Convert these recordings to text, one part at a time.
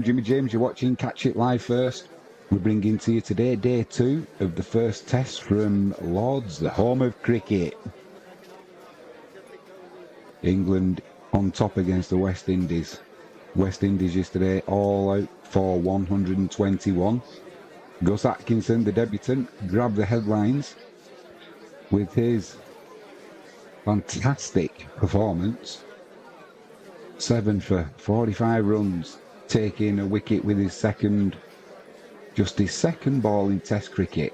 Jimmy James, you're watching Catch It Live First. We're bringing to you today day 2 of the first test from Lords, the home of cricket. England on top against the West Indies. West Indies yesterday all out for 121. Gus Atkinson, the debutant, grabbed the headlines with his fantastic performance. 7 for 45 runs, taking a wicket with his second ball in Test cricket.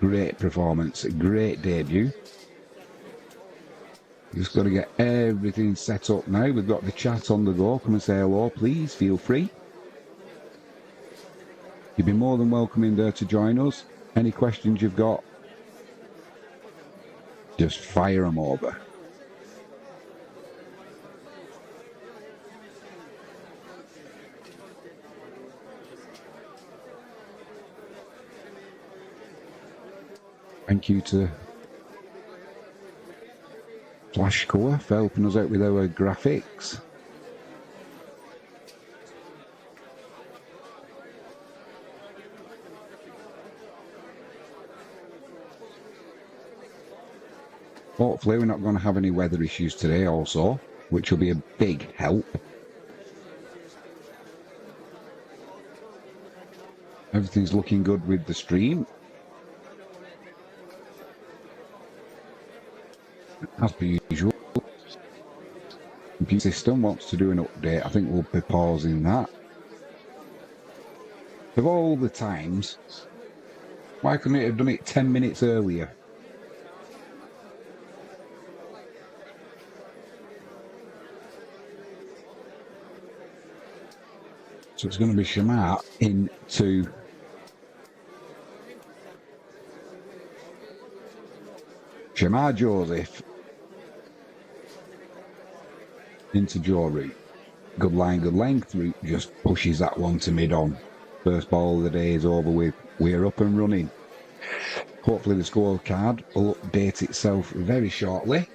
Great performance, great debut. Just got to get everything set up now. We've got the chat on the go. Come and say hello, please. Feel free. You'd be more than welcome in there to join us. Any questions you've got, just fire them over. Thank you to Flashcore for helping us out with our graphics. Hopefully we're not going to have any weather issues today also, which will be a big help. Everything's looking good with the stream. As per usual, computer system wants to do an update. I think we'll be pausing that. Of all the times, why couldn't it have done it 10 minutes earlier? So it's going to be Shamar into Shamar Joseph into Joe Root. Good line, good length. Root just pushes that one to mid-on. First ball of the day is over with. We're up and running. Hopefully the scorecard will update itself very shortly.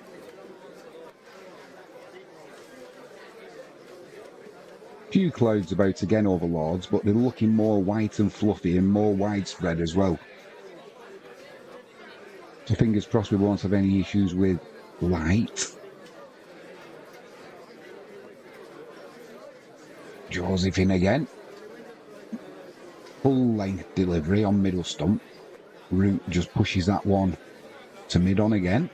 Few clouds about again over Lords, but they're looking more white and fluffy and more widespread as well. So fingers crossed we won't have any issues with light. Joseph in again. Full length delivery on middle stump. Root just pushes that one to mid on again.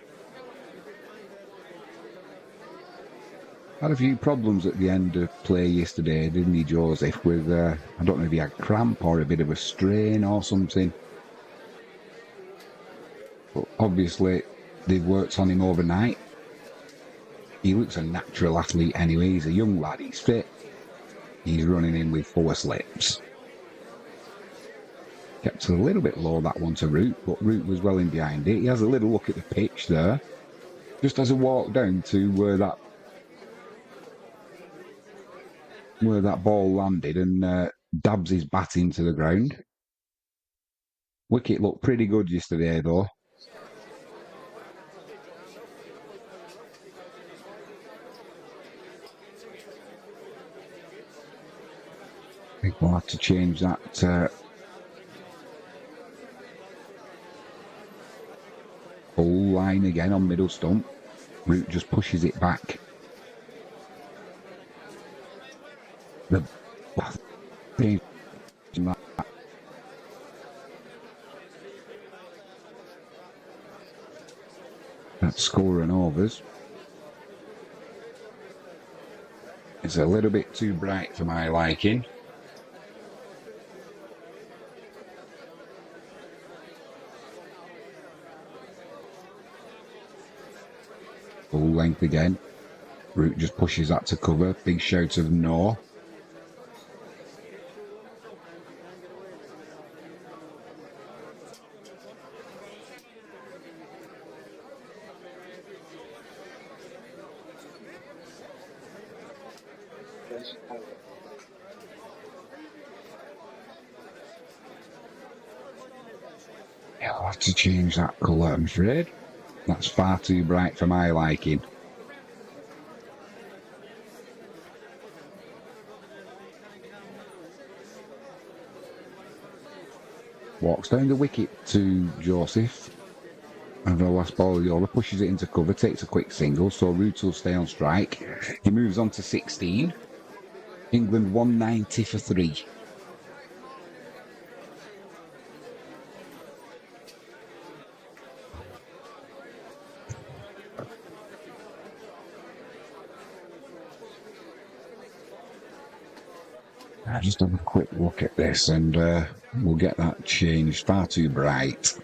Had a few problems at the end of play yesterday, didn't he, Joseph? With I don't know if he had cramp or a bit of a strain or something. But obviously, they've worked on him overnight. He looks a natural athlete anyway. He's a young lad. He's fit. He's running in with 4 slips. Kept a little bit low, that one to Root, but Root was well in behind it. He has a little look at the pitch there. Just as a walk down to where that ball landed and dabs his bat into the ground. Wicket looked pretty good yesterday, though. I think we'll have to change that full line again on middle stump. Root just pushes it back. That score and overs. It's a little bit too bright for my liking. Full length again. Root just pushes that to cover. Big shout of no. Yeah, I'll have to change that colour, I'm afraid. That's far too bright for my liking. Walks down the wicket to Joseph. And the last ball of the over, pushes it into cover, takes a quick single, so Root will stay on strike. He moves on to 16. England 190 for 3. I'll just have a quick look at this and we'll get that changed. Far too bright.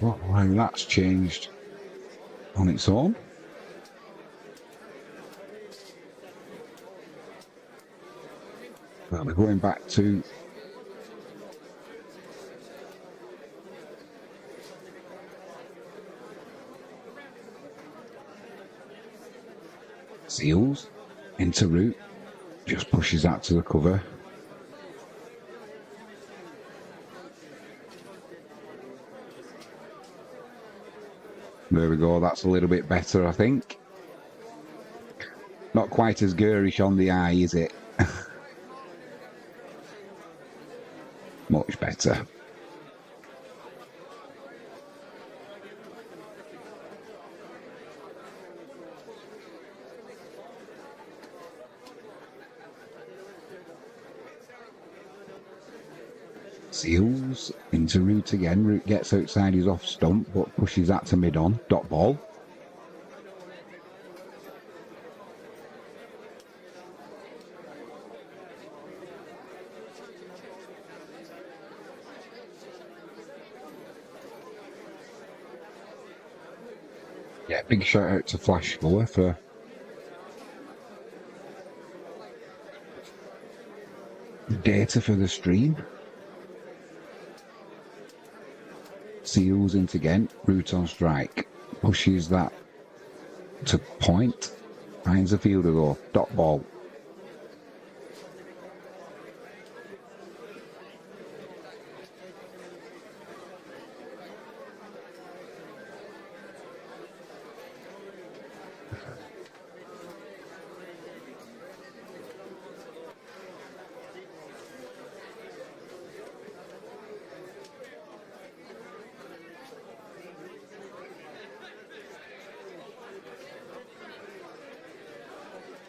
Wow, that's changed on its own. Well, we're going back to Seals into Root, just pushes that to the cover. There we go, that's a little bit better, I think. Not quite as garish on the eye, is it? Much better. Seals into Root again. Root gets outside his off stump, but pushes that to mid-on. Dot ball. Yeah, big shout out to Flash Score for data for the stream. Seals into again, Root on strike, pushes that to point, finds the fielder though, dot ball.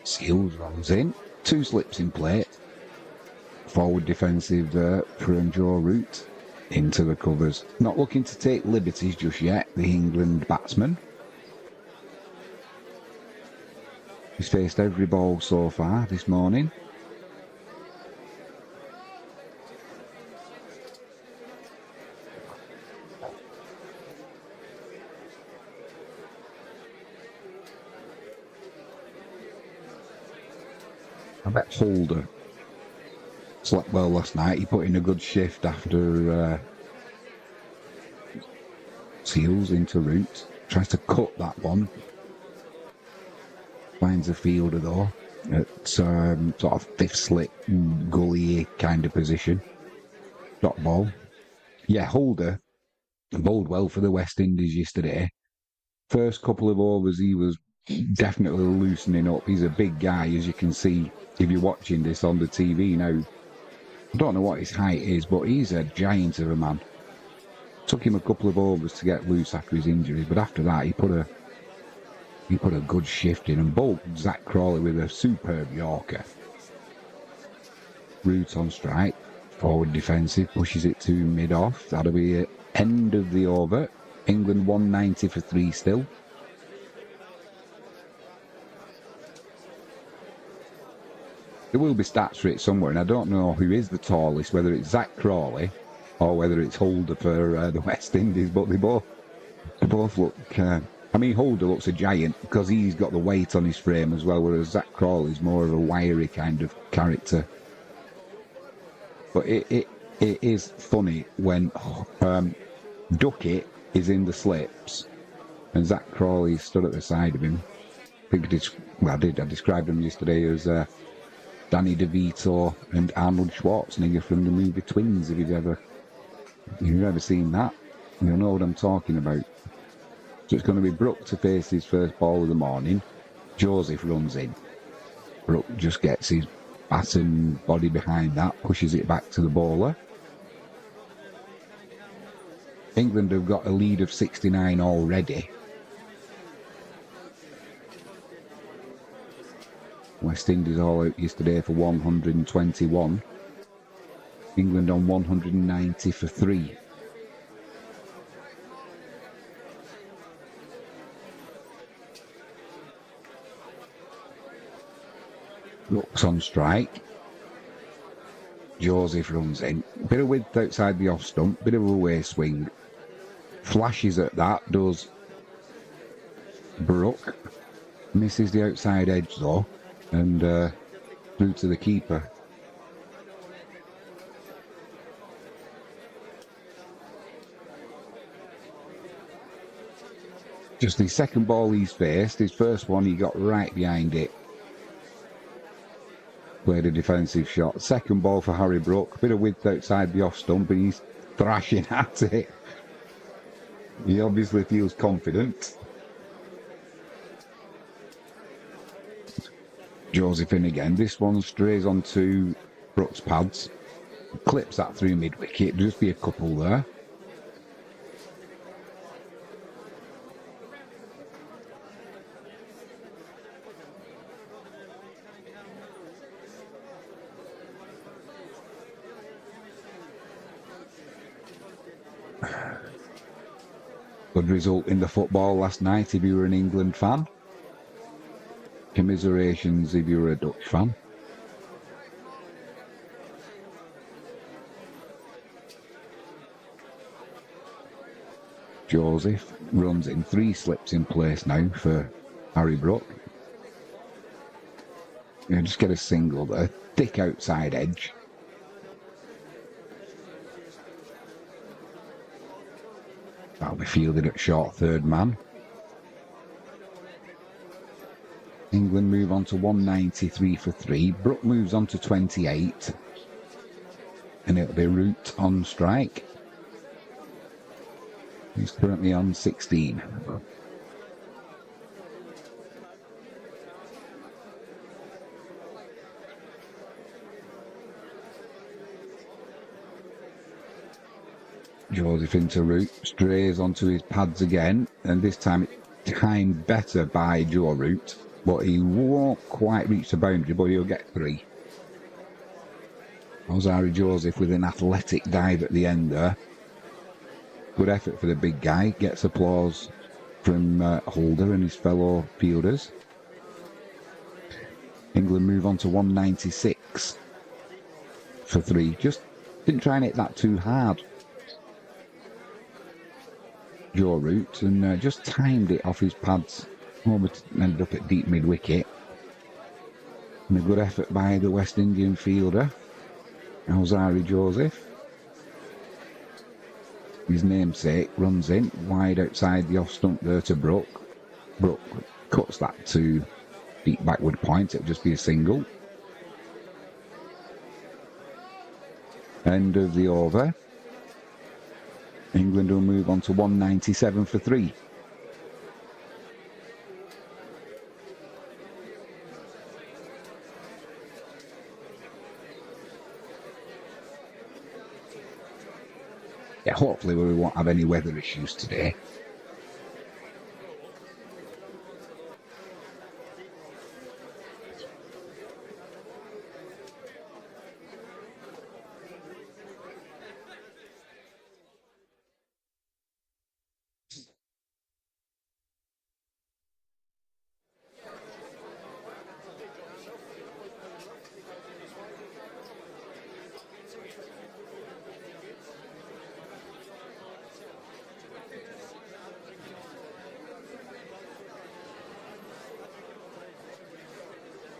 Seals runs in, 2 slips in play. Forward defensive there from Joe Root into the covers. Not looking to take liberties just yet, the England batsman. He's faced every ball so far this morning. I bet Holder slept well last night. He put in a good shift after Seals into Root. Tries to cut that one. Finds a fielder though at sort of fifth slip, gully kind of position. Dot ball. Yeah, Holder bowled well for the West Indies yesterday. First couple of overs he was definitely loosening up. He's a big guy, as you can see if you're watching this on the TV now. I don't know what his height is, but he's a giant of a man. Took him a couple of overs to get loose after his injury, but after that he put a good shift in and bowled Zach Crawley with a superb Yorker. Root on strike, forward defensive, pushes it to mid-off. That'll be end of the over. England 190 for 3 still. There will be stats for it somewhere, and I don't know who is the tallest, whether it's Zach Crawley or whether it's Holder for the West Indies, but they both look... I mean, Holder looks a giant because he's got the weight on his frame as well, whereas Zach Crawley's more of a wiry kind of character. But it is funny when Duckett is in the slips And Zach Crawley stood at the side of him. I described him yesterday as Danny DeVito and Arnold Schwarzenegger from the movie Twins. If you've ever seen that, you'll know what I'm talking about. So it's going to be Brook to face his first ball of the morning. Joseph runs in. Brook just gets his baton body behind that, pushes it back to the bowler. England have got a lead of 69 already. West Indies all out yesterday for 121. England on 190 for 3. Looks on strike. Joseph runs in. Bit of width outside the off stump, bit of a way swing. Flashes at that, does Brook. Misses the outside edge though, and through to the keeper. Just the second ball he's faced. His first one, he got right behind it. Played a defensive shot. Second ball for Harry Brook. Bit of width outside the off stump, and he's thrashing at it. He obviously feels confident. Joseph in again. This one strays onto Brook's pads. Clips that through mid-wicket. Just be a couple there. Good result in the football last night if you were an England fan. Commiserations if you were a Dutch fan. Joseph runs in. 3 slips in place now for Harry Brook. Just get a single there. Thick outside edge. That'll be fielded at short third man. England move on to 193 for 3. Brook moves on to 28. And it'll be Root on strike. He's currently on 16. Joseph into Root, strays onto his pads again, and this time timed better by Joe Root, but he won't quite reach the boundary, but he'll get 3. Ozari Joseph with an athletic dive at the end there. Good effort for the big guy, gets applause from Holder and his fellow fielders. England move on to 196 for 3. Just didn't try and hit that too hard. Joe Root, and just timed it off his pads. Ended up at deep mid-wicket. And a good effort by the West Indian fielder, Ozari Joseph. His namesake runs in, wide outside the off-stump there to Brook. Brook cuts that to deep backward point. It'll just be a single. End of the over. England will move on to 197 for 3. Yeah, hopefully we won't have any weather issues today.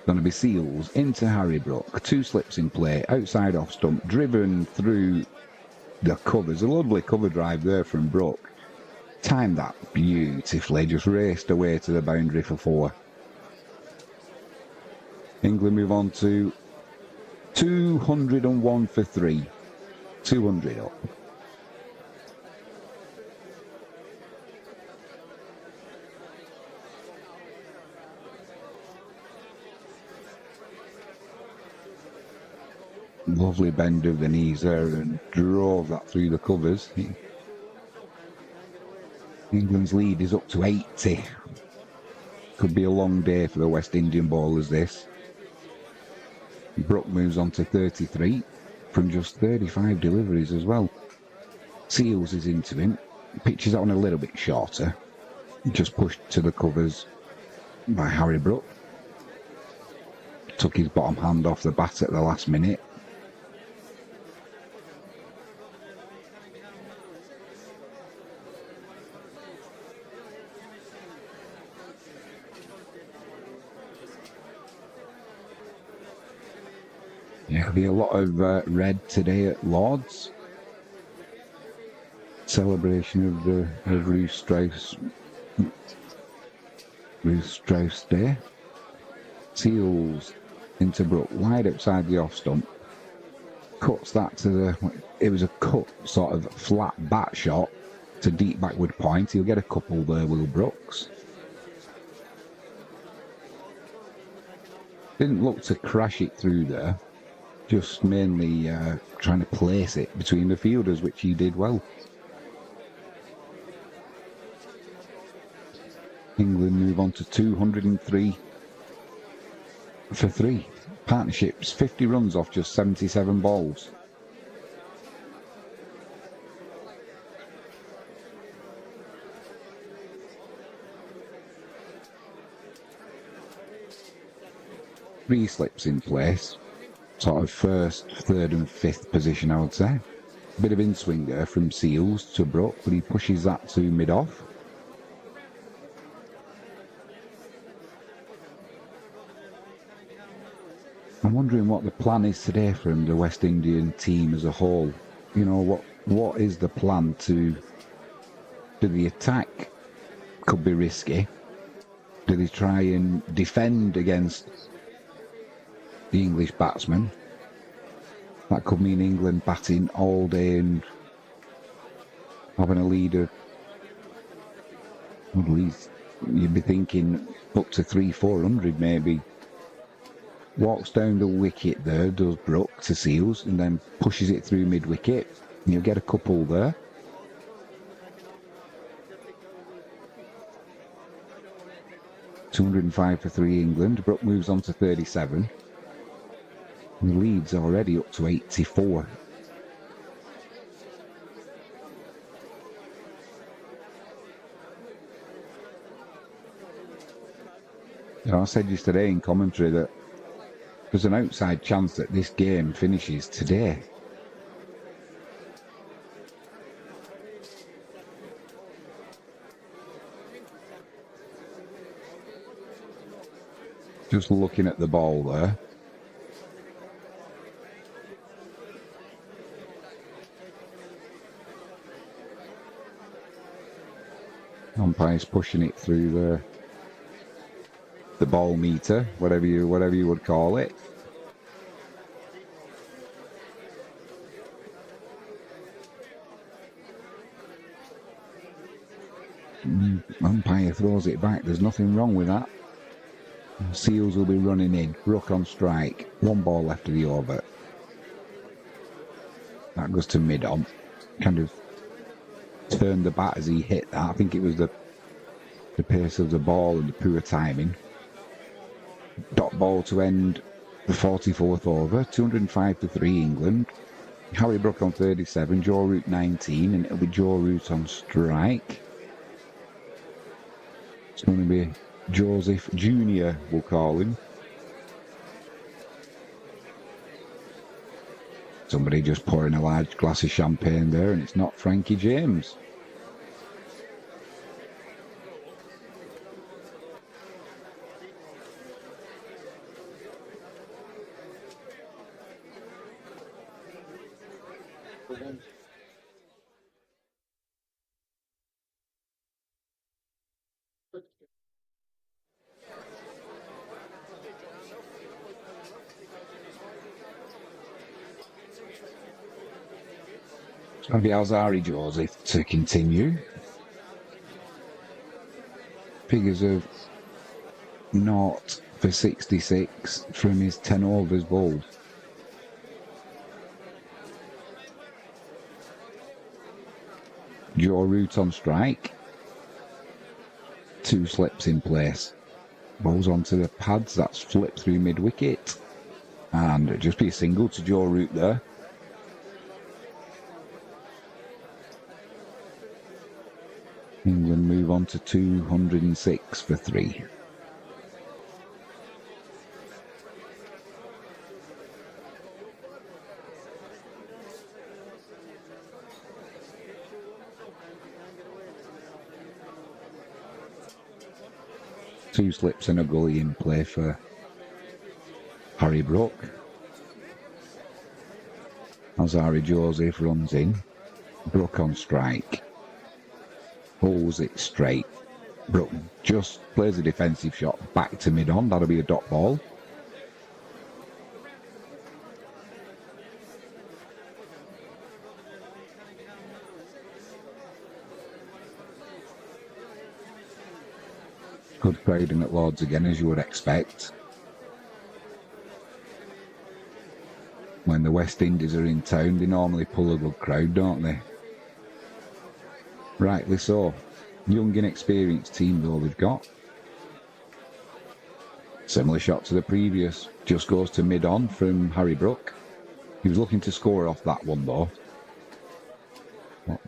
Going to be Seals into Harry Brook. 2 slips in play, outside off stump, driven through the covers. A lovely cover drive there from Brook. Timed that beautifully, just raced away to the boundary for 4. England move on to 201 for 3. 200 up. Lovely bend of the knees there and drove that through the covers. England's lead is up to 80. Could be a long day for the West Indian bowlers, this. Brook moves on to 33 from just 35 deliveries as well. Seals is into him. Pitches that one a little bit shorter. Just pushed to the covers by Harry Brook. Took his bottom hand off the bat at the last minute. There'll be a lot of red today at Lord's. Celebration of Ruth Strauss Day. Seals into Brook, wide outside the off stump. Cuts that to it was a cut sort of flat bat shot to deep backward point. He'll get a couple there, Will Brooks. Didn't look to crash it through there. Just mainly trying to place it between the fielders, which he did well. England move on to 203 for 3. Partnerships, 50 runs off just 77 balls. Three slips in place. Sort of first, third and fifth position, I would say. A bit of in-swing there from Seals to Brook, but he pushes that to mid-off. I'm wondering what the plan is today from the West Indian team as a whole. You know, what is the plan to... Do the attack could be risky. Do they try and defend against the English batsmen? That could mean England batting all day and having a lead of, at least you'd be thinking up to 300-400 maybe. Walks down the wicket there, does Brook to Seals, and then pushes it through mid-wicket. You'll get a couple there. $205 for 3 England. Brook moves on to 37. The lead's already up to 84. You know, I said yesterday in commentary that there's an outside chance that this game finishes today. Just looking at the ball there. Umpire's pushing it through the ball meter, whatever you would call it. Umpire throws it back. There's nothing wrong with that. Seals will be running in. Brook on strike. 1 ball left of the over. That goes to mid-on. Kind of turned the bat as he hit that. I think it was the pace of the ball and the poor timing. Dot ball to end the 44th over. 205 for 3 England. Harry Brook on 37. Joe Root 19. And it'll be Joe Root on strike. It's going to be Joseph Jr., we'll call him. Somebody just pouring a large glass of champagne there, and it's not Frankie James. It's going to be Alzari Joseph to continue. Figures of 0 for 66 from his 10 overs bowled. Joe Root on strike. 2 slips in place. Bowls onto the pads, that's flipped through mid-wicket. And just be a single to Joe Root there. England move on to 206 for 3. Two slips and a gully in play for Harry Brook. Alzari Joseph runs in. Brook on strike. Pulls it straight. Brook just plays a defensive shot back to mid-on. That'll be a dot ball. Good crowding at Lords again, as you would expect. When the West Indies are in town, they normally pull a good crowd, don't they? Rightly so. Young, inexperienced team, though, they've got. Similar shot to the previous. Just goes to mid-on from Harry Brook. He was looking to score off that one, though. But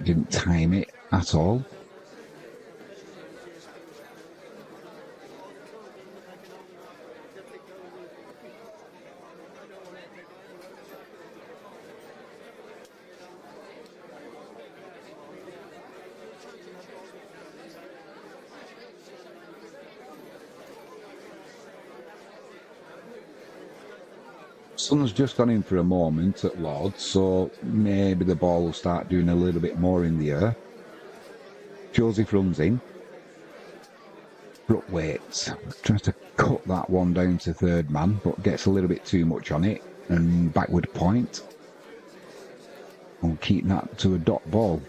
didn't time it at all. Sun's just gone in for a moment at Lords, so maybe the ball will start doing a little bit more in the air. Joseph runs in. Brook waits. Tries to cut that one down to third man, but gets a little bit too much on it. And backward point. We'll keep that to a dot ball.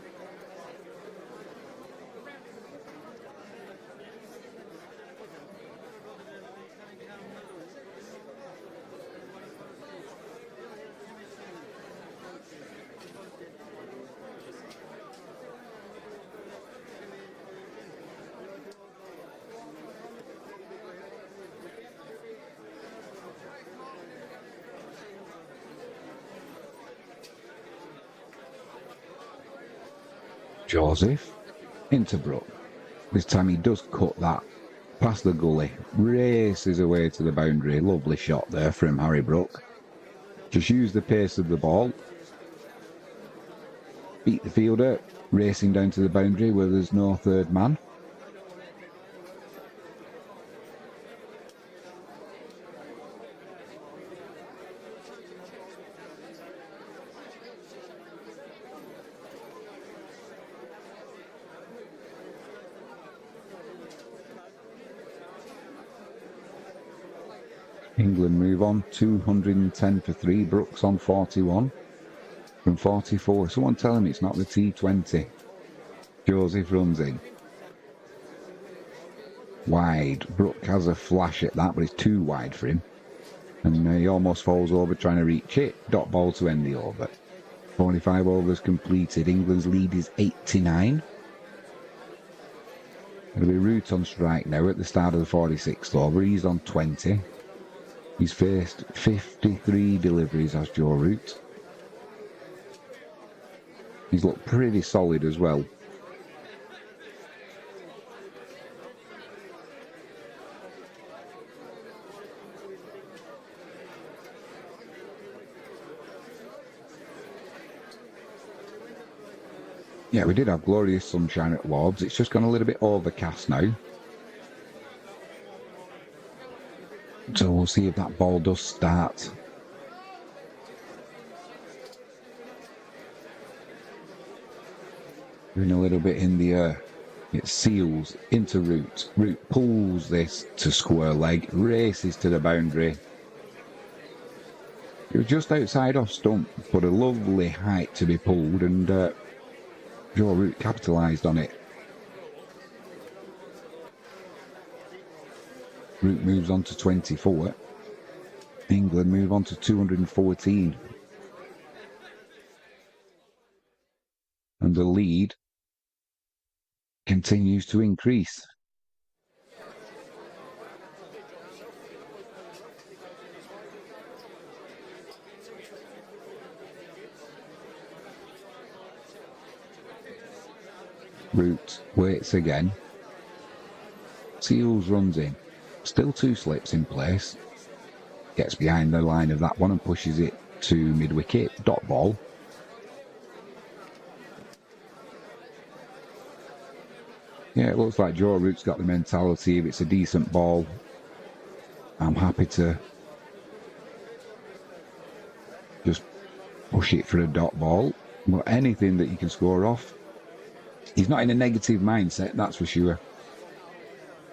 Joseph into Brook. This time he does cut that past the gully, races away to the boundary. Lovely shot there from Harry Brook. Just use the pace of the ball. Beat the fielder, racing down to the boundary where there's no third man. England move on, 210 for 3, Brooks on 41 from 44. Someone tell him it's not the T20. Joseph runs in. Wide. Brook has a flash at that, but it's too wide for him. And he almost falls over trying to reach it. Dot ball to end the over. 45 overs completed. England's lead is 89. It'll be Root on strike now at the start of the 46th over. He's on 20. He's faced 53 deliveries as Joe Root. He's looked pretty solid as well. Yeah, we did have glorious sunshine at Lords. It's just gone a little bit overcast now. So we'll see if that ball does start. Doing a little bit in the air. It seals into Root. Root pulls this to square leg, races to the boundary. It was just outside off stump, but a lovely height to be pulled, and Joe Root capitalised on it. Root moves on to 24. England move on to 214. And the lead continues to increase. Root waits again. Seals runs in. Still 2 slips in place. Gets behind the line of that one and pushes it to mid-wicket. Dot ball. Yeah, it looks like Joe Root's got the mentality. If it's a decent ball, I'm happy to just push it for a dot ball. But anything that you can score off, he's not in a negative mindset, that's for sure.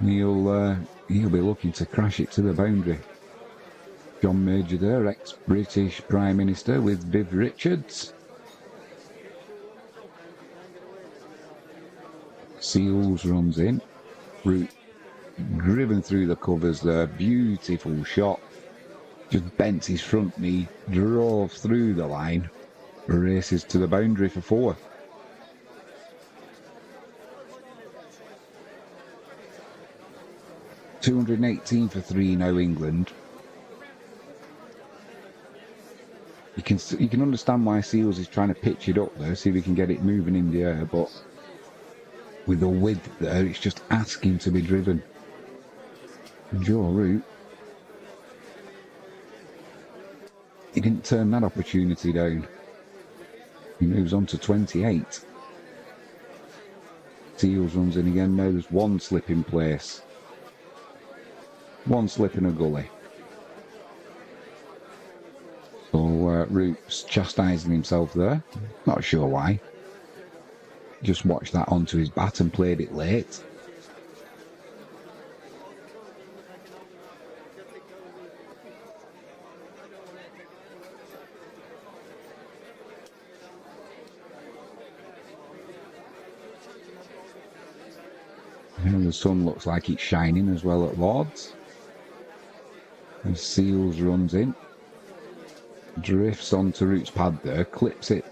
He'll be looking to crash it to the boundary. John Major there, ex-British Prime Minister with Viv Richards. Seals runs in. Root driven through the covers there. Beautiful shot. Just bent his front knee, drove through the line, races to the boundary for 4. $218 for 3 now, England. You can understand why Seals is trying to pitch it up there, see if he can get it moving in the air, but with the width there, it's just asking to be driven. Joe Root, he didn't turn that opportunity down. He moves on to 28. Seals runs in again. Now there's 1 slip in place. 1 slip in a gully. So Root's chastising himself there. Not sure why. Just watched that onto his bat and played it late. And the sun looks like it's shining as well at Lord's. And Seals runs in. Drifts onto Root's pad there. Clips it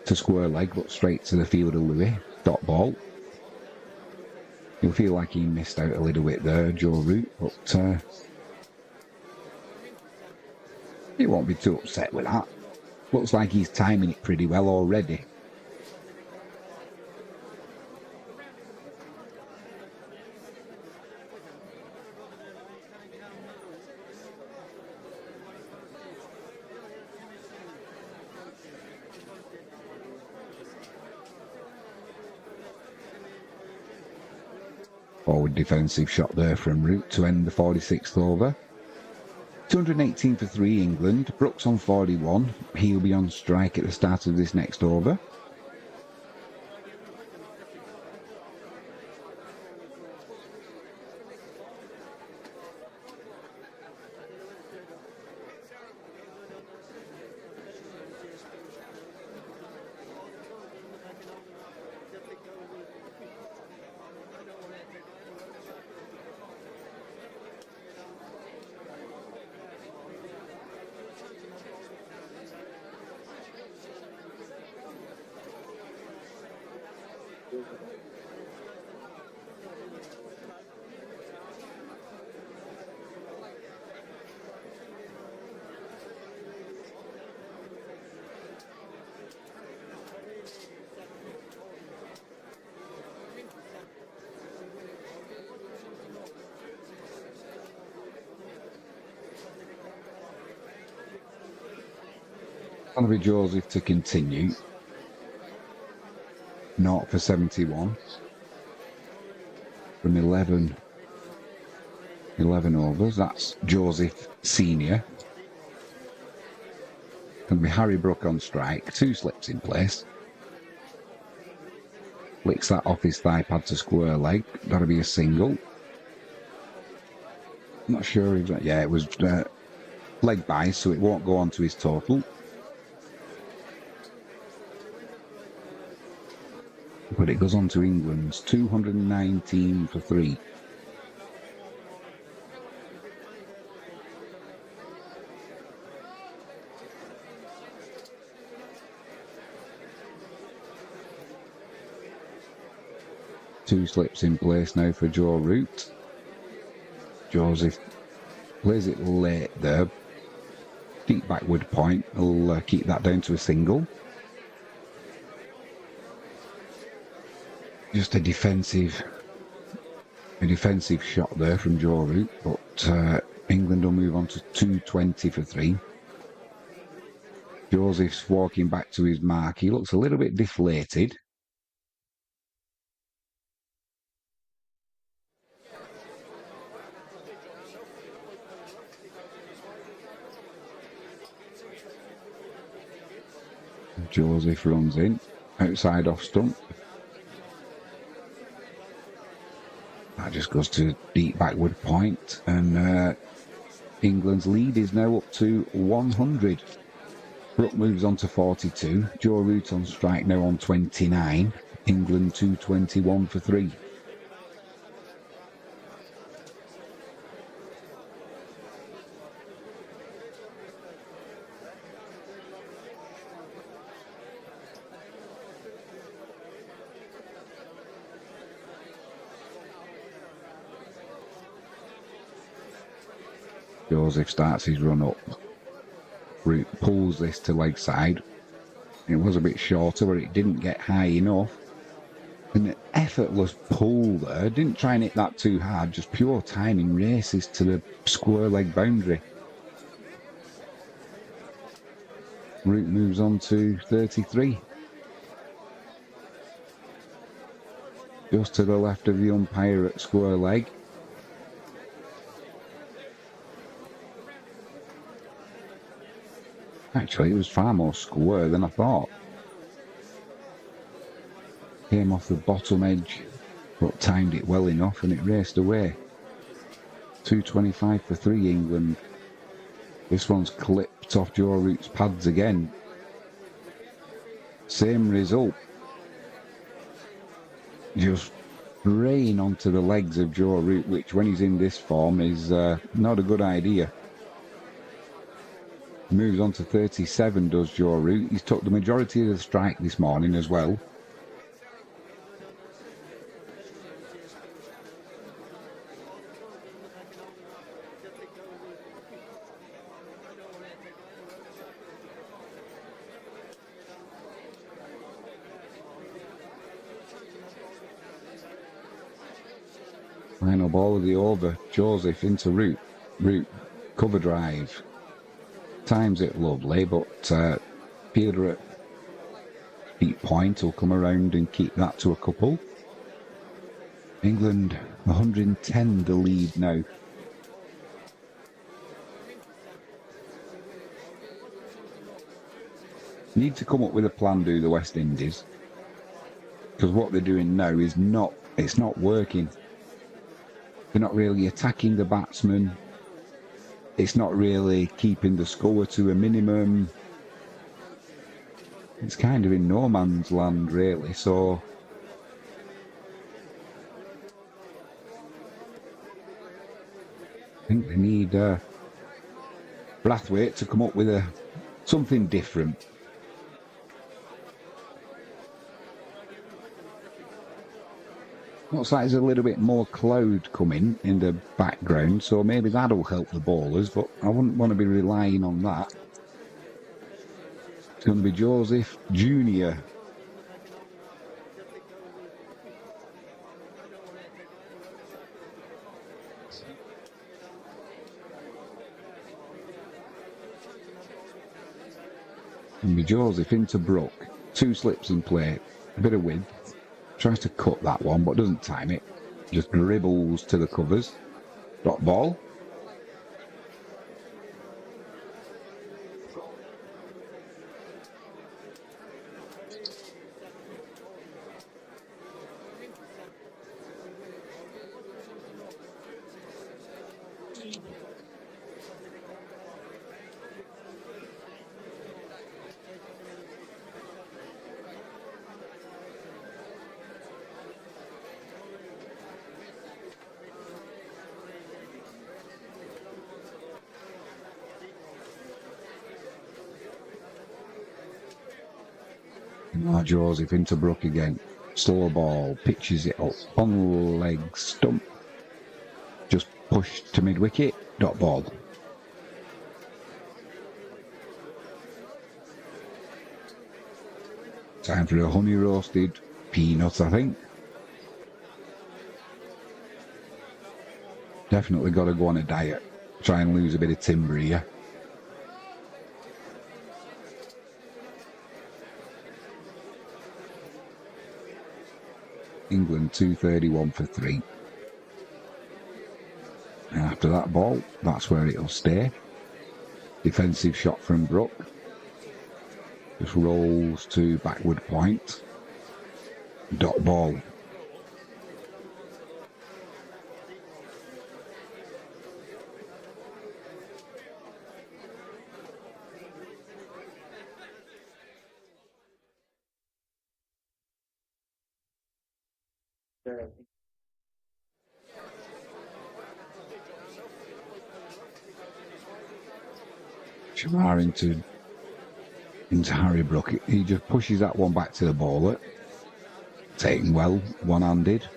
to square leg, but straight to the fielder Louis. Dot ball. You'll feel like he missed out a little bit there, Joe Root, but he won't be too upset with that. Looks like he's timing it pretty well already. Forward defensive shot there from Root to end the 46th over. 218 for 3 England. Brooks on 41. He'll be on strike at the start of this next over. Connery Joseph to continue. 0 for 71. From 11 overs. That's Joseph Senior. Going to be Harry Brook on strike. 2 slips in place. Flicks that off his thigh pad to square leg. That'll be a single. Not sure if yeah, it was leg by, so it won't go on to his total. But it goes on to England's 219 for 3. Two slips in place now for Joe Root. Joseph plays it late there. Deep backward point. He'll keep that down to a single. Just a defensive shot there from Joe Root, but England will move on to 220 for 3. Joseph's walking back to his mark. He looks a little bit deflated. Joseph runs in, outside off stump. That just goes to deep backward point, and England's lead is now up to 100. Brook moves on to 42. Joe Root on strike now on 29. England 221 for 3. Joseph starts his run up. Root pulls this to leg side. It was a bit shorter, but it didn't get high enough. An effortless pull there. Didn't try and hit that too hard. Just pure timing. Races to the square leg boundary. Root moves on to 33. Just to the left of the umpire at square leg. Actually, it was far more square than I thought. Came off the bottom edge, but timed it well enough and it raced away. 225 for 3 England. This one's clipped off Joe Root's pads again. Same result. Just spraying onto the legs of Joe Root, which when he's in this form is not a good idea. Moves on to 37, does Joe Root. He's took the majority of the strike this morning as well. Final ball of the over. Joseph into Root. Root, cover drive. Times it lovely, but Peter at deep point will come around and keep that to a couple. England 110 the lead now. Need to come up with a plan, do the West Indies, because what they're doing now is it's not working. They're not really attacking the batsmen. It's not really keeping the score to a minimum. It's kind of in no man's land, really, so I think they need Brathwaite to come up with something different. Looks like there's a little bit more cloud coming in the background, so maybe that'll help the bowlers, but I wouldn't want to be relying on that. It's going to be Joseph Jr. And be Joseph into Brook. 2 slips in play, a bit of width. Tries to cut that one, but doesn't time it. Just dribbles to the covers. Dot ball. Joseph into Brook again. Slow ball, pitches it up, on leg stump. Just push to mid wicket, dot ball. Time for a honey roasted peanut, I think. Definitely got to go on a diet. Try and lose a bit of timber here. England 231 for 3. And after that ball, that's where it'll stay. Defensive shot from Brook. Just rolls to backward point. Dot ball. Shamar into Harry Brook. He just pushes that one back to the bowler. Taken well, one-handed.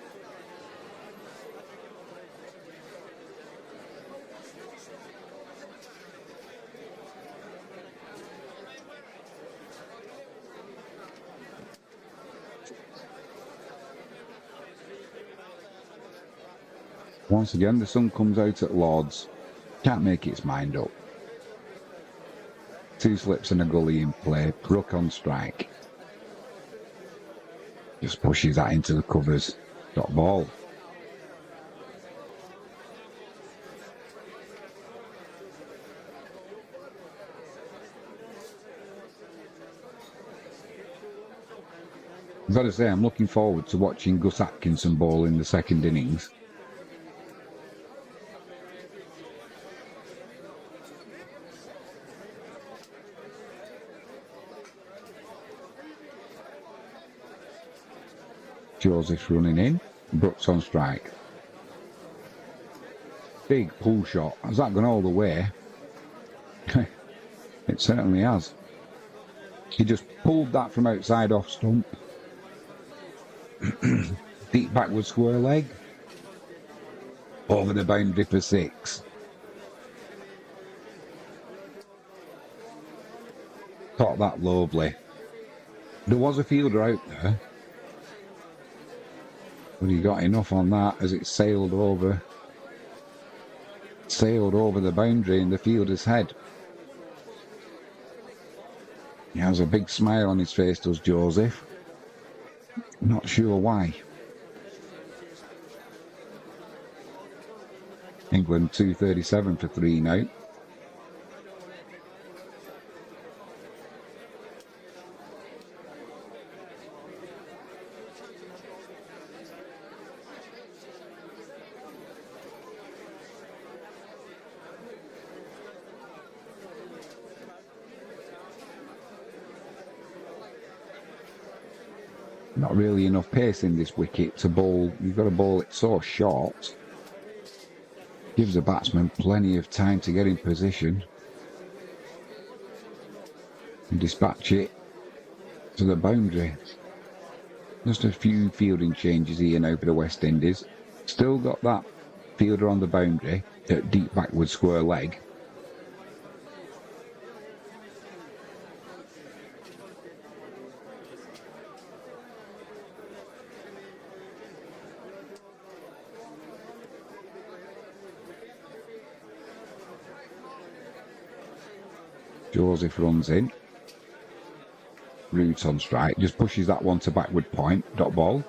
Once again, the sun comes out at Lords. Can't make its mind up. 2 slips and a gully in play. Brook on strike. Just pushes that into the covers. Dot ball. I've got to say, I'm looking forward to watching Gus Atkinson bowl in the second innings. Joseph's running in. Brooks on strike. Big pull shot. Has that gone all the way? It certainly has. He just pulled that from outside off stump. Deep backward square leg. Over the boundary for 6. Caught that lovely. There was a fielder out there. But he got enough on that as it sailed over the boundary in the fielder's head. He has a big smile on his face, does Joseph. Not sure why. England 237 for 3 now. Not really enough pace in this wicket to bowl. You've got to bowl it so short. Gives the batsman plenty of time to get in position and dispatch it to the boundary. Just a few fielding changes here now for the West Indies. Still got that fielder on the boundary at deep backward square leg. Joseph runs in. Root on strike. Just pushes that one to backward point. Dot ball.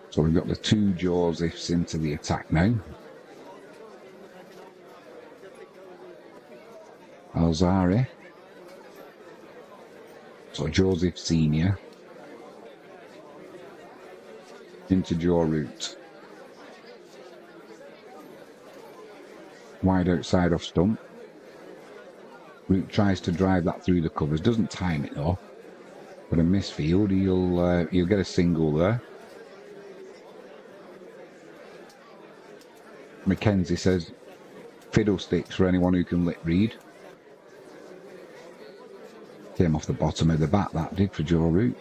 So we've got the 2 Josephs into the attack now. Alzari. So Joseph Senior. Into Joe Root. Wide outside off stump. Root tries to drive that through the covers. Doesn't time it though. But a misfield. He'll get a single there. Mackenzie says, fiddlesticks for anyone who can lip read. Came off the bottom of the bat, that did, for Joe Root.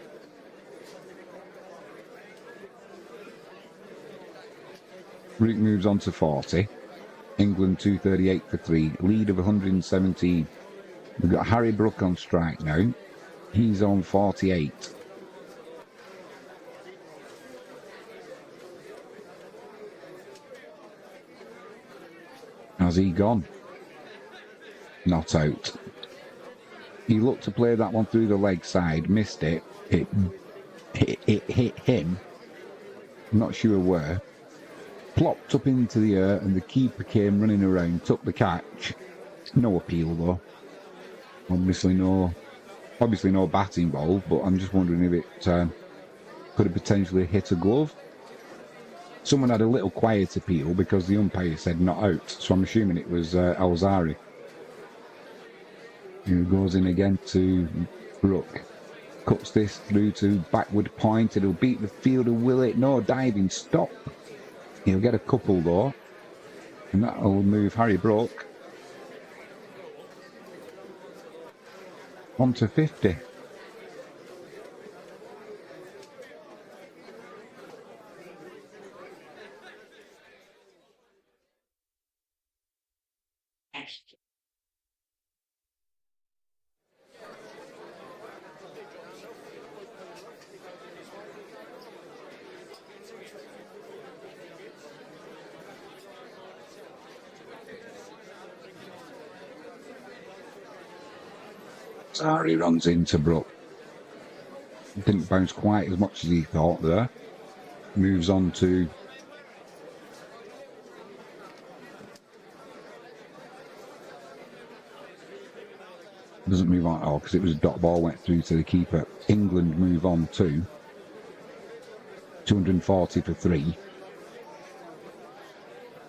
Root moves on to 40. England 238 for 3. Lead of 117. We've got Harry Brook on strike now. He's on 48. Has he gone? Not out. He looked to play that one through the leg side, missed it. It hit him. I'm not sure where. Plopped up into the air and the keeper came running around, took the catch. No appeal though. Obviously no bat involved, but I'm just wondering if it could have potentially hit a glove. Someone had a little quiet appeal because the umpire said not out, so I'm assuming it was Alzari. Who goes in again to Brook. Cuts this through to backward point. It'll beat the fielder, will it? No, diving stop. He'll get a couple though, and that'll move Harry Brook on to 50. Sari runs into Brook. Didn't bounce quite as much as he thought there. Moves on to doesn't move on at all because it was a dot ball went through to the keeper. England move on to 240 for 3.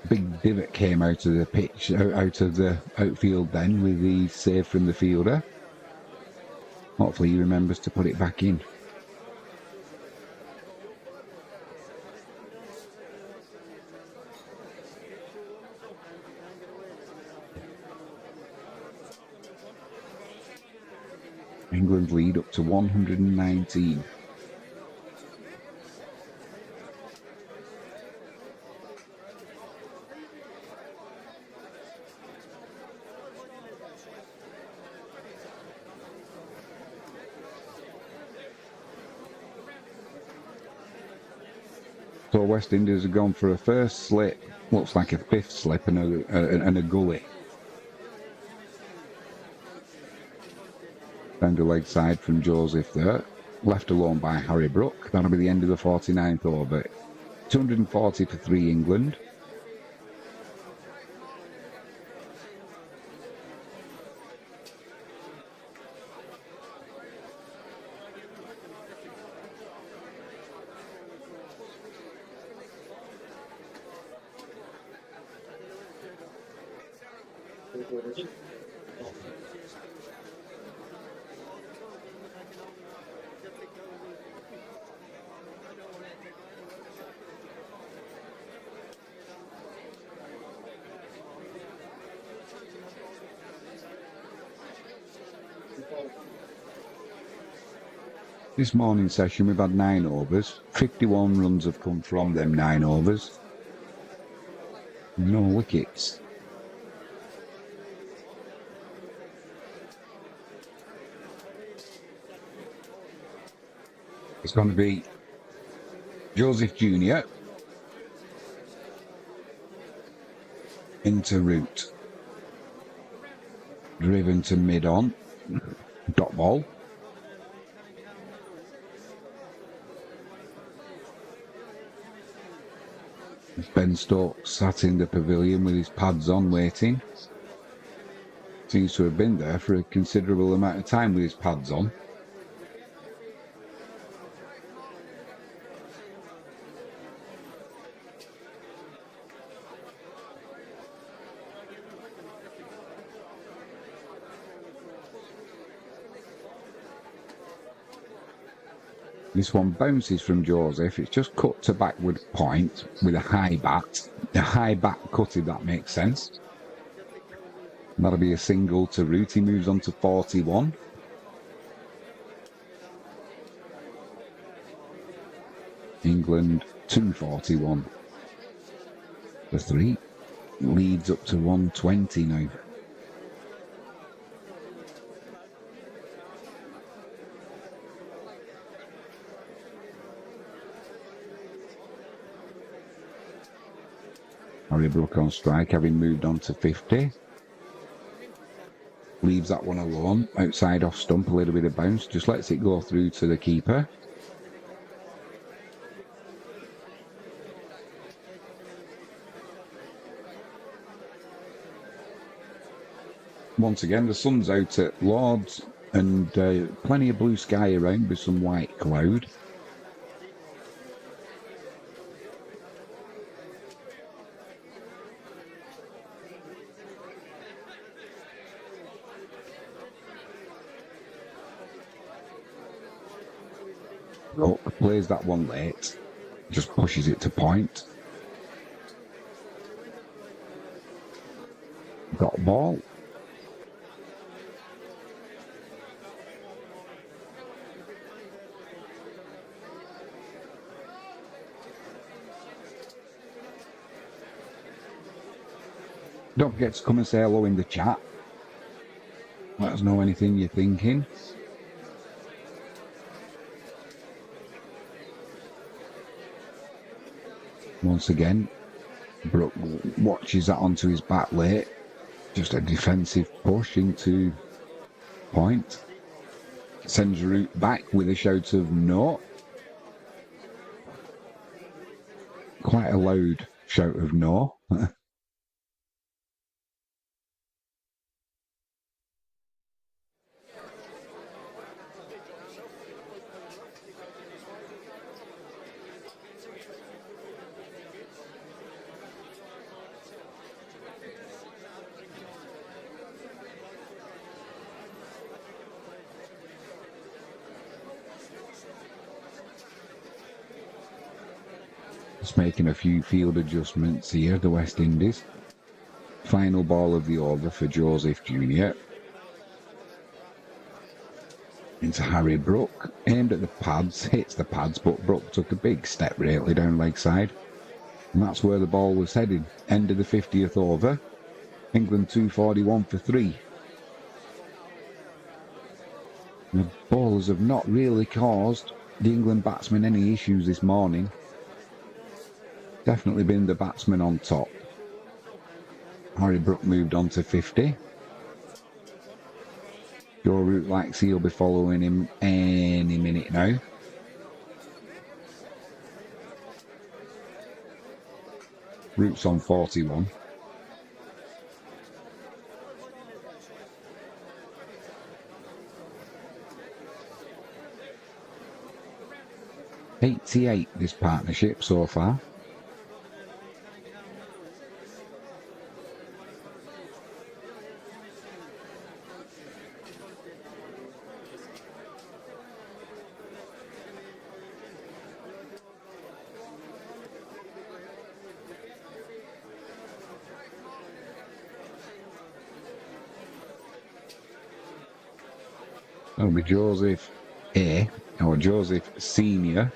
Big divot came out of the pitch, out of the outfield then with the save from the fielder. Hopefully he remembers to put it back in. England lead up to 119. So West Indies have gone for a first slip, looks like a fifth slip and a gully. Down the leg side from Joseph there, left alone by Harry Brook. That'll be the end of the 49th over. 240 for 3 England. This morning session we've had 9 overs. 51 runs have come from them 9 overs. No wickets. It's going to be Joseph Jr. into Root. Driven to mid-on. Dot ball. Ben Stokes sat in the pavilion with his pads on waiting. Seems to have been there for a considerable amount of time with his pads on. This one bounces from Joseph. It's just cut to backward point with a high bat. a high back cut, if that makes sense. That'll be a single to Root. He moves on to 41. England 241. The 3 leads up to 120 now. Harry Brook on strike, having moved on to 50. Leaves that one alone. Outside off stump, a little bit of bounce. Just lets it go through to the keeper. Once again, the sun's out at Lords and plenty of blue sky around with some white cloud. Oh, plays that one late. Just pushes it to point. Got ball. Don't forget to come and say hello in the chat. Let us know anything you're thinking. Once again, Brook watches that onto his back late. Just a defensive push into point. Sends Root back with a shout of no. Quite a loud shout of no. Just making a few field adjustments here, the West Indies. Final ball of the over for Joseph Jr. Into Harry Brook. Aimed at the pads, hits the pads, but Brook took a big step really down leg side. And that's where the ball was heading. End of the 50th over. England 241 for 3. The bowlers have not really caused the England batsmen any issues this morning. Definitely been the batsman on top. Harry Brook moved on to 50. Joe Root likes he'll be following him any minute now. Root's on 41. $88 this partnership so far. That'll be Joseph A, or Joseph Senior,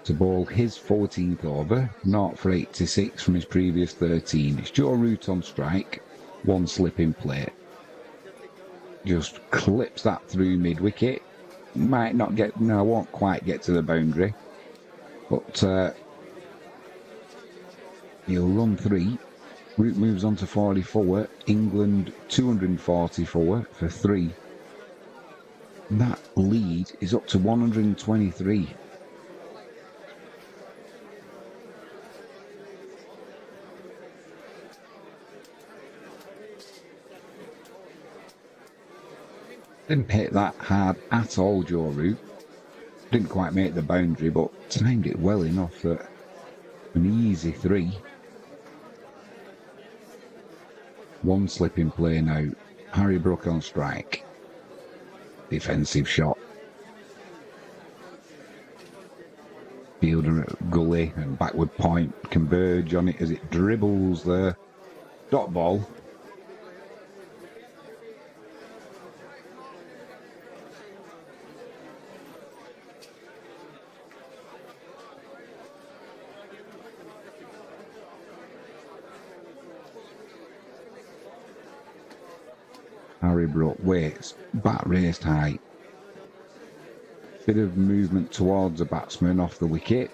to bowl his 14th over, 0 for 86 from his previous 13. It's Joe Root on strike, one slip in play. Just clips that through mid-wicket. Might not get, no, won't quite get to the boundary, but he'll run 3. Root moves on to 44. England 244 for 3. And that lead is up to 123. Didn't hit that hard at all, Joe Root. Didn't quite make the boundary, but timed it well enough that an easy 3. One slip in play now. Harry Brook on strike. Defensive shot. Fielder at gully and backward point converge on it as it dribbles there. Dot ball. Harry Brook waits, bat raised high. Bit of movement towards the batsman off the wicket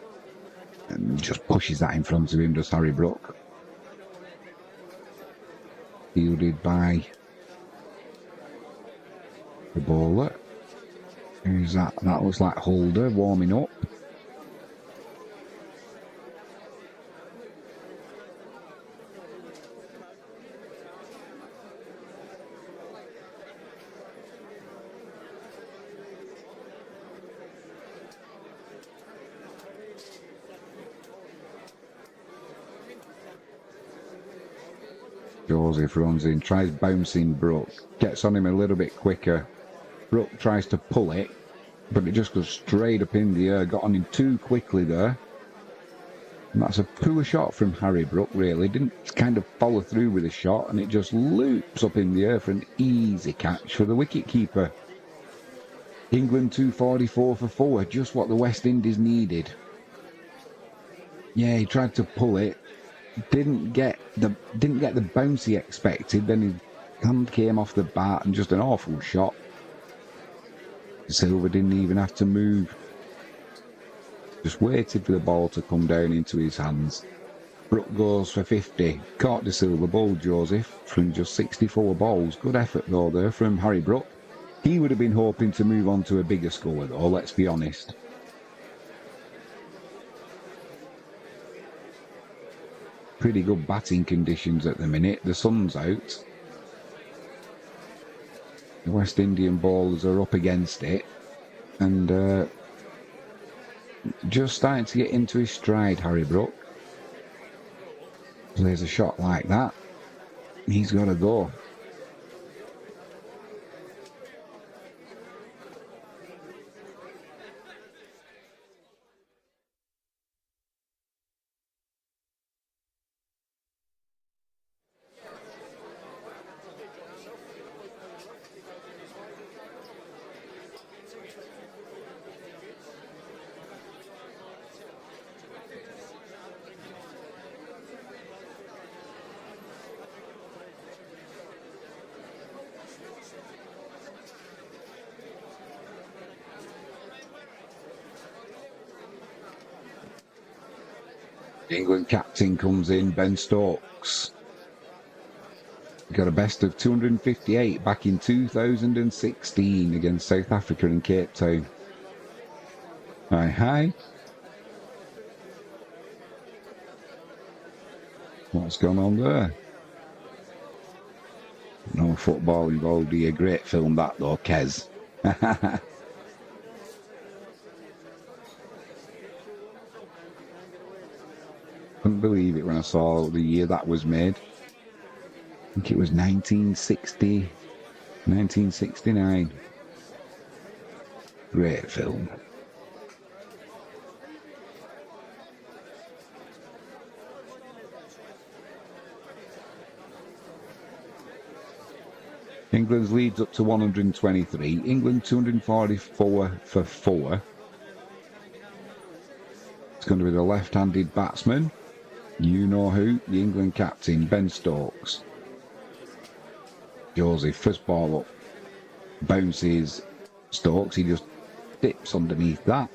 and just pushes that in front of him, does Harry Brook. Fielded by the bowler. Who's that? That looks like Holder warming up. Joseph runs in, tries bouncing Brook, gets on him a little bit quicker. Brook tries to pull it, but it just goes straight up in the air, got on him too quickly there. And that's a poor shot from Harry Brook, really. Didn't kind of follow through with the shot, and it just loops up in the air for an easy catch for the wicketkeeper. England 244 for 4, just what the West Indies needed. Yeah, he tried to pull it. Didn't get the bounce he expected. Then his hand came off the bat and just an awful shot. Silver didn't even have to move. Just waited for the ball to come down into his hands. Brook goes for 50. Caught De Silva, bowled Joseph from just 64 balls. Good effort though there from Harry Brook. He would have been hoping to move on to a bigger score though, let's be honest. Pretty good batting conditions at the minute. The sun's out. The West Indian bowlers are up against it. And just starting to get into his stride, Harry Brook. Plays a shot like that. He's got to go. The England captain comes in, Ben Stokes. He got a best of 258 back in 2016 against South Africa in Cape Town. Hi. What's going on there? No football involved here. Great film that though, Kez. Couldn't believe it when I saw the year that was made. I think it was 1969. Great film. England's leads up to 123. England 244 for 4. It's going to be the left-handed batsman. You know who? The England captain, Ben Stokes. Joseph, first ball up. Bounces Stokes. He just dips underneath that.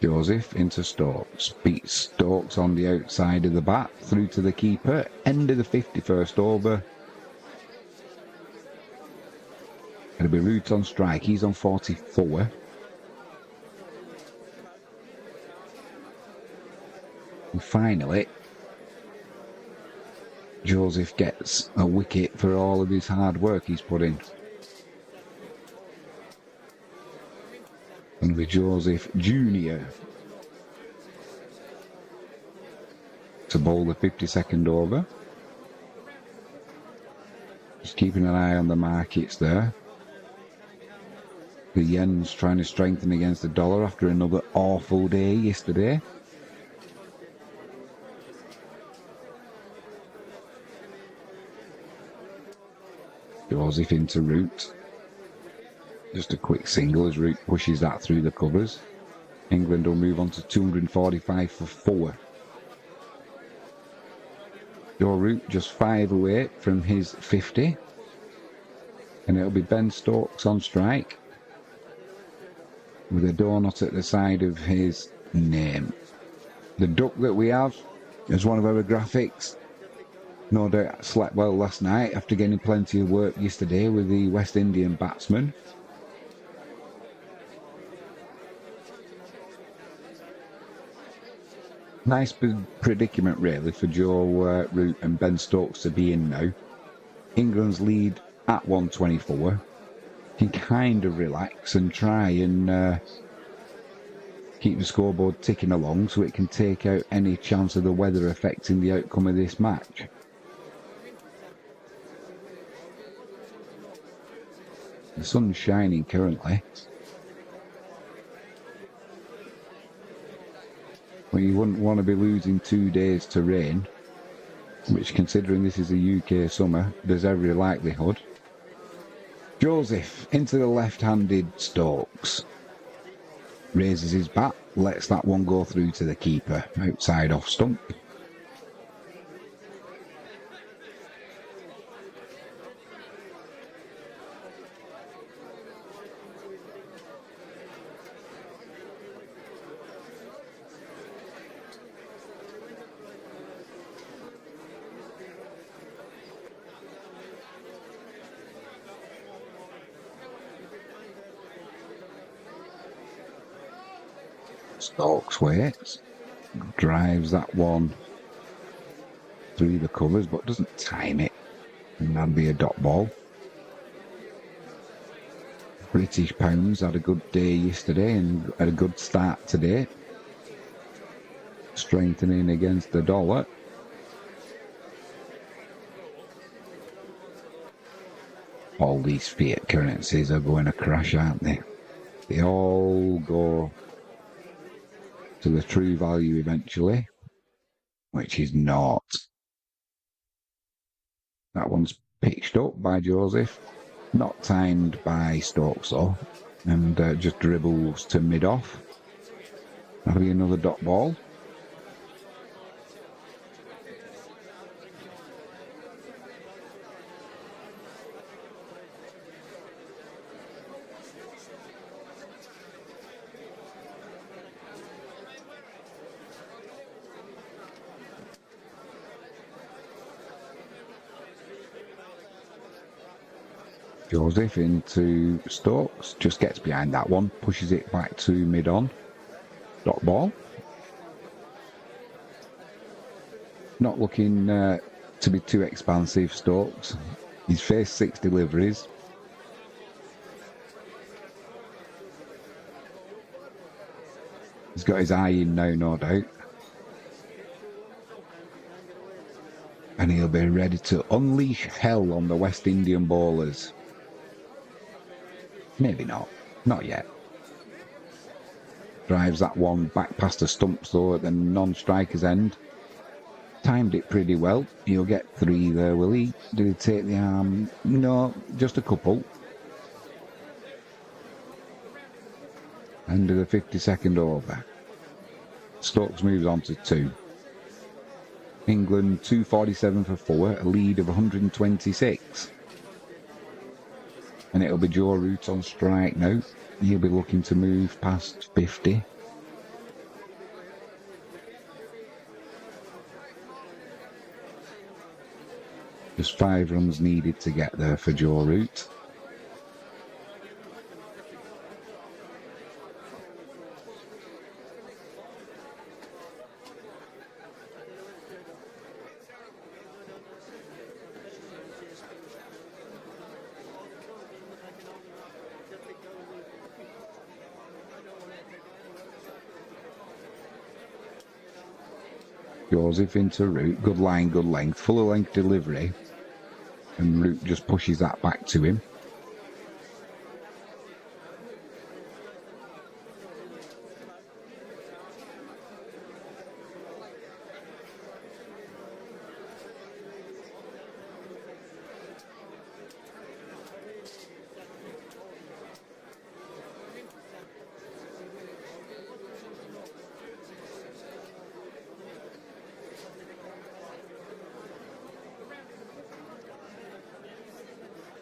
Joseph into Stokes, beats Stokes on the outside of the bat, through to the keeper, end of the 51st over. It'll be Root on strike, he's on 44. And finally, Joseph gets a wicket for all of his hard work he's put in. And with Joseph Jr. to bowl the 52nd over. Just keeping an eye on the markets there. The yen's trying to strengthen against the dollar after another awful day yesterday. Joseph into Root. Just a quick single as Root pushes that through the covers. England will move on to 245 for 4. Joe Root just 5 away from his 50. And it'll be Ben Stokes on strike with a donut at the side of his name. The duck that we have is one of our graphics. No doubt slept well last night after getting plenty of work yesterday with the West Indian batsman. Nice predicament really for Joe Root and Ben Stokes to be in now. England's lead at 124. Can kind of relax and try and keep the scoreboard ticking along so it can take out any chance of the weather affecting the outcome of this match. The sun's shining currently. Well, you wouldn't want to be losing 2 days to rain, which, considering this is a UK summer, there's every likelihood. Joseph into the left-handed Stokes. Raises his bat, lets that one go through to the keeper, outside off stump. Stokes waits, drives that one through the covers, but doesn't time it, and that'd be a dot ball. British pounds had a good day yesterday and had a good start today, strengthening against the dollar. All these fiat currencies are going to crash, aren't they? They all go to the true value eventually, which is not. That one's pitched up by Joseph, not timed by Stokes though, and just dribbles to mid-off. That'll be another dot ball. Joseph into Stokes, just gets behind that one, pushes it back to mid-on. Dot ball. Not looking to be too expansive, Stokes. He's faced 6 deliveries. He's got his eye in now, no doubt. And he'll be ready to unleash hell on the West Indian bowlers. Maybe not. Not yet. Drives that one back past the stumps though at the non-striker's end. Timed it pretty well. He'll get 3 there, will he? Did he take the arm? No, just a couple. End of the 52nd over. Stokes moves on to 2. England 247 for 4, a lead of 126. And it'll be Joe Root on strike now. He'll be looking to move past 50. Just 5 runs needed to get there for Joe Root. Joseph into Root. Good line, good length. Full of length delivery. And Root just pushes that back to him.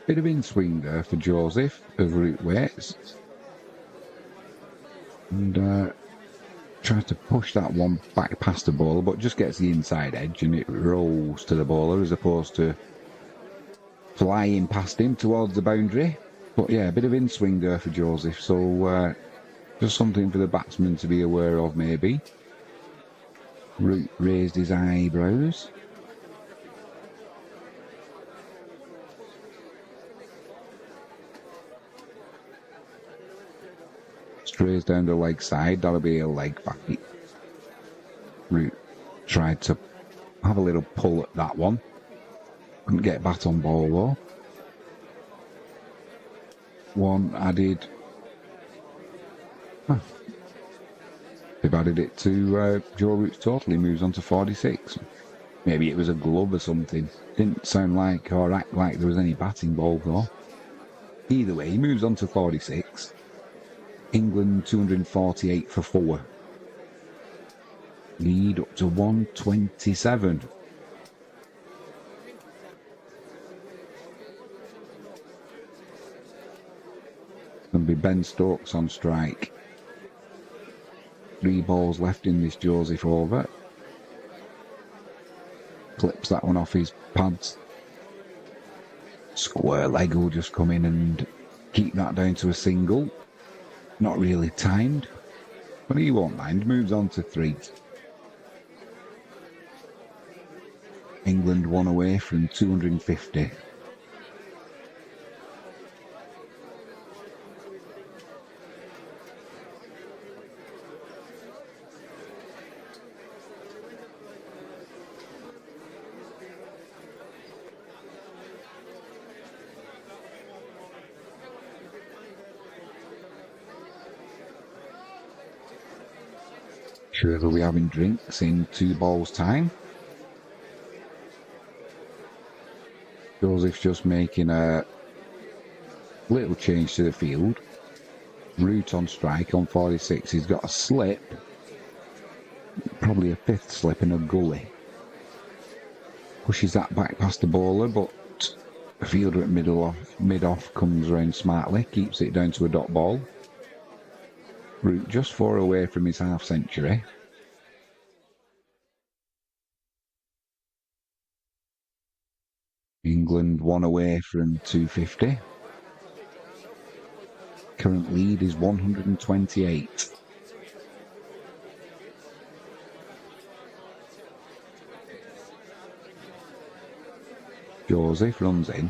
Bit of in-swing there for Joseph as Root waits. And tries to push that one back past the bowler, but just gets the inside edge and it rolls to the bowler as opposed to flying past him towards the boundary. But yeah, a bit of in-swing there for Joseph, so just something for the batsman to be aware of maybe. Root raised his eyebrows. Strays down the leg side, that'll be a leg back. Root tried to have a little pull at that one. Couldn't get bat on ball though. One added. They've added it to Joe Root's total. He moves on to 46. Maybe it was a glove or something. Didn't sound like or act like there was any bat involved though. Either way, he moves on to 46. England 248 for 4. Lead up to 127. Going to be Ben Stokes on strike. 3 balls left in this Joseph over. Clips that one off his pads. Square leg will just come in and keep that down to a single. Not really timed, but he won't mind. Moves on to 3. England 1 away from 250. Sure they'll be having drinks in 2 balls time. Joseph's just making a little change to the field. Root on strike on 46. He's got a slip. Probably a 5th slip in a gully. Pushes that back past the bowler, but the fielder at mid-off comes round smartly. Keeps it down to a dot ball. Root just 4 away from his half-century. England 1 away from 250. Current lead is 128. Joseph runs in.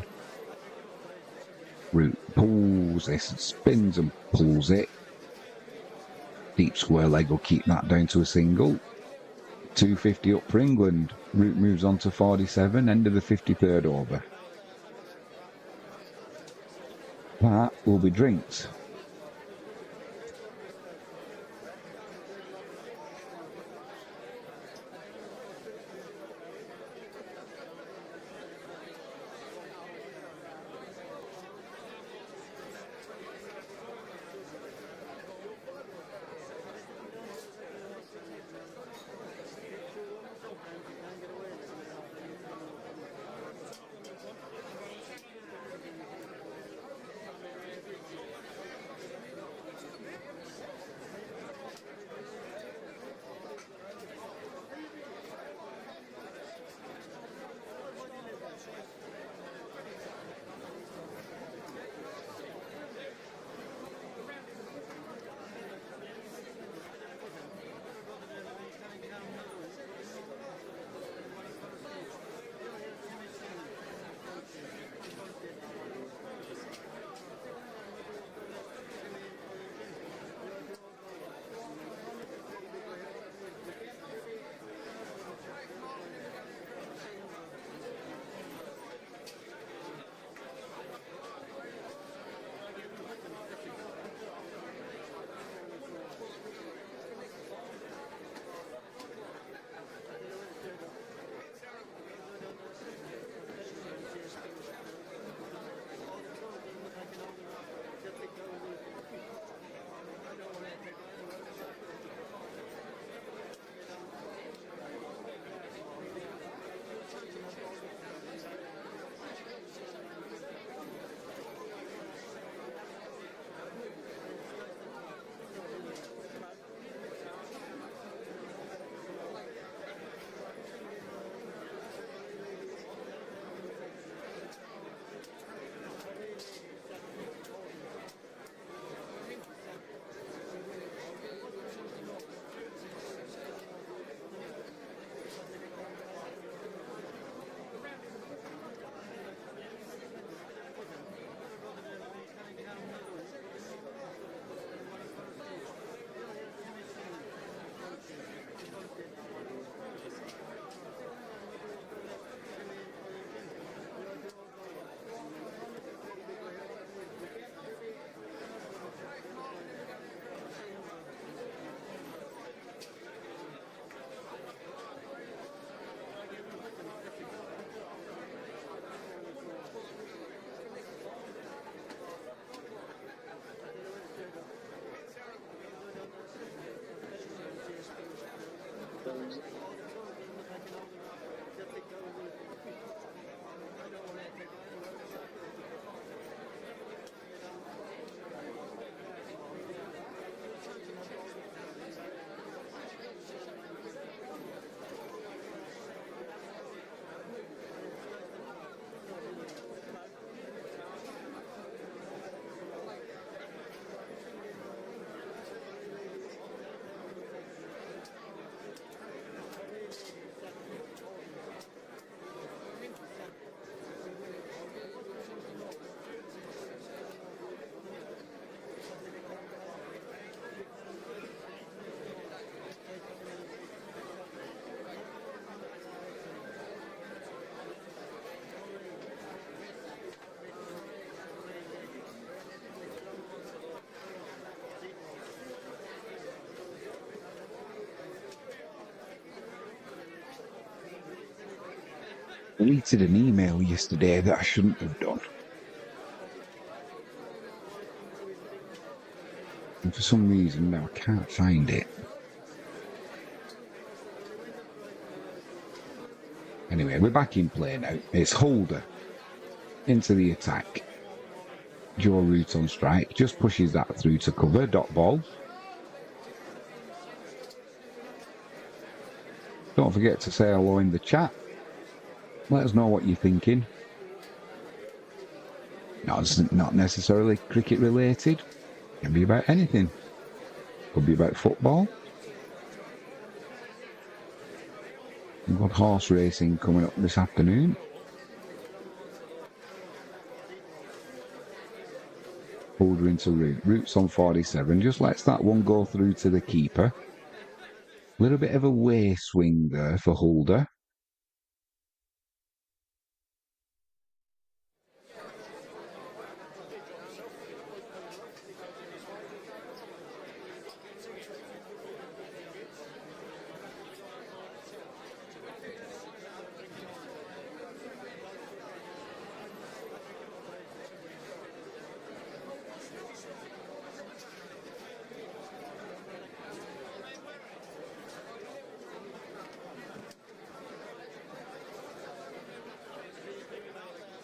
Root pulls this, spins and pulls it. Deep square leg will keep that down to a single. 250 up for England. Root moves on to 47, end of the 53rd over. That will be drinks. deleted an email yesterday that I shouldn't have done. And for some reason now I can't find it. Anyway, we're back in play now. It's Holder into the attack. Joe Root on strike, just pushes that through to cover, dot ball. Don't forget to say hello in the chat. Let us know what you're thinking. Not necessarily cricket related. Can be about anything. Could be about football. We've got horse racing coming up this afternoon. Holder into Root. Root's on 47. Just lets that one go through to the keeper. A little bit of a way swing there for Holder.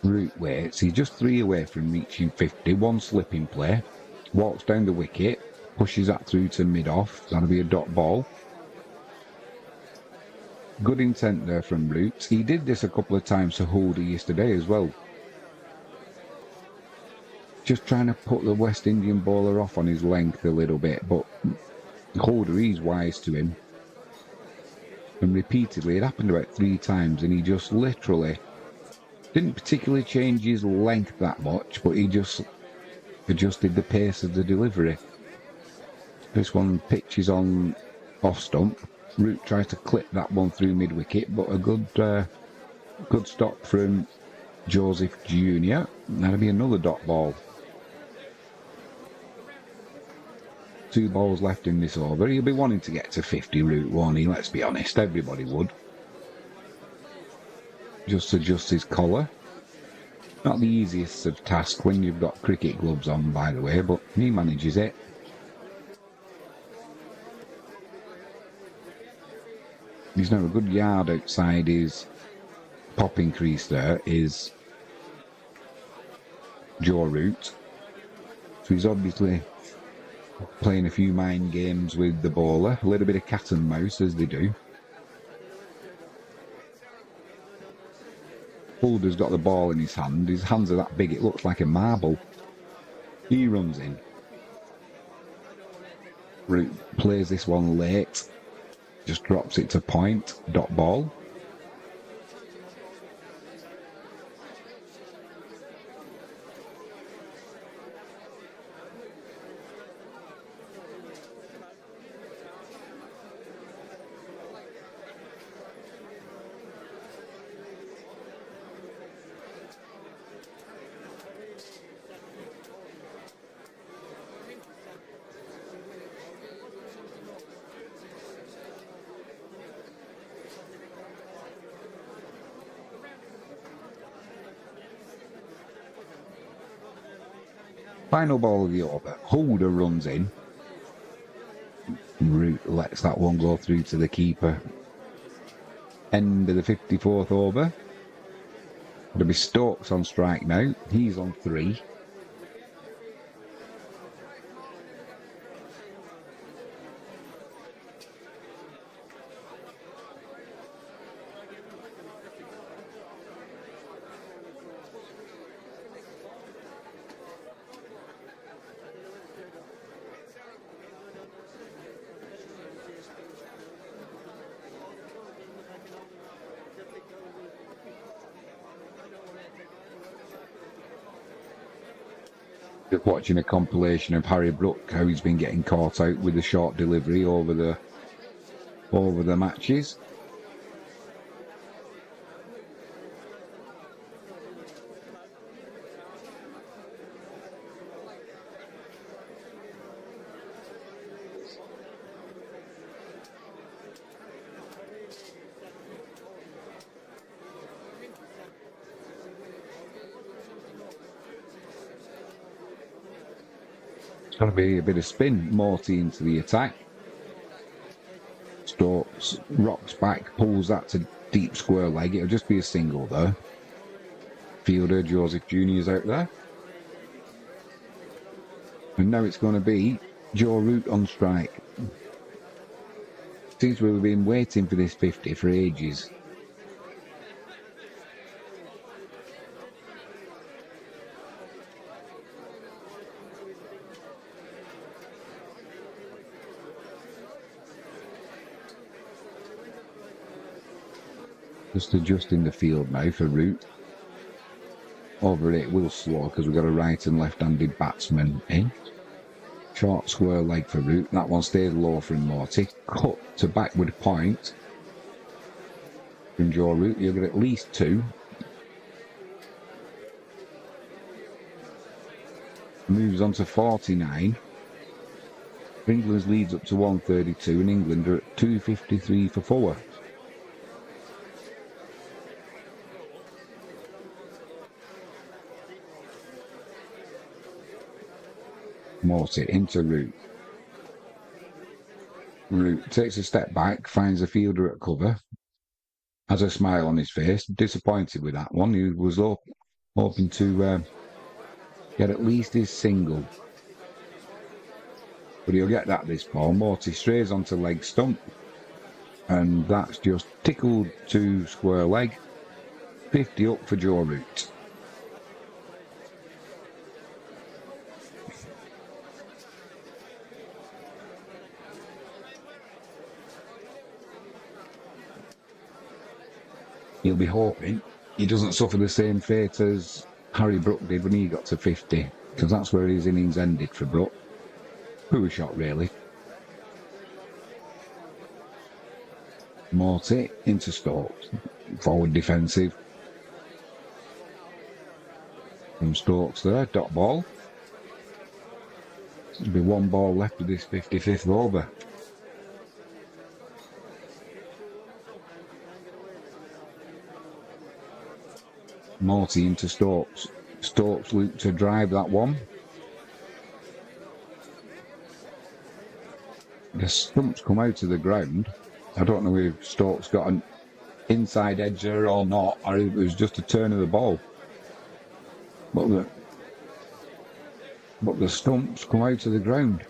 Root waits. He's just 3 away from reaching 50. One slip in play. Walks down the wicket. Pushes that through to mid-off. That'll be a dot ball. Good intent there from Root. He did this a couple of times to Holder yesterday as well. Just trying to put the West Indian bowler off on his length a little bit, but Holder, he's wise to him. And repeatedly, it happened about 3 times, and he just literally didn't particularly change his length that much, but he just adjusted the pace of the delivery. This one pitches on off stump. Root tries to clip that one through mid-wicket, but a good stop from Joseph Jr. That'll be another dot ball. 2 balls left in this over. He'll be wanting to get to 50, Root, won't he? Let's be honest, everybody would. Just adjust his collar. Not the easiest of tasks when you've got cricket gloves on, by the way, but he manages it. He's now a good yard outside his popping crease there, is Joe Root. So he's obviously playing a few mind games with the bowler, a little bit of cat and mouse as they do. Holder's got the ball in his hand. His hands are that big it looks like a marble. He runs in. Root plays this one late. Just drops it to point. Dot ball. Final ball of the over. Holder runs in. Root lets that one go through to the keeper. End of the 54th over. There'll be Stokes on strike now. He's on 3. Just watching a compilation of Harry Brook, how he's been getting caught out with the short delivery over the matches. It's got to be a bit of spin. Morty into the attack. Stokes rocks back, pulls that to deep square leg. It'll just be a single there. Fielder Joseph Jr.'s out there. And now it's going to be Joe Root on strike. Seems we've been waiting for this 50 for ages. Just adjusting the field now for Root. Over it will slow because we've got a right and left-handed batsman in. Short square leg for Root. That one stays low from Morty. Cut to backward point from Joe Root. You'll get at least two. Moves on to 49. England's leads up to 132 and England are at 253 for 4. Morty into Root. Root takes a step back, finds a fielder at cover, has a smile on his face, disappointed with that one. He was hoping to get at least his single. But he'll get that this ball. Morty strays onto leg stump, and that's just tickled to square leg. 50 up for Joe Root. He'll be hoping he doesn't suffer the same fate as Harry Brook did when he got to 50, because that's where his innings ended for Brook. Poor shot, really. Morty into Stokes. Forward defensive. From Stokes there, dot ball. There'll be one ball left of this 55th over. Morty into Stokes. Stokes looked to drive that one. The stumps come out of the ground. I don't know if Stokes got an inside edger or not, or it was just a turn of the ball. But the stumps come out of the ground.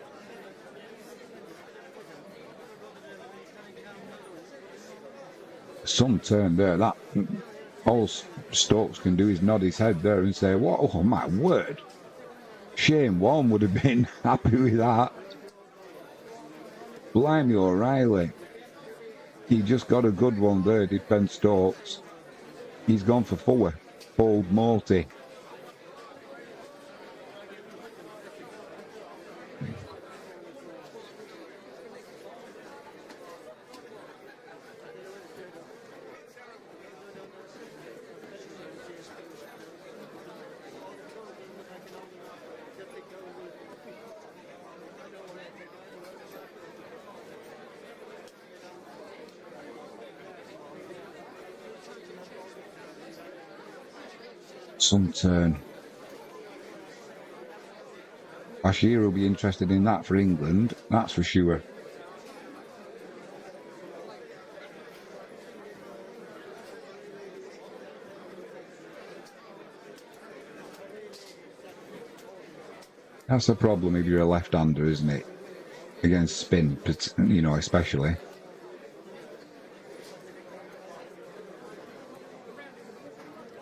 Some turn there. That all Stokes can do is nod his head there and say, "What? Oh my word!" Shane Warne would have been happy with that. Blimey O'Reilly. He just got a good one there, did Ben Stokes. He's gone for 4. Bold Morty. Some turn. Bashir will be interested in that for England, that's for sure. That's the problem if you're a left-hander, isn't it? Against spin, you know, especially.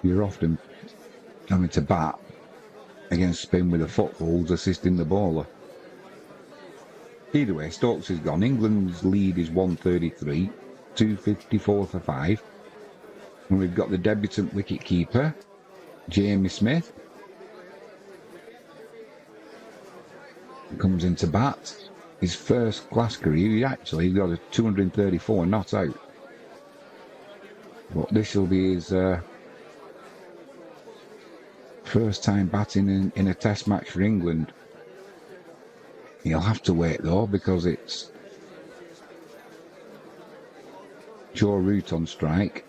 You're often having to bat against spin with the footballs, assisting the bowler. Either way, Stokes is gone. England's lead is 133, 254 for 5. And we've got the debutant wicket-keeper, Jamie Smith. Comes into bat. His first class career, he actually got a 234 not out. But this will be his first time batting in a test match for England. He'll have to wait though, because it's Joe Root on strike.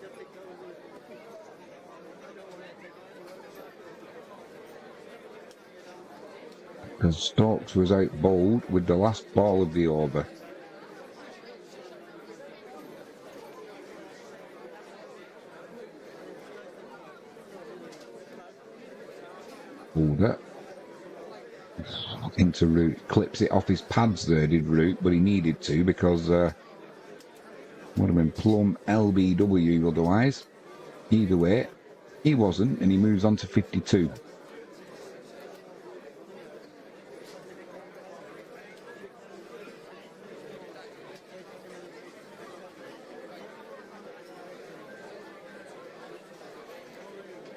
because Stokes was out bowled with the last ball of the over. Holder into Root, clips it off his pads there, did Root, but he needed to because would have been plumb LBW otherwise. Either way, he wasn't, and he moves on to 52.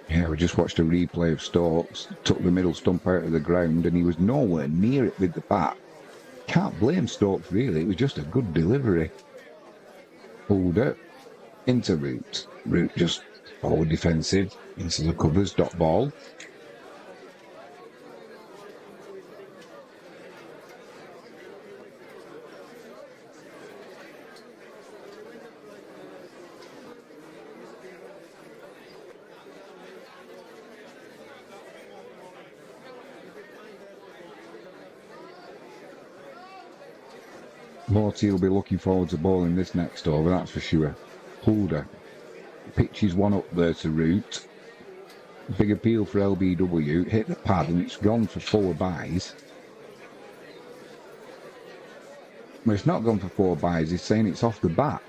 Yeah, we just watched a replay of Stokes, took the middle stump out of the ground, and he was nowhere near it with the bat. Can't blame Stokes, really. It was just a good delivery. Holder into Root. Root just forward defensive into the covers, dot ball. Morty will be looking forward to bowling this next over, that's for sure. Holder pitches one up there to Root. Big appeal for LBW. Hit the pad and it's gone for 4 byes. Well, it's not gone for 4 byes. He's saying it's off the bat.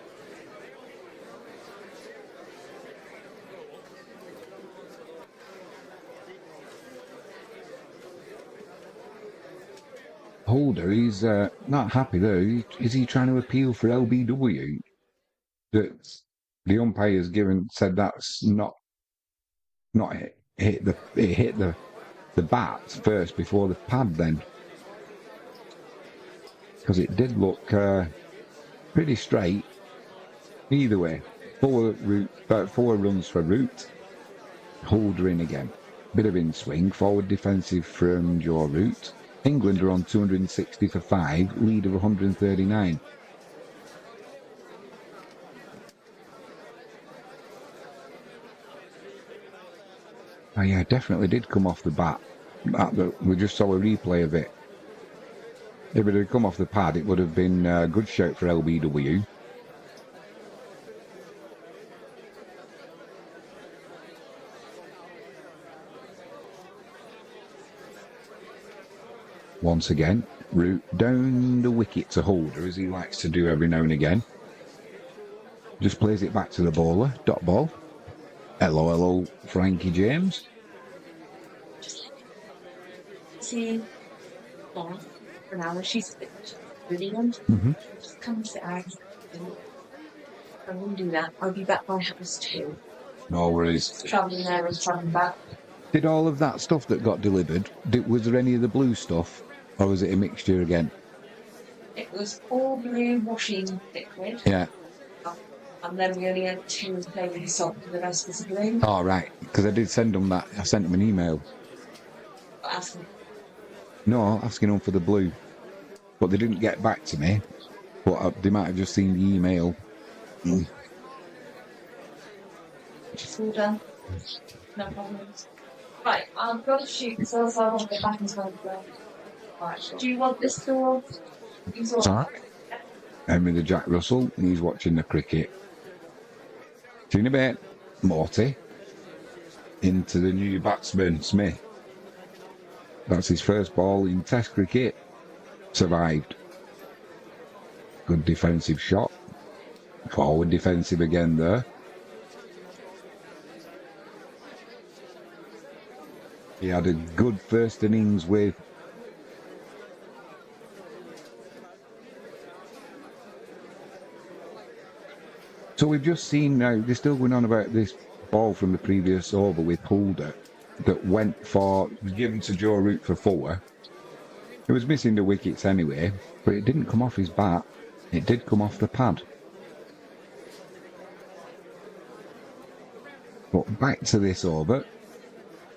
Holder, he's not happy there. Is he trying to appeal for LBW? That the umpire's said that's not hit the bat first before the pad then, because it did look pretty straight. Either way, 4 runs for Root. Holder in again. Bit of in swing, forward defensive from Joe Root. England are on 260 for 5, lead of 139. Oh yeah, definitely did come off the bat. We just saw a replay of it. If it had come off the pad, it would have been a good shout for LBW. Once again, Root down the wicket to Holder, as he likes to do every now and again. Just plays it back to the bowler, dot ball. Hello, hello, Frankie James. See, for an hour, she's brilliant. Just come sit out. I won't do that. I'll be back by 2:30. No worries. Travelling there and travelling back. Did all of that stuff that got delivered, was there any of the blue stuff, or was it a mixture again? It was all blue washing liquid. Yeah. And then we only had 2 flavouring salt for the rest was blue. Oh, right. Because I did send them that. I sent them an email. Asking. No, asking them for the blue. But they didn't get back to me. But they might have just seen the email. It's all done. No problems. Right, I've got to shoot, so I want to get back into my blood. Right, do you want this door? I'm with the Jack Russell, and he's watching the cricket. See you in a bit. Morty. Into the new batsman, Smith. That's his first ball in Test cricket. Survived. Good defensive shot. Forward defensive again there. He had a good first innings with So we've just seen now, they're still going on about this ball from the previous over with Holder that was given to Joe Root for 4. It was missing the wickets anyway, but it didn't come off his bat. It did come off the pad. But back to this over.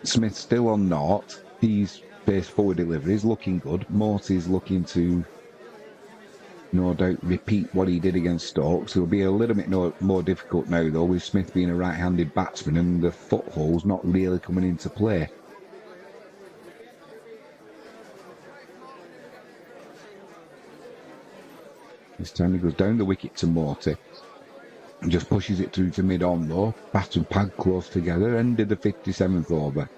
Smith's still on naught. He's faced forward deliveries, looking good. Morty's looking to, no doubt, repeat what he did against Stokes. It'll be a little bit more difficult now, though, with Smith being a right-handed batsman and the footholes not really coming into play. This time he goes down the wicket to Morty and just pushes it through to mid-on though. Bat and pad close together, ended the 57th over.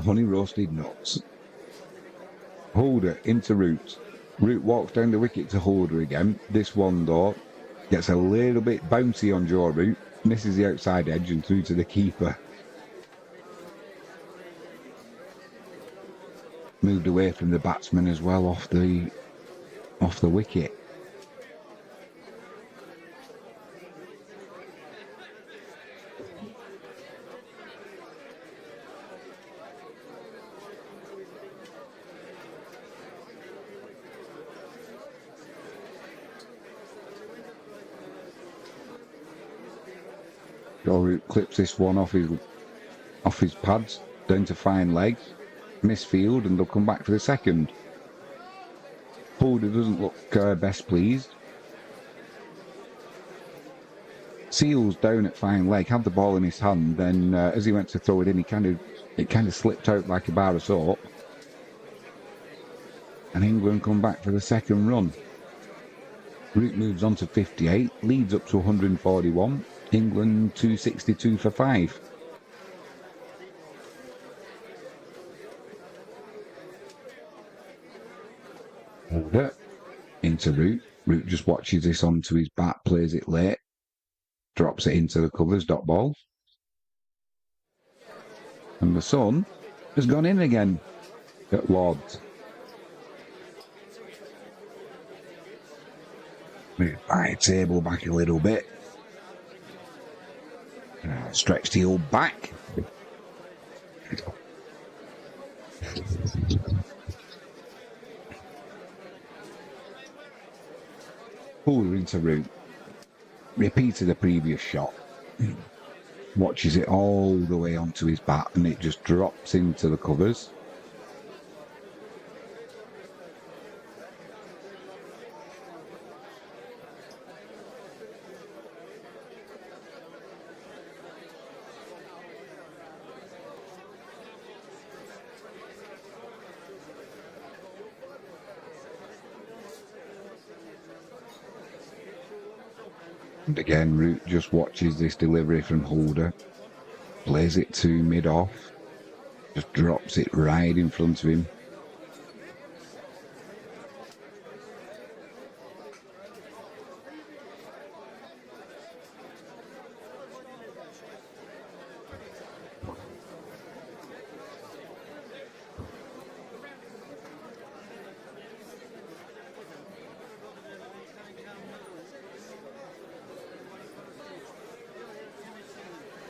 Honey roasted nuts. Holder into Root. Root walks down the wicket to Holder again. This one though gets a little bit bouncy on Joe Root, misses the outside edge and through to the keeper. Moved away from the batsman as well off the wicket. Joe Root clips this one off his pads down to fine legs. Misfield and they'll come back for the second. Holder doesn't look best pleased. Seals down at fine leg, had the ball in his hand, then as he went to throw it in, it kind of slipped out like a bar of soap. And England come back for the second run. Root moves on to 58, leads up to 141. England 262 for 5. Holder into Root. Root just watches this onto his bat, plays it late, drops it into the covers, dot ball. And the sun has gone in again at Lords. Move my table back a little bit. Stretch the old back. Holder into Root. Repeated the previous shot. Watches it all the way onto his bat and it just drops into the covers. And again, Root just watches this delivery from Holder, plays it to mid-off, just drops it right in front of him.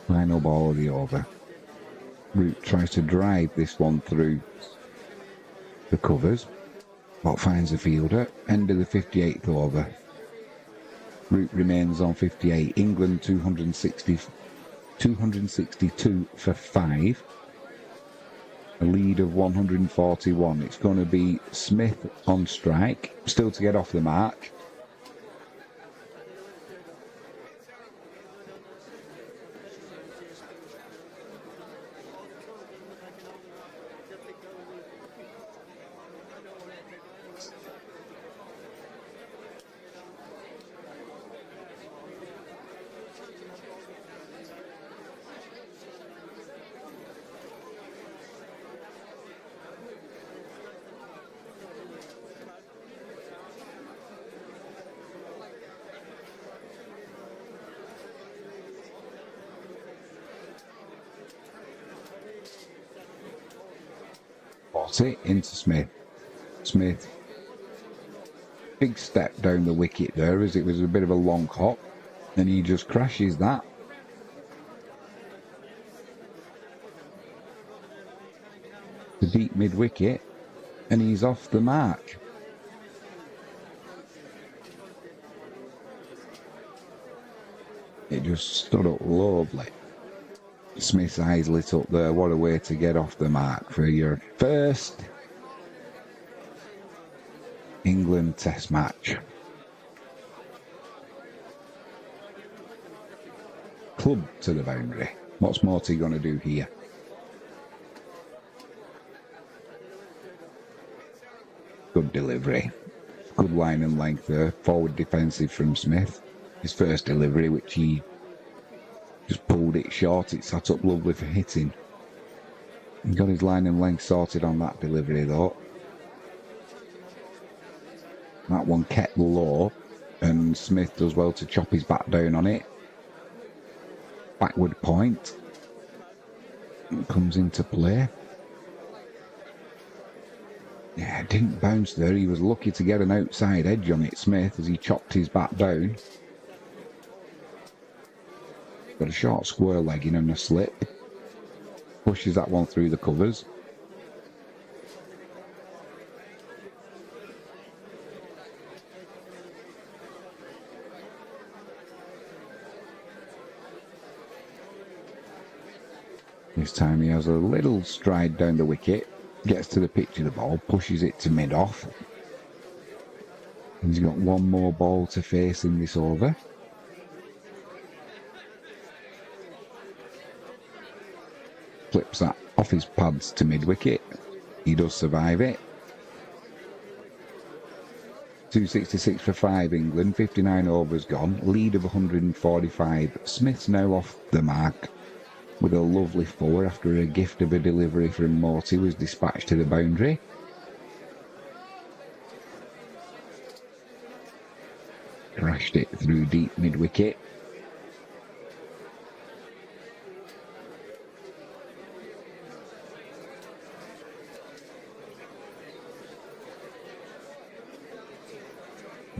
Final ball of the over. Root tries to drive this one through the covers, but finds the fielder. End of the 58th over. Root remains on 58. England 262 for 5. A lead of 141. It's going to be Smith on strike, still to get off the mark. It into Smith. Smith big step down the wicket there, as it was a bit of a long hop, and he just crashes that. The deep mid-wicket, and he's off the mark. It just stood up lovely. Smith's eyes lit up there. What a way to get off the mark for your first England Test match. Club to the boundary. What's Morty going to do here? Good delivery. Good line and length there. Forward defensive from Smith. His first delivery, which he just pulled it short. It sat up lovely for hitting. He got his line and length sorted on that delivery though. That one kept low, and Smith does well to chop his bat down on it. Backward point. It comes into play. Yeah, it didn't bounce there. He was lucky to get an outside edge on it, Smith, as he chopped his bat down. Got a short square legging and a slip. Pushes that one through the covers. This time he has a little stride down the wicket, gets to the pitch of the ball, pushes it to mid-off. He's got one more ball to face in this over. Flips that off his pads to mid-wicket. He does survive it. 266 for 5 England, 59 overs gone, lead of 145. Smith's now off the mark with a lovely 4 after a gift of a delivery from Morty was dispatched to the boundary. Crashed it through deep mid-wicket.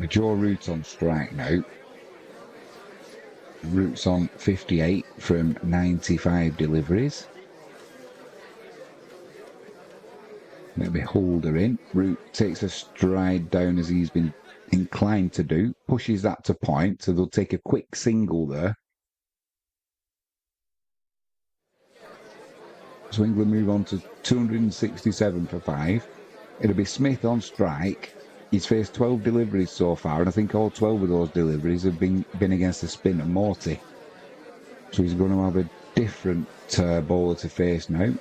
Joe Root's on strike now. Root's on 58 from 95 deliveries. Maybe Holder in. Root takes a stride down as he's been inclined to do. Pushes that to point, so they'll take a quick single there. So England move on to 267 for 5. It'll be Smith on strike. He's faced 12 deliveries so far, and I think all 12 of those deliveries have been against the spinner, Morty. So he's going to have a different bowler to face now.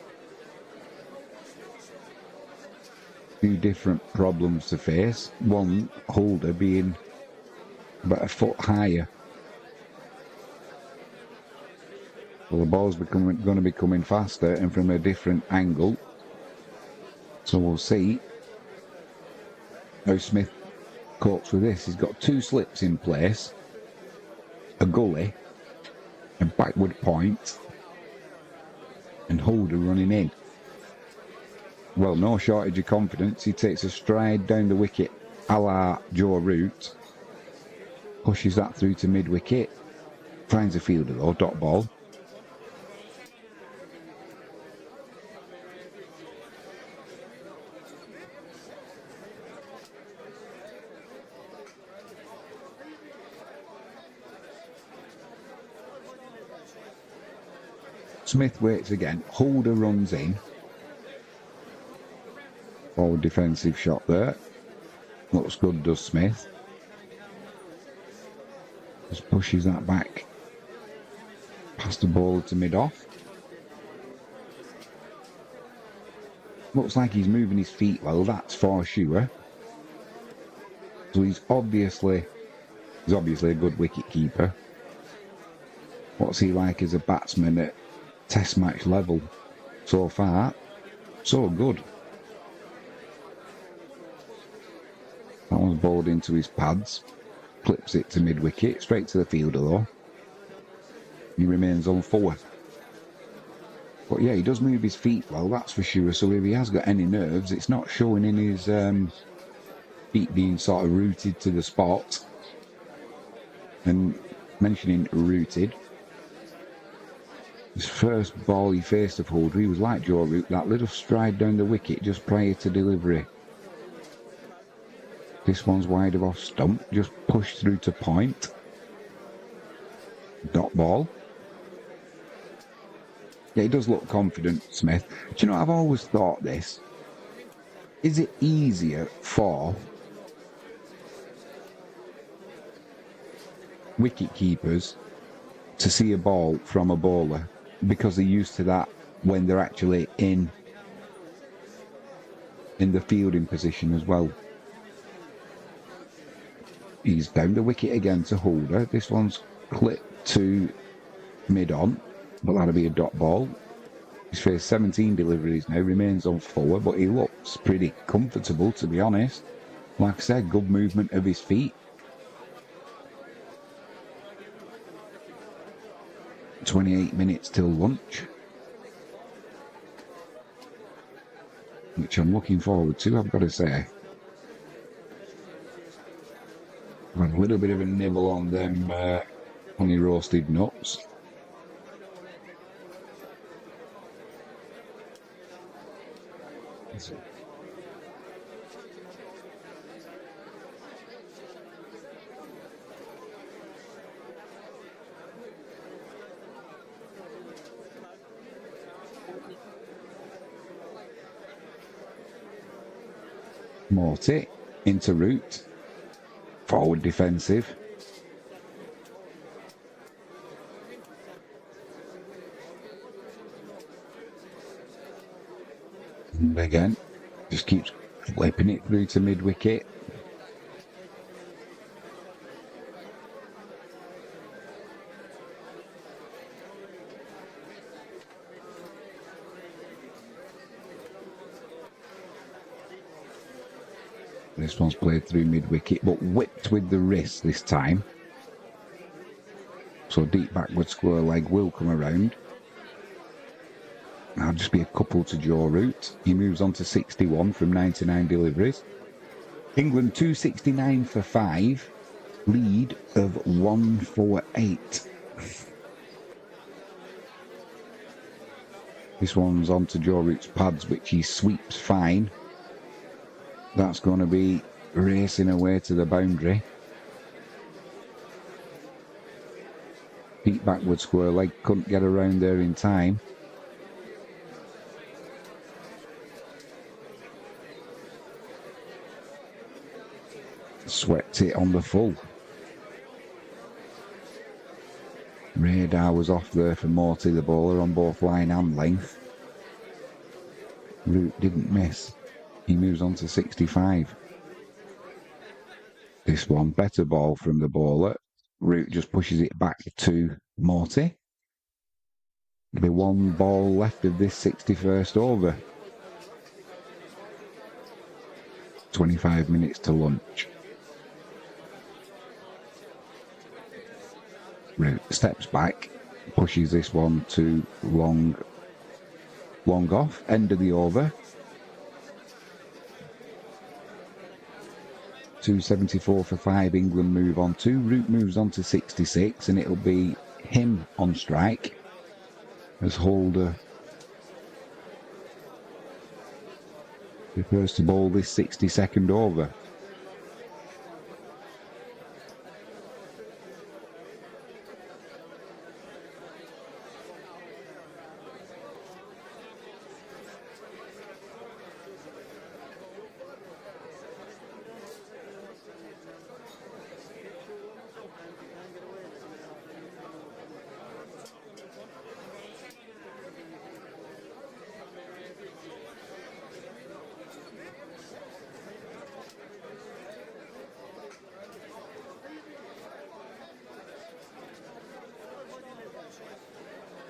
Two different problems to face. One, Holder being about a foot higher. Well, the ball's going to be coming faster and from a different angle. So we'll see how Smith copes with this. He's got 2 slips in place, a gully, a backward point, and Holder running in. Well, no shortage of confidence. He takes a stride down the wicket a la Joe Root, pushes that through to mid-wicket, finds a fielder though, dot ball. Smith waits again. Holder runs in. Forward defensive shot there. Looks good, does Smith. Just pushes that back past the ball to mid-off. Looks like he's moving his feet well, that's for sure. So he's obviously a good wicket keeper. What's he like as a batsman at Test match level? So far, so good. That one's bowled into his pads. Clips it to mid-wicket, straight to the fielder though. He remains on 4. But yeah, he does move his feet well, that's for sure. So if he has got any nerves, it's not showing in his feet being sort of rooted to the spot. And mentioning rooted, his first ball he faced of Holder, he was like Joe Root, that little stride down the wicket just prior to delivery. This one's wide of off stump, just pushed through to point. Dot ball. Yeah, he does look confident, Smith. Do you know, I've always thought this. Is it easier for wicket keepers to see a ball from a bowler because they're used to that when they're actually in the fielding position as well? He's down the wicket again to Holder. This one's clipped to mid-on, but that'll be a dot ball. He's faced 17 deliveries now, remains on 4, but he looks pretty comfortable, to be honest. Like I said, good movement of his feet. 28 minutes till lunch, which I'm looking forward to, I've got to say. I've had a little bit of a nibble on them honey roasted nuts. Morty into Root, forward defensive. And again, just keeps flipping it through to mid wicket. This one's played through mid-wicket, but whipped with the wrist this time. So deep backward square leg will come around. That'll just be a couple to Joe Root. He moves on to 61 from 99 deliveries. England 269 for 5. Lead of 148. This one's on to Joe Root's pads, which he sweeps fine. That's going to be racing away to the boundary. Deep backward square leg, couldn't get around there in time. Swept it on the full. Radar was off there for Morty, the bowler, on both line and length. Root didn't miss. He moves on to 65. This one, better ball from the bowler. Root just pushes it back to Morty. There'll be one ball left of this 61st over. 25 minutes to lunch. Root steps back, pushes this one to long off, end of the over. 274 for 5, England move on to. Root moves on to 66, and it'll be him on strike as Holder prefers to bowl this 62nd over.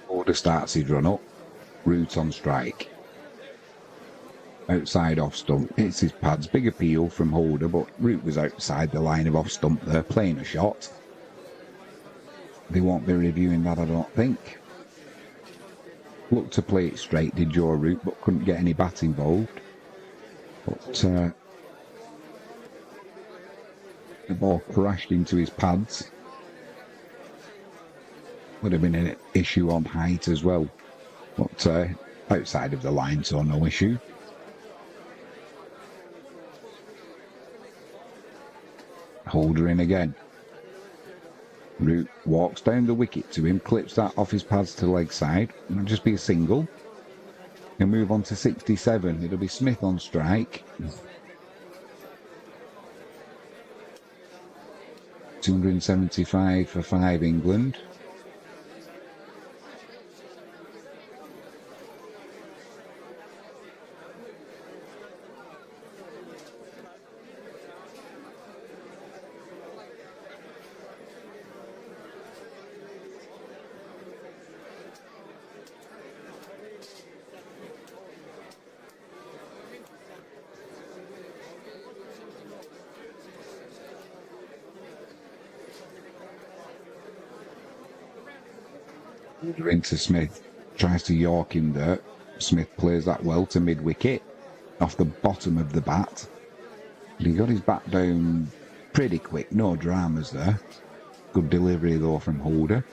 Holder starts his run up. Root on strike. Outside off stump. Hits his pads. Big appeal from Holder, but Root was outside the line of off stump there, playing a shot. They won't be reviewing that, I don't think. Looked to play it straight, did Joe Root, but couldn't get any bat involved. But The ball crashed into his pads. Would have been an issue on height as well. But outside of the line, so no issue. Holder in again. Root walks down the wicket to him, clips that off his pads to leg side. It'll just be a single. He'll move on to 67. It'll be Smith on strike. 275 for 5 England. Into Smith, tries to york him there. Smith plays that well to mid-wicket, off the bottom of the bat. But he got his bat down pretty quick, no dramas there. Good delivery though from Holder.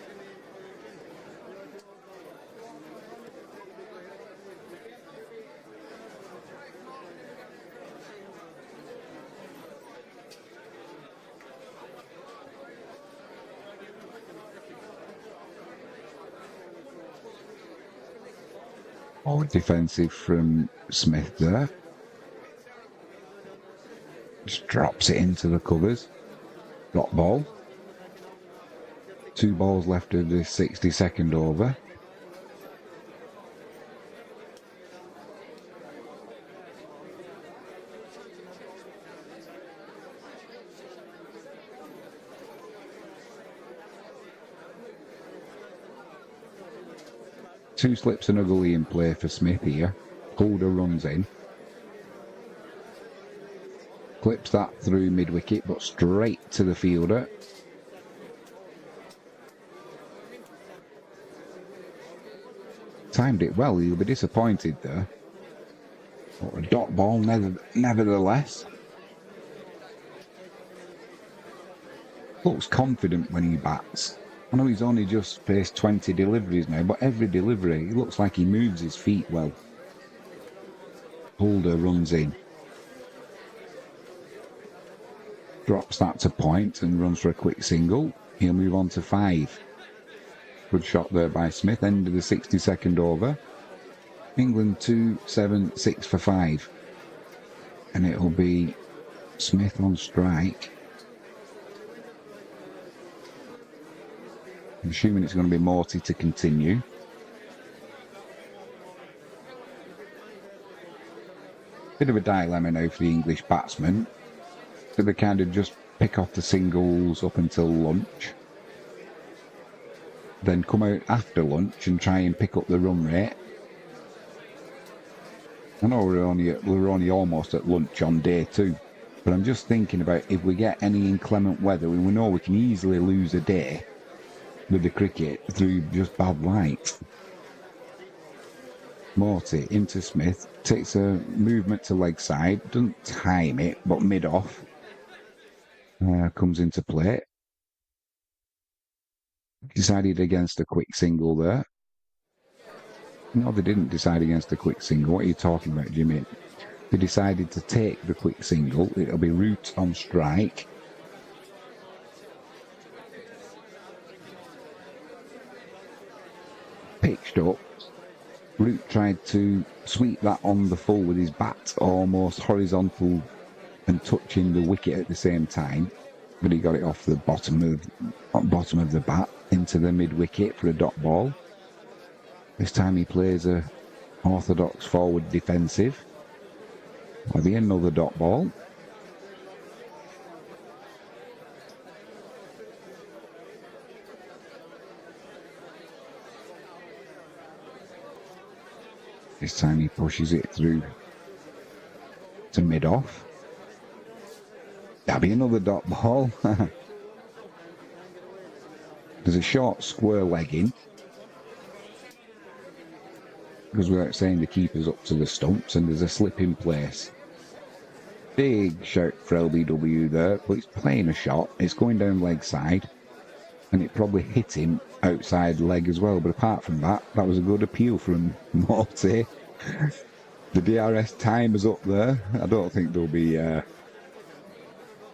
Defensive from Smith there. Just drops it into the covers. Dot ball. 2 balls left of the 62nd over. Two slips and a gully in play for Smith here. Holder runs in. Clips that through mid-wicket, but straight to the fielder. Timed it well, he'll be disappointed there. But a dot ball nevertheless. Looks confident when he bats. I know he's only just faced 20 deliveries now, but every delivery, he looks like he moves his feet well. Holder runs in. Drops that to point and runs for a quick single. He'll move on to 5. Good shot there by Smith. End of the 62nd over. England 2-7-6 for 5. And it'll be Smith on strike. I'm assuming it's going to be Morty to continue. Bit of a dilemma now for the English batsmen. Do they kind of just pick off the singles up until lunch? Then come out after lunch and try and pick up the run rate? I know we're only almost at lunch on day 2. But I'm just thinking about if we get any inclement weather, we know we can easily lose a day with the cricket through just bad light. Morty into Smith, takes a movement to leg side, doesn't time it, but mid-off. Comes into play. Decided against a quick single there. No, they didn't decide against a quick single. What are you talking about, Jimmy? They decided to take the quick single. It'll be Root on strike. Pitched up. Root tried to sweep that on the full with his bat, almost horizontal and touching the wicket at the same time, but he got it off the bottom of the bat into the mid-wicket for a dot ball. This time he plays a orthodox forward defensive. There'll be another dot ball. This time he pushes it through to mid-off. That'll be another dot ball. There's a short square leg in. Because without saying the keeper's up to the stumps, and there's a slip in place. Big shout for LBW there, but he's playing a shot. It's going down leg side, and it probably hit him outside leg as well. But apart from that, that was a good appeal from Morty. The DRS time is up there. I don't think they'll be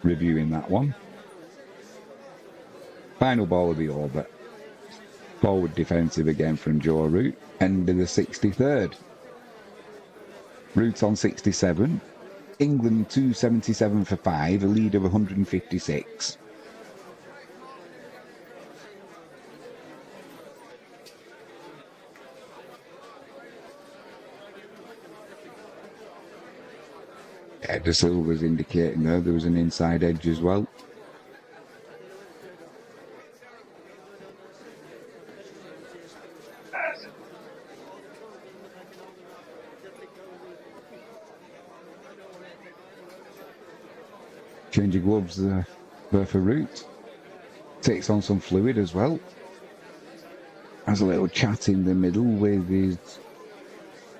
reviewing that one. Final ball of the over. Forward defensive again from Joe Root. End of the 63rd. Root on 67. England 277 for 5, a lead of 156. Yeah, De Silva's indicating there was an inside edge as well. Change of gloves there for Root. Takes on some fluid as well. Has a little chat in the middle with his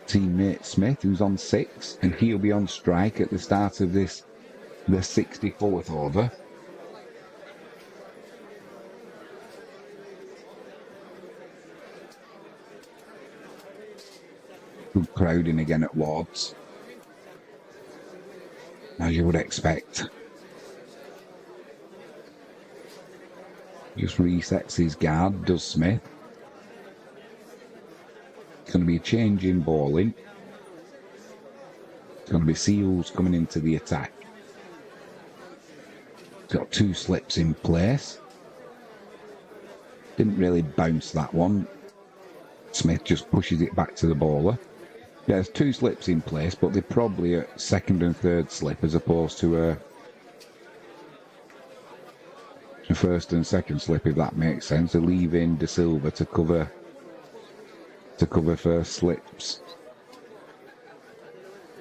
teammate Smith, who's on 6, and he'll be on strike at the start of the 64th over. Good crowding again at Lord's, as you would expect. Just resets his guard, does Smith. It's going to be a change in bowling. It's going to be Seals coming into the attack. He's got 2 slips in place. Didn't really bounce that one. Smith just pushes it back to the bowler. Yeah, there's 2 slips in place, but they're probably a second and third slip as opposed to a first and second slip, if that makes sense. They're leaving De Silva to cover first slips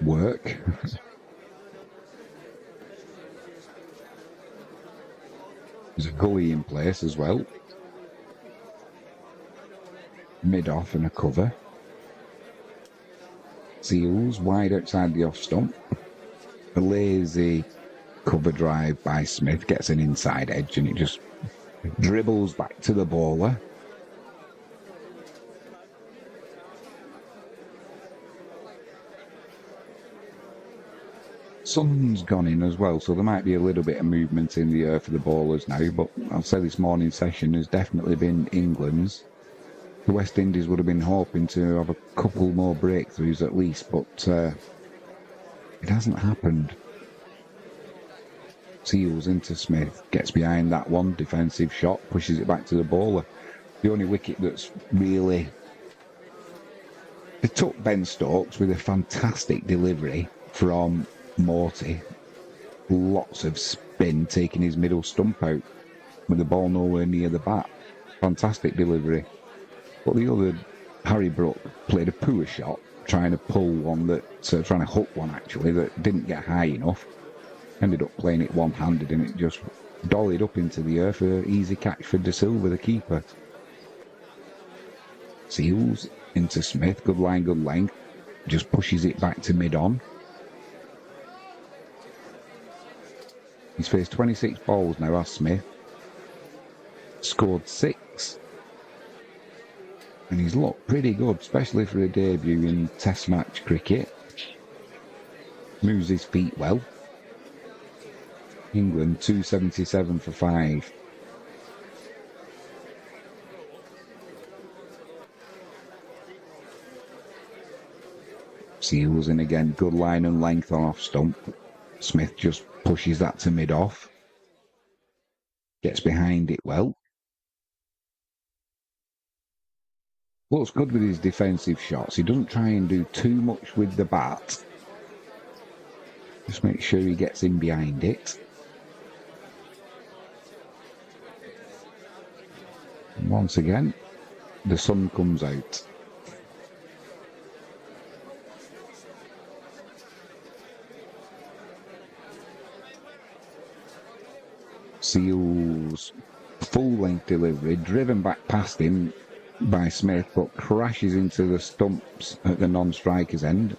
work. There's a gully in place as well. Mid off and a cover. Seals wide outside the off stump. A lazy cover drive by Smith gets an inside edge and it just dribbles back to the bowler. Sun's gone in as well, so there might be a little bit of movement in the air for the bowlers now, but I'll say this morning's session has definitely been England's. The West Indies would have been hoping to have a couple more breakthroughs at least, but it hasn't happened. Seals into Smith, gets behind that one, defensive shot, pushes it back to the bowler. The only wicket that's really... They took Ben Stokes with a fantastic delivery from Morty. Lots of spin, taking his middle stump out with the ball nowhere near the bat. Fantastic delivery. But the other, Harry Brook, played a poor shot, trying to pull one trying to hook one actually, that didn't get high enough. Ended up playing it one-handed and it just dollied up into the air for an easy catch for De Silva, the keeper. Seals into Smith, good line, good length. Just pushes it back to mid-on. He's faced 26 balls now, has Smith. Scored 6. And he's looked pretty good, especially for a debut in Test match cricket. Moves his feet well. England 277 for 5. Seals in again, good line and length on off stump. Smith just pushes that to mid-off. Gets behind it well. Looks good with his defensive shots. He doesn't try and do too much with the bat. Just make sure he gets in behind it. And once again, the sun comes out. Seals full-length delivery, driven back past him by Smith, but crashes into the stumps at the non-striker's end.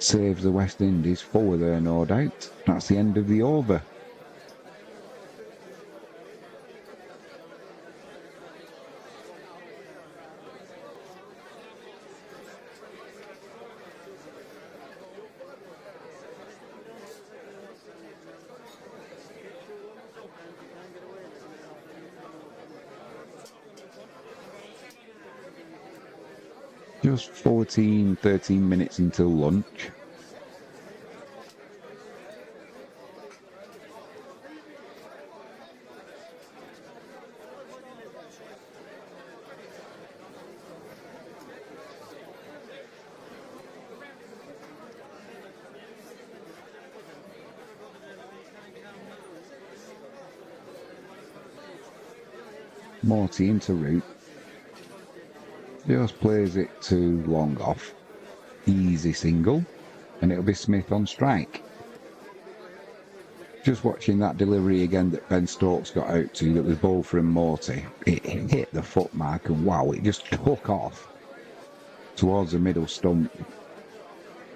Saves the West Indies 4 there, no doubt. That's the end of the over. Just 13 minutes until lunch. Morty into route. Just plays it too long off. Easy single. And it'll be Smith on strike. Just watching that delivery again that Ben Stokes got out to, that was ball from Morty. It hit the foot mark and wow, it just took off towards the middle stump.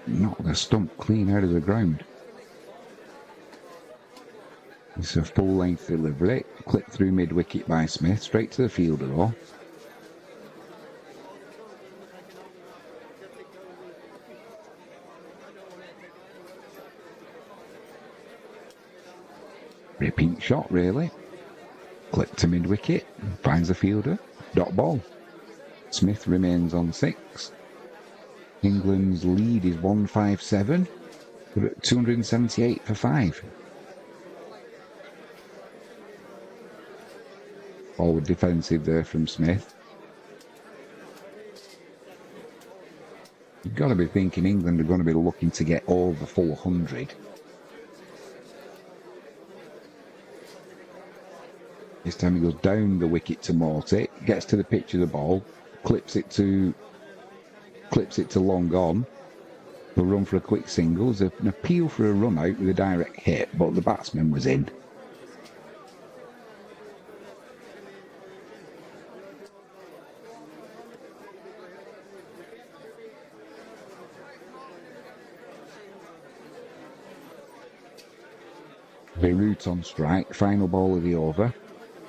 Knocked the stump clean out of the ground. It's a full-length delivery, clipped through mid-wicket by Smith, straight to the fielder though. Ripping shot, really. Clipped to mid-wicket, finds the fielder, dot ball. Smith remains on 6. England's lead is 157, but at 278 for 5. Forward defensive there from Smith. You've got to be thinking England are going to be looking to get over 400. This time he goes down the wicket to Morty, gets to the pitch of the ball, clips it to long on. They'll run for a quick single. There's an appeal for a run out with a direct hit, but the batsman was in. Beirut on strike, final ball of the over.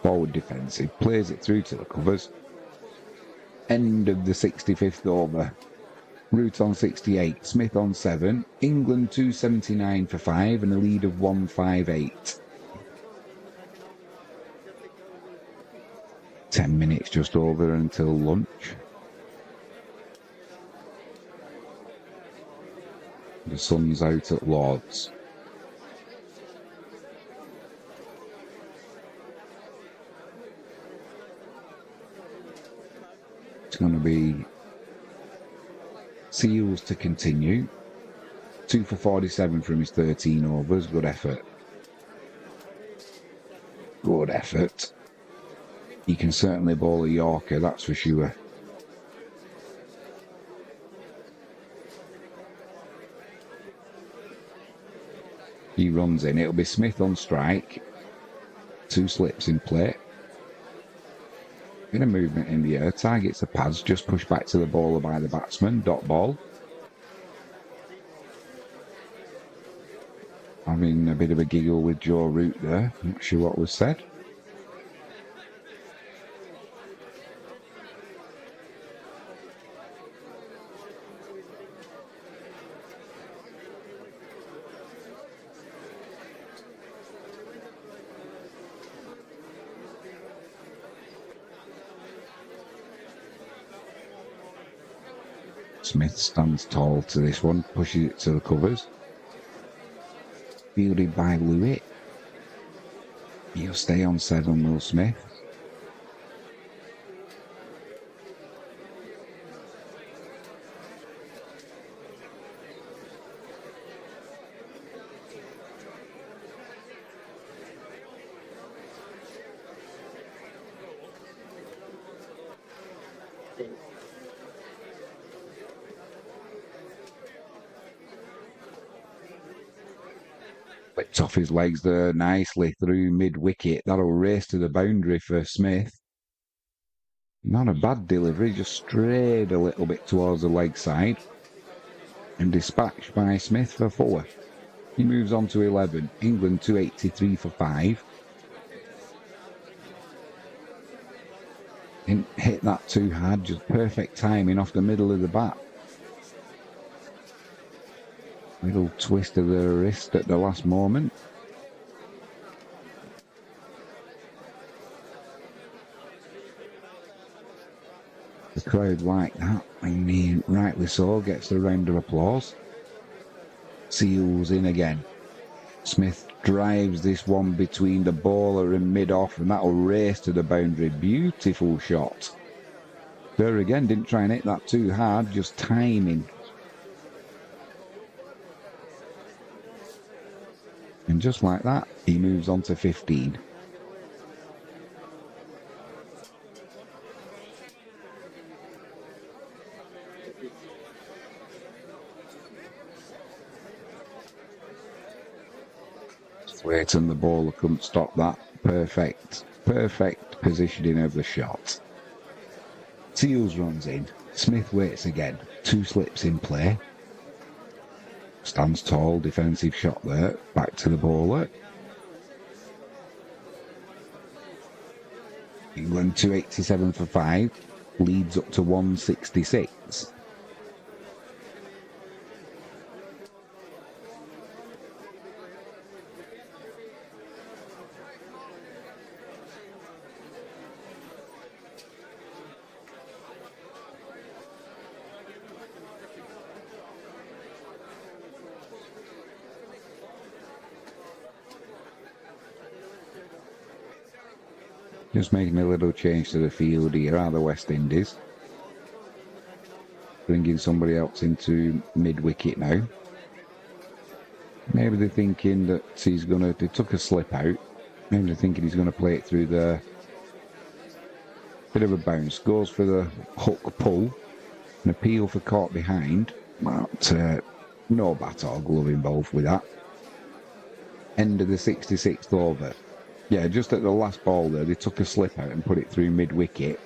Forward defensive, plays it through to the covers. End of the 65th over. Root on 68, Smith on 7, England 279 for 5 and a lead of 158. 10 minutes just over until lunch. The sun's out at Lord's. It's going to be Seals to continue. 2 for 47 from his 13 overs. Good effort. Good effort. He can certainly bowl a Yorker, that's for sure. He runs in. It'll be Smith on strike. 2 slips in play. Bit of movement in the air. Targets the pads. Just pushed back to the bowler by the batsman. Dot ball. Having a bit of a giggle with Joe Root there. Not sure what was said. Smith stands tall to this one, pushes it to the covers. Fielded by Lewitt. He'll stay on 7, Will Smith. Flipped off his legs there nicely through mid-wicket. That'll race to the boundary for Smith. Not a bad delivery, just strayed a little bit towards the leg side. and dispatched by Smith for 4. He moves on to 11. England 283 for 5. Didn't hit that too hard, just perfect timing off the middle of the bat. Little twist of the wrist at the last moment. The crowd like that, and he rightly so gets the round of applause. Seals in again. Smith drives this one between the bowler and mid-off, and that'll race to the boundary. Beautiful shot. There again, didn't try and hit that too hard, just timing. And just like that, he moves on to 15. Wait, and the bowler couldn't stop that. Perfect positioning of the shot. Seals runs in. Smith waits again. 2 slips in play. Stands tall, defensive shot there. Back to the bowler. England 287 for 5. Leads up to 166. Just making a little change to the field here are the West Indies. Bringing somebody else into mid-wicket now. Maybe they're thinking that they took a slip out. Maybe they're thinking he's going to play it through the... Bit of a bounce. Goes for the hook pull. An appeal for caught behind. But no bat or glove involved with that. End of the 66th over. Yeah, just at the last ball there, they took a slip out and put it through mid-wicket.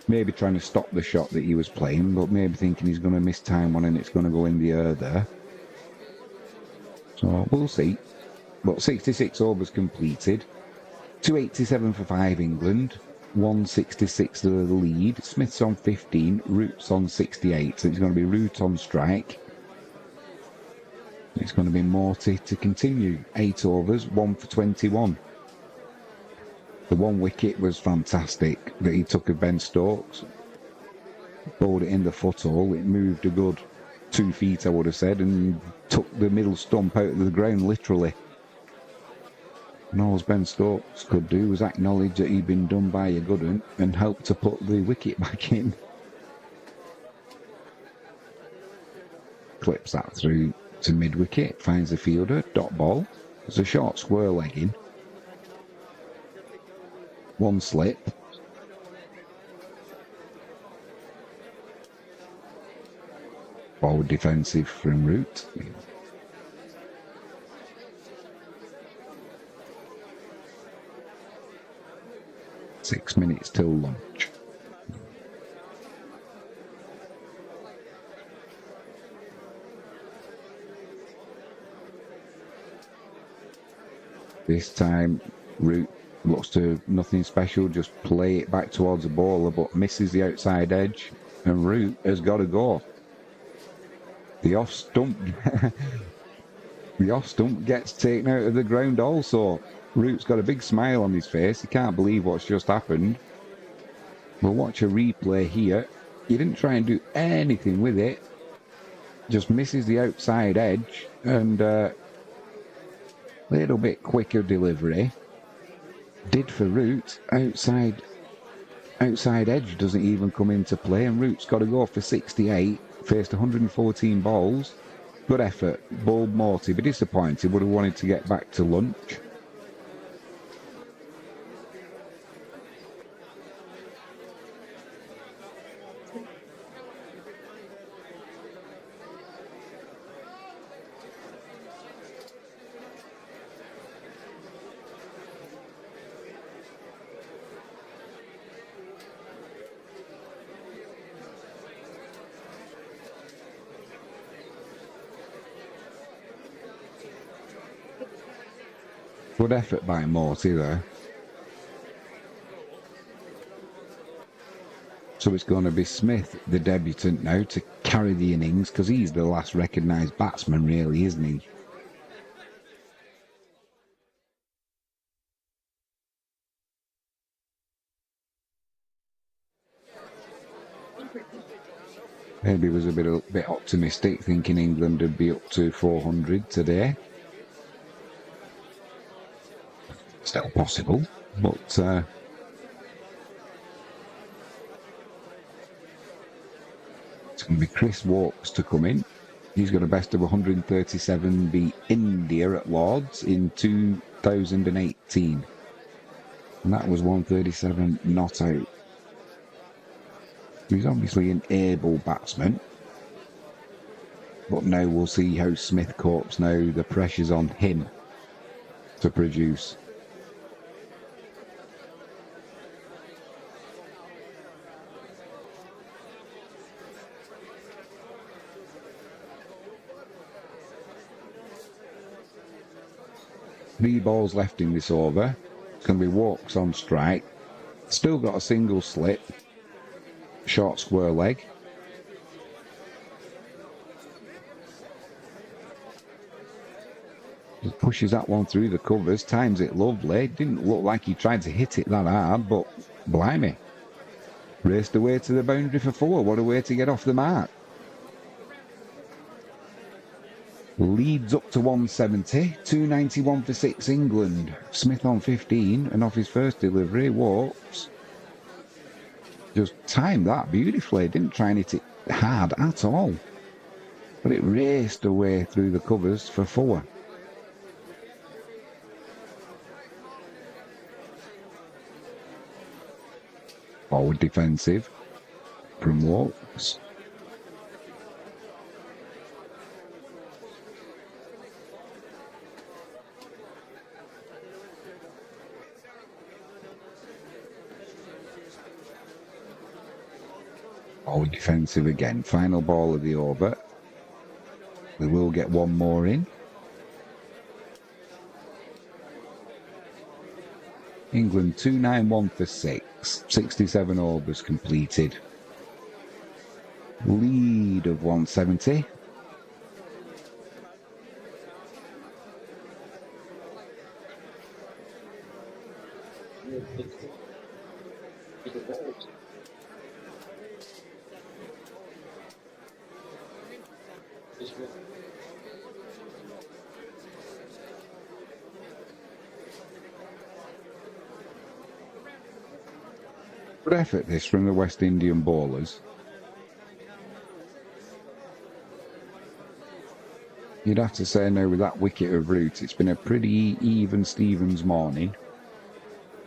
Maybe trying to stop the shot that he was playing, but maybe thinking he's going to miss time one and it's going to go in the air there. So we'll see. But 66 overs completed. 287 for 5 England. 166 to the lead. Smith's on 15. Root's on 68. So it's going to be Root on strike. It's going to be Morty to continue. 8 overs, 1 for 21. The 1 wicket was fantastic that he took of Ben Stokes. Bowled it in the foothole. It moved a good 2 feet, I would have said, and took the middle stump out of the ground, literally. And all Ben Stokes could do was acknowledge that he'd been done by a good one and help to put the wicket back in. Clips that through to mid-wicket, finds the fielder, dot ball. There's a short square leg in. 1 slip. Forward defensive from Root. Six minutes till lunch. This time, Root looks to nothing special, just play it back towards the bowler, but misses the outside edge, and Root has got to go. The off stump, the off stump gets taken out of the ground also. Root's got a big smile on his face. He can't believe what's just happened. We'll watch a replay here. He didn't try and do anything with it. Just misses the outside edge, and little bit quicker delivery. Did for Root. Outside edge doesn't even come into play, and Root's got to go for 68. Faced 114 balls. Good effort. Bowled Morty, but disappointed. Would have wanted to get back to lunch. Good effort by Morty there. So it's going to be Smith, the debutant now, to carry the innings, because he's the last recognised batsman, really, isn't he? Maybe was a bit optimistic, thinking England would be up to 400 today. Still possible, but it's going to be Chris Woakes to come in. He's got a best of 137, beat India at Lords in 2018. And that was 137 not out. He's obviously an able batsman. But now we'll see how Smith copes now. The pressure's on him to produce. Three balls left in this over. It's going to be Woakes on strike. Still got a single slip. Short square leg. Just pushes that one through the covers. Times it lovely. Didn't look like he tried to hit it that hard, but blimey. Raced away to the boundary for 4. What a way to get off the mark. Leads up to 170. 291 for 6 England. Smith on 15, and off his first delivery, Woakes just timed that beautifully. Didn't try and hit it hard at all. But it raced away through the covers for 4. Forward defensive from Woakes. Forward defensive again. Final ball of the over. We will get one more in. England 291 for 6. 67 overs completed. Lead of 170. Good effort this from the West Indian bowlers. You'd have to say now with that wicket of root, it's been a pretty even Stevens morning.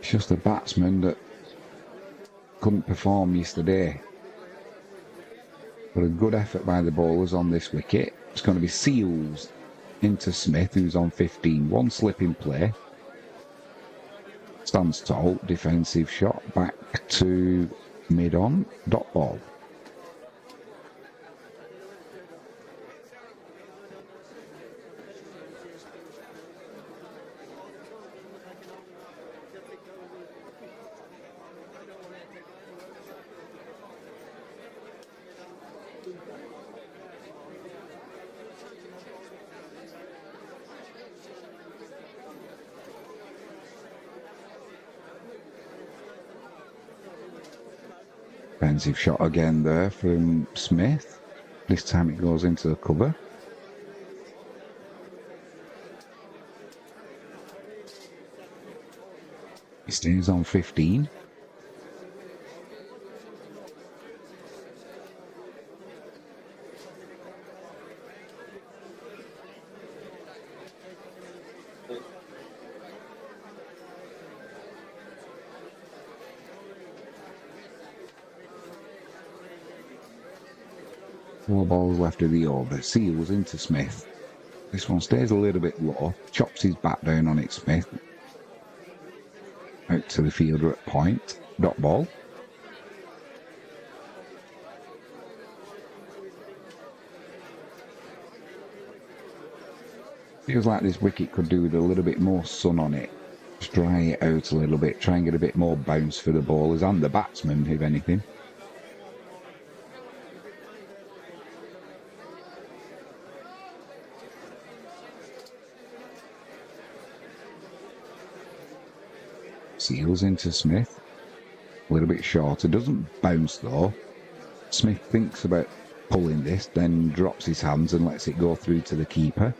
It's just the batsman that couldn't perform yesterday. But a good effort by the bowlers on this wicket. It's going to be Seals into Smith, who's on 15. One slip in play. Stands tall, defensive shot, back to mid-on, dot ball. Defensive shot again there from Smith. This time it goes into the cover. He stays on 15. Four balls left of the over. Seals into Smith. This one stays a little bit low. Chops his bat down on it, Smith. Out to the fielder at point. Dot ball. Feels like this wicket could do with a little bit more sun on it. Just dry it out a little bit, try and get a bit more bounce for the bowlers and the batsmen, if anything. Seals into Smith. A little bit shorter. Doesn't bounce though. Smith thinks about pulling this, then drops his hands and lets it go through to the keeper.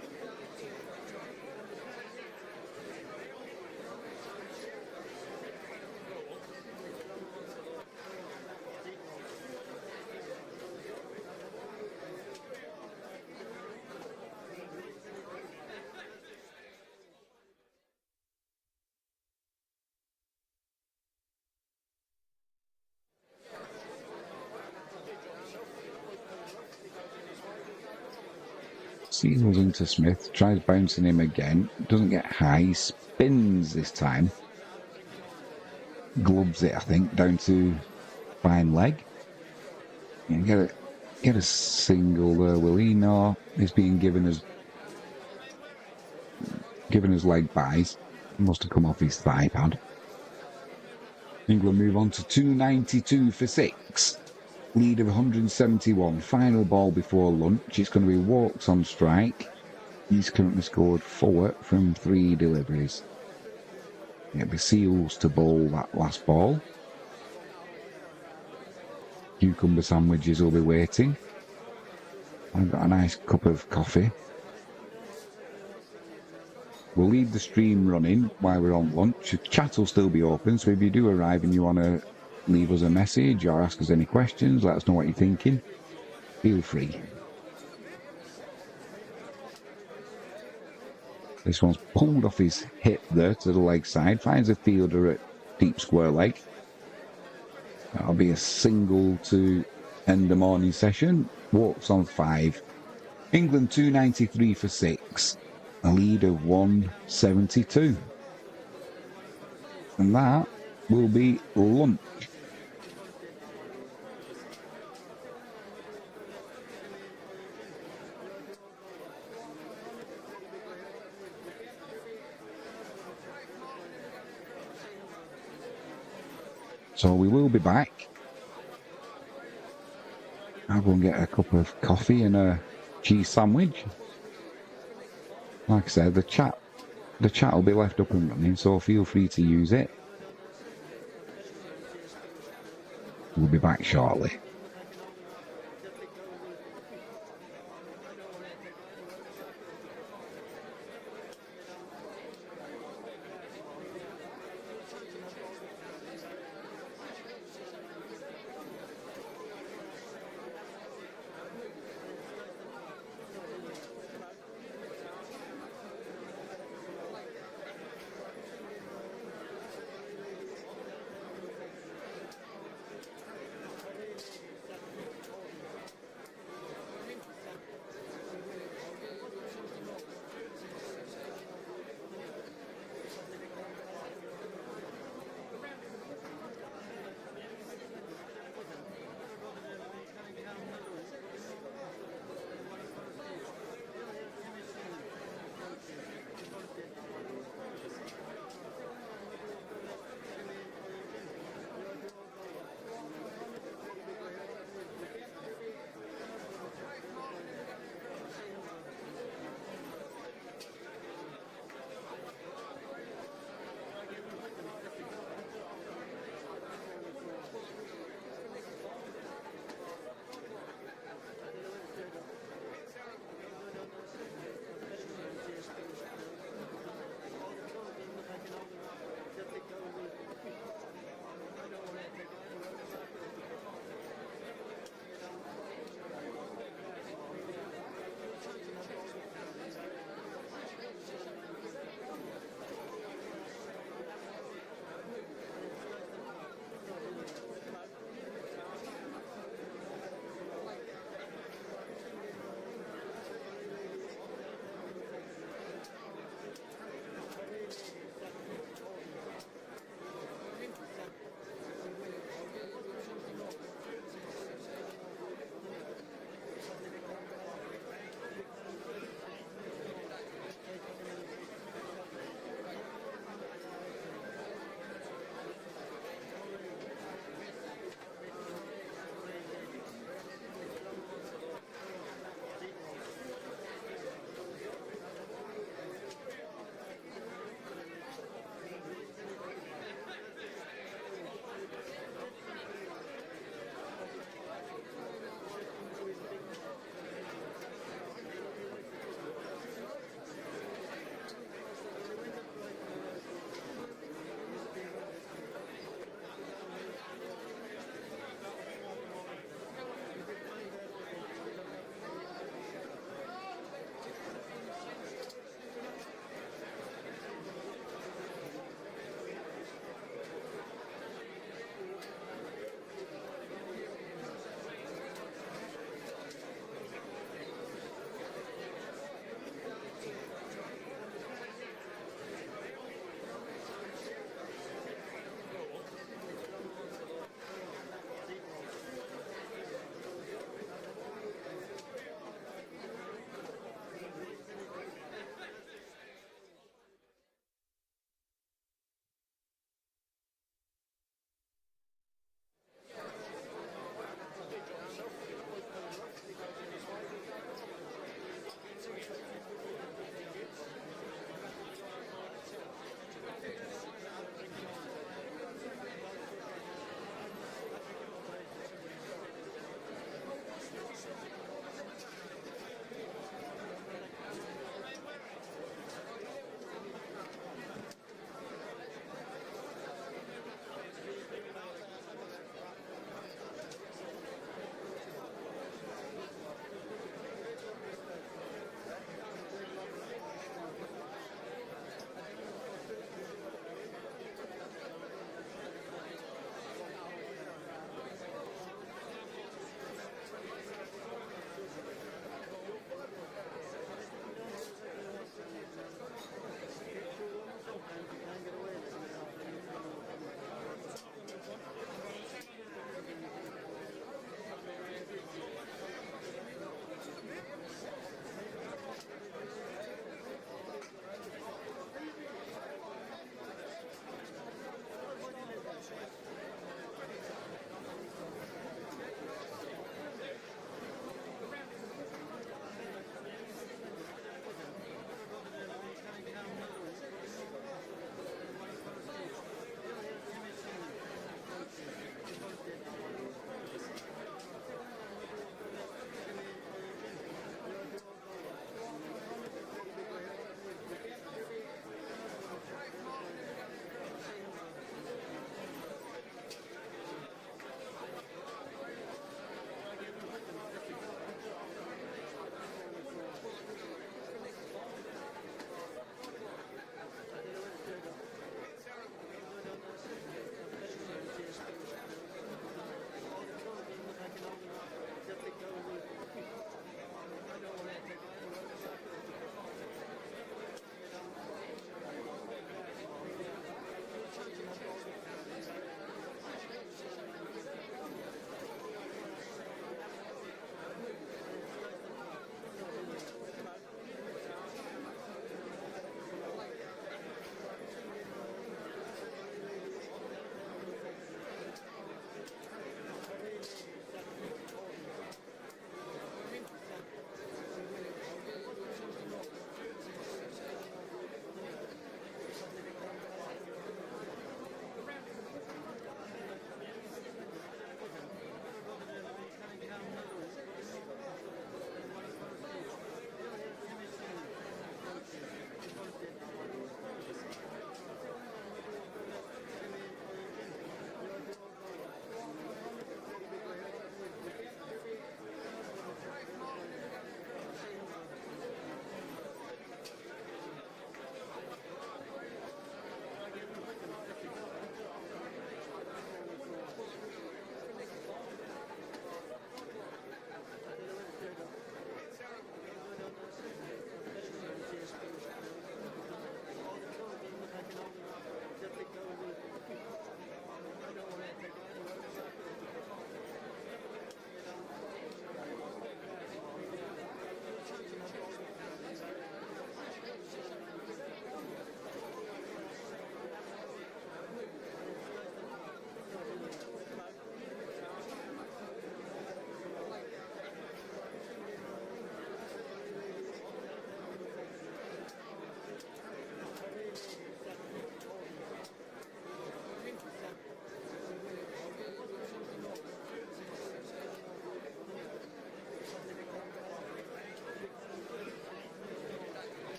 Seals into Smith, tries bouncing him again, doesn't get high, spins this time. Glubs it, I think, down to fine leg. And get a single there, will he? No, he's being given his leg buys. Must have come off his thigh pad. England move on to 292 for 6. Lead of 171. Final ball before lunch. It's going to be Walks on strike. He's currently scored 4 from 3 deliveries. It'll be Seals to bowl that last ball. Cucumber sandwiches will be waiting. I've got a nice cup of coffee. We'll leave the stream running while we're on lunch. The chat will still be open, so if you do arrive and you want to leave us a message or ask us any questions, let us know what you're thinking, feel free. This one's pulled off his hip there to the leg side, finds a fielder at deep square leg. That'll be a single to end the morning session. Walks on 5. England 293 for 6. A lead of 172. And that will be lunch. So we will be back. I'll go and get a cup of coffee and a cheese sandwich. Like I said, the chat will be left up and running, so feel free to use it. We'll be back shortly.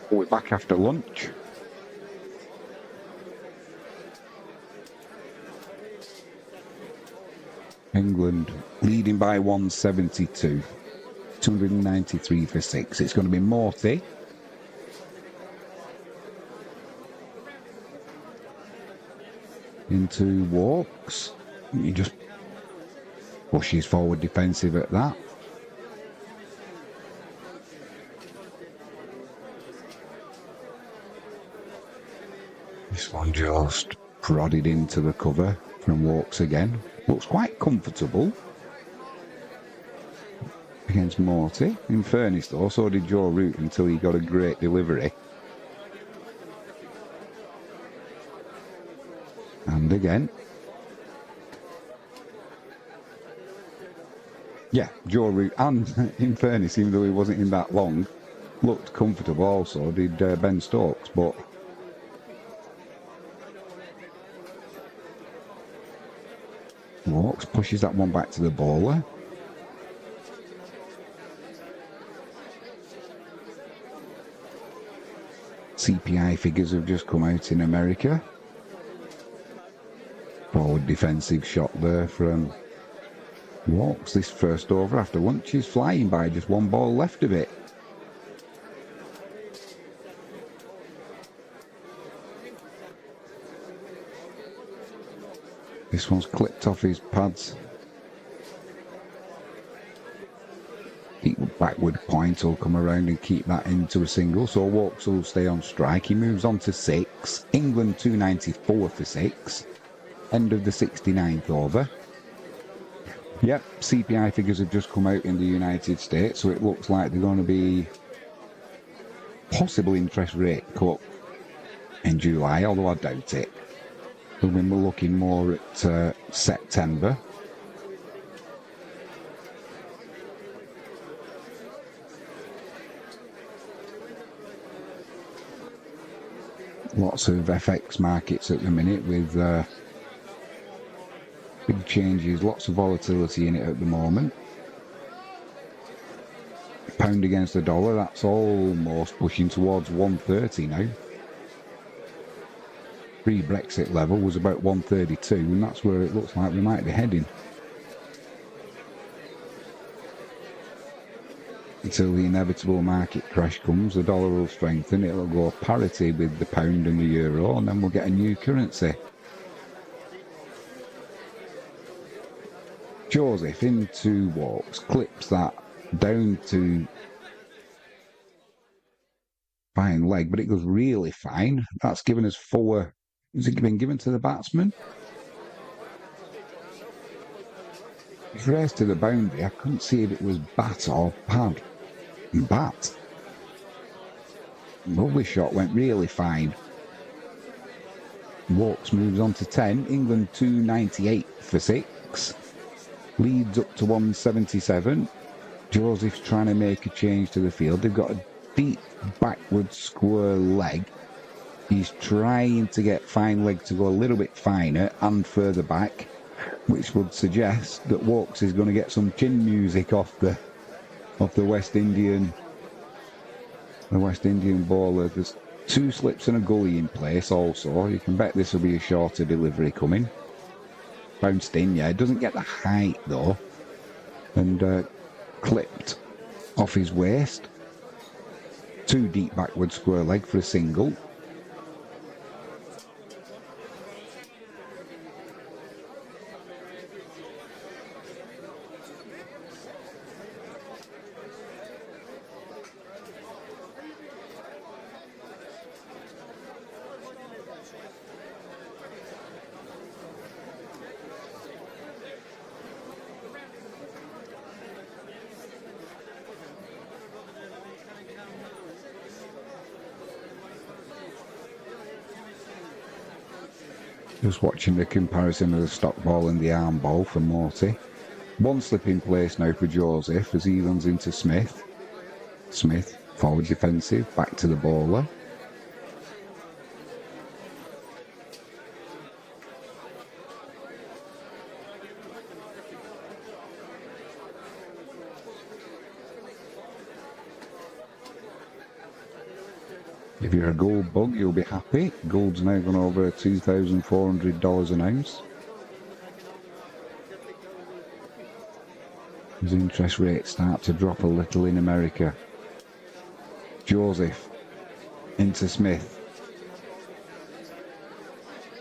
We're back after lunch. England leading by 172. 293 for 6. It's going to be Morty. Into walks. He just pushes forward defensive at that. This one just prodded into the cover from walks again. Looks quite comfortable against Morty. In fairness though, so did Joe Root until he got a great delivery. And again. Yeah, Joe Root, and in fairness, even though he wasn't in that long, looked comfortable also, did Ben Stokes, but walks, pushes that one back to the bowler. CPI figures have just come out in America. Forward defensive shot there from Walks. This first over after lunch is flying by, just one ball left of it. This one's clipped off his pads. Deep backward point will come around and keep that into a single, so Walks will stay on strike. He moves on to 6. England 294 for 6. End of the 69th over. Yep, CPI figures have just come out in the United States, so it looks like they're going to be possible interest rate cut in July, although I doubt it. So we're looking more at September. Lots of FX markets at the minute with big changes, lots of volatility in it at the moment. Pound against the dollar, that's almost pushing towards 130 now. Pre-Brexit level was about 132, and that's where it looks like we might be heading. Until the inevitable market crash comes, the dollar will strengthen, it'll go parity with the pound and the euro, and then we'll get a new currency. Joseph into Walks, clips that down to fine leg, but it goes really fine. That's given us 4. Has it been given to the batsman? It's raced to the boundary. I couldn't see if it was bat or pad. Bat. Lovely shot, went really fine. Walks moves on to 10. England 298 for 6. Leads up to 177. Joseph's trying to make a change to the field. They've got a deep backward square leg. He's trying to get fine leg to go a little bit finer and further back, which would suggest that Walks is going to get some chin music off the West Indian bowler. There's 2 slips and a gully in place also. You can bet this will be a shorter delivery coming. Bounced in, yeah. It doesn't get the height though. And clipped off his waist. 2 deep backward square leg for a single. Just watching the comparison of the stock ball and the arm ball for Morty. 1 slip in place now for Joseph as he runs into Smith. Smith, forward defensive, back to the bowler. If you're a gold bug, you'll be happy. Gold's now gone over $2,400 an ounce. As interest rates start to drop a little in America. Joseph into Smith.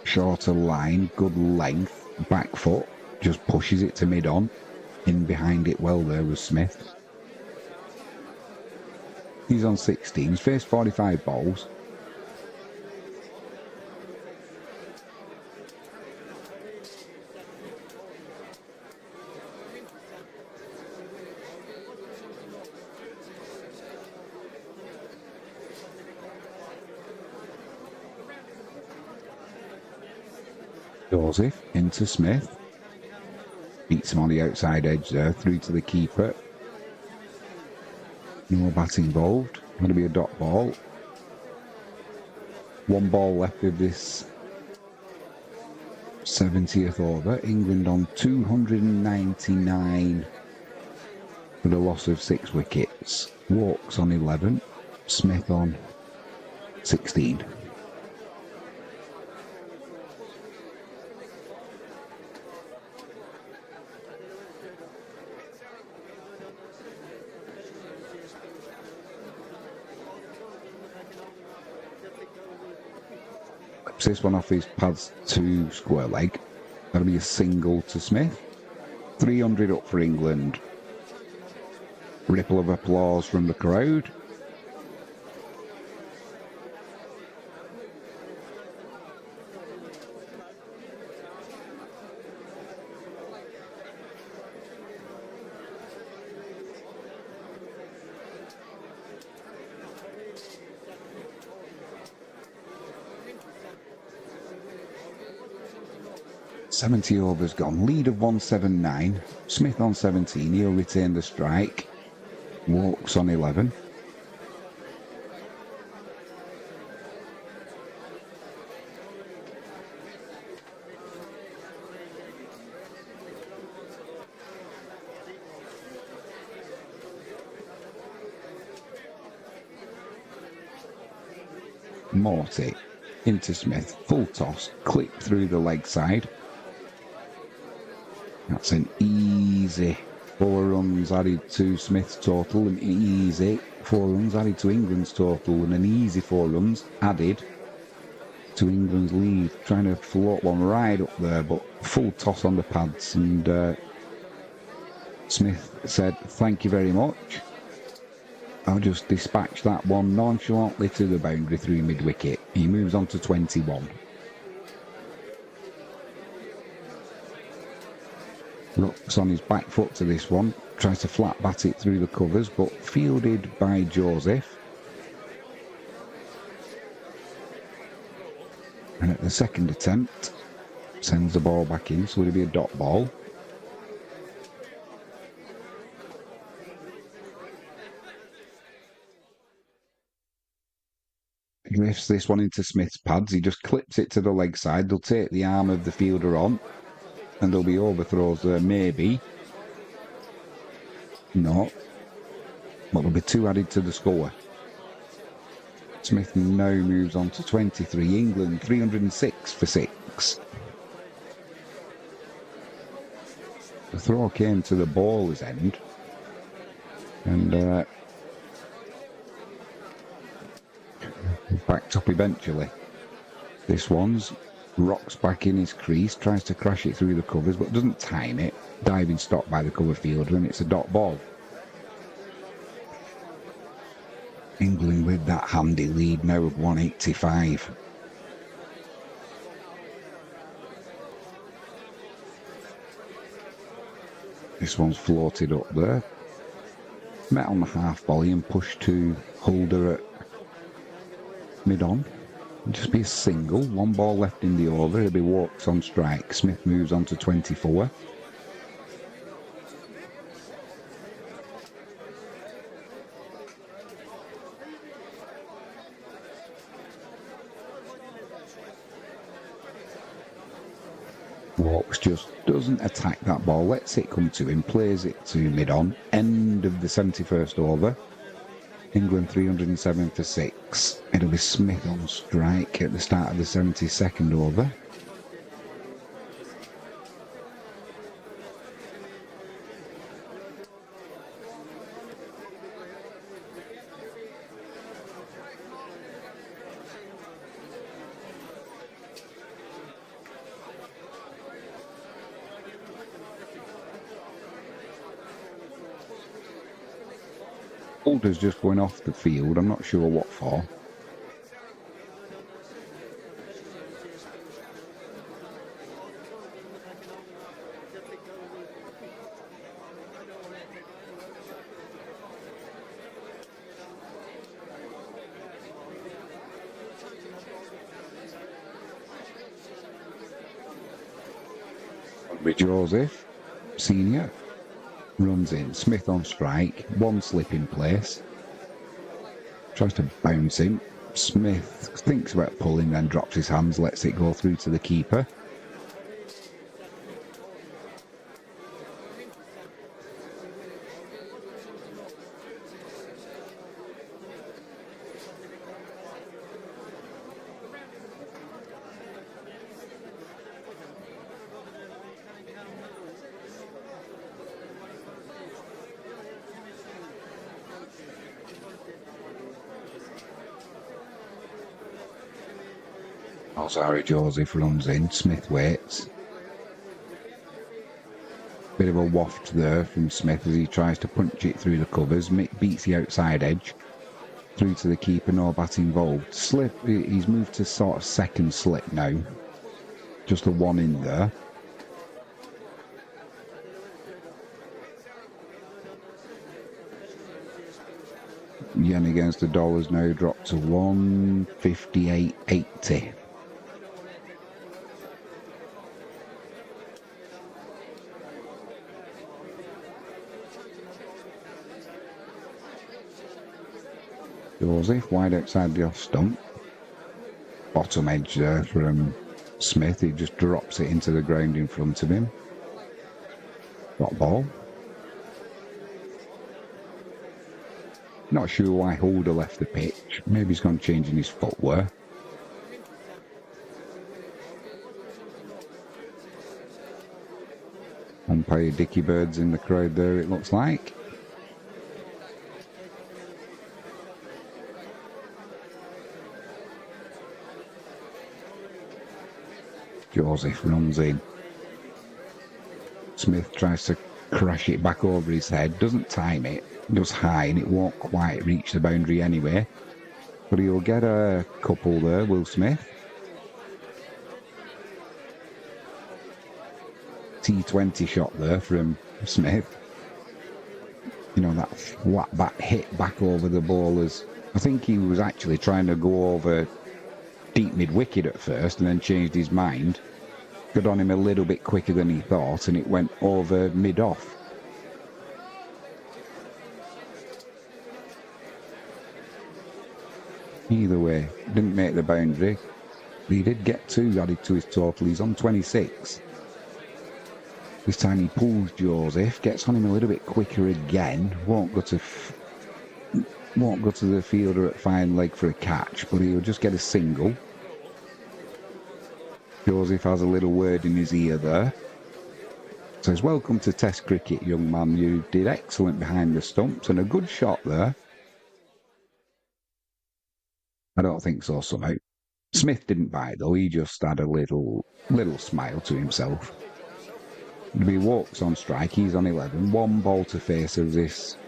Shorter line, good length, back foot, just pushes it to mid-on. In behind it well there was Smith. He's on 16, he's faced 45 balls. Joseph into Smith. Beats him on the outside edge there, through to the keeper. No bat involved. Going to be a dot ball. One ball left of this 70th over. England on 299 for the loss of 6 wickets. Walks on 11. Smith on 16. This one off his pads to square leg. That'll be a single to Smith. 300 up for England. Ripple of applause from the crowd. $70 overs gone. Lead of 179. Smith on 17. He'll retain the strike. Walks on 11. Morty into Smith. Full toss. Clip through the leg side. That's an easy 4 runs added to Smith's total, an easy 4 runs added to England's total, and an easy 4 runs added to England's lead. Trying to float one right up there, but full toss on the pads, and Smith said, "Thank you very much. I'll just dispatch that one nonchalantly to the boundary through mid-wicket." He moves on to 21. Looks on his back foot to this one. Tries to flat bat it through the covers, but fielded by Joseph. And at the second attempt, sends the ball back in, so it'll be a dot ball. He lifts this one into Smith's pads. He just clips it to the leg side. They'll take the arm of the fielder on. And there'll be overthrows there, maybe. No. But there'll be 2 added to the score. Smith now moves on to 23. England 306 for 6. The throw came to the bowler's end. And backed up eventually. This one's rocks back in his crease, tries to crash it through the covers, but doesn't time it. Diving stop by the cover fielder, and it's a dot ball. England with that handy lead now of 185. This one's floated up there. Met on the half volley and pushed to Holder at mid-on. It'll just be a single. 1 ball left in the over. It'll be walks on strike. Smith moves on to 24. Walks just doesn't attack that ball, lets it come to him, plays it to mid-on. End of the 71st over. England 307 for 6. It'll be Smith on strike at the start of the 72nd over. Holder's just going off the field, I'm not sure what for. With Joseph, senior, runs in. Smith on strike, one slip in place. Tries to bounce him. Smith thinks about pulling, then drops his hands, lets it go through to the keeper. Alzari Joseph runs in, Smith waits. Bit of a waft there from Smith as he tries to punch it through the covers. Mick beats the outside edge. Through to the keeper, no bat involved. Slip, he's moved to sort of second slip now. Just a one in there. Yen against the dollars now dropped to 158.80. Joseph wide outside the off stump. Bottom edge there from Smith. He just drops it into the ground in front of him. Got ball. Not sure why Holder left the pitch. Maybe he's gone changing his footwear. Umpire Dickie Bird's in the crowd there, it looks like. Joseph runs in. Smith tries to crash it back over his head, doesn't time it, goes high and it won't quite reach the boundary anyway. But he'll get a couple there, Will Smith. T20 shot there from Smith. You know, that flat back hit back over the bowlers. I think he was actually trying to go over deep mid-wicket at first and then changed his mind. Got on him a little bit quicker than he thought and it went over mid-off. Either way, didn't make the boundary. But he did get 2 added to his total. He's on 26. This time he pulls Joseph, gets on him a little bit quicker again. Won't go to the fielder at fine leg for a catch, but he'll just get a single. Joseph has a little word in his ear there. Says, welcome to Test cricket, young man. You did excellent behind the stumps and a good shot there. I don't think so, somehow. Smith didn't bite though, he just had a little smile to himself. It'll be Walks on strike, he's on 11. One ball to face of this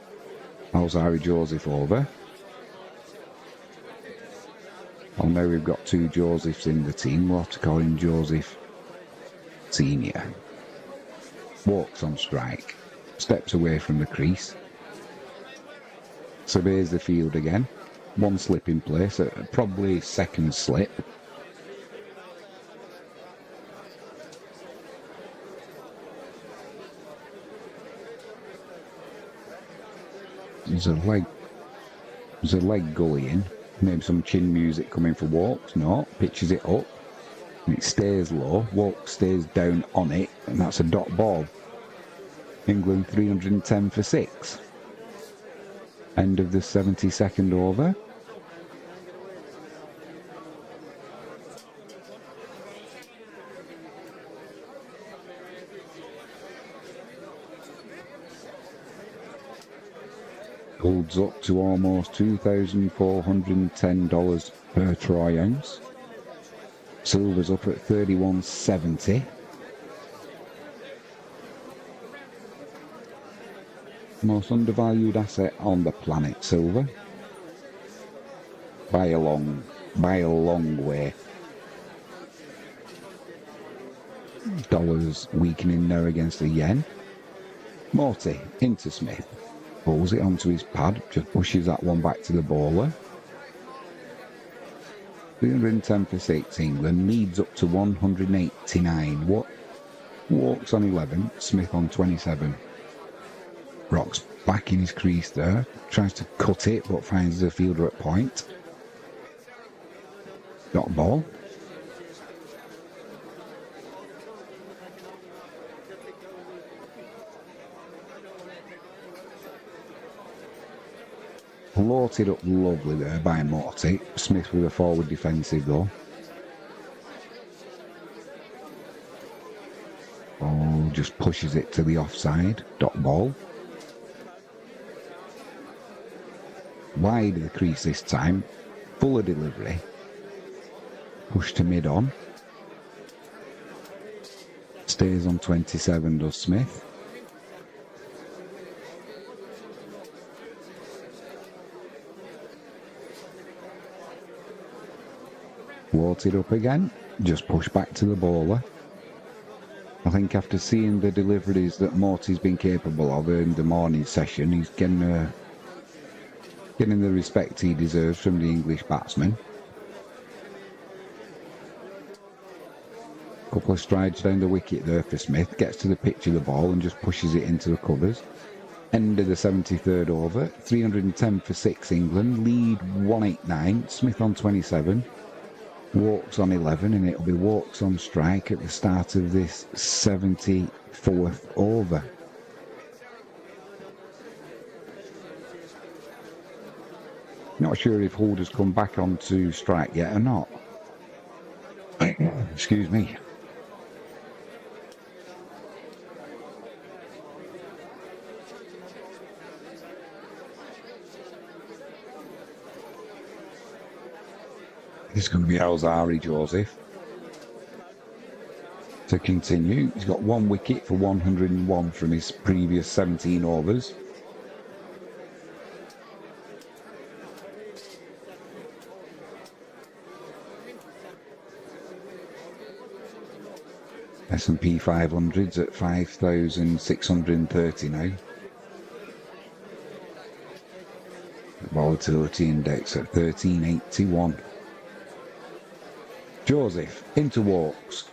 Alzari Joseph over. Well, now we've got 2 Josephs in the team. We'll have to call him Joseph Senior. Walks on strike. Steps away from the crease. Surveys the field again. One slip in place, probably second slip. There's a leg gully in. Maybe some chin music coming for Walks. No, pitches it up. It stays low, Walk stays down on it, and that's a dot ball. England 310 for 6. End of the 72nd over. Holds up to almost $2,410 per troy ounce. Silver's up at 31.70. Most undervalued asset on the planet, silver. By a long way. Dollar's weakening now against the yen. Morty into Smith. Pulls it onto his pad, just pushes that one back to the bowler. 310 for 6 England, leads up to 189. Walks on 11, Smith on 27. Rocks back in his crease there, tries to cut it but finds the fielder at point. Dot ball. Floated up lovely there by Morty. Smith with a forward defensive though. Oh, just pushes it to the offside. Dot ball. Wide of the crease this time. Fuller delivery. Push to mid on. Stays on 27 does Smith. Watered up again, just push back to the bowler. I think after seeing the deliveries that Morty's been capable of in the morning session, he's getting the respect he deserves from the English batsman. Couple of strides down the wicket there for Smith, gets to the pitch of the ball and just pushes it into the covers. End of the 73rd over, 310 for 6 England, lead 189, Smith on 27. Walks on 11, and it'll be walks on strike at the start of this 74th over. Not sure if Holder's come back onto strike yet or not. Excuse me. It's going to be Alzari Joseph to continue. He's got one wicket for 101 from his previous 17 overs. S&P 500's at 5,630 now. The volatility index at 1381. Joseph into walks.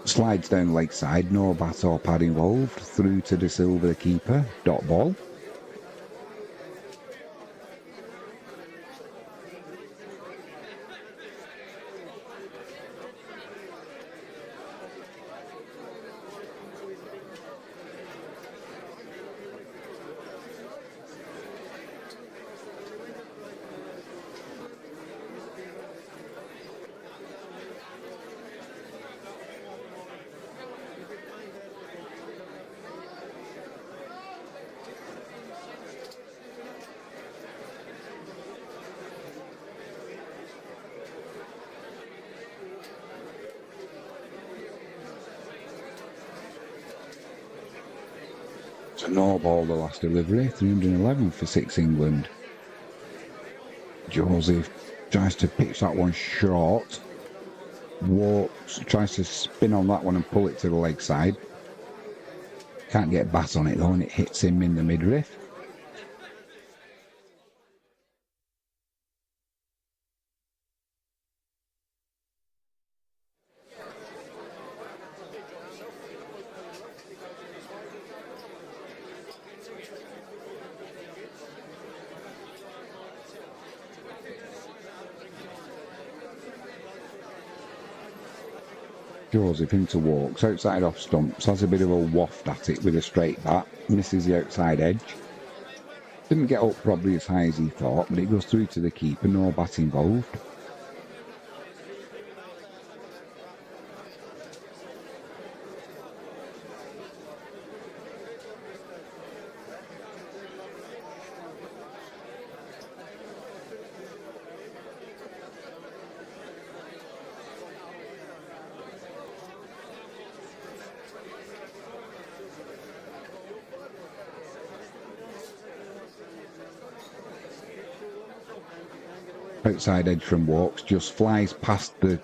Slides down leg side, no bat or pad involved. Through to De Silva, the keeper. Dot ball. It's a no ball the last delivery, 311 for 6 England. Joseph tries to pitch that one short. Walks, tries to spin on that one and pull it to the leg side. Can't get bat on it though, and it hits him in the midriff. Joseph into walks, outside off stumps, has a bit of a waft at it with a straight bat, misses the outside edge. Didn't get up probably as high as he thought, but it goes through to the keeper, no bat involved. Outside edge from walks, just flies past the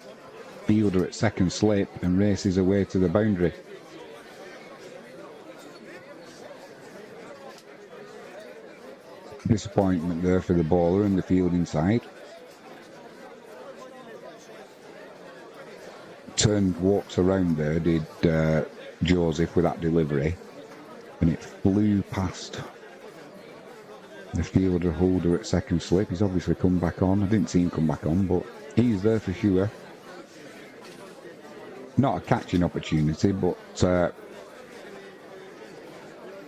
fielder at second slip and races away to the boundary. Disappointment there for the bowler and the fielding side. Turned walks around there, did Joseph with that delivery, and it flew past the fielder holder at second slip. He's obviously come back on. I didn't see him come back on, but he's there for sure. Not a catching opportunity, but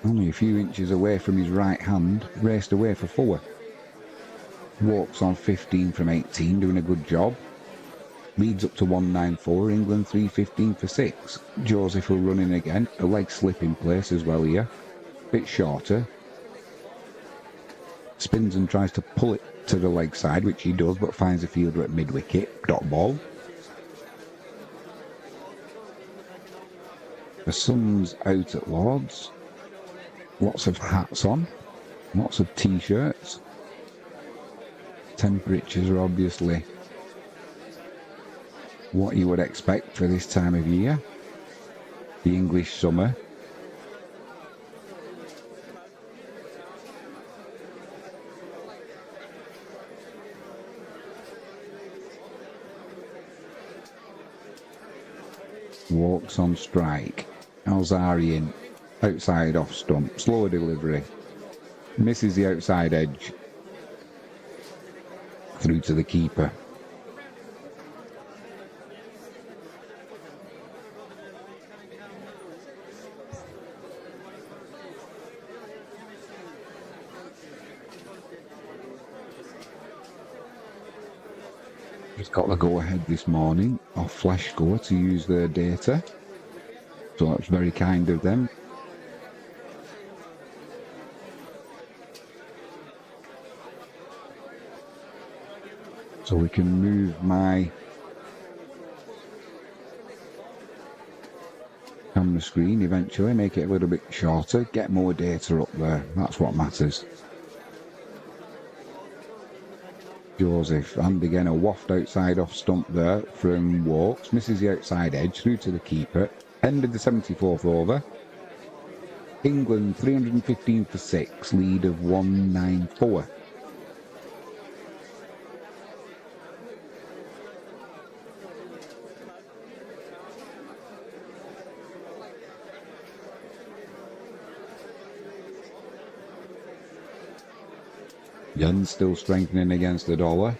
only a few inches away from his right hand, raced away for 4. Walks on 15 from 18, doing a good job. Leads up to 194, England 315 for 6. Joseph will run in again, a leg slip in place as well here. Bit shorter. Spins and tries to pull it to the leg side, which he does, but finds a fielder at mid-wicket. Dot ball. The sun's out at Lord's. Lots of hats on. Lots of t-shirts. Temperatures are obviously what you would expect for this time of year. The English summer. Walks on strike. Alzarian outside off stump. Slower delivery. Misses the outside edge. Through to the keeper. Just got the go-ahead this morning off Flash Score to use their data. So that's very kind of them. So we can move my camera screen eventually, make it a little bit shorter, get more data up there. That's what matters. Joseph, and again a waft outside off stump there from walks, misses the outside edge through to the keeper. End of the 74th over. England 315 for 6, lead of 194. Yen still strengthening against the dollar.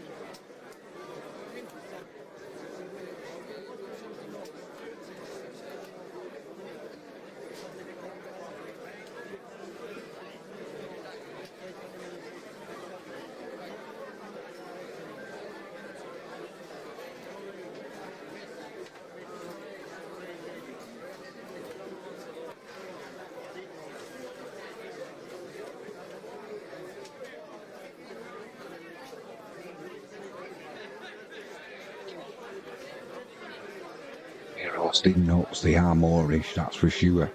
Roasted nuts, they are Moorish, that's for sure.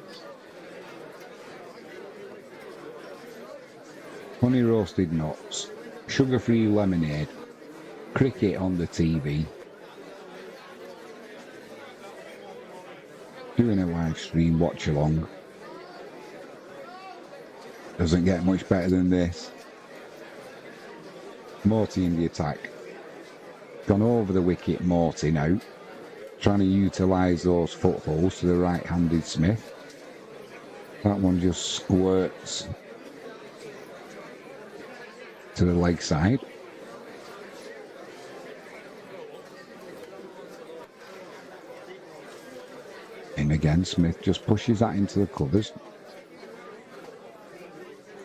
Honey roasted nuts, sugar-free lemonade, cricket on the TV. Doing a live stream watch along. Doesn't get much better than this. Morty in the attack. Gone over the wicket, Morty now. Trying to utilise those footholes to the right-handed Smith. That one just squirts to the leg side. In again, Smith just pushes that into the covers.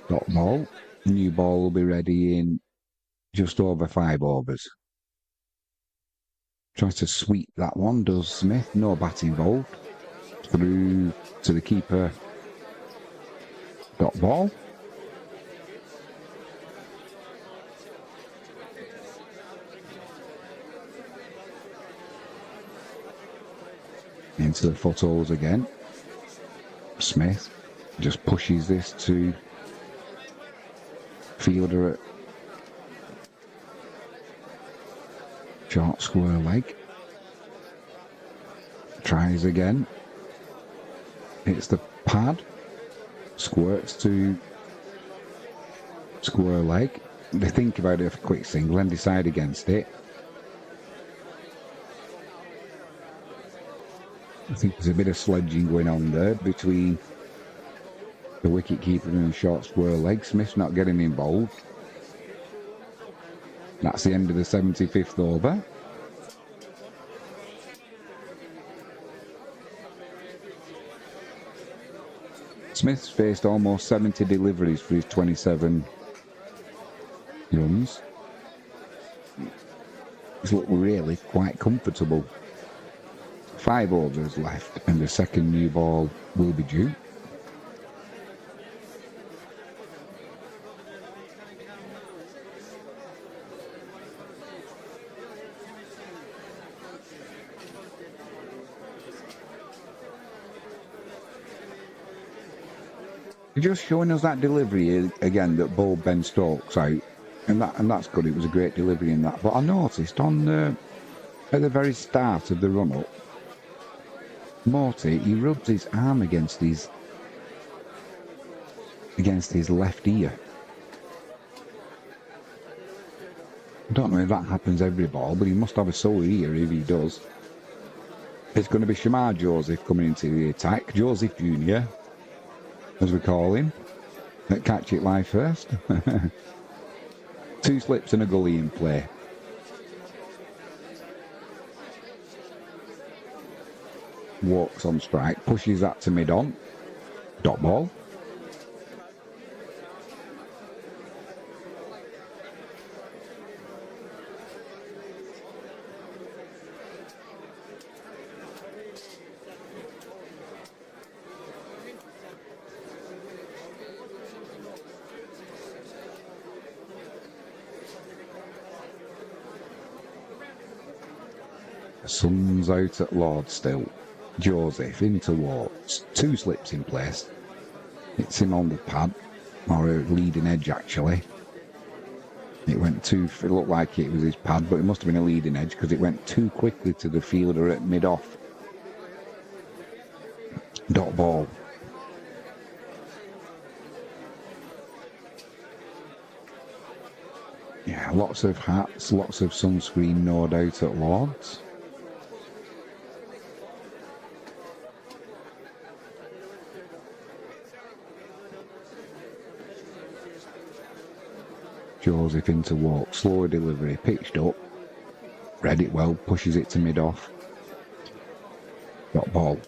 Dot ball. New ball will be ready in just over 5 overs. Tries to sweep that one, does Smith. No bat involved. Through to the keeper. Dot ball. Into the footholes again. Smith just pushes this to fielder at short square leg. Tries again. Hits the pad. Squirts to square leg. They think about it for a quick single and decide against it. I think there's a bit of sledging going on there between the wicket keeper and short square leg. Smith's not getting involved. That's the end of the 75th over. Smith's faced almost 70 deliveries for his 27 runs. He's looked really quite comfortable. 5 overs left and the second new ball will be due. Just showing us that delivery again that bowled Ben Stokes out, and that's good. It was a great delivery in that. But I noticed at the very start of the run-up, Morty, he rubs his arm against his left ear. I don't know if that happens every ball, but he must have a sore ear if he does. It's going to be Shamar Joseph coming into the attack. Joseph Jr., as we call him, at Catch It Live first. 2 slips and a gully in play. Walks on strike, pushes that to mid-on. Dot ball. Sun's out at Lord still. Joseph into walks. 2 slips in place. Hits him on the pad, or a leading edge actually. It looked like it was his pad, but it must have been a leading edge because it went too quickly to the fielder at mid-off. Dot ball. Yeah, lots of hats, lots of sunscreen, no doubt, at Lord's. Joseph into walk, slow delivery, pitched up, read it well, pushes it to mid-off. Dot ball.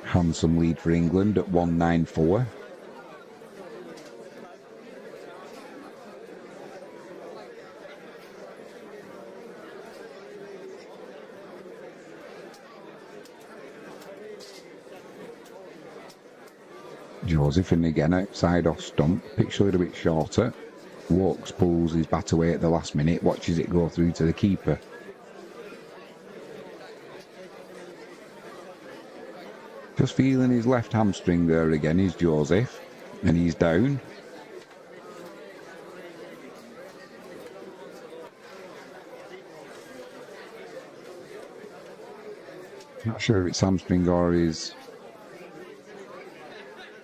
Handsome lead for England at 194. Joseph in again outside off stump, pitch a little bit shorter. Walks, pulls his bat away at the last minute, watches it go through to the keeper. Just feeling his left hamstring there again is Joseph, and he's down. Not sure if it's hamstring or is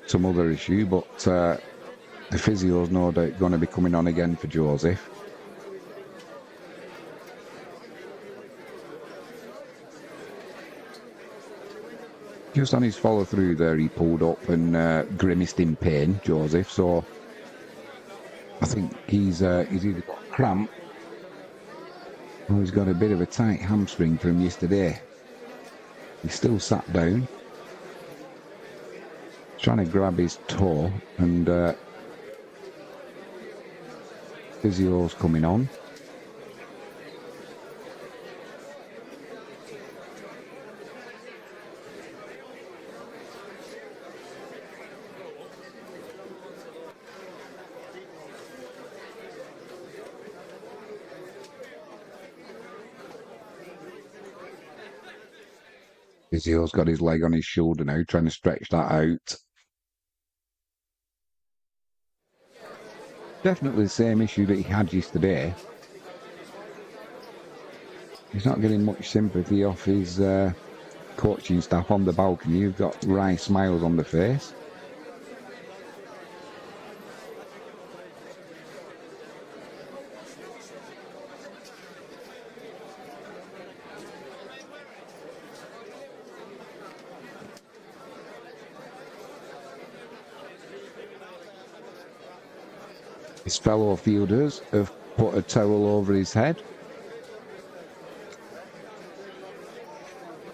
some other issue, but the physio's no doubt going to be coming on again for Joseph. Just on his follow through there, he pulled up and grimaced in pain, Joseph, so I think he's either got cramp or he's got a bit of a tight hamstring from yesterday. He's still sat down, trying to grab his toe, and physio's coming on. Physio's got his leg on his shoulder now, trying to stretch that out. Definitely the same issue that he had yesterday. He's not getting much sympathy off his coaching staff on the balcony. You've got wry smiles on the face. His fellow fielders have put a towel over his head.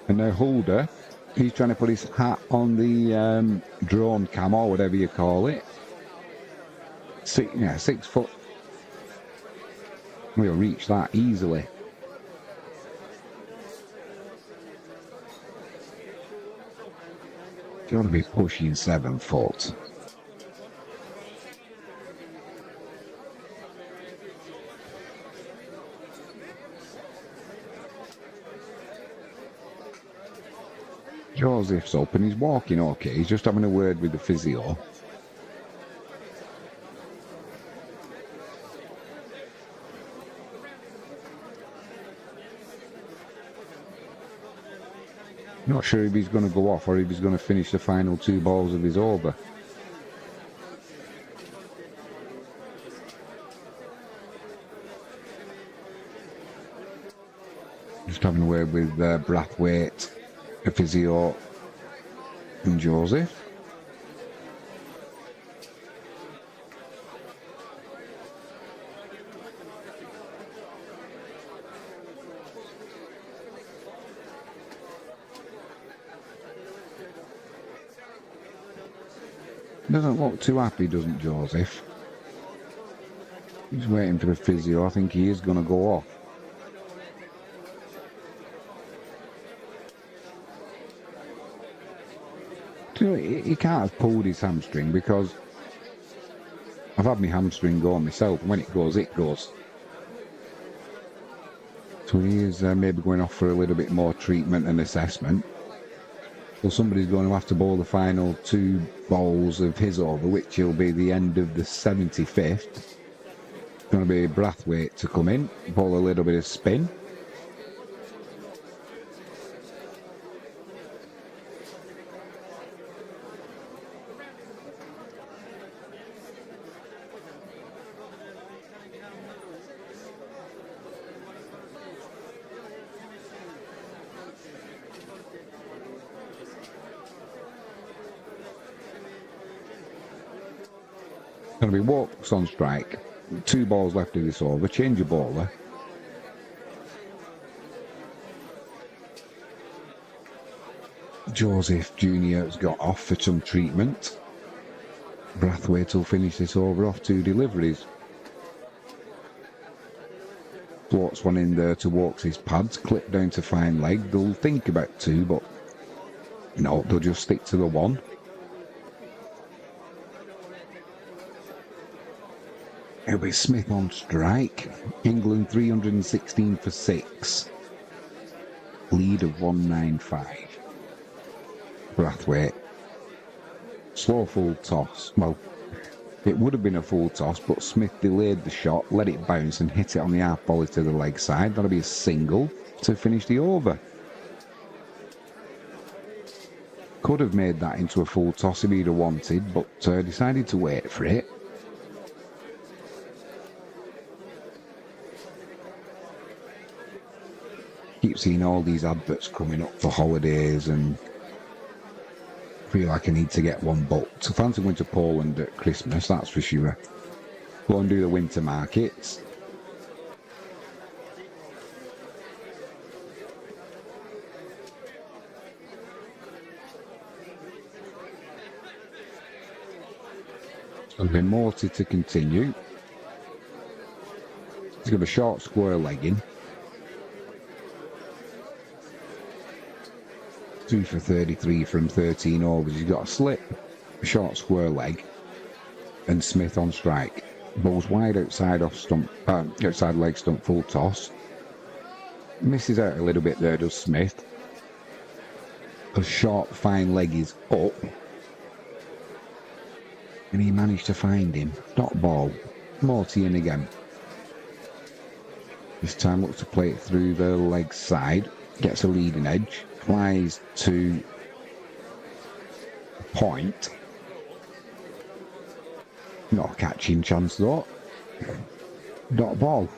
And now Holder, he's trying to put his hat on the drone cam or whatever you call it. 6 foot. We'll reach that easily. You've got to be pushing 7 foot. Joseph's up and he's walking okay. He's just having a word with the physio. Not sure if he's going to go off or if he's going to finish the final 2 balls of his over. Just having a word with Brathwaite, a physio, and Joseph. Doesn't look too happy, doesn't Joseph? He's waiting for the physio. I think he is going to go off. You know, he can't have pulled his hamstring because I've had my hamstring go myself, and when it goes, it goes. So he is maybe going off for a little bit more treatment and assessment. So somebody's going to have to bowl the final 2 balls of his over, which will be the end of the 75th. It's going to be Brathwaite to come in, bowl a little bit of spin. Going to be walks on strike. 2 balls left of this over. Change your bowler. Joseph Jr. has got off for some treatment. Brathwaite will finish this over off 2 deliveries. Floats one in there to walks his pads. Clip down to fine leg. They'll think about 2, but no, they'll just stick to the 1. It'll be Smith on strike. England 316 for 6. Lead of 195. Brathwaite. Slow full toss. Well, it would have been a full toss, but Smith delayed the shot, let it bounce and hit it on the half volley to the leg side. That'll be a single to finish the over. Could have made that into a full toss if he'd have wanted, but decided to wait for it. Keep seeing all these adverts coming up for holidays and feel like I need to get one booked. I fancy going to Poland at Christmas, that's for sure. Go and do the winter markets. And then Morty to continue. He's got a short square leg in. 2 for 33 from 13 overs. He's got a slip, a short square leg, and Smith on strike. Ball's wide outside off stump, outside leg stump, full toss. Misses out a little bit there, does Smith. A short, fine leg is up. And he managed to find him. Dot ball. Morty in again. This time looks to play it through the leg side. Gets a leading edge. Flies to point. Not a catching chance though. Dot ball.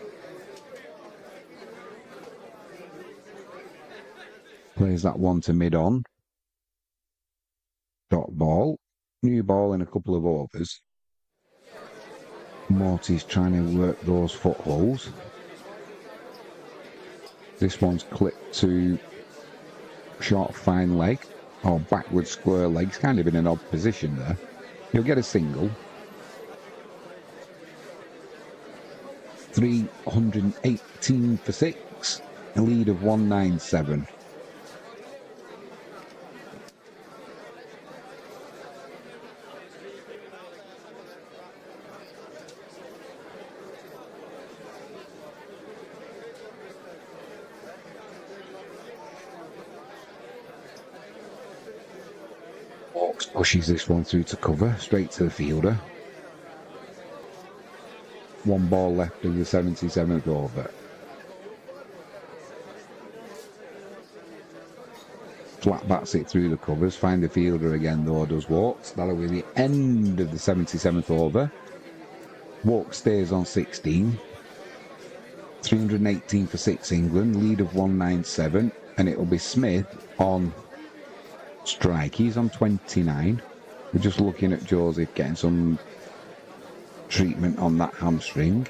Plays that one to mid-on. Dot ball. New ball in a couple of overs. Morty's trying to work those footholds. This one's clipped to short fine leg or backward square leg. It's kind of in an odd position there. He'll get a single. 318 for 6. A lead of 197. Hawks pushes this one through to cover, straight to the fielder. One ball left in the 77th over. Flat bats it through the covers, find the fielder again though, does Walks. That'll be the end of the 77th over. Walks stays on 16. 318 for 6 England, lead of 197, and it'll be Smith on strike. He's on 29. We're just looking at Joseph getting some treatment on that hamstring.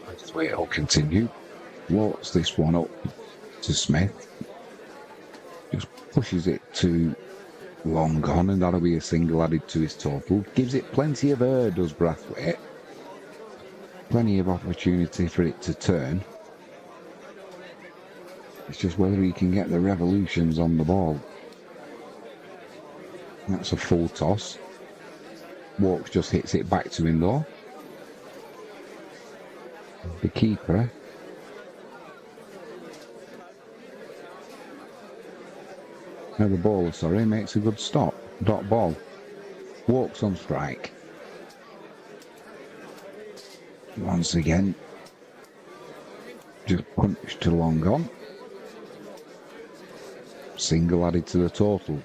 That's the way it'll continue. Walks this one up to Smith. Just pushes it to long gone, and that'll be a single added to his total. Gives it plenty of air, does Brathwaite. Plenty of opportunity for it to turn. It's just whether he can get the revolutions on the ball. That's a full toss. Walks just hits it back to him though. The keeper the bowler, sorry, makes a good stop. Dot ball. Walks on strike. Once again, just punched to long on. Single added to the total.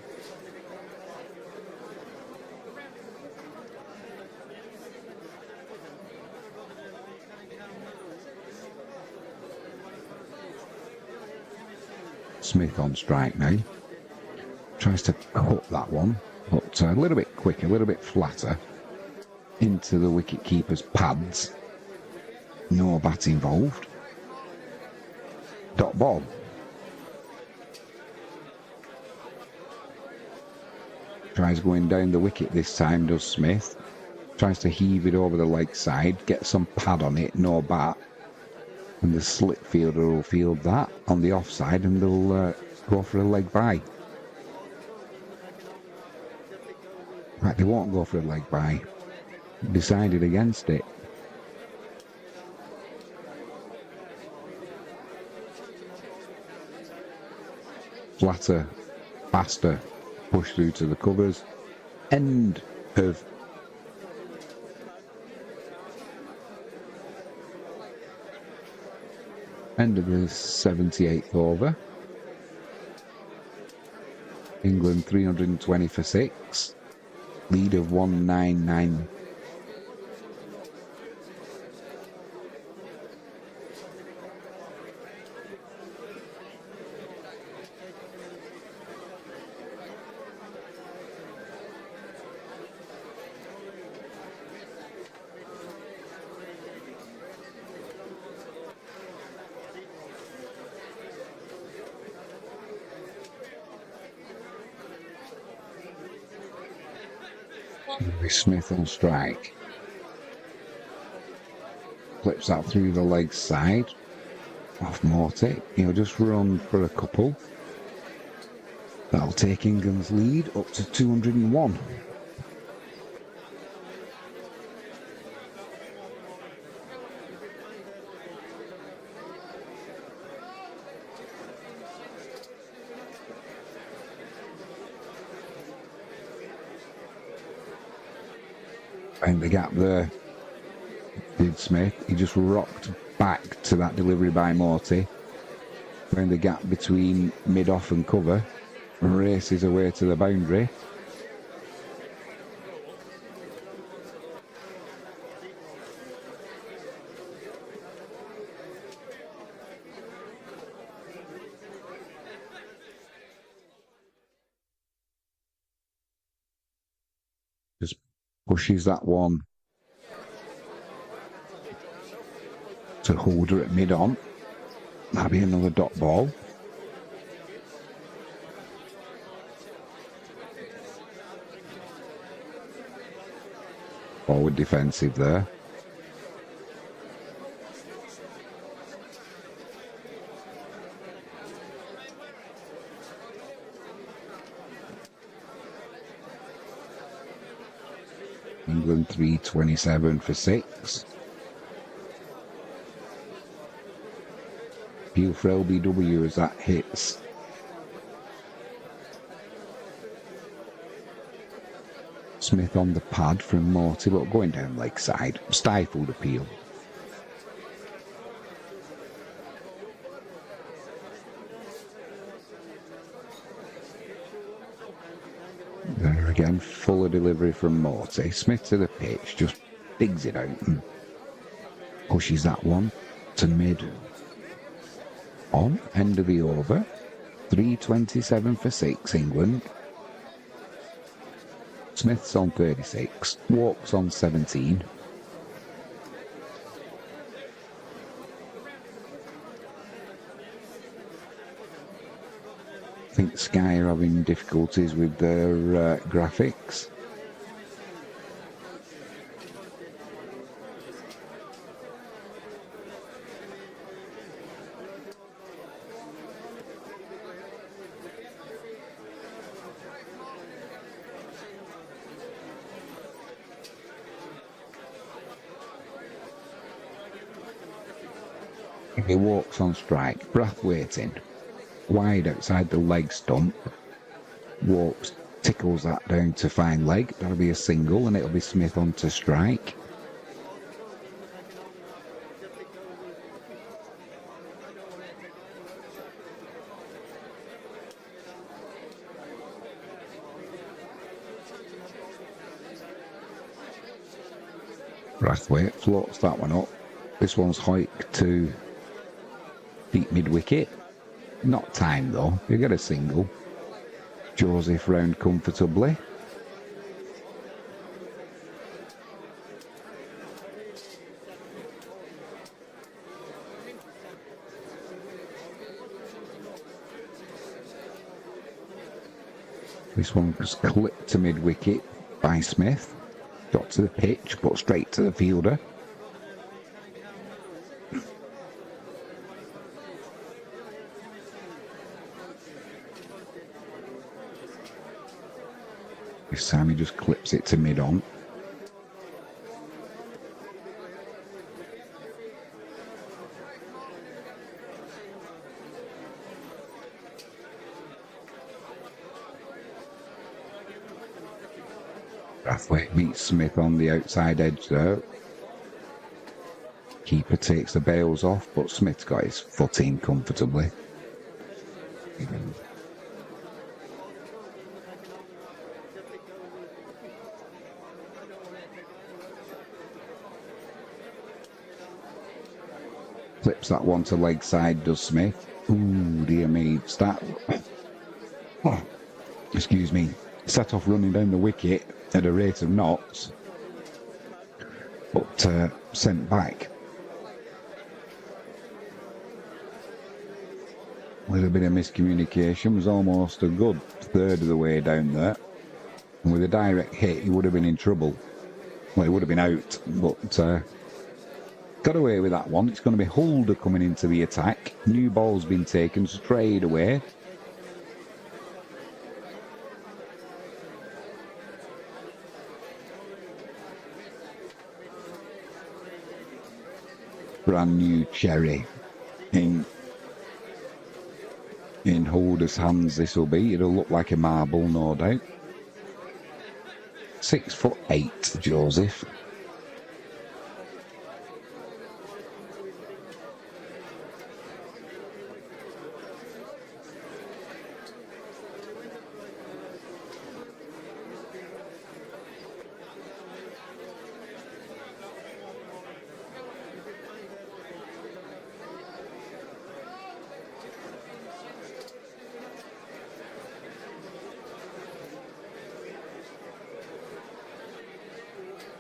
Smith on strike now. Tries to cut that one, but a little bit quicker, a little bit flatter into the wicket keeper's pads. No bat involved. Dot ball. Tries going down the wicket this time, does Smith. Tries to heave it over the leg side, get some pad on it, no bat. And the slip fielder will field that on the offside and they'll go for a leg bye. Right, they won't go for a leg bye. Decided against it. Flatter, faster, push through to the covers. End of End of the 78th over. England 320 for 6. Lead of 199. Smith on strike. Flips that through the leg side. Off Morty. He'll just run for a couple. That'll take England's lead up to 201. Find the gap there. Did Smith. He just rocked back to that delivery by Morty. Found the gap between mid-off and cover. And races away to the boundary. Just pushes that one to Holder at mid-on. That'll be another dot ball. Forward defensive there. England 327 for 6. Peel for LBW as that hits. Smith on the pad from Morty, but going down leg side. Stifled appeal. There again, fuller delivery from Morty. Smith to the pitch, just digs it out and pushes that one to mid. On, end of the over. 327 for 6, England. Smith's on 36, Walks on 17. I think Sky are having difficulties with their graphics. He walks on strike, breath waiting, wide outside the leg stump, walks, tickles that down to fine leg, that'll be a single and it'll be Smith on to strike. Brathwaite floats that one up. This one's hiked to deep mid-wicket. Not timed though, you get a single. Joseph round comfortably. This one was clipped to mid-wicket by Smith. Got to the pitch, but straight to the fielder. This time he just clips it to mid-on. Brathwaite meets Smith on the outside edge there. Keeper takes the bails off, but Smith's got his foot in comfortably. Flips that one to leg side, does Smith. Ooh, dear me. Excuse me. Set off running down the wicket at a rate of knots, but sent back. A little bit of miscommunication. Was almost a good third of the way down there. And with a direct hit, he would have been in trouble. Well, he would have been out, but got away with that one. It's going to be Holder coming into the attack. New ball's been taken straight away. Brand new cherry in Holder's hands. This will be. It'll look like a marble, no doubt. 6'8", Joseph.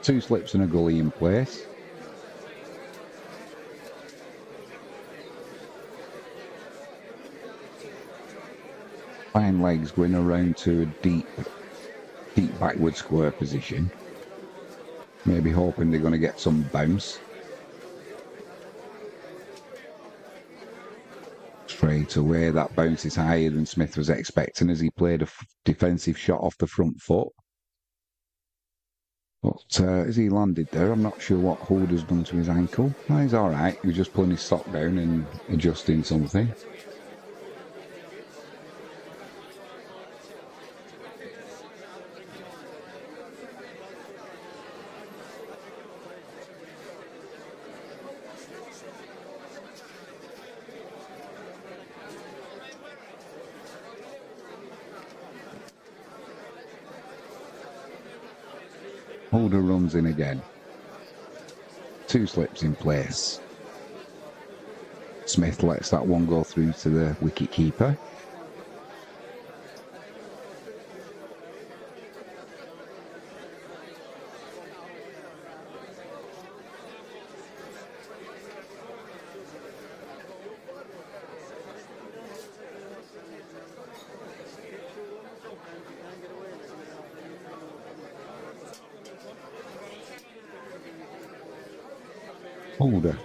Two slips and a gully in place. Fine legs going around to a deep backward square position. Maybe hoping they're going to get some bounce. Straight away, that bounce is higher than Smith was expecting as he played a defensive shot off the front foot. But as he landed there, I'm not sure what Holder's done to his ankle. No, he's all right. He was just pulling his sock down and adjusting something. Holder runs in again. Two slips in place. Smith lets that one go through to the wicket keeper. Holder.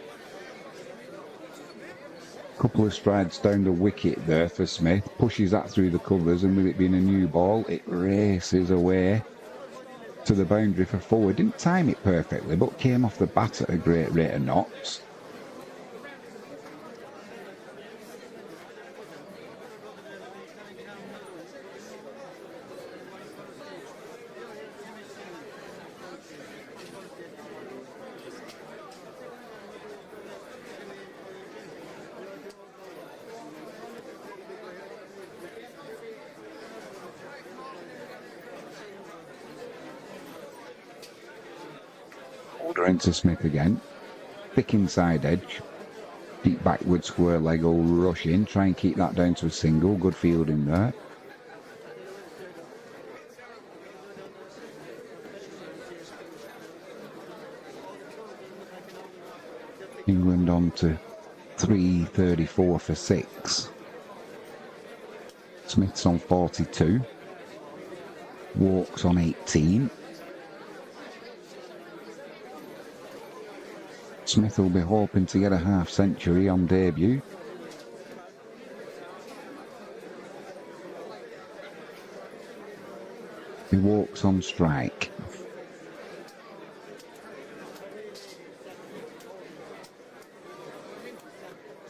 Couple of strides down the wicket there for Smith. Pushes that through the covers, and with it being a new ball, it races away to the boundary for forward. Didn't time it perfectly, but came off the bat at a great rate of knots. Holder into Smith again. Thick inside edge. Deep backward square leg will rush in. Try and keep that down to a single. Good fielding there. England on to 334 for 6. Smith's on 42. Walks on 18. Smith will be hoping to get a half century on debut. He walks on strike.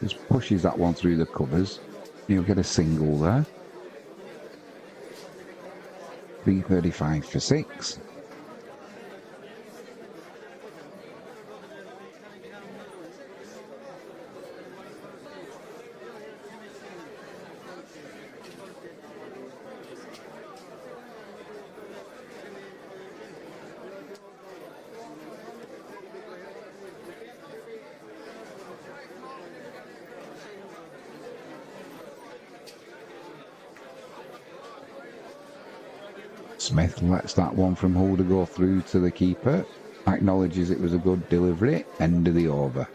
Just pushes that one through the covers. He'll get a single there. 335 for 6. Smith lets that one from Holder go through to the keeper, acknowledges it was a good delivery, end of the over.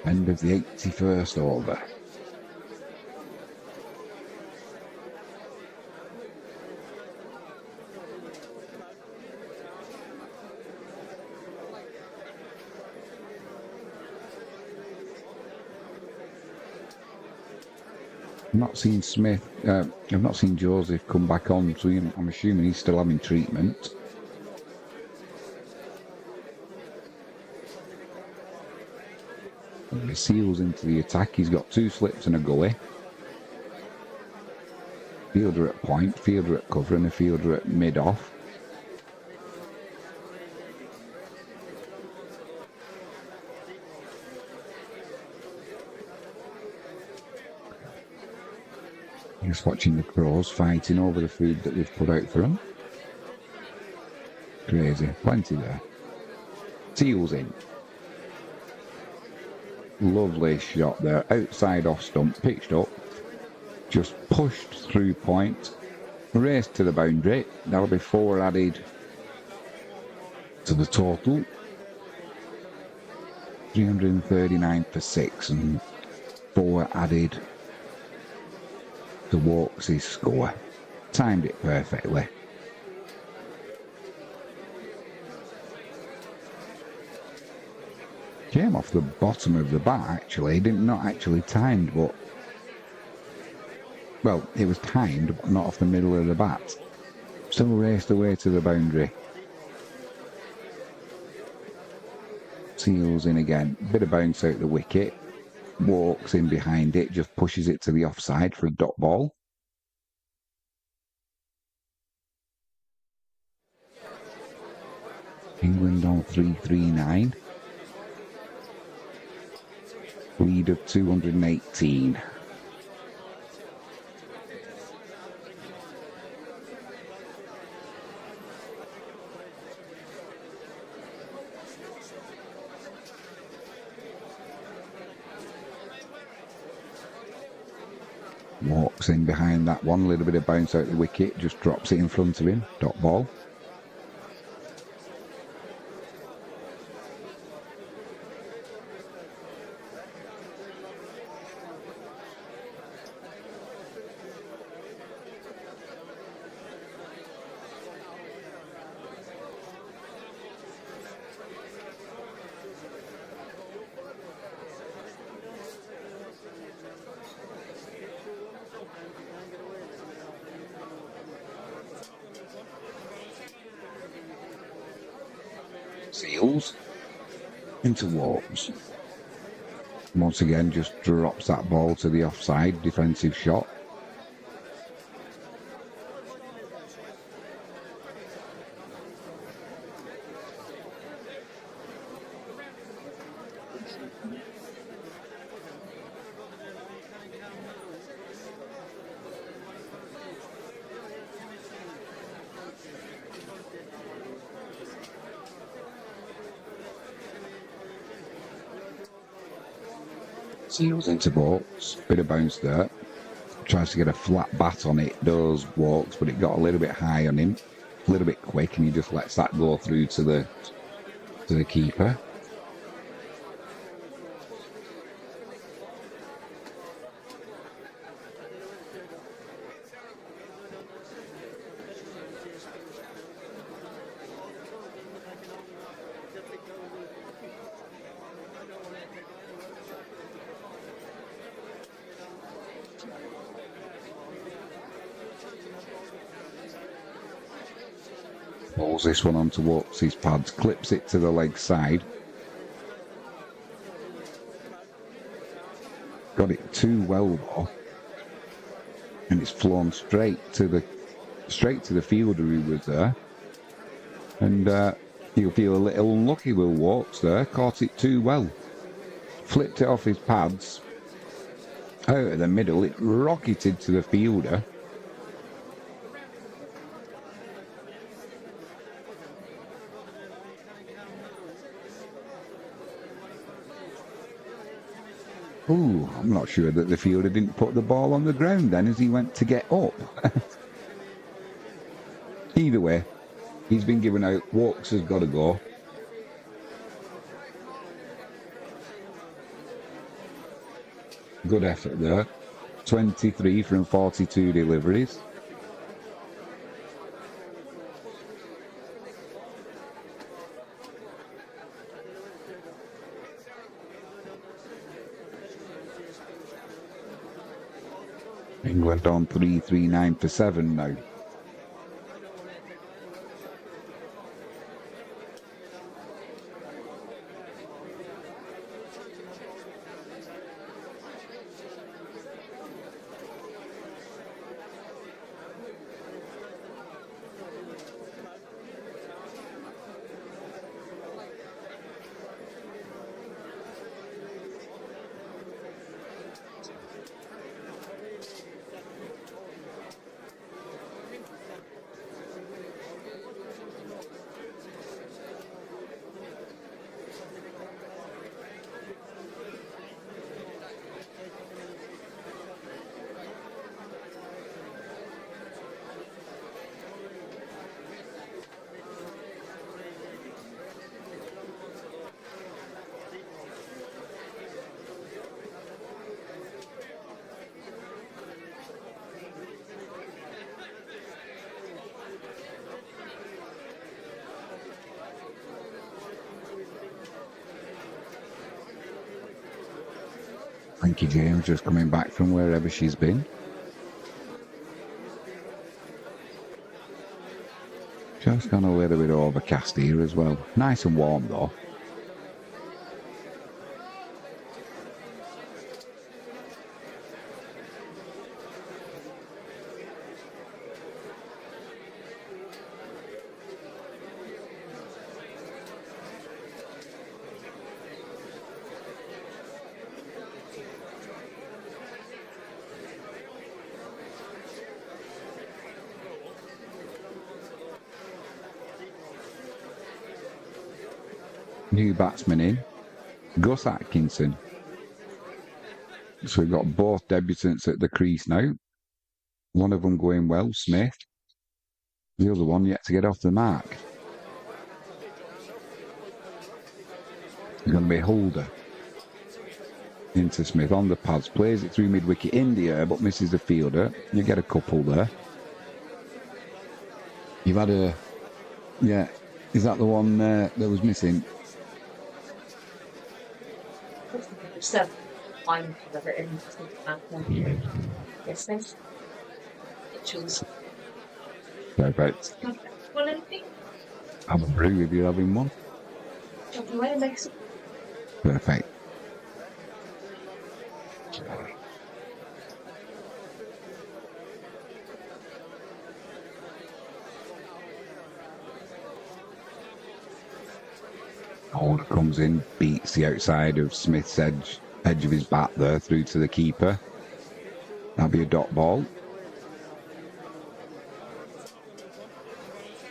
End of the 81st over. I've not seen Smith, I've not seen Joseph come back on, so I'm assuming he's still having treatment. He seals into the attack. He's got 2 slips and a gully. Fielder at point, fielder at cover, and a fielder at mid-off. Just watching the crows fighting over the food that we've put out for them. Crazy, plenty there. Seals in. Lovely shot there, outside off stump, pitched up, just pushed through point, raced to the boundary. That'll be 4 added to the total. 339 for 6 and 4 added to Walks' score. Timed it perfectly. Came off the bottom of the bat actually, not actually timed, but well, it was timed but not off the middle of the bat. Still raced away to the boundary. Seals in again, bit of bounce out the wicket. Walks in behind it, just pushes it to the offside for a dot ball. England on 339. Lead of 218. Walks in behind that one, a little bit of bounce out the wicket, just drops it in front of him, dot ball. Seals into Walks. Once again, just drops that ball to the offside, defensive shot. Seals into Walks, bit of bounce there. Tries to get a flat bat on it, does Walks, but it got a little bit high on him, a little bit quick, and he just lets that go through to the keeper. Pulls this one onto Walks' pads, clips it to the leg side. Got it too well though, and it's flown straight to the fielder who was there. And he'll feel a little unlucky with Walks there, caught it too well. Flipped it off his pads, out of the middle, it rocketed to the fielder. Ooh, I'm not sure that the fielder didn't put the ball on the ground then as he went to get up. Either way, he's been given out. Walks has got to go. Good effort there. 23 from 42 deliveries. England on 339 for 7 now. Thank you, James, just coming back from wherever she's been. Just gone a little bit overcast here as well. Nice and warm though. New batsman in, Gus Atkinson. So we've got both debutants at the crease now. One of them going well, Smith. The other one yet to get off the mark. It's going to be Holder. Into Smith on the pads. Plays it through mid-wicket in the air, but misses the fielder. You get a couple there. You've had a... Yeah. Is that the one that was missing? So, I'm whatever it is. Yes, thanks. Choose. Perfect. Want anything? Have a brew if you're having one. Chocolate away, makes it. Perfect. Holder comes in, beats the outside of Smith's edge of his bat there through to the keeper. That'll be a dot ball.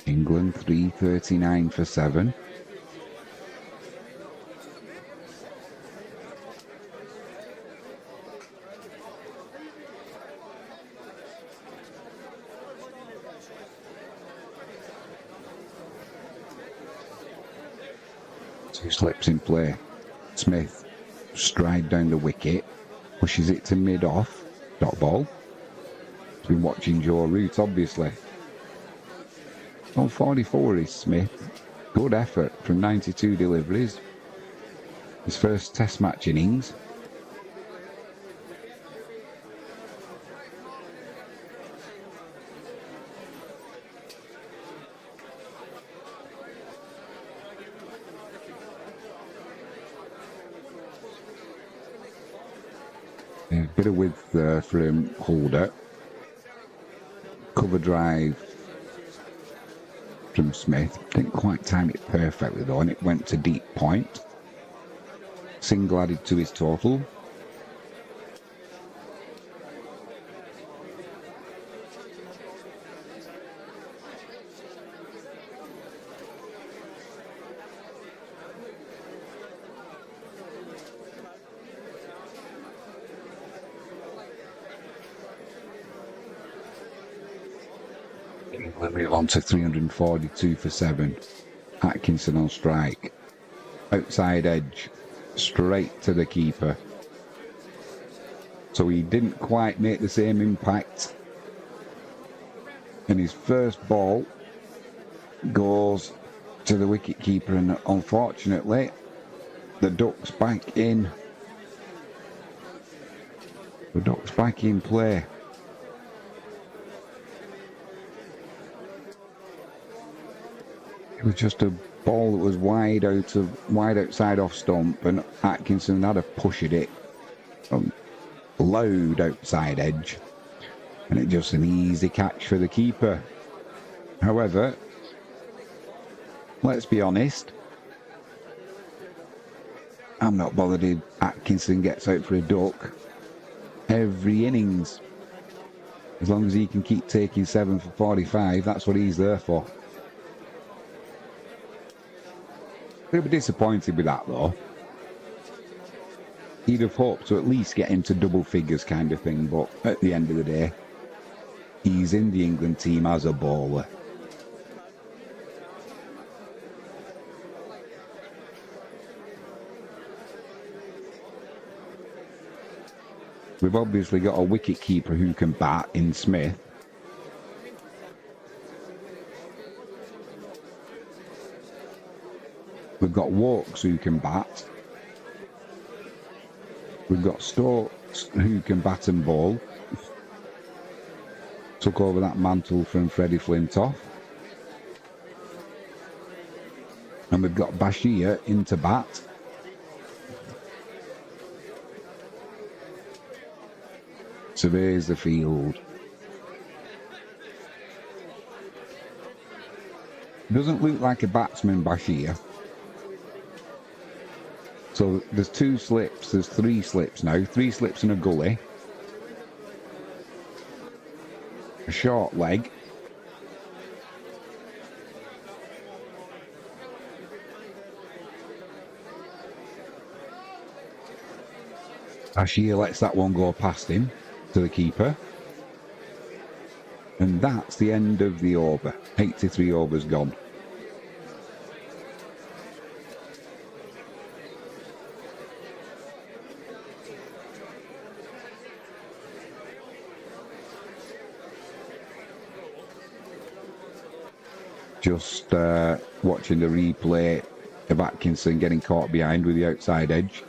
England 339 for 7. Two slips in play. Smith stride down the wicket, pushes it to mid-off, dot ball. He's been watching Joe Root, obviously. On 44 is Smith. Good effort from 92 deliveries. His first test match innings. A bit of width there from Holder. Cover drive from Smith. Didn't quite time it perfectly though, and it went to deep point. Single added to his total. We'll move on to 342 for 7. Atkinson on strike. Outside edge. Straight to the keeper. So he didn't quite make the same impact. And his first ball goes to the wicket-keeper, and unfortunately the Ducks back in. The Ducks back in play. It was just a ball that was wide outside off stump, and Atkinson had a push at it. Loud outside edge, and it just an easy catch for the keeper. However, let's be honest, I'm not bothered if Atkinson gets out for a duck every innings. As long as he can keep taking 7 for 45, that's what he's there for. They'll be disappointed with that though. He'd have hoped to at least get into double figures kind of thing, but at the end of the day, he's in the England team as a bowler. We've obviously got a wicket-keeper who can bat in Smith. We've got Walks who can bat. We've got Stokes who can bat and bowl. Took over that mantle from Freddie Flintoff. And we've got Bashir into bat. Surveys the field. Doesn't look like a batsman, Bashir. So there's 2 slips, there's 3 slips now. 3 slips and a gully. A short leg. Bashir lets that one go past him to the keeper. And that's the end of the over. 83 overs gone. Just watching the replay of Atkinson getting caught behind with the outside edge.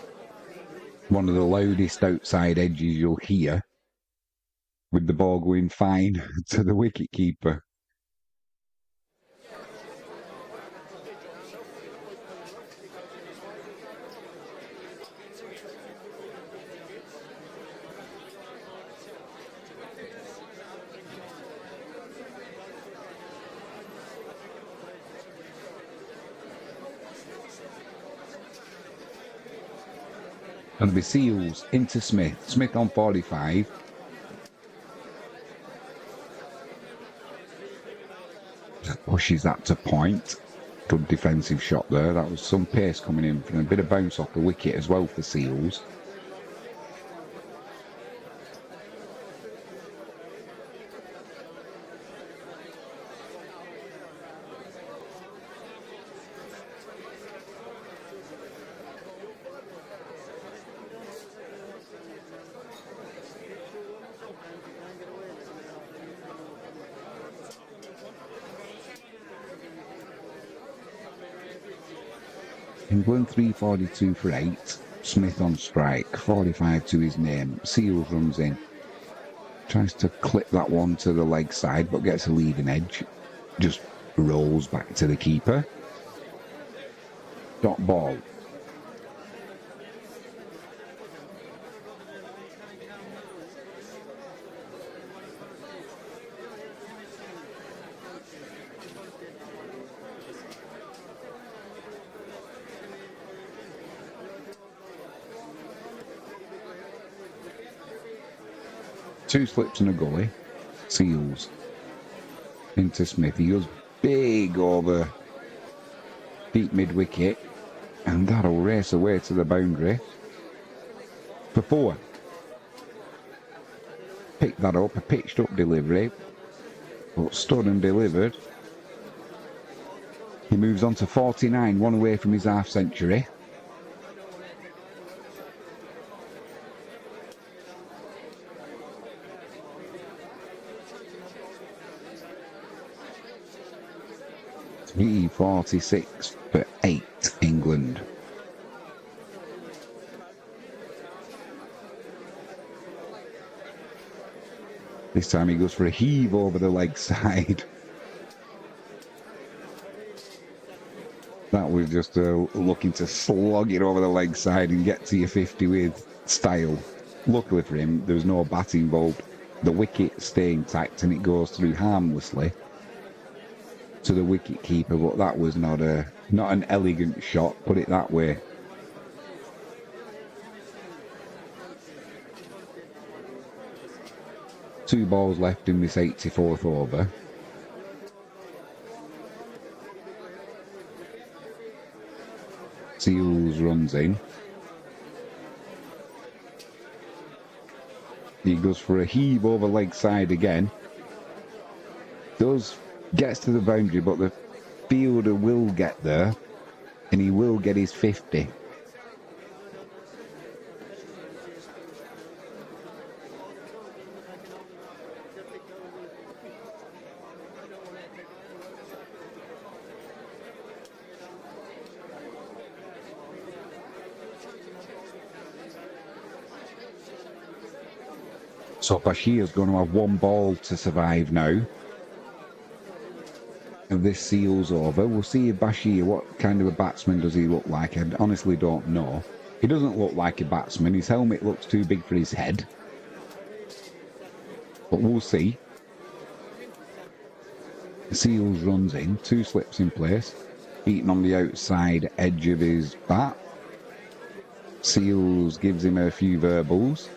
One of the loudest outside edges you'll hear, with the ball going fine to the wicket-keeper. And the Seals into Smith. Smith on 45. Just pushes that to point. Good defensive shot there. That was some pace coming in from a bit of bounce off the wicket as well for Seals. England 342 for 8. Smith on strike, 45 to his name. Seals runs in. Tries to clip that one to the leg side, but gets a leading edge. Just rolls back to the keeper. Dot ball. Two slips and a gully. Seals into Smith. He goes big over deep mid-wicket, and that'll race away to the boundary for 4. Pick that up, a pitched up delivery. But stood and delivered. He moves on to 49, one away from his half century. .346 for 8, England. This time he goes for a heave over the leg side. That was just looking to slog it over the leg side and get to your 50 with style. Luckily for him, there was no bat involved. The wicket staying intact and it goes through harmlessly to the wicket keeper, but that was not an elegant shot, put it that way. Two balls left in this 84th over. Seals runs in. He goes for a heave over leg side again. Gets to the boundary, but the fielder will get there and he will get his 50. So Bashir's going to have one ball to survive now. And this Seals over. We'll see if Bashir, what kind of a batsman does he look like? I honestly don't know. He doesn't look like a batsman. His helmet looks too big for his head. But we'll see. Seals runs in, two slips in place. Beaten on the outside edge of his bat. Seals gives him a few verbals.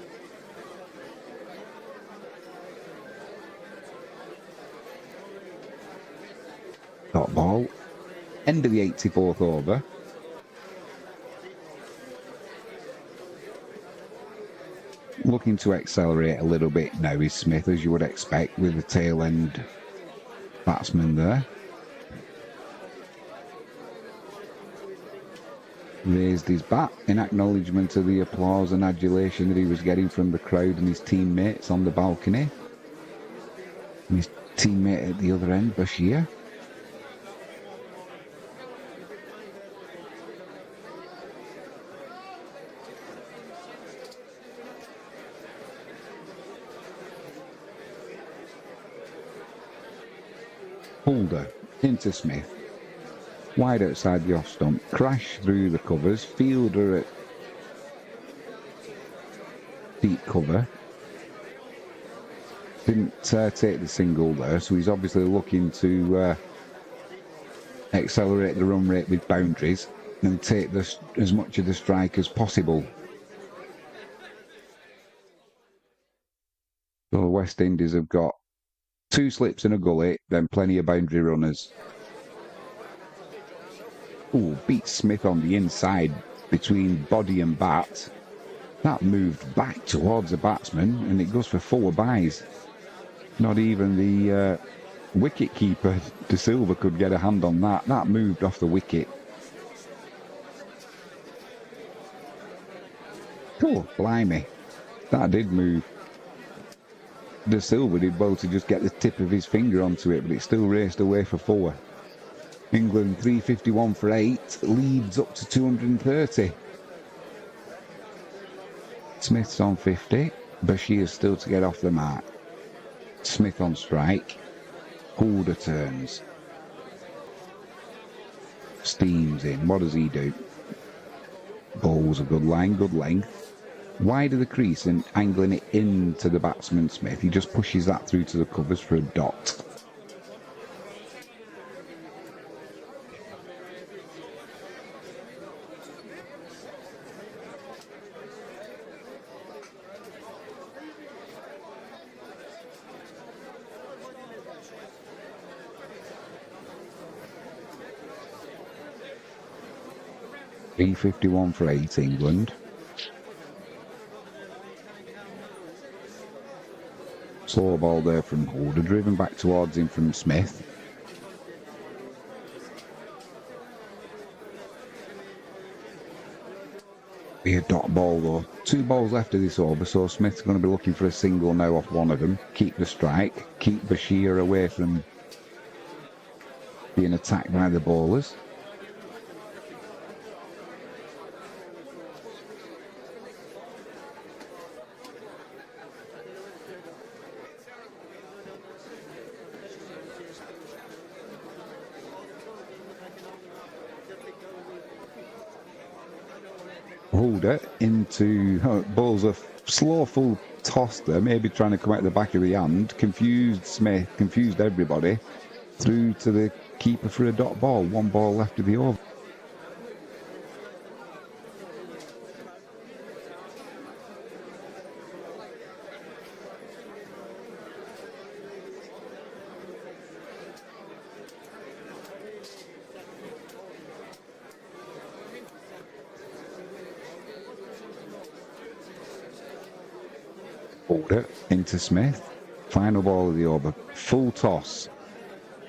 Dot ball. End of the 84th over. Looking to accelerate a little bit now is Smith, as you would expect, with the tail end batsman there. Raised his bat in acknowledgement of the applause and adulation that he was getting from the crowd and his teammates on the balcony. And his teammate at the other end, Bashir. Holder into Smith. Wide outside the off stump. Crash through the covers. Fielder at deep cover. Didn't take the single there, so he's obviously looking to accelerate the run rate with boundaries and take as much of the strike as possible. So the West Indies have got two slips and a gully, then plenty of boundary runners. Ooh, beats Smith on the inside between body and bat. That moved back towards the batsman and it goes for 4 byes. Not even the wicket keeper, De Silva, could get a hand on that. That moved off the wicket. Oh, blimey. That did move. De Silva did well to just get the tip of his finger onto it, but it still raced away for 4. England 351 for 8, leads up to 230. Smith's on 50, Bashir's still to get off the mark. Smith on strike, Holder turns. Steams in, what does he do? Bowls a good line, good length. Wide of the crease and angling it into the batsman Smith. He just pushes that through to the covers for a dot. .351 for 8, England. Slow ball there from Holder, driven back towards him from Smith. Be a dot ball though. 2 balls left of this over, so Smith's going to be looking for a single now off one of them. Keep the strike, keep Bashir away from being attacked by the bowlers. Holder into balls a slow full toss there, maybe trying to come out the back of the hand. Confused Smith, confused everybody. Through to the keeper for a dot ball. 1 ball left of the over. Holder into Smith. Final ball of the over. Full toss.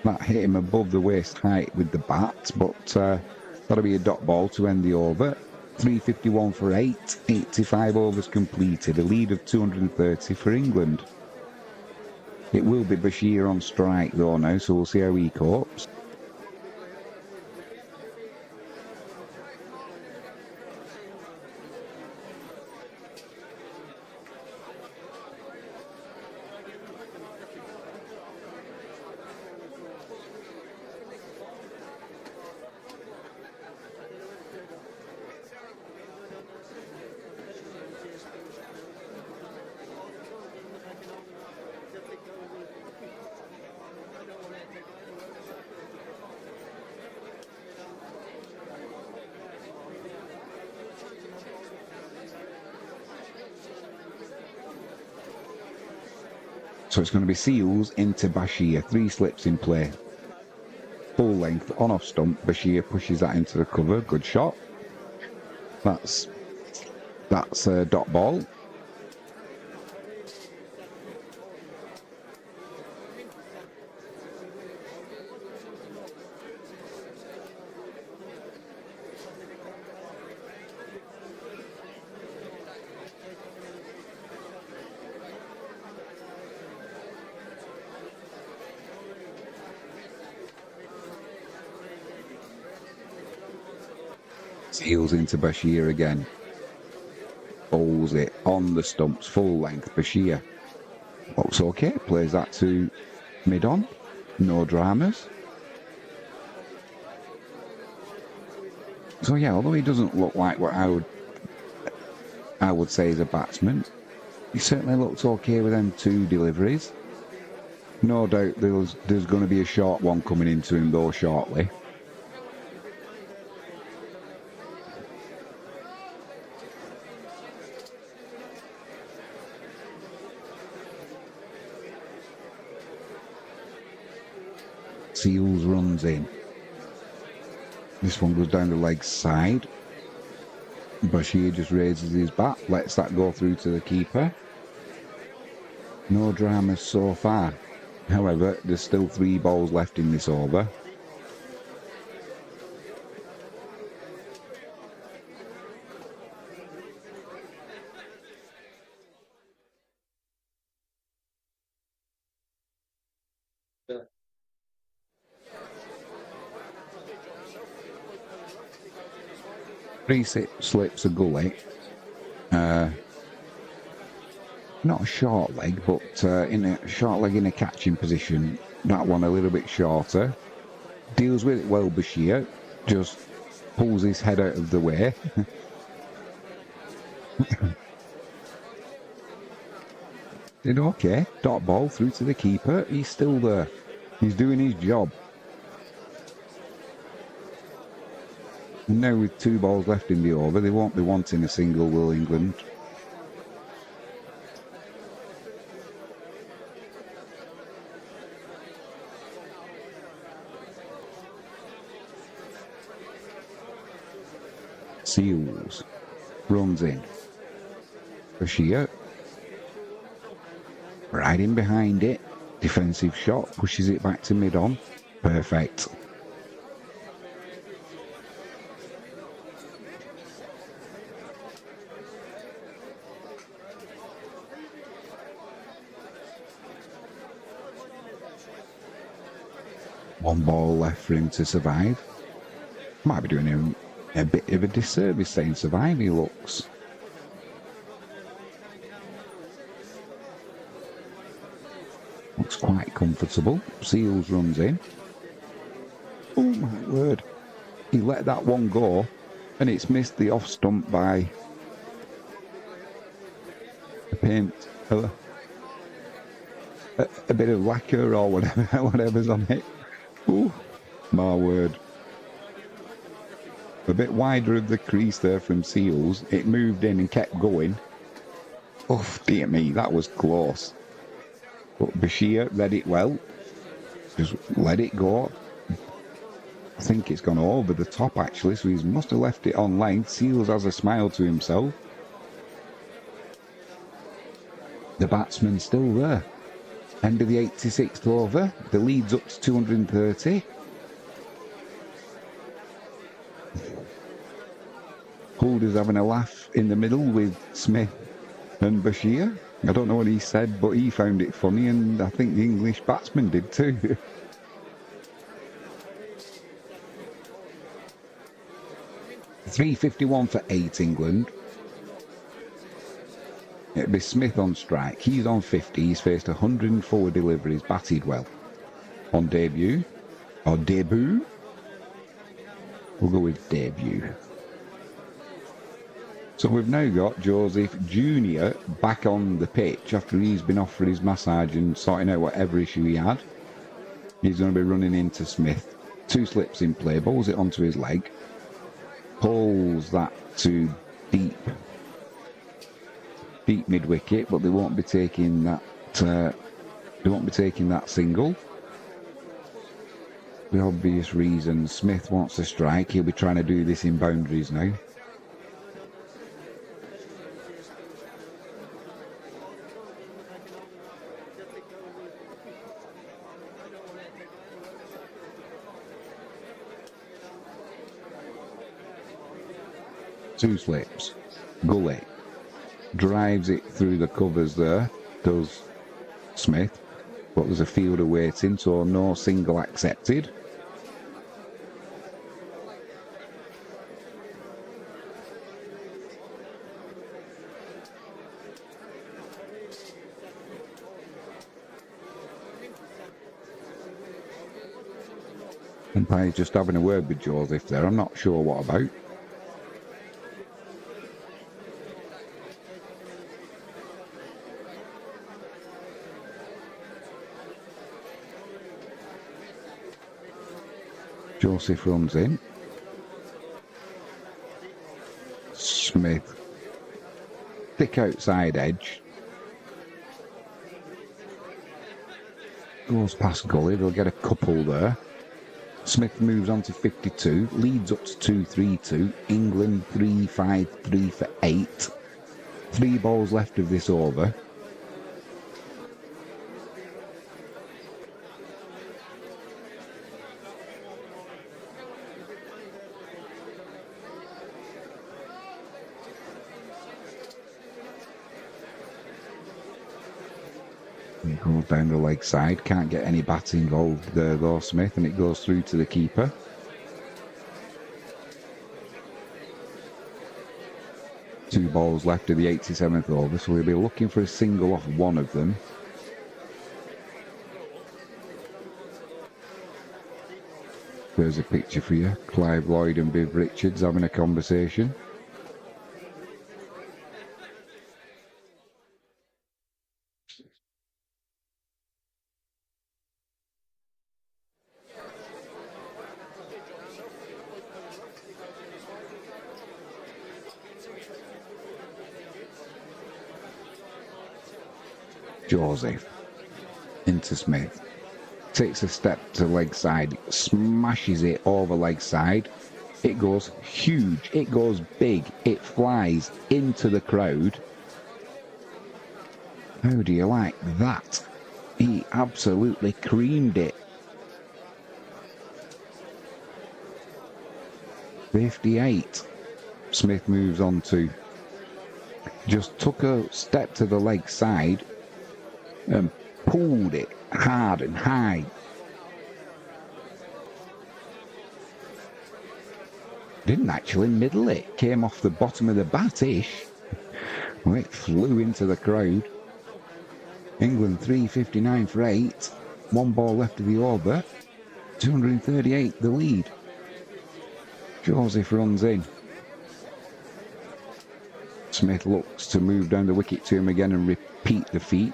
That hit him above the waist height with the bat, but that'll be a dot ball to end the over. 351 for 8. 85 overs completed. A lead of 230 for England. It will be Bashir on strike though now, so we'll see how he copes. So it's going to be Seals into Bashir. 3 slips in play. Full length on off stump. Bashir pushes that into the cover. Good shot. That's a dot ball. Seals into Bashir again. Bowls it on the stumps, full length. Bashir looks okay, plays that to mid-on. No dramas. So yeah, although he doesn't look like what I would say is a batsman, he certainly looks okay with them 2 deliveries. No doubt there's going to be a short one coming into him though shortly. Seals runs in. This one goes down the leg side. Bashir just raises his bat, lets that go through to the keeper. No dramas so far. However, there's still 3 balls left in this over. Three slips a gully. Not a short leg, but in a short leg in a catching position. That one a little bit shorter. Deals with it well, Bashir. Just pulls his head out of the way. Did okay. Dot ball through to the keeper. He's still there. He's doing his job. And now with 2 balls left in the over, they won't be wanting a single, will England? Seals runs in. Bashir Right in behind it. Defensive shot, pushes it back to mid-on. Perfect. One ball left for him to survive. Might be doing him a bit of a disservice saying survive, he looks. Looks quite comfortable. Seals runs in. Oh my word. He let that one go and it's missed the off stump by a paint, a bit of lacquer or whatever's on it. Ooh, my word. A bit wider of the crease there from Seals. It moved in and kept going. Oh, dear me, that was close. But Bashir read it well. Just let it go. I think it's gone over the top actually, so he must have left it on length. Seals has a smile to himself. The batsman's still there. End of the 86th over. The lead's up to 230. Holder's having a laugh in the middle with Smith and Bashir. I don't know what he said, but he found it funny, and I think the English batsman did too. .351 for 8 England. It'll be Smith on strike. He's on 50. He's faced 104 deliveries, batted well. On debut, or debut, we'll go with debut. So we've now got Joseph Jr. back on the pitch after he's been off for his massage and sorting out whatever issue he had. He's going to be running into Smith. 2 slips in play, bowls it onto his leg, pulls that to deep mid-wicket, but they won't be taking that. They won't be taking that single. The obvious reason Smith wants to strike. He'll be trying to do this in boundaries now. Two slips. Gully drives it through the covers there, does Smith, but there's a fielder waiting, so no single accepted. Umpire's just having a word with Joseph there, I'm not sure what about. Joseph runs in. Smith. Thick outside edge. Goes past Gully, they'll get a couple there. Smith moves on to 52, leads up to 232. England 353 for 8. 3 balls left of this over. He goes down the leg side, can't get any bat involved there though, Smith, and it goes through to the keeper. Two balls left of the 87th over, so we'll be looking for a single off one of them. There's a picture for you. Clive Lloyd and Viv Richards having a conversation. Joseph into Smith, takes a step to leg side, smashes it over leg side. It goes huge, it goes big, it flies into the crowd, How do you like that? He absolutely creamed it. 58. Smith moves on to. Just took a step to the leg side and pulled it hard and high. Didn't actually middle it. Came off the bottom of the bat-ish. Well, it flew into the crowd. England 359 for 8. 1 ball left of the over. 238 the lead. Joseph runs in. Smith looks to move down the wicket to him again and repeat the feat.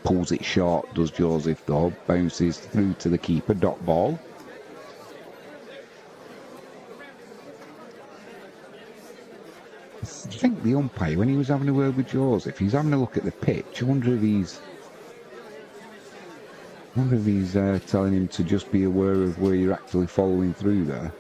Pulls it short, does Joseph though. Bounces through to the keeper. Dot ball. I think the umpire, when he was having a word with Joseph, he's having a look at the pitch. I wonder if he's telling him to just be aware of where you're actually following through there.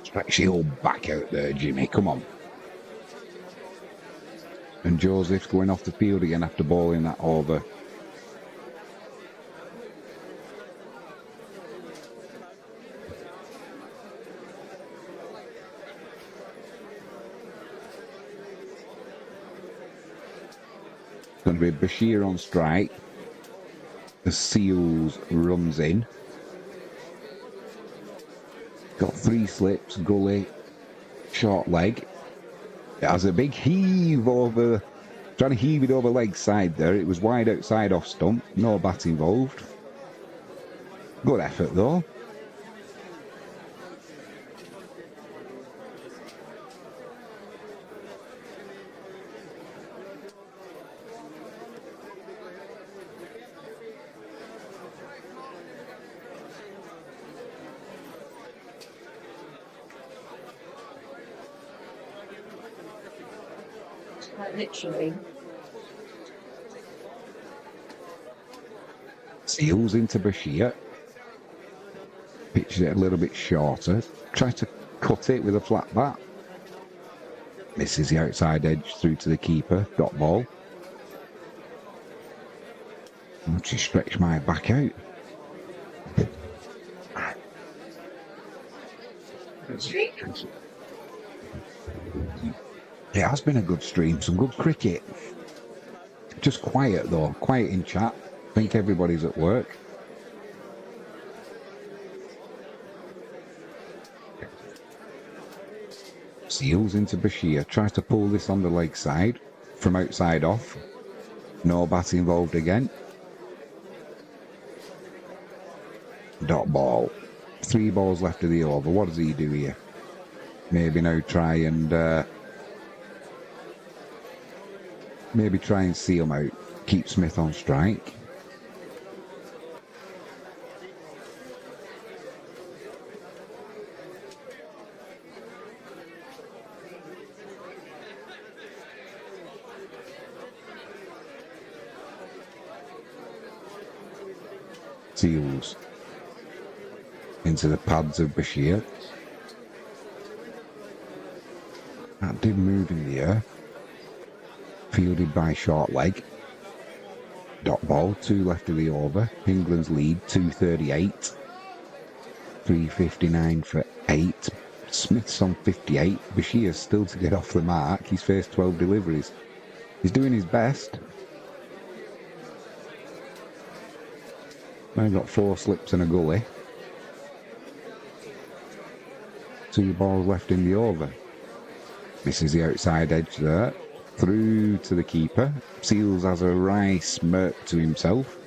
Stretch your back out there, Jimmy. Come on. And Joseph's going off the field again after bowling that over. It's going to be Bashir on strike. The Seals runs in. Got 3 slips, gully, short leg. It has a big heave over, trying to heave it over leg side there. It was wide outside off stump, no bat involved. Good effort though. Literally. Seals into Bashir. Pitches it a little bit shorter. Tries to cut it with a flat bat. Misses the outside edge through to the keeper. Dot ball. I'll just stretch my back out. It has been a good stream, some good cricket. Just quiet though, quiet in chat. I think everybody's at work. Seals into Bashir, tries to pull this on the leg side, from outside off. No bat involved again. Dot ball. 3 balls left of the over. What does he do here? Maybe now try and see him out. Keep Smith on strike. Seals into the pads of Bashir. That did move in the air. Fielded by short leg. Dot ball, 2 left of the over. England's lead, 238. 359 for 8. Smith's on 58. Bashir's still to get off the mark. He's faced 12 deliveries. He's doing his best. Now got 4 slips and a gully. 2 balls left in the over. Misses the outside edge there. Through to the keeper. Seals has a wry smirk to himself.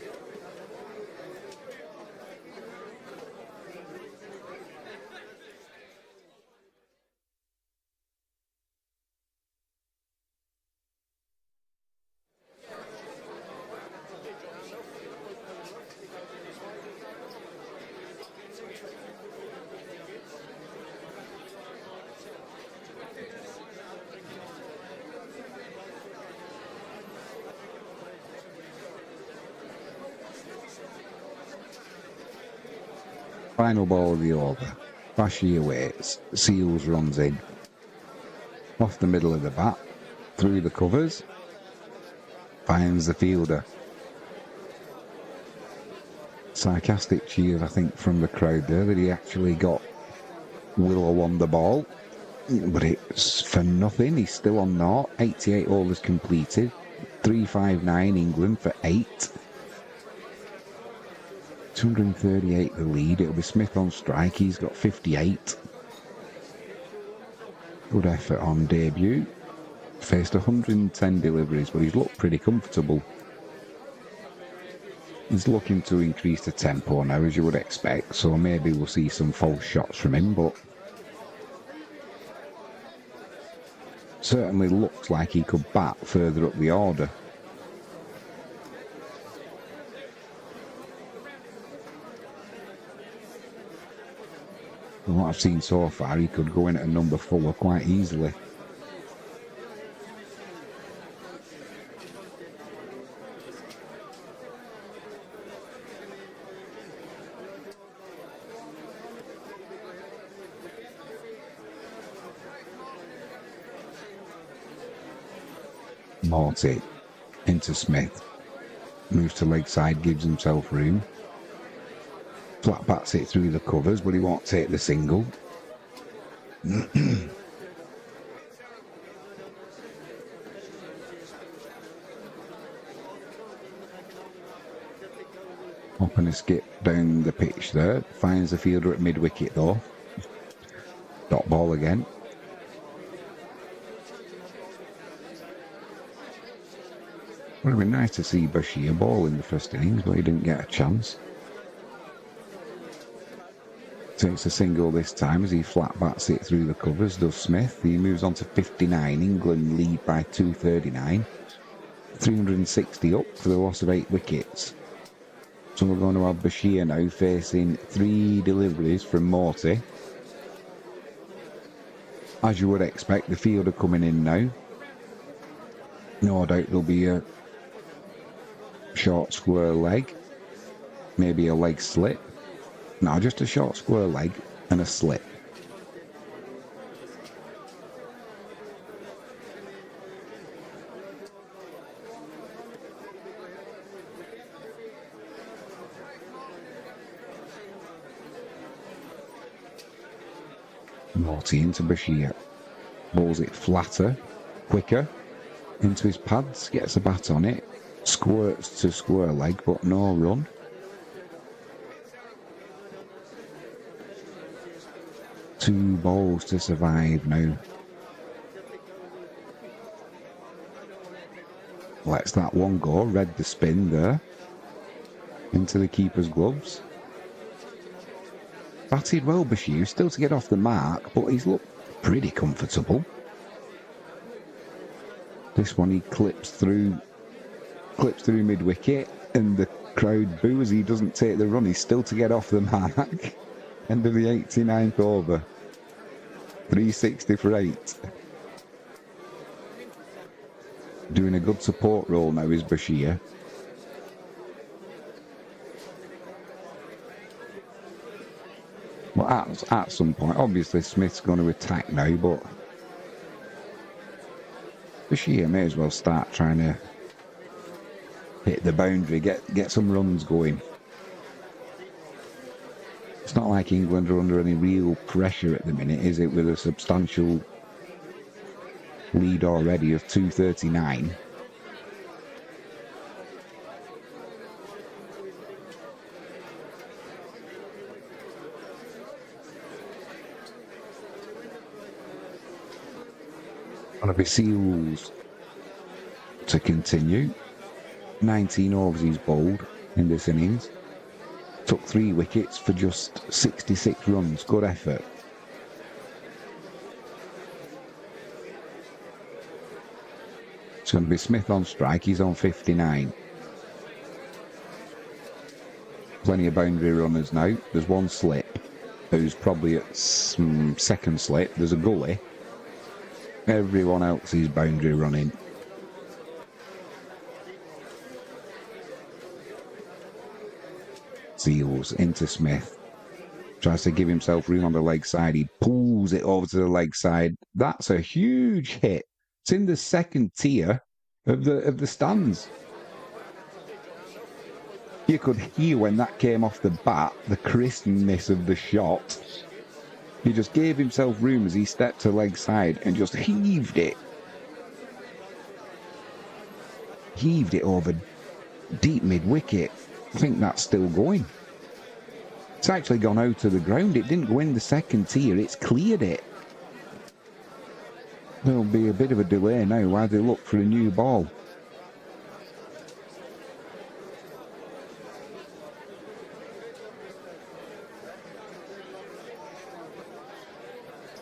Final ball of the over. Bashir waits. Seals runs in. Off the middle of the bat. Through the covers. Finds the fielder. Sarcastic cheers, I think, from the crowd there that he actually got Willow on the ball. But it's for nothing. He's still on naught. 88 overs completed. 359 England for 8. 238 the lead. It'll be Smith on strike. He's got 58. Good effort on debut. Faced 110 deliveries, but he's looked pretty comfortable. He's looking to increase the tempo now, as you would expect, so maybe we'll see some false shots from him, but certainly looks like he could bat further up the order. From what I've seen so far, he could go in at a number 4 quite easily. Morty into Smith. Moves to leg side, gives himself room. Flat bats it through the covers, but he won't take the single. Hop and a skip down the pitch there. Finds the fielder at mid-wicket though. Dot ball again. Would have been nice to see Bashir ball in the first innings, but he didn't get a chance. Takes a single this time as he flat bats it through the covers, does Smith. He moves on to 59. England lead by 239. 360 up for the loss of 8 wickets. So we're going to have Bashir now facing 3 deliveries from Morty. As you would expect, the fielder coming in now. No doubt there'll be a short square leg, maybe a leg slip. No, just a short square leg and a slip. Morty into Bashir. Bowls it flatter, quicker, into his pads, gets a bat on it, squirts to square leg, but no run. Two balls to survive now. Lets that one go, read the spin there. Into the keeper's gloves. Batted well, Bashir, still to get off the mark, but he's looked pretty comfortable. This one he clips through mid-wicket, and the crowd boos. He doesn't take the run, he's still to get off the mark. End of the 89th over. 360 for 8. Doing a good support role now is Bashir. Well, at some point, obviously Smith's going to attack now, but Bashir may as well start trying to hit the boundary, get some runs going. It's not like England are under any real pressure at the minute, is it, with a substantial lead already of 239. Going to be Seals to continue. 19 overs he's bowled in this innings. Took 3 wickets for just 66 runs. Good effort. It's going to be Smith on strike. He's on 59. Plenty of boundary runners now. There's one slip who's probably at second slip. There's a gully. Everyone else is boundary running. Seals into Smith. Tries to give himself room on the leg side. He pulls it over to the leg side. That's a huge hit. It's in the second tier of the stands. You could hear when that came off the bat, the crispness of the shot. He just gave himself room as he stepped to leg side and just heaved it. Heaved it over deep mid-wicket. I think that's still going. It's actually gone out of the ground. It didn't go in the second tier. It's cleared it. There'll be a bit of a delay now while they look for a new ball.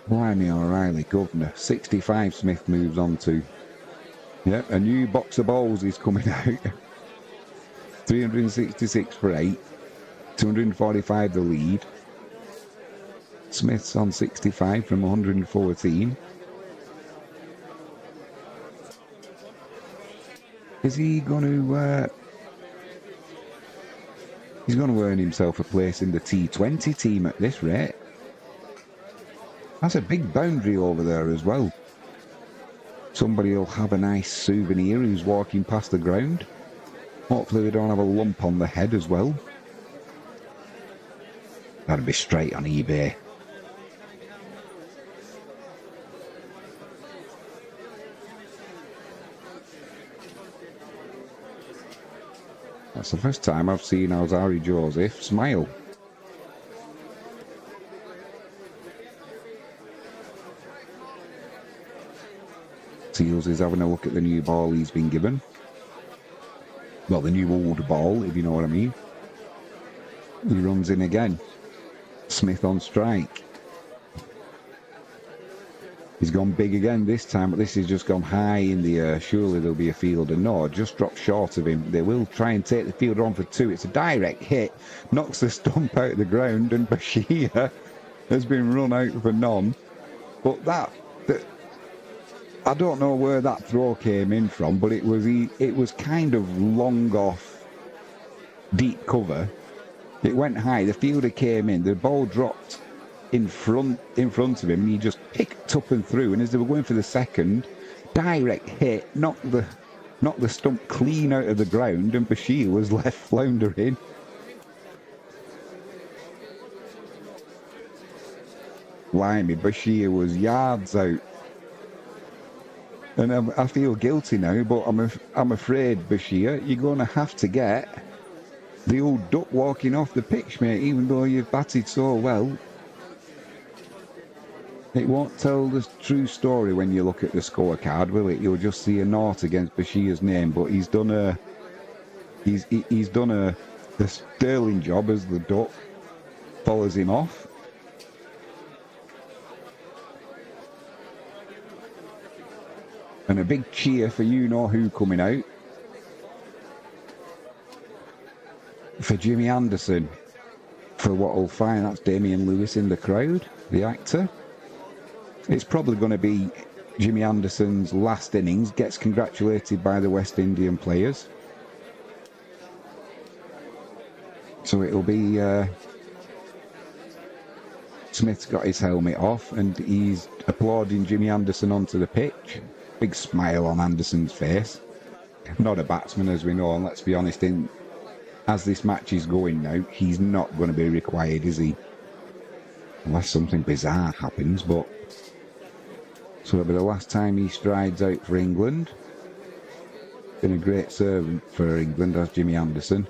Blimey O'Reilly, governor. 65 Smith moves on to. Yep, a new box of balls is coming out. 366 for 8. 245 the lead. Smith's on 65 from 114. Is he going to... he's going to earn himself a place in the T20 team at this rate. That's a big boundary over there as well. Somebody will have a nice souvenir who's walking past the ground. Hopefully they don't have a lump on the head as well. That'd be straight on eBay. That's the first time I've seen Alzari Joseph smile. Seals is having a look at the new ball he's been given. Well, the new old ball, if you know what I mean. He runs in again. Smith on strike. He's gone big again this time, but this has just gone high in the air. Surely there'll be a fielder. No, just dropped short of him. They will try and take the fielder on for 2. It's a direct hit. Knocks the stump out of the ground, and Bashir has been run out for none. But that I don't know where that throw came in from, but it was kind of long off deep cover. It went high. The fielder came in. The ball dropped in front of him. And he just picked up and through. And as they were going for the second, direct hit, knocked the stump clean out of the ground, and Bashir was left floundering. Blimey, Bashir was yards out. And I feel guilty now, but I'm afraid, Bashir, you're going to have to get the old duck walking off the pitch, mate, even though you've batted so well. It won't tell the true story when you look at the scorecard, will it? You'll just see a naught against Bashir's name, but he's done a sterling job as the duck follows him off. And a big cheer for you-know-who coming out. For Jimmy Anderson. For what I'll find, that's Damian Lewis in the crowd, the actor. It's probably going to be Jimmy Anderson's last innings. Gets congratulated by the West Indian players. So it'll be... Smith's got his helmet off and he's applauding Jimmy Anderson onto the pitch. Big smile on Anderson's face. Not a batsman, as we know, and let's be honest, as this match is going now, he's not going to be required, is he? Unless something bizarre happens, but... So it'll be the last time he strides out for England. Been a great servant for England, as Jimmy Anderson.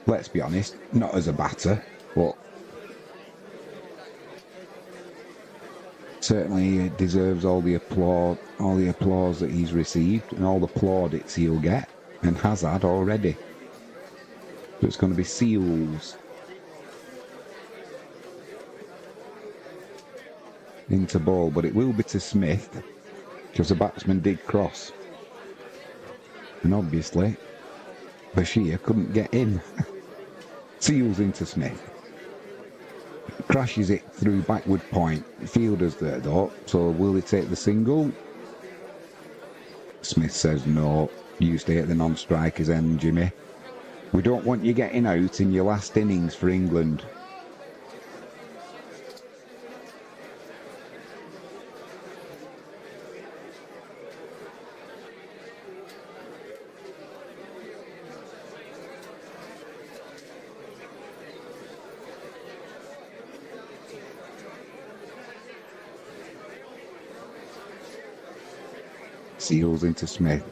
Let's be honest, not as a batter, but... Certainly deserves all the applause that he's received and all the plaudits he'll get and has had already. So it's going to be Seals into ball, but it will be to Smith because the batsman did cross. And obviously, Bashir couldn't get in. Seals into Smith. Crashes it through backward point. Fielder's there though, so will he take the single? Smith says no. You stay at the non-striker's end, Jimmy. We don't want you getting out in your last innings for England. Seals into Smith.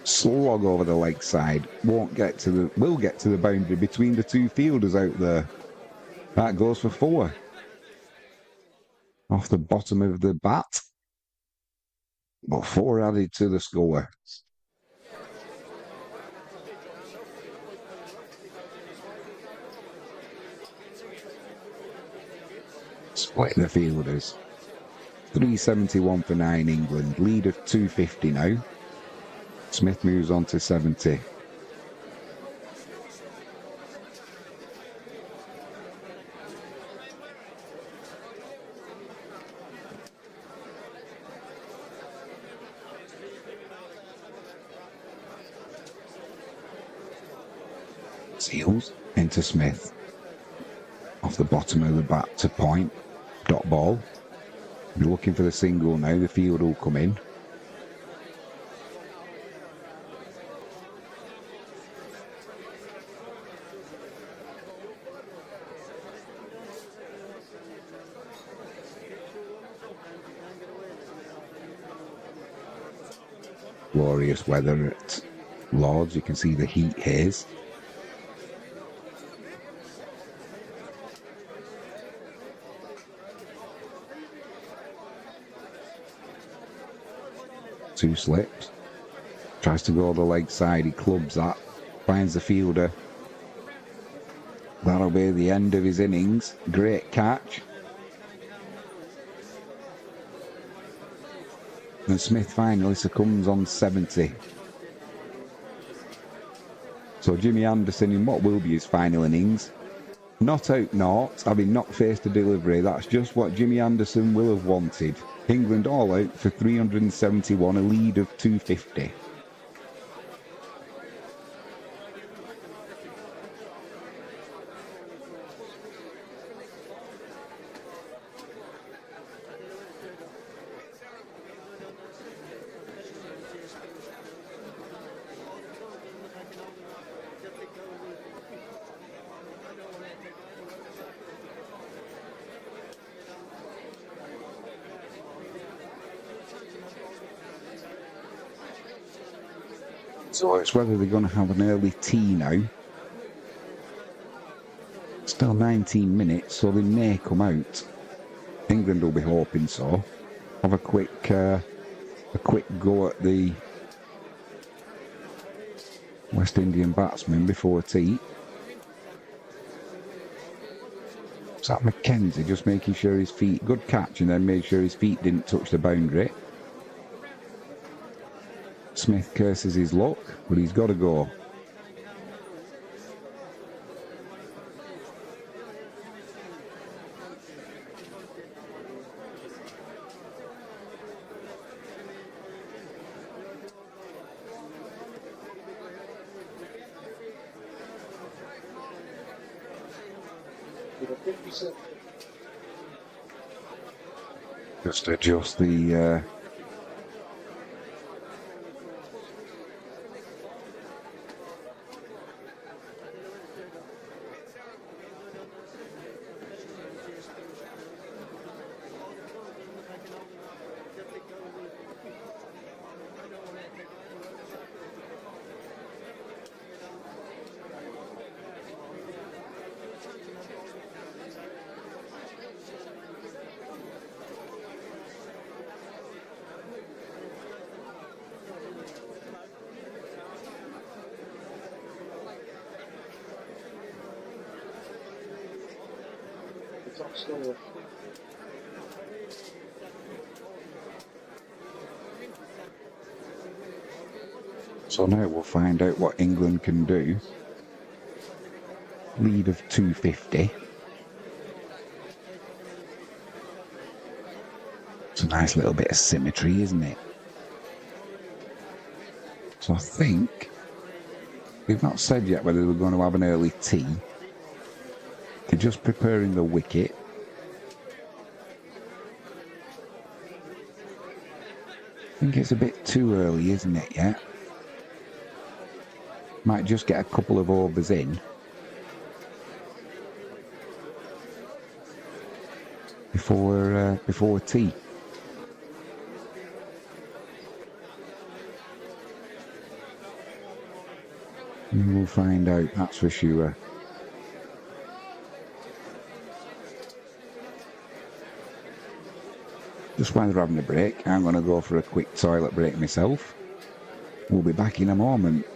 Slog over the leg side. Will get to the boundary between the two fielders out there. That goes for 4. Off the bottom of the bat. But 4 added to the score. Split the fielders. 371 for 9 England. Lead of 250 now. Smith moves on to 70. Seals into Smith. Off the bottom of the bat to point. Dot ball. You're looking for the single now. The field will come in. Glorious weather at Lords. You can see the heat haze. Two slips. Tries to go the leg side. He clubs that. Finds the fielder. That'll be the end of his innings. Great catch. And Smith finally succumbs on 70. So Jimmy Anderson in what will be his final innings. Not out naught, having not faced a delivery. That's just what Jimmy Anderson will have wanted. England all out for 371, a lead of 250. So it's whether they're going to have an early tea now. Still 19 minutes, so they may come out. England will be hoping so. Have a quick go at the West Indian batsman before tea. Zach McKenzie just making sure his feet, good catch, and then made sure his feet didn't touch the boundary. Smith curses his luck, but he's got to go. Just adjust the So now we'll find out what England can do. Lead of 250. It's a nice little bit of symmetry, isn't it? So I think we've not said yet whether we're going to have an early tea. They're just preparing the wicket. I think it's a bit too early, isn't it, yet? Might just get a couple of overs in before tea. We'll find out, that's for sure. Just while they're having a break, I'm going to go for a quick toilet break myself. We'll be back in a moment.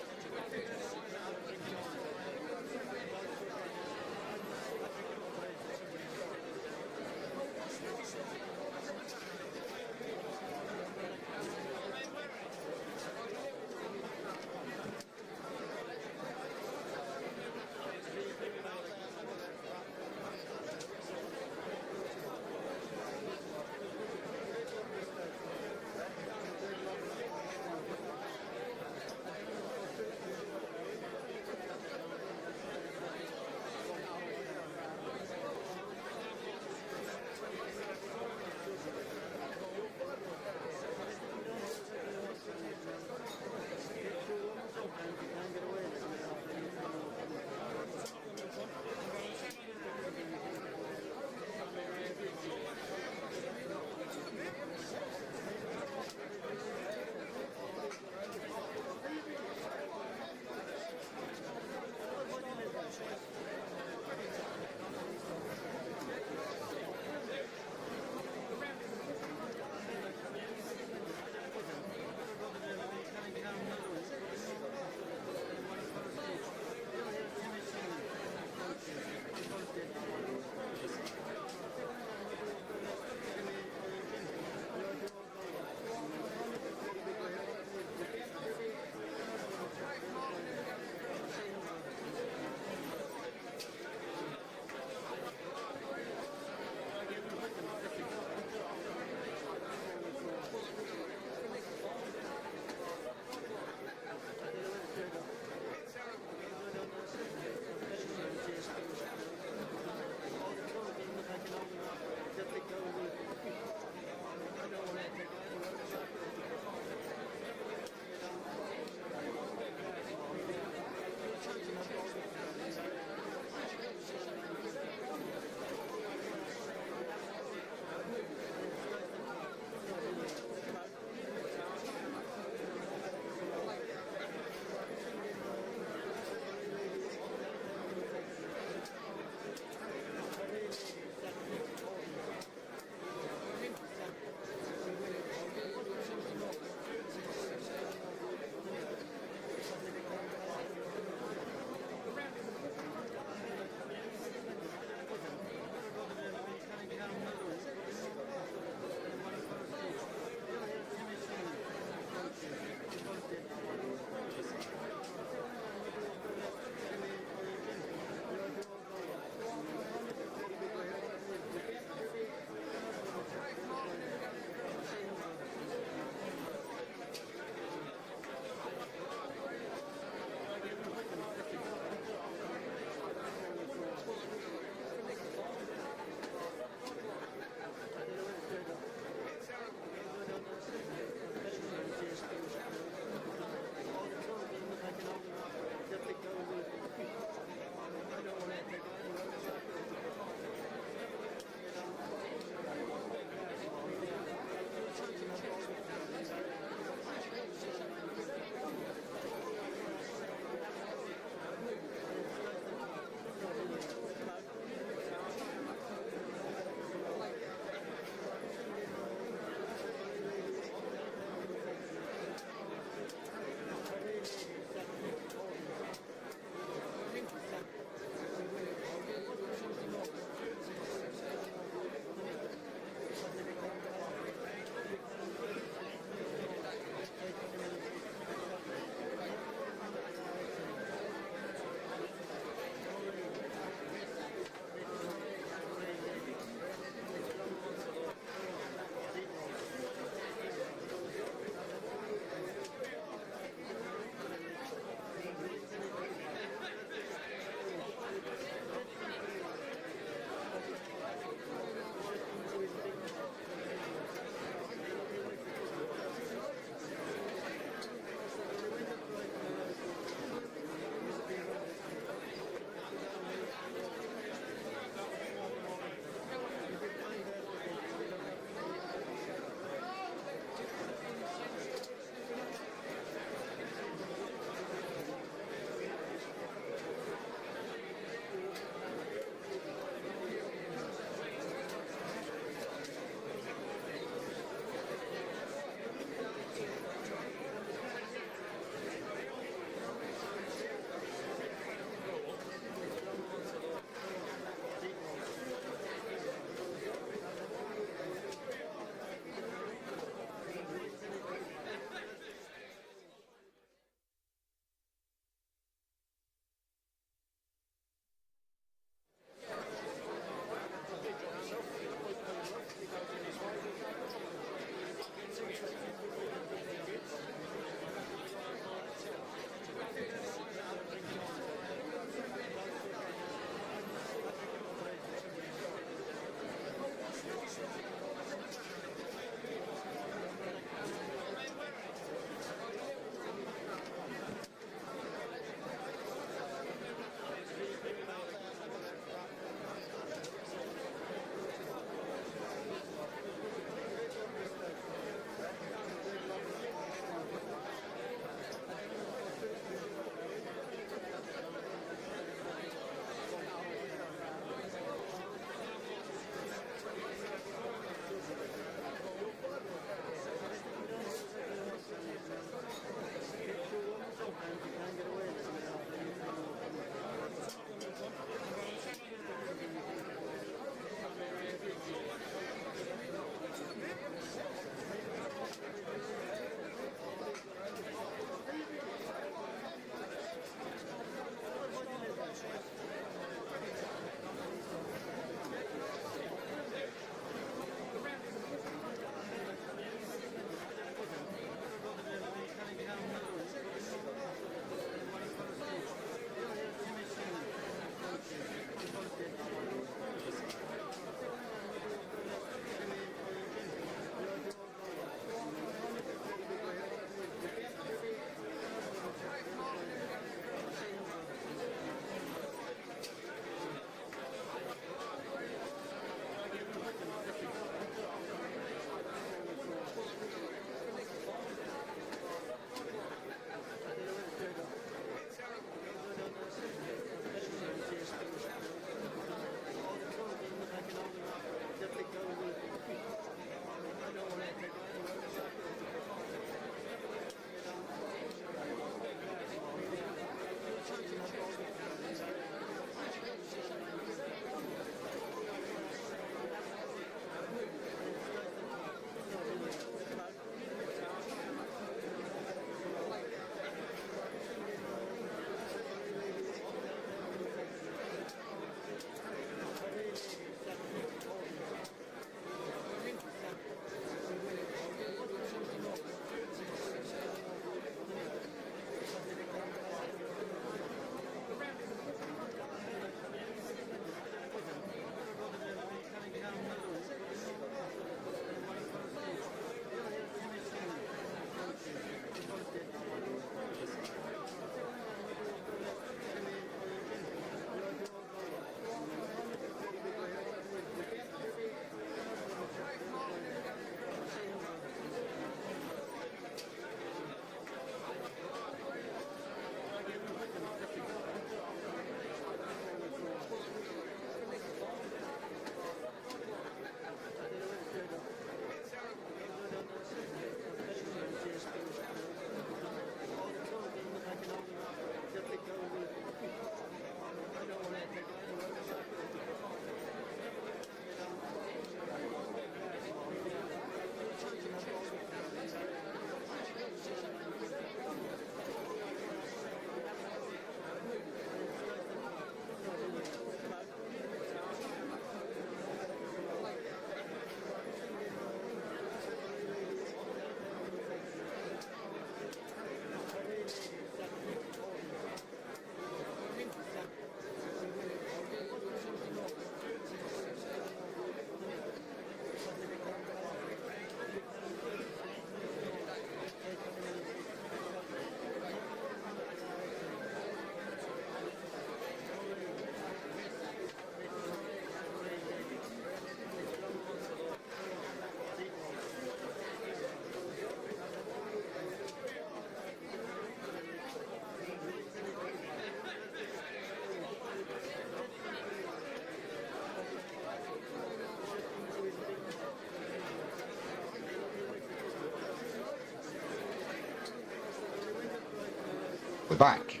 the back.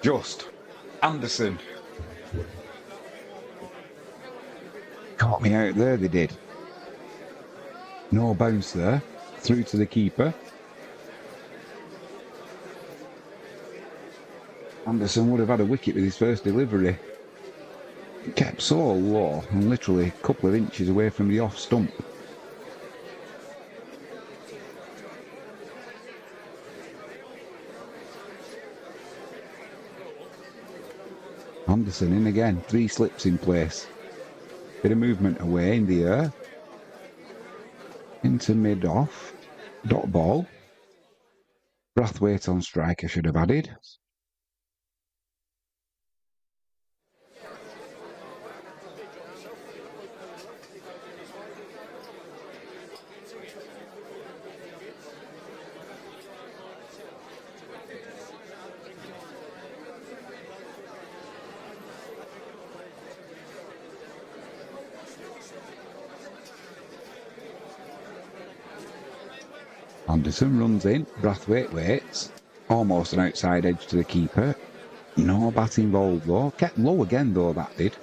Just. Anderson. Caught me out there, they did. No bounce there. Through to the keeper. Anderson would have had a wicket with his first delivery. It kept so low and literally a couple of inches away from the off stump. Anderson in again, 3 slips in place. Bit of movement away in the air. Into mid-off. Dot ball. Brathwaite on strike I should have added. Anderson runs in, Brathwaite waits, almost an outside edge to the keeper. No bat involved though, kept low again though that did.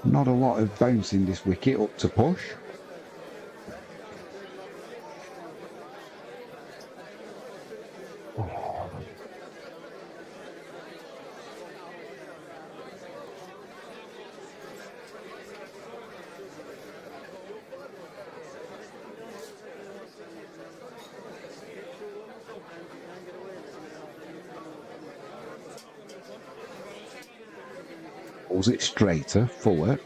Not a lot of bouncing this wicket up to push. Pulls it straighter, fuller.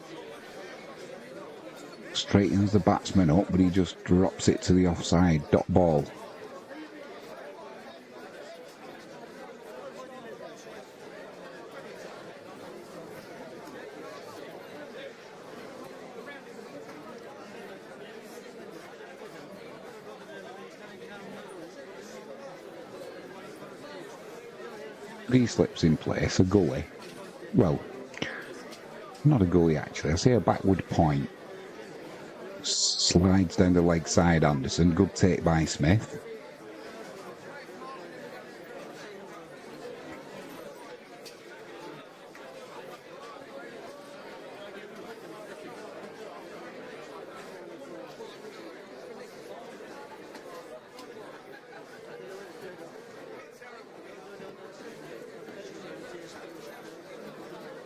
Straightens the batsman up, but he just drops it to the offside. Dot ball. He slips in place, a gully. Well, not a gully actually, I say a backward point. Slides down the leg side Anderson, good take by Smith.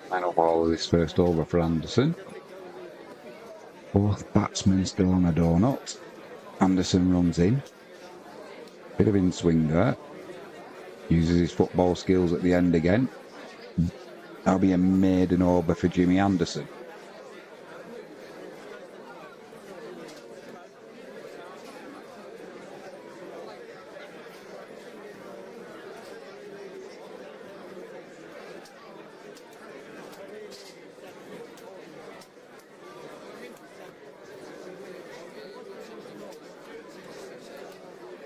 Final ball of this first over for Anderson. Both batsmen still on a donut. Anderson runs in. Bit of in-swing there. Uses his football skills at the end again. That'll be a maiden over for Jimmy Anderson.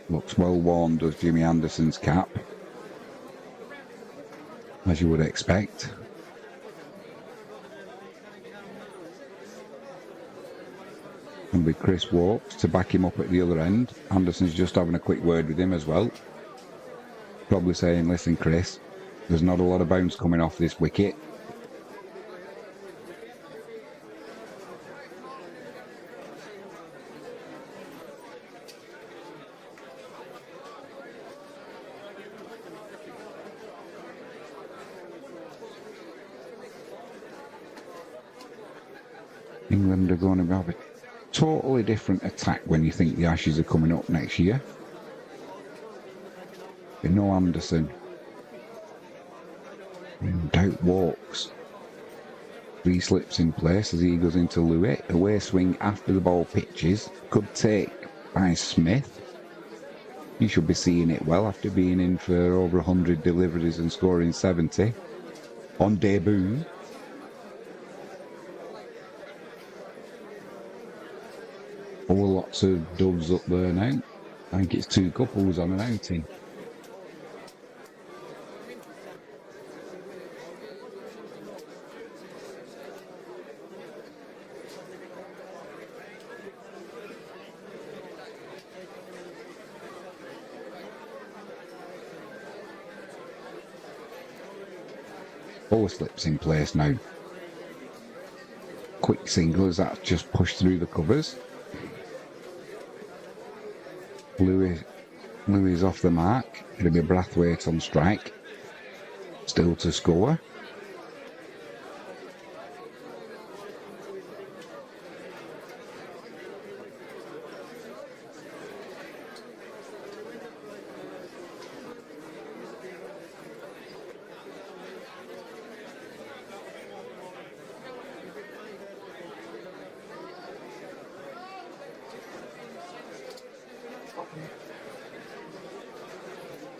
Looks well worn, does Jimmy Anderson's cap. As you would expect. And with Chris Walks to back him up at the other end. Anderson's just having a quick word with him as well. Probably saying, listen Chris, there's not a lot of bounce coming off this wicket. England are going to have a totally different attack when you think the Ashes are coming up next year. But no Anderson. Doubt Walks. 3 slips in place as he goes into Lewitt. Away swing after the ball pitches. Good take by Smith. He should be seeing it well after being in for over 100 deliveries and scoring 70. On debut. Oh, lots of doves up there now. I think it's 2 couples on an outing. Bowler slips in place now. Quick single as that's just pushed through the covers. Louis off the mark. It'll be Brathwaite on strike. Still to score.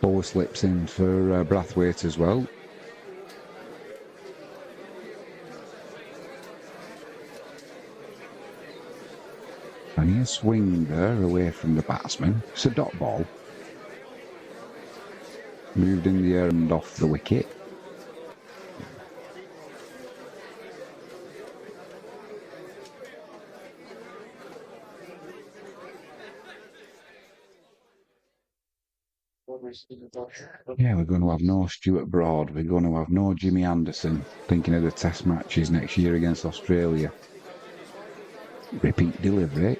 Bowler slips in for Brathwaite as well. And he swing there away from the batsman. It's a dot ball. Moved in the air and off the wicket. Yeah, we're going to have no Stuart Broad. We're going to have no Jimmy Anderson. Thinking of the test matches next year against Australia. Repeat delivery.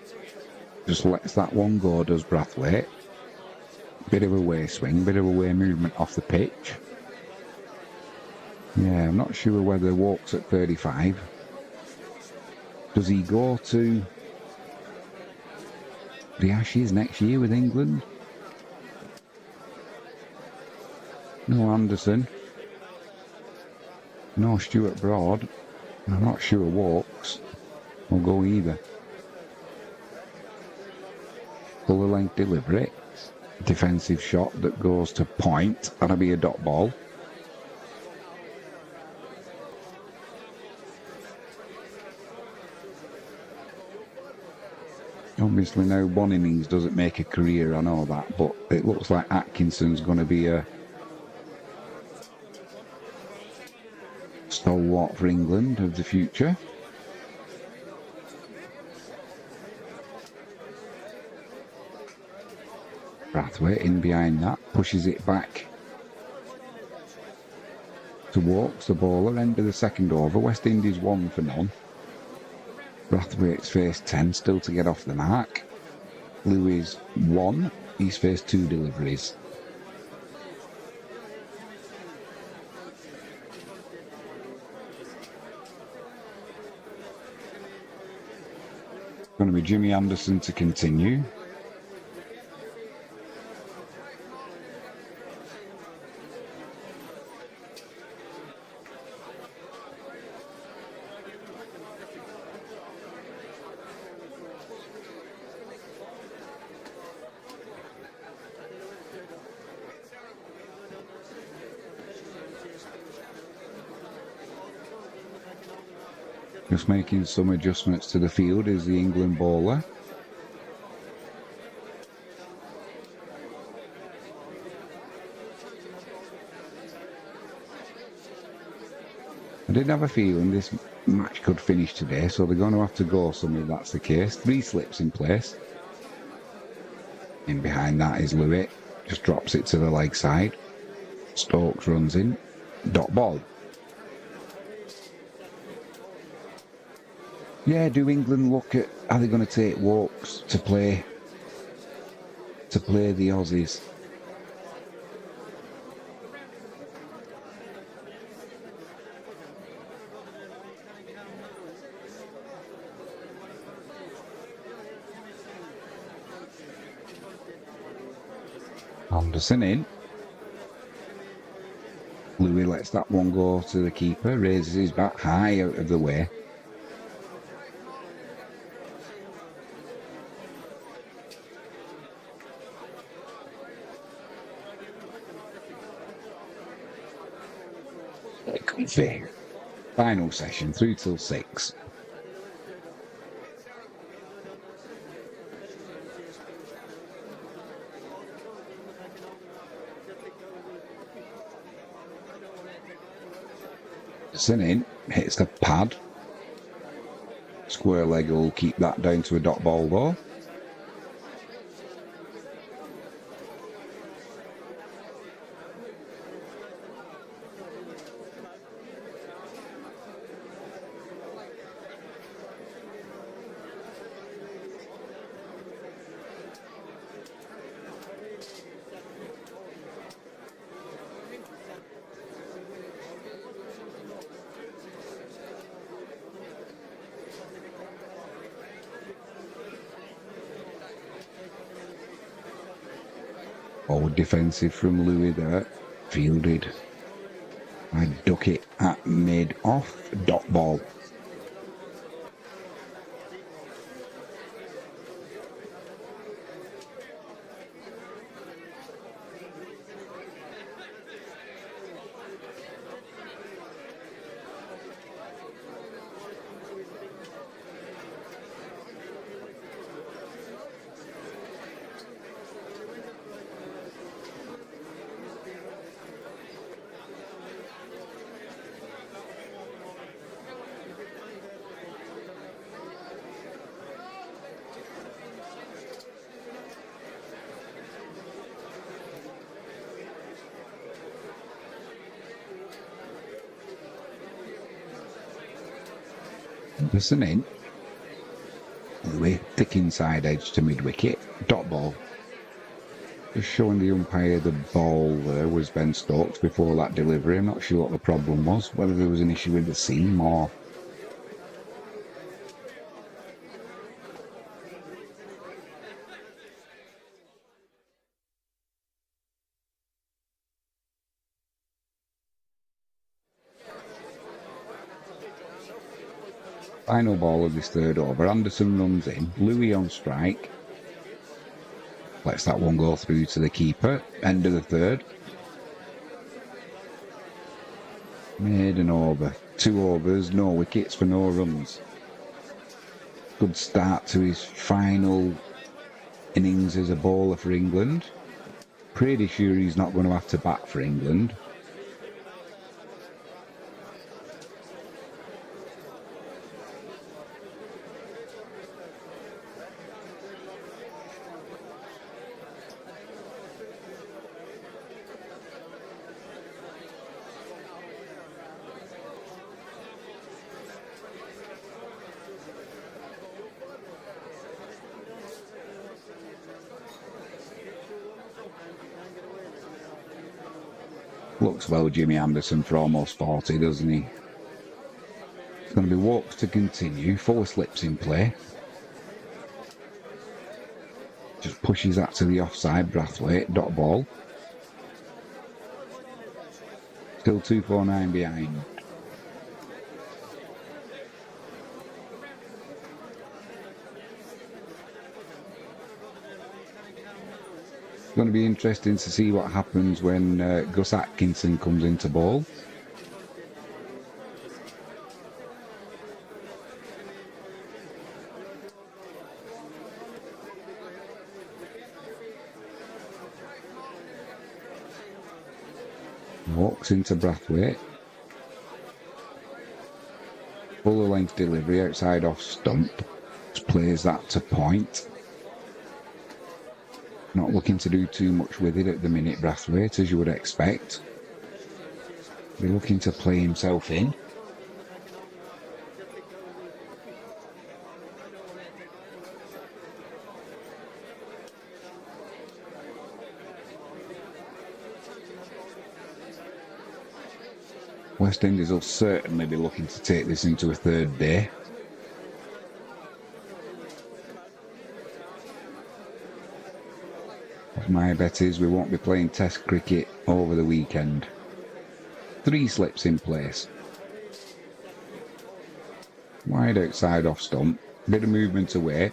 Just lets that one go, does Brathwaite. Bit of a way swing, bit of a way movement off the pitch. Yeah, I'm not sure whether Walks at 35. Does he go to the Ashes next year with England? No Anderson. No Stuart Broad. I'm not sure Walks will go either. Fuller length delivery. Defensive shot that goes to point. That'll be a dot ball. Obviously now one innings doesn't make a career, I know that, but it looks like Atkinson's going to be a stalwart for England of the future. Brathwaite in behind that, pushes it back to Walks, the bowler, end of the second over. West Indies 1 for none. Brathwaite's faced 10, still to get off the mark. Louis 1, he's faced 2 deliveries. Going to be Jimmy Anderson to continue. Just making some adjustments to the field is the England bowler. I did have a feeling this match could finish today, so they're going to have to go some if that's the case. 3 slips in place. In behind that is Louis. Just drops it to the leg side. Stokes runs in. Dot ball. Yeah, do England look at, are they going to take Walks to play the Aussies? Anderson in. Louis lets that one go to the keeper, raises his bat high out of the way. Comfy. Final session, through till 6. In, hits the pad. Square leg will keep that down to a dot ball though. Forward defensive from Louis there. Fielded. I duck it at mid-off. Dot ball. Anderson in. Louis, thick inside edge to mid-wicket. Dot ball. Just showing the umpire the ball there was Ben Stokes before that delivery. I'm not sure what the problem was, whether there was an issue with the seam or... Final ball of this third over. Anderson runs in. Louis on strike. Lets that one go through to the keeper. End of the third. Made an over. 2 overs, no wickets for no runs. Good start to his final innings as a bowler for England. Pretty sure he's not going to have to bat for England. Looks well, Jimmy Anderson, for almost 40, doesn't he? It's going to be walks to continue. 4 slips in play. Just pushes that to the offside. Brathwaite, dot ball. Still 249 behind. It's going to be interesting to see what happens when Gus Atkinson comes into ball. Walks into Brathwaite. Fuller length delivery outside off stump. Just plays that to point. Not looking to do too much with it at the minute, Brathwaite, as you would expect. Be looking to play himself in. West Indies will certainly be looking to take this into a third day. My bet is we won't be playing Test cricket over the weekend. 3 slips in place. Wide outside off stump. Bit of movement away.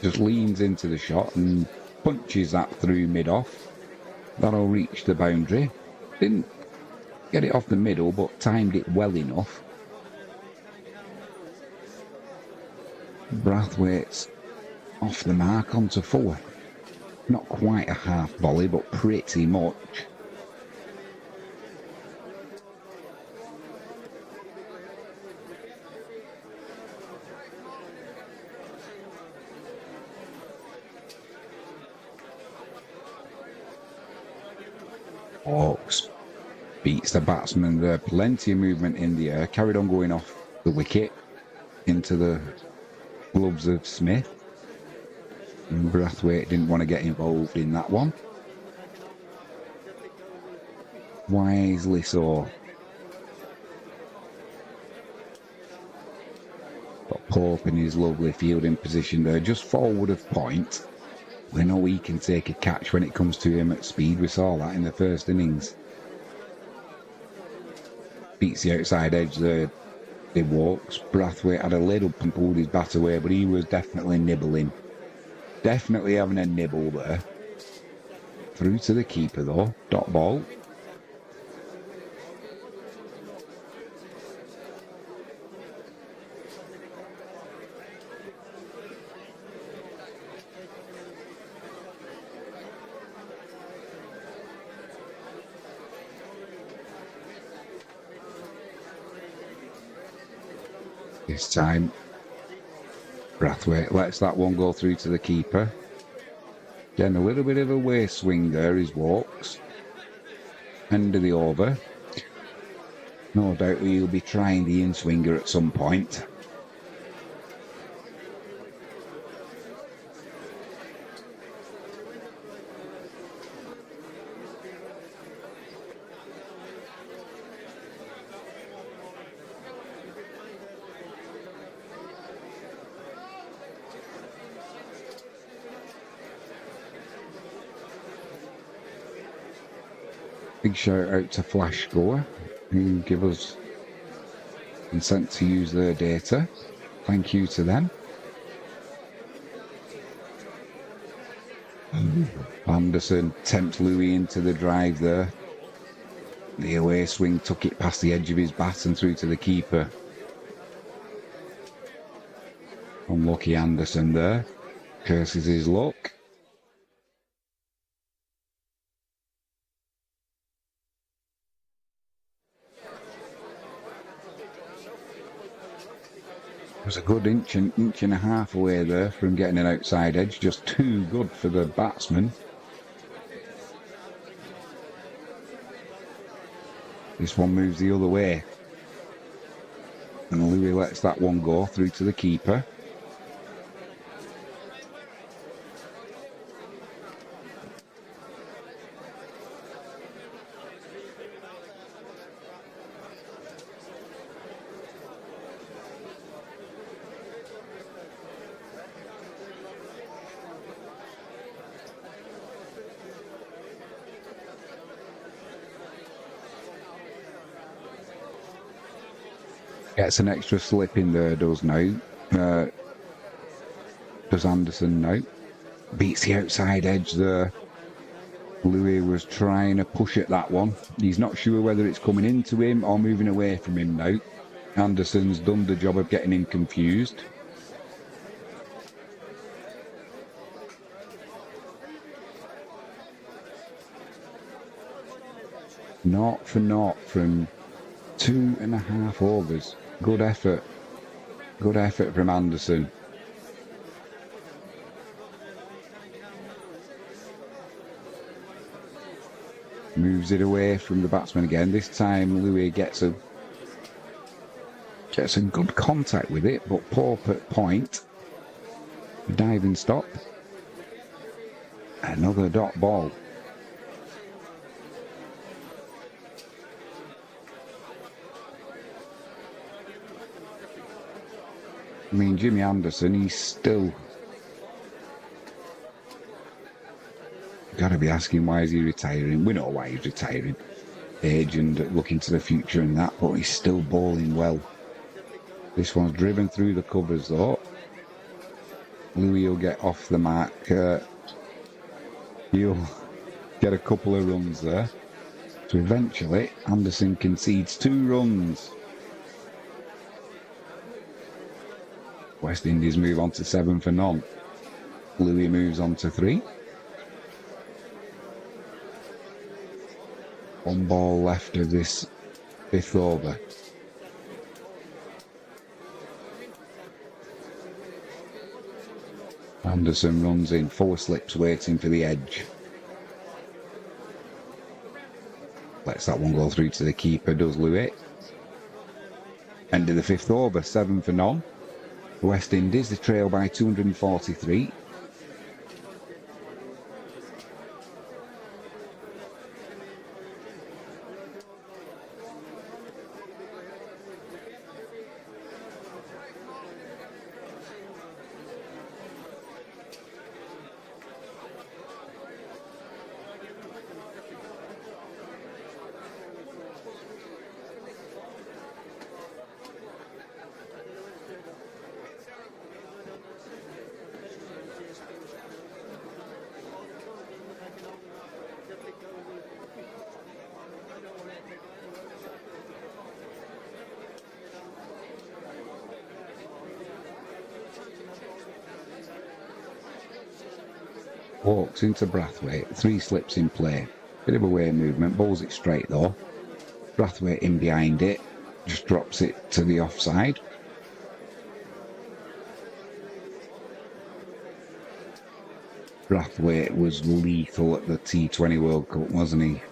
Just leans into the shot and punches that through mid-off. That'll reach the boundary. Didn't get it off the middle, but timed it well enough. Brathwaite's off the mark onto Fuller. Not quite a half volley, but pretty much. Hawks beats the batsman there. Plenty of movement in the air. Carried on going off the wicket into the gloves of Smith. And Brathwaite didn't want to get involved in that one. Wisely so. Got Pope in his lovely fielding position there, just forward of point. We know he can take a catch when it comes to him at speed. We saw that in the first innings. Beats the outside edge there. He walks. Brathwaite had a lid up and pulled his bat away, but he was definitely nibbling. Definitely having a nibble there. Through to the keeper though. Dot ball. This time, Brathwaite lets that one go through to the keeper. Then a little bit of a waist swing there, his walks. End of the over. No doubt he'll be trying the in-swinger at some point. Big shout out to Flash Score, who give us consent to use their data. Thank you to them. Anderson tempts Louis into the drive there. The away swing took it past the edge of his bat and through to the keeper. Unlucky Anderson there. Curses his luck. It was a good inch and a half away there from getting an outside edge. Just too good for the batsman. This one moves the other way. And Louis lets that one go through to the keeper. Gets an extra slip in there, does now. Does Anderson now. Beats the outside edge there. Louis was trying to push at that one. He's not sure whether it's coming into him or moving away from him now. Anderson's done the job of getting him confused. Naught for naught from 2.5 overs. Good effort. Good effort from Anderson. Moves it away from the batsman again. This time Louis gets a good contact with it, but poor point. Diving stop. Another dot ball. I mean, Jimmy Anderson, he's still got to be asking why is he retiring. We know why he's retiring. Age and looking to the future and that, but he's still bowling well. This one's driven through the covers though. Louis will get off the mark. He'll get a couple of runs there. So eventually, Anderson concedes 2 runs. West Indies move on to 7 for none. Louis moves on to 3. 1 ball left of this 5th over. Anderson runs in, 4 slips waiting for the edge. Lets that one go through to the keeper, does Louis. End of the 5th over, 7 for none. West Indies, the trail by 243. Walks into Brathwaite, 3 slips in play. Bit of a way movement, bowls it straight though. Brathwaite in behind it, just drops it to the offside. Brathwaite was lethal at the T20 World Cup, wasn't he?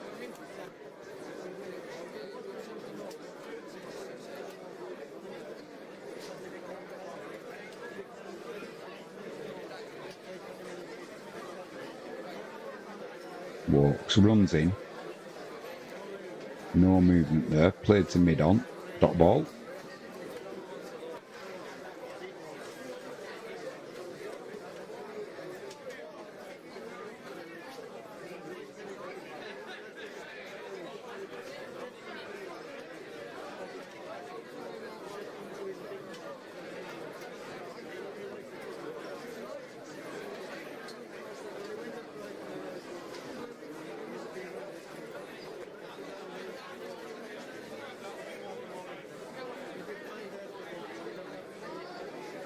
Walks, runs in. No movement there. Played to mid-on. Dot ball.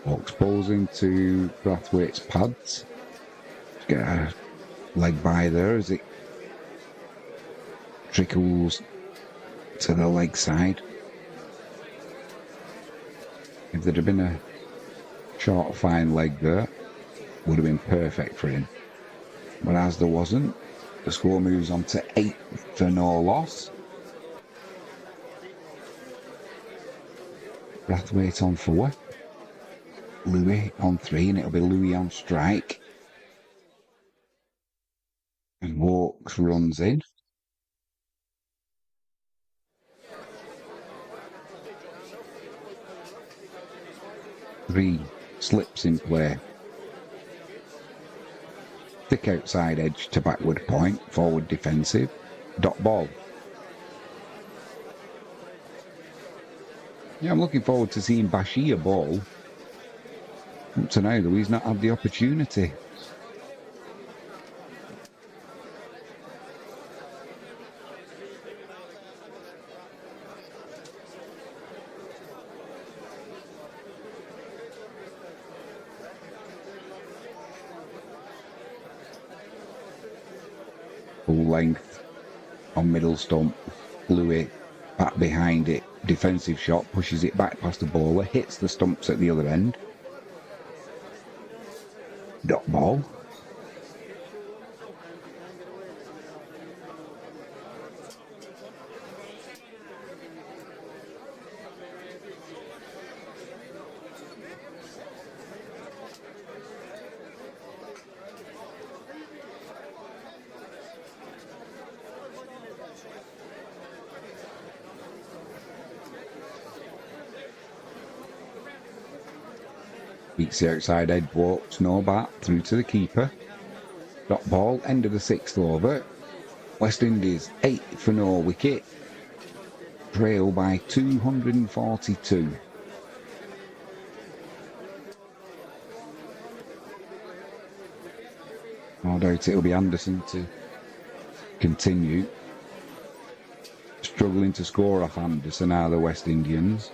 Walks balls into Brathwaite's pads. Get a leg by there as it trickles to the leg side. If there'd have been a short, fine leg there, would have been perfect for him. But as there wasn't, the score moves on to 8 for no loss. Brathwaite on 4. Louis on 3, and it'll be Louis on strike. And Walks runs in. Three slips in play. Thick outside edge to backward point, forward defensive. Dot ball. Yeah, I'm looking forward to seeing Bashir ball. Up to now, though, he's not had the opportunity. Full length on middle stump. Louis back behind it. Defensive shot, pushes it back past the bowler, hits the stumps at the other end. Dot ball. Beats the outside edge, walks, no bat, through to the keeper. Dot ball, end of the 6th over. West Indies 8 for no wicket. Trail by 242. No doubt it'll be Anderson to continue. Struggling to score off Anderson are the West Indians.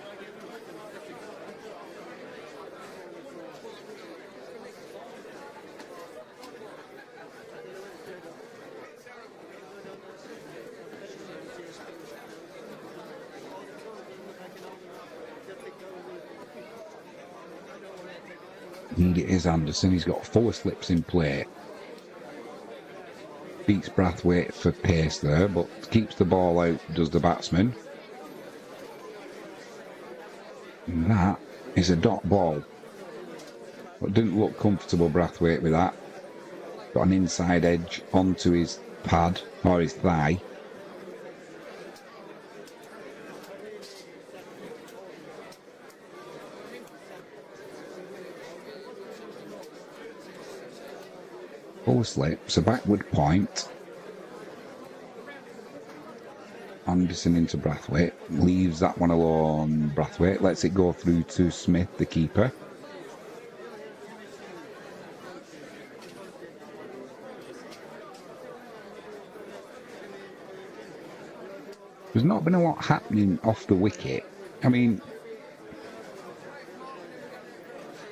Indeed it is Anderson, he's got 4 slips in play. Beats Brathwaite for pace there, but keeps the ball out, does the batsman. And that is a dot ball. But didn't look comfortable, Brathwaite, with that. Got an inside edge onto his pad, or his thigh. Full slips, a backward point. Anderson into Brathwaite, leaves that one alone. Brathwaite lets it go through to Smith, the keeper. There's not been a lot happening off the wicket. I mean,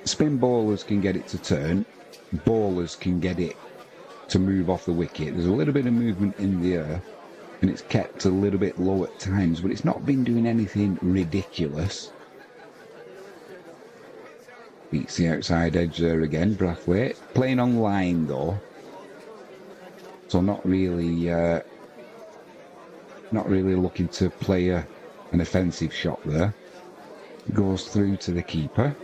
spin bowlers can get it to turn, bowlers can get it to move off the wicket. There's a little bit of movement in the air, and it's kept a little bit low at times, but it's not been doing anything ridiculous. Beats the outside edge there again, Brathwaite. Playing on line though, so not really looking to play an offensive shot there. Goes through to the keeper.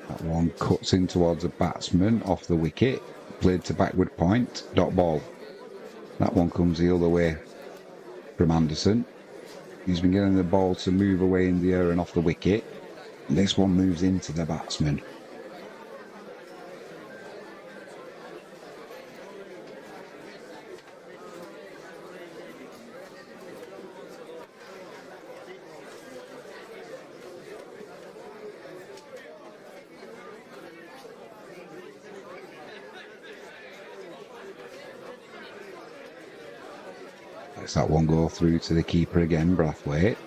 That one cuts in towards a batsman off the wicket. Played to backward point. Dot ball. That one comes the other way from Anderson. He's been getting the ball to move away in the air and off the wicket. This one moves into the batsman. Lets that one go through to the keeper again, Brathwaite.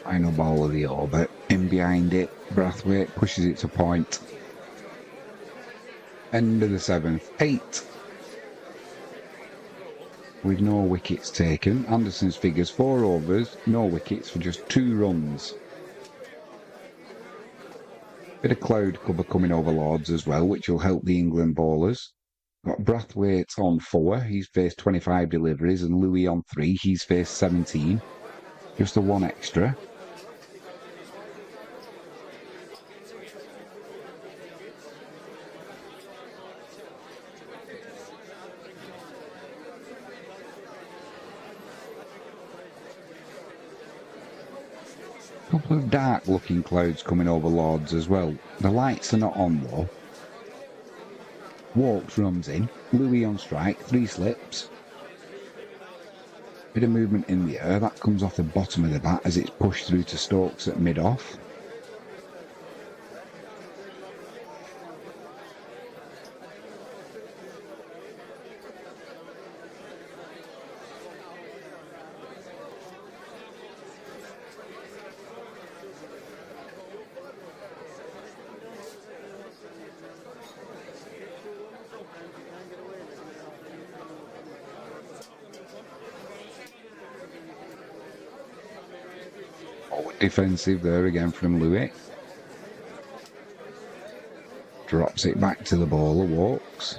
Final ball of the over. In behind it, Brathwaite pushes it to point. End of the 7th. 8. With no wickets taken. Anderson's figures 4 overs, no wickets for just 2 runs. Bit of cloud cover coming over Lords as well, which will help the England bowlers. Got Brathwaite on 4, he's faced 25 deliveries, and Louis on 3, he's faced 17. Just the 1 extra. Couple of dark looking clouds coming over Lords as well. The lights are not on though. Walks runs in. Louis on strike. 3 slips. Bit of movement in the air. That comes off the bottom of the bat as it's pushed through to Stokes at mid-off. Defensive there again from Louis. Drops it back to the bowler, walks.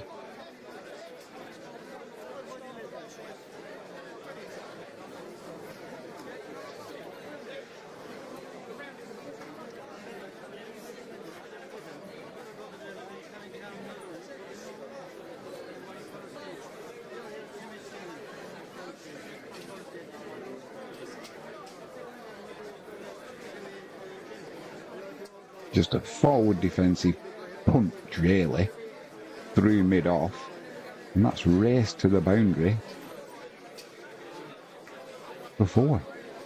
Just a forward defensive punch, really, through mid-off, and that's raced to the boundary before.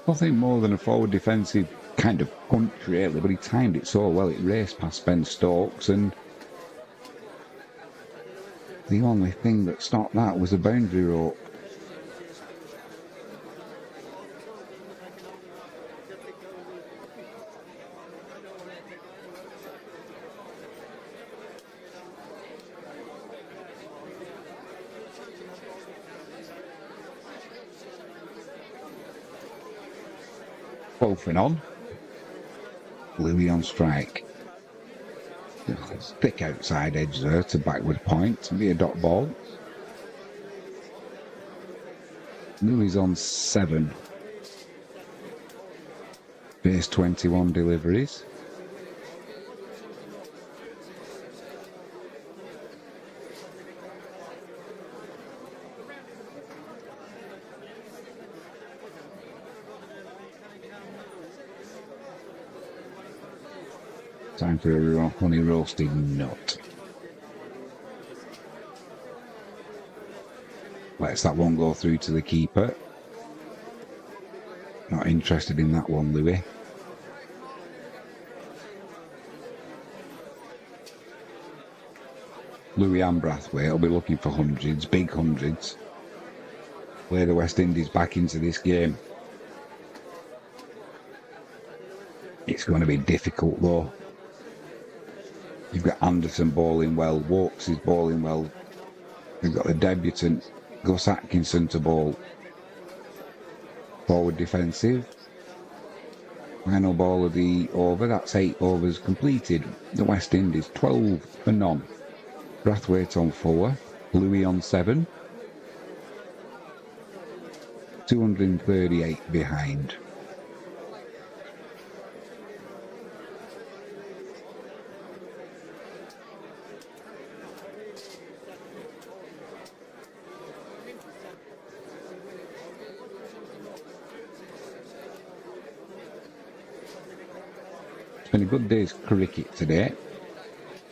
Nothing more than a forward defensive kind of punch, really, but he timed it so well. It raced past Ben Stokes, and the only thing that stopped that was a boundary rope. Botham on. Louis on strike. Thick outside edge there to backward point. Be a dot ball. Louis on 7. Base 21 deliveries. Time for a honey roasted nut. Lets that one go through to the keeper. Not interested in that one, Louis. Louis and Brathwaite will be looking for hundreds, big hundreds. Play the West Indies back into this game. It's going to be difficult though. You've got Anderson bowling well, Wokes is bowling well. You've got the debutant Gus Atkinson to bowl. Forward defensive. Final ball of the over, that's 8 overs completed. The West Indies 12 for none. Brathwaite on 4, Louis on 7. 238 behind. It's been a good day's cricket today.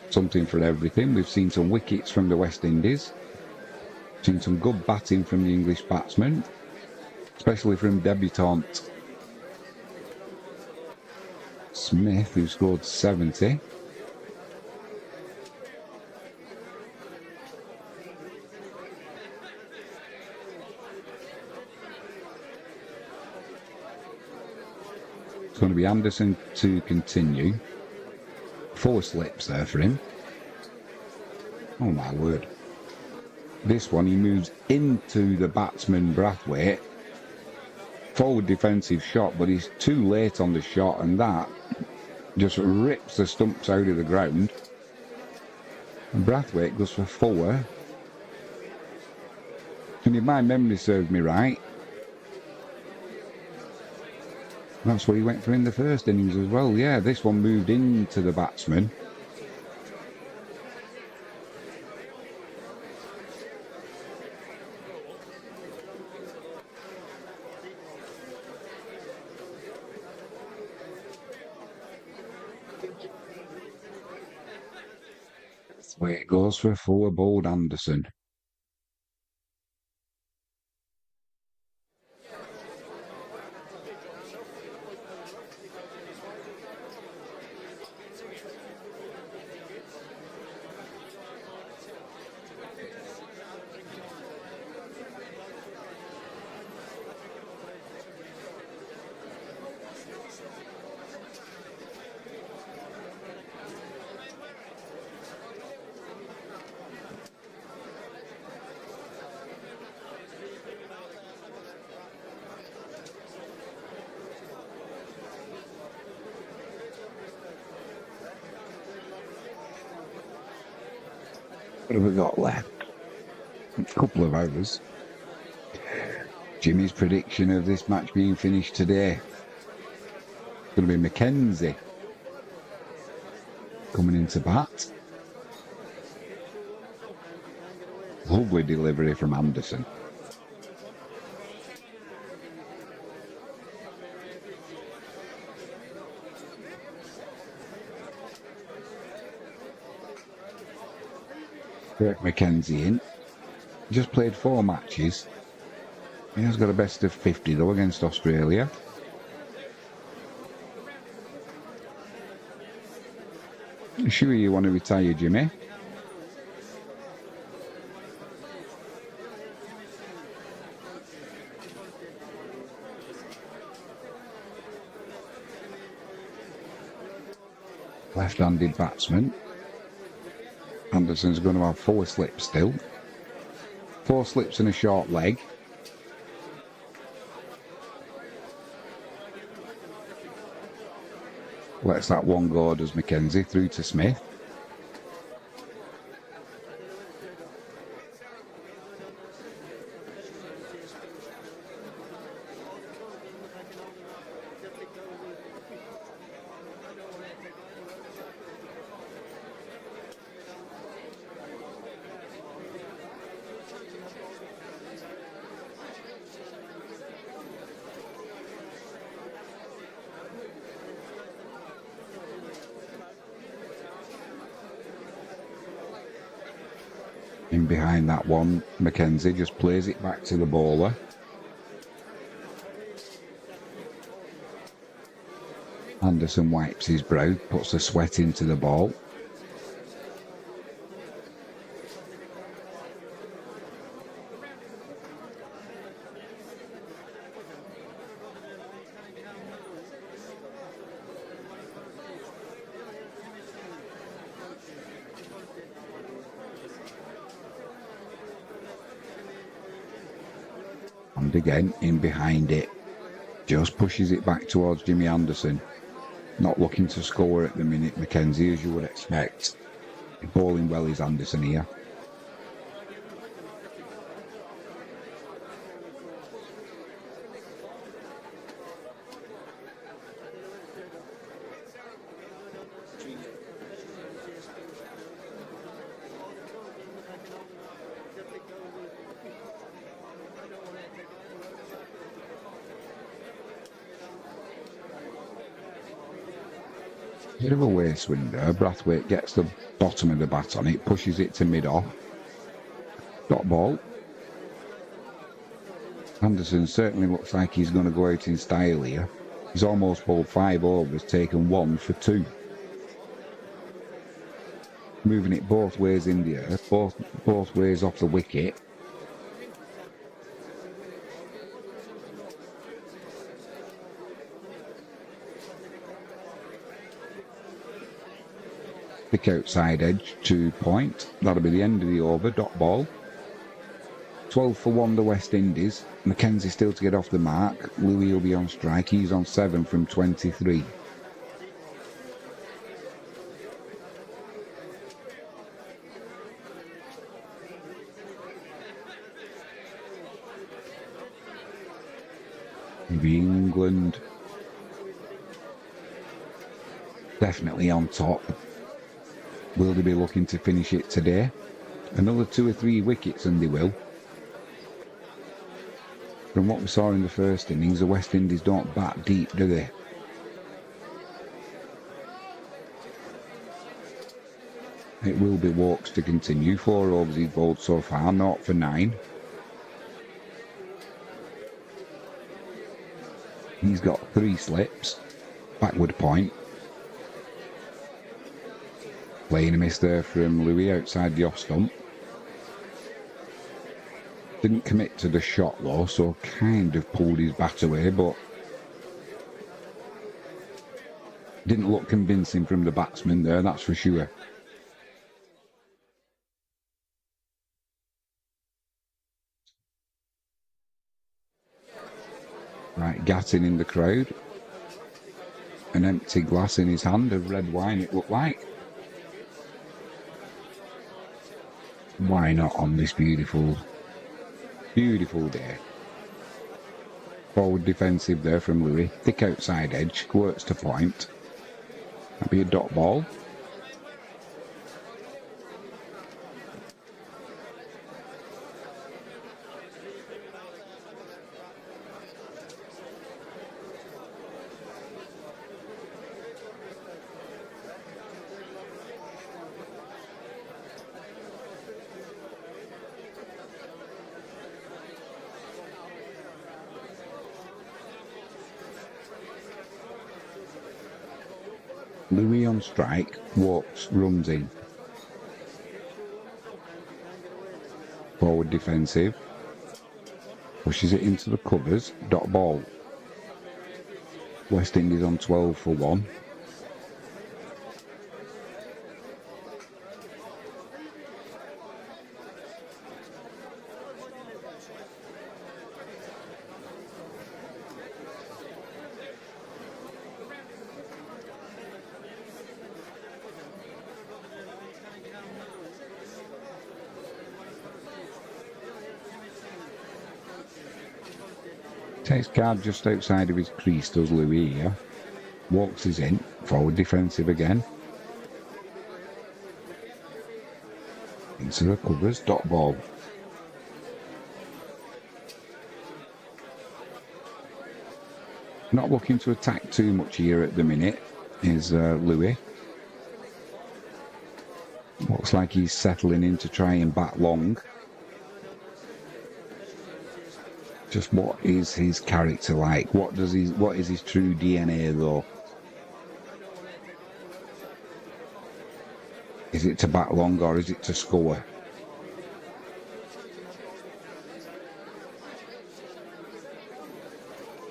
Something for everything. We've seen some wickets from the West Indies. Seen some good batting from the English batsmen, especially from debutant Smith, who scored 70. It's going to be Anderson to continue. 4 slips there for him. Oh my word. This one, he moves into the batsman Brathwaite. Forward defensive shot, but he's too late on the shot, and that just rips the stumps out of the ground. And Brathwaite goes for 4. And if my memory serves me right, that's what he went for in the first innings as well. Yeah, this one moved into the batsman. Where it goes for 4, bowled Anderson. What have we got left? A couple of hours. Jimmy's prediction of this match being finished today. It's going to be Mackenzie coming into bat. Lovely delivery from Anderson. Kirk Mackenzie in. Just played 4 matches. He has got a best of 50 though against Australia. Sure you want to retire, Jimmy? Left-handed batsman. Anderson's going to have 4 slips still. 4 slips and a short leg. Lets that one go, does Mackenzie, through to Smith. In behind that one, Mackenzie just plays it back to the bowler. Anderson wipes his brow, puts the sweat into the ball. And again, in behind it, just pushes it back towards Jimmy Anderson. Not looking to score at the minute, Mackenzie, as you would expect. Bowling well is Anderson here. Bit of a waist swing there. Brathwaite gets the bottom of the bat on it, pushes it to mid-off. Dot ball. Anderson certainly looks like he's going to go out in style here. He's almost bowled 5 overs, taken 1 for 2. Moving it both ways in the air, both ways off the wicket. Pick outside edge to point. That'll be the end of the over. Dot ball. 12 for 1 the West Indies. Mackenzie still to get off the mark. Louis will be on strike. He's on 7 from 23. Maybe England definitely on top. Will they be looking to finish it today? Another 2 or 3 wickets and they will. From what we saw in the first innings, the West Indies don't bat deep, do they? It will be walks to continue. 4 overs he's bowled so far, 0 for 9. He's got 3 slips. Backward point. Playing a miss there from Louis outside the off stump. Didn't commit to the shot though, so kind of pulled his bat away, but didn't look convincing from the batsman there, that's for sure. Right, Gattin in the crowd. An empty glass in his hand of red wine, it looked like. Why not on this beautiful day? Forward defensive there from Louis. Thick outside edge, works to point. That'll be a dot ball. Louis on strike, walks, runs in. Forward defensive. Pushes it into the covers, dot ball. West Indies on 12 for 1. Takes card just outside of his crease, does Louis here. Walks is in, forward defensive again. Into the covers, dot ball. Not looking to attack too much here at the minute is Louis. Looks like he's settling in to try and bat long. Just what is his character like? What is his true DNA though? Is it to bat long or is it to score?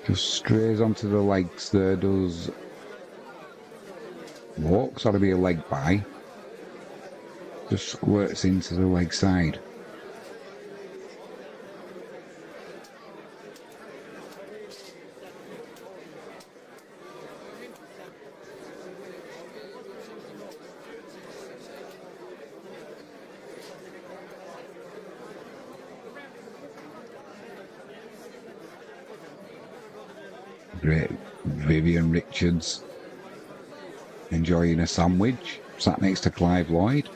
Just strays onto the legs there, does walks, ought to be a leg by. Just squirts into the leg side. Great. Vivian Richards enjoying a sandwich, sat next to Clive Lloyd.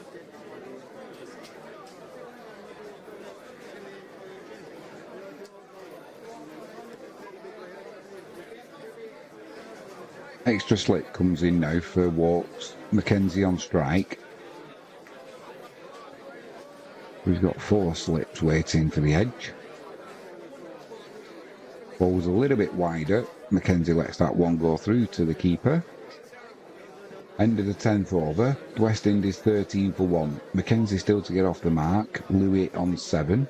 Extra slip comes in now for walks. Mackenzie on strike. We've got 4 slips waiting for the edge. Ball's a little bit wider. Mackenzie lets that one go through to the keeper. End of the 10th over. West Indies 13 for 1. Mackenzie still to get off the mark. Louis on 7.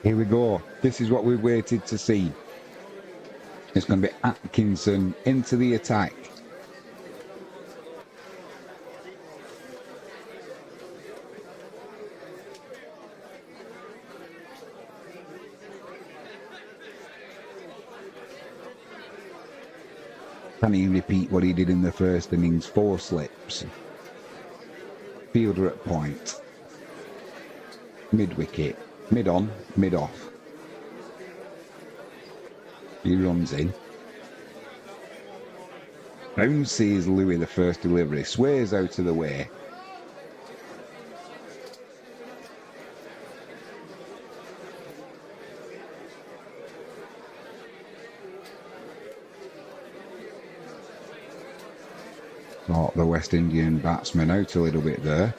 Here we go. This is what we've waited to see. It's going to be Atkinson into the attack. Can he repeat what he did in the first innings? 4 slips. Fielder at point. Mid-wicket. Mid-on, mid-off. He runs in. Bounces Louis the first delivery. Sways out of the way. Thought the West Indian batsman out a little bit there.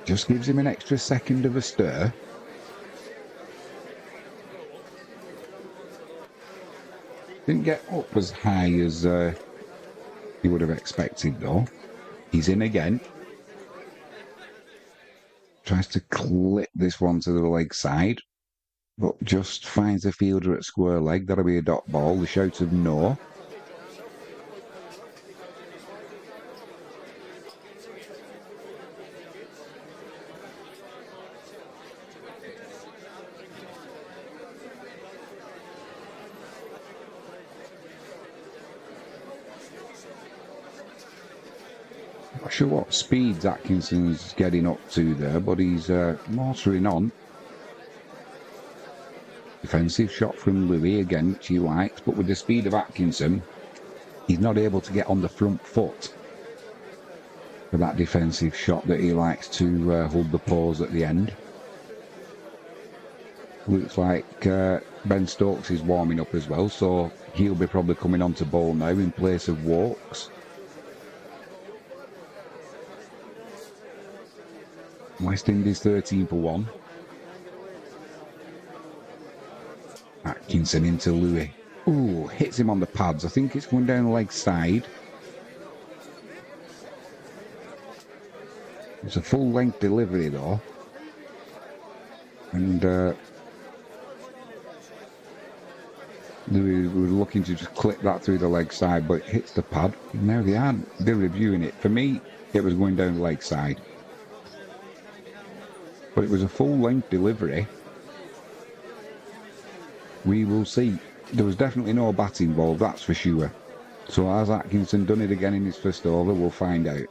Just gives him an extra second of a stir. Didn't get up as high as he would have expected though. He's in again. Tries to clip this one to the leg side, but just finds a fielder at square leg. That'll be a dot ball. The shout of no. Not sure what speeds Atkinson's getting up to there, but he's motoring on. Defensive shot from Louis again, which he likes, but with the speed of Atkinson, he's not able to get on the front foot for that defensive shot that he likes to hold the pause at the end. Looks like Ben Stokes is warming up as well, so he'll be probably coming on to bowl now in place of Walks. West Indies 13 for 1. Atkinson into Louis. Ooh, hits him on the pads. I think it's going down the leg side. It's a full length delivery though. And Louis was looking to just clip that through the leg side, but it hits the pad. Now they're reviewing it. For me, it was going down the leg side. But it was a full-length delivery. We will see. There was definitely no bat involved, that's for sure. So has Atkinson done it again in his first over? We'll find out.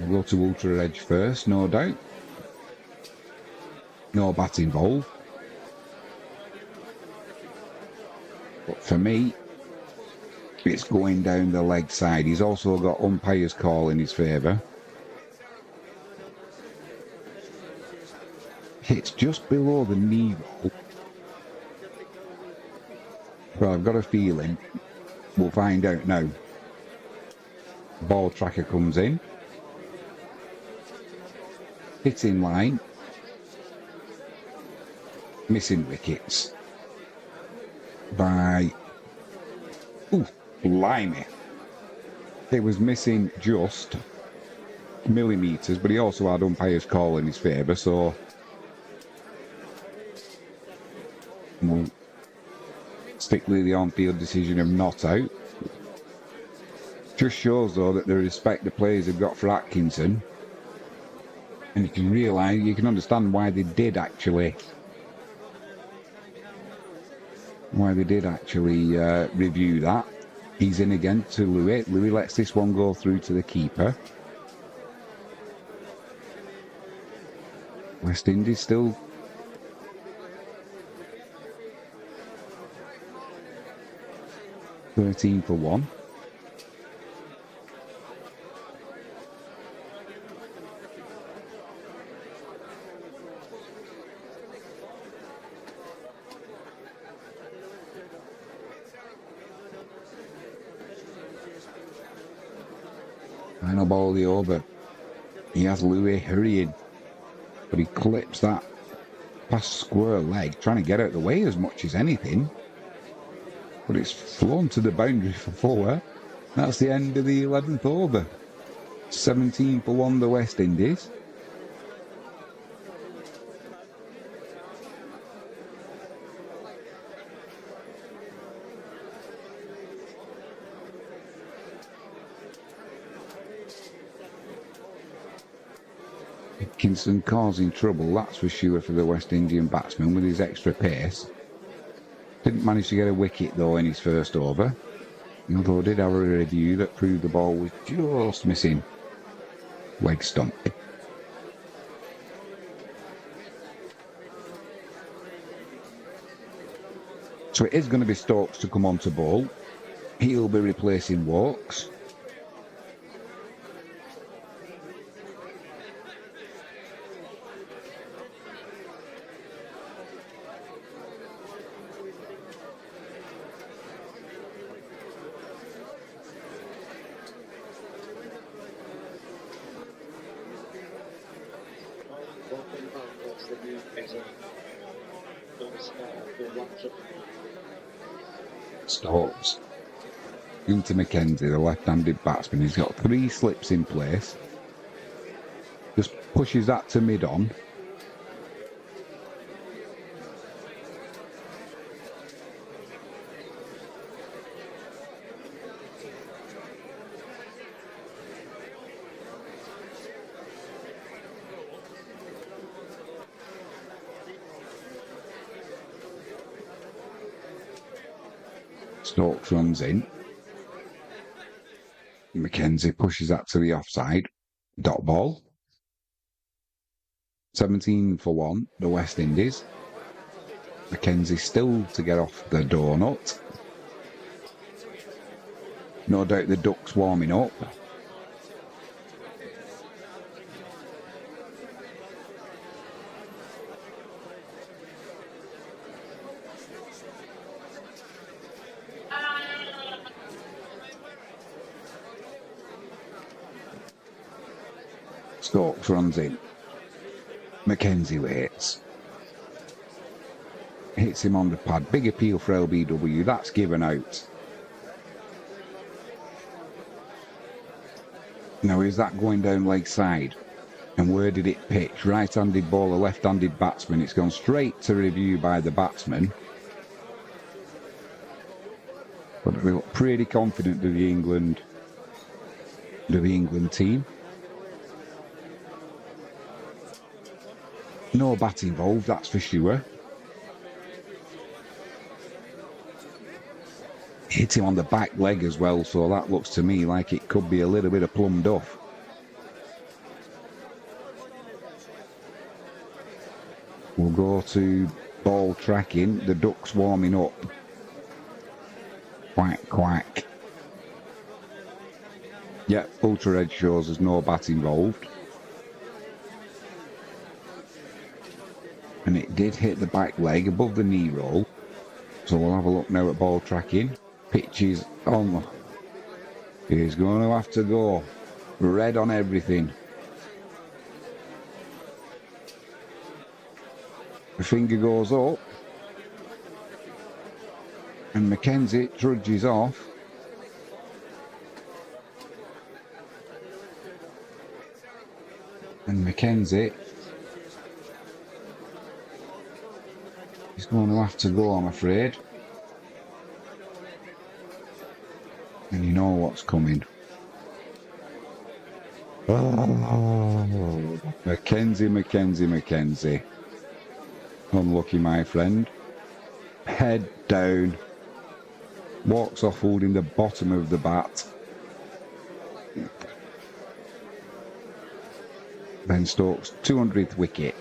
We'll go to Ultra Edge first, no doubt. No bat involved. But for me, it's going down the leg side. He's also got umpire's call in his favour. It's just below the knee roll. But I've got a feeling we'll find out now. Ball tracker comes in. Hits in line. Missing wickets by... Ooh, blimey. It was missing just millimetres, but he also had umpire's call in his favour, so... We'll stick with the on-field decision of not out. Just shows, though, that the respect the players have got for Atkinson. And you can realise, you can understand why they did actually... review that. He's in again to Louis. Louis lets this one go through to the keeper. West Indies still... (13 for 1). Final ball of the over. He has Louis hurrying, but he clips that past square leg, trying to get out of the way as much as anything. But it's flown to the boundary for 4. That's the end of the 11th over. 17 for 1, the West Indies. Atkinson causing trouble, that's for sure, for the West Indian batsman with his extra pace. Didn't manage to get a wicket though in his first over, although did have a review that proved the ball was just missing leg stump. So it is going to be Stokes to come on to bowl. He'll be replacing Walks. Stokes into Mackenzie, the left-handed batsman. He's got 3 slips in place. Just pushes that to mid-on. Stokes runs in. Mackenzie pushes that to the offside. Dot ball. 17 for 1, the West Indies. Mackenzie still to get off the donut. No doubt the Ducks warming up. Stokes runs in. Mackenzie waits. Hits him on the pad. Big appeal for LBW. That's given out. Now, is that going down leg side? And where did it pitch? Right-handed bowler, left-handed batsman. It's gone straight to review by the batsman. But we look pretty confident of the England the England team. No bat involved, that's for sure. Hit him on the back leg as well, so that looks to me like it could be a little bit of plum duff. We'll go to ball tracking. The duck's warming up. Quack, quack. Yeah, Ultra Edge shows there's no bat involved. And it did hit the back leg above the knee roll. So we'll have a look now at ball tracking. Pitch is on. He's going to have to go. Red on everything. The finger goes up. And Mackenzie trudges off. And Mackenzie is going to have to go, I'm afraid. And you know what's coming. Oh, Mackenzie. Unlucky, my friend. Head down. Walks off holding the bottom of the bat. Ben Stokes' 200th wicket.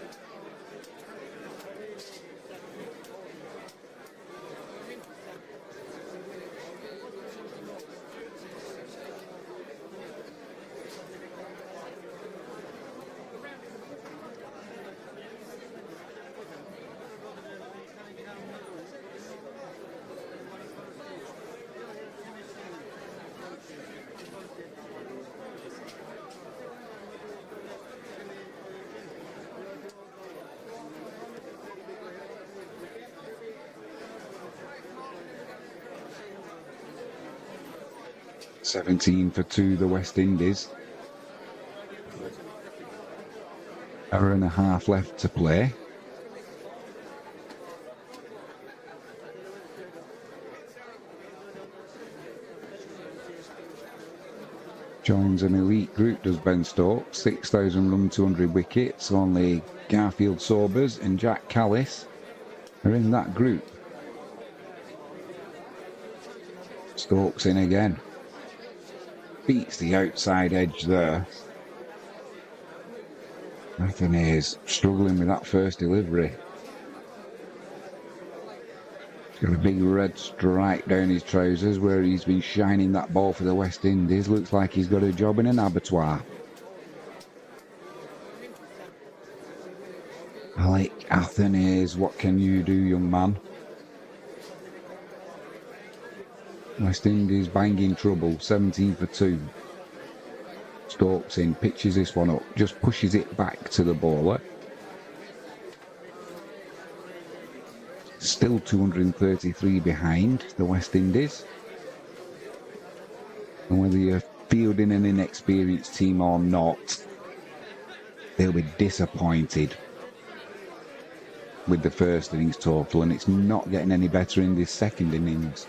"17 for 2, the West Indies. Hour and a half left to play. Joins an elite group, does Ben Stokes. 6,000 run, 200 wickets. Only Garfield Sobers and Jack Callis are in that group. Stokes in again. Beats the outside edge there. Nathan Hayes struggling with that first delivery. He's got a big red stripe down his trousers where he's been shining that ball for the West Indies. Looks like he's got a job in an abattoir. Alec Hayes, what can you do, young man? West Indies banging trouble, 17 for 2. Stokes in, pitches this one up, just pushes it back to the bowler. Still 233 behind the West Indies. And whether you're fielding an inexperienced team or not, they'll be disappointed with the first innings total, and it's not getting any better in this second innings.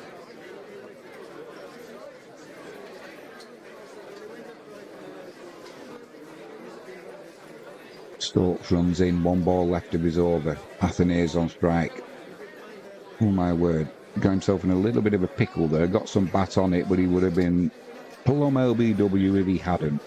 Stokes runs in, 1 ball left of his over. Hayes on strike. Oh my word, got himself in a little bit of a pickle there. Got some bat on it, but he would have been plumb LBW if he hadn't.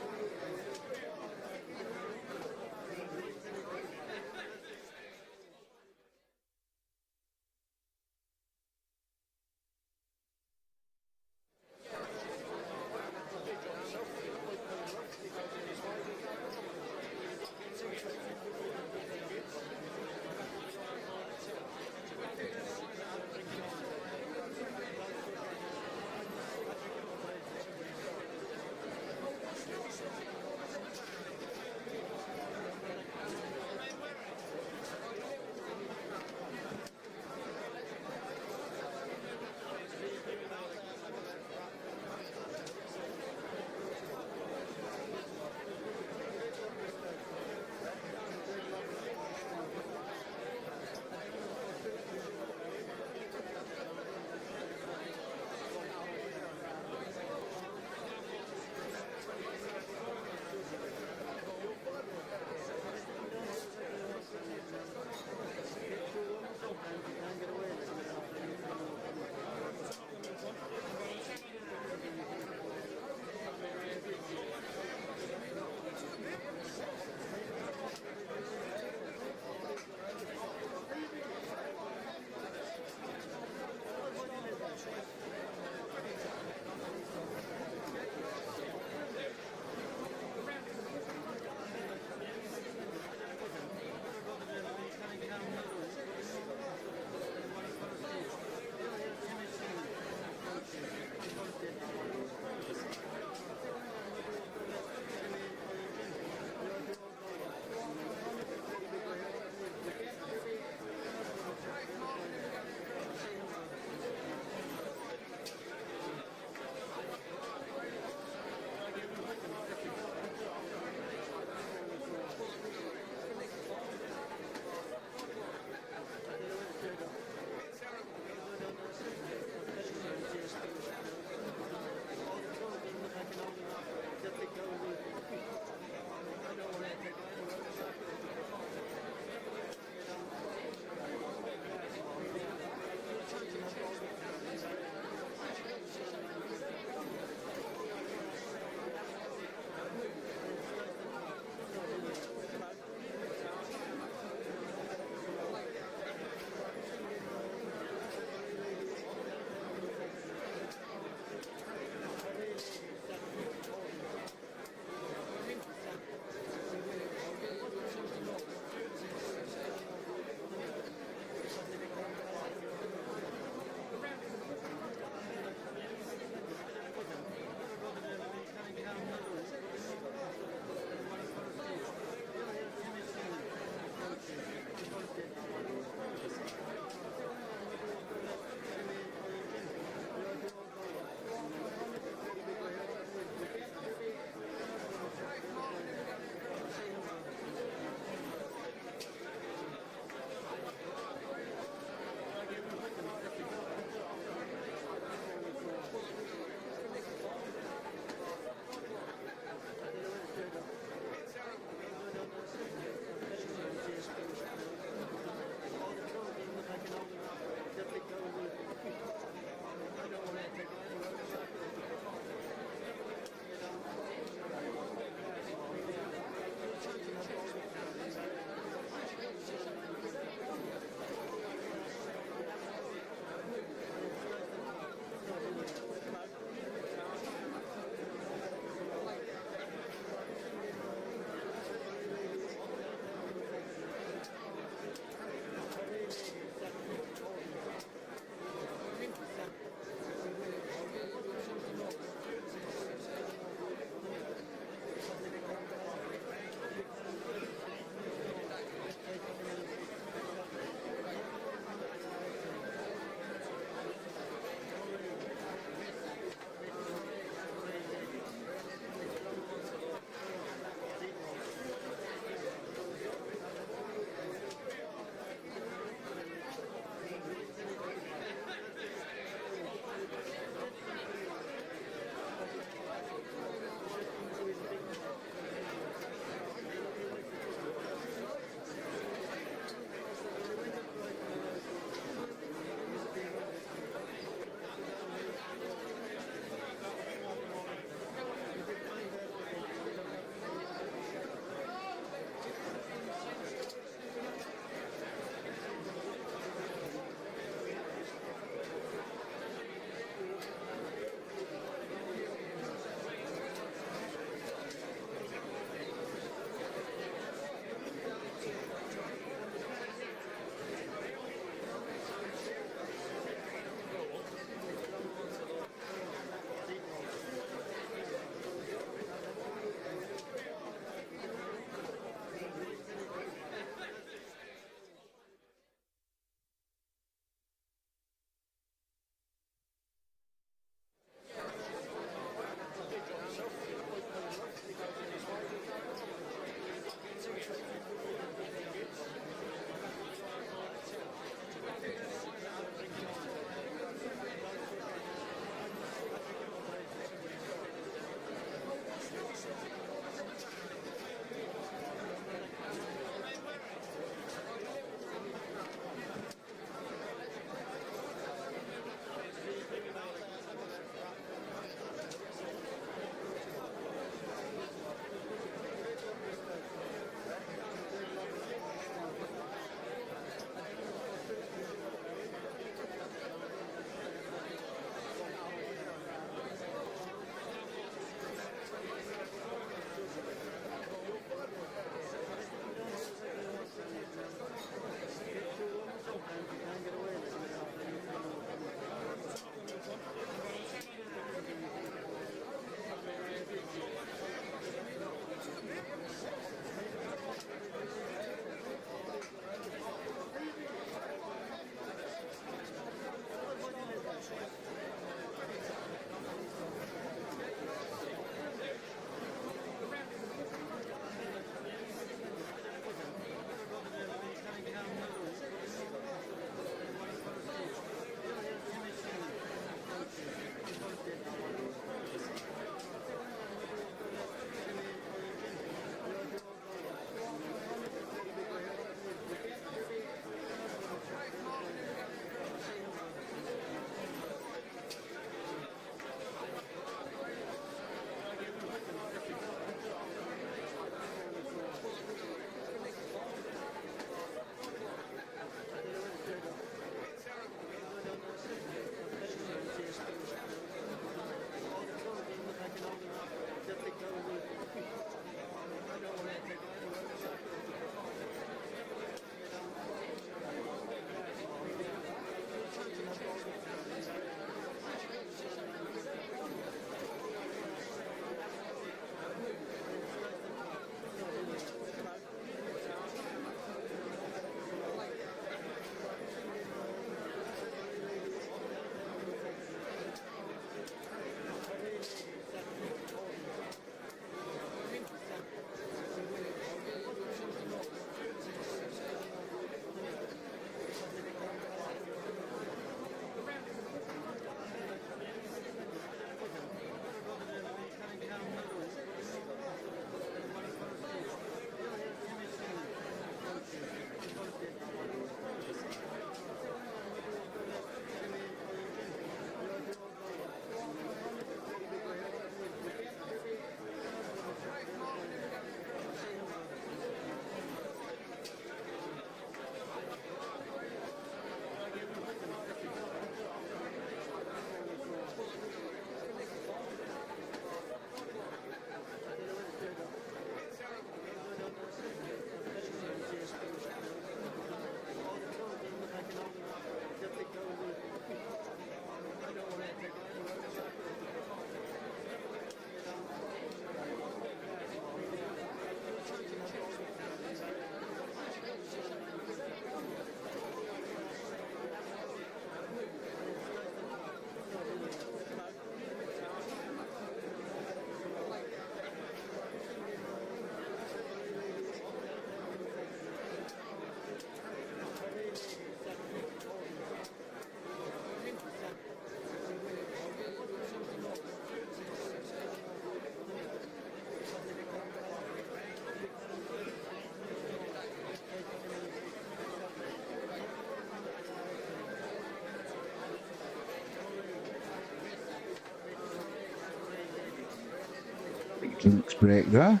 Drinks break there.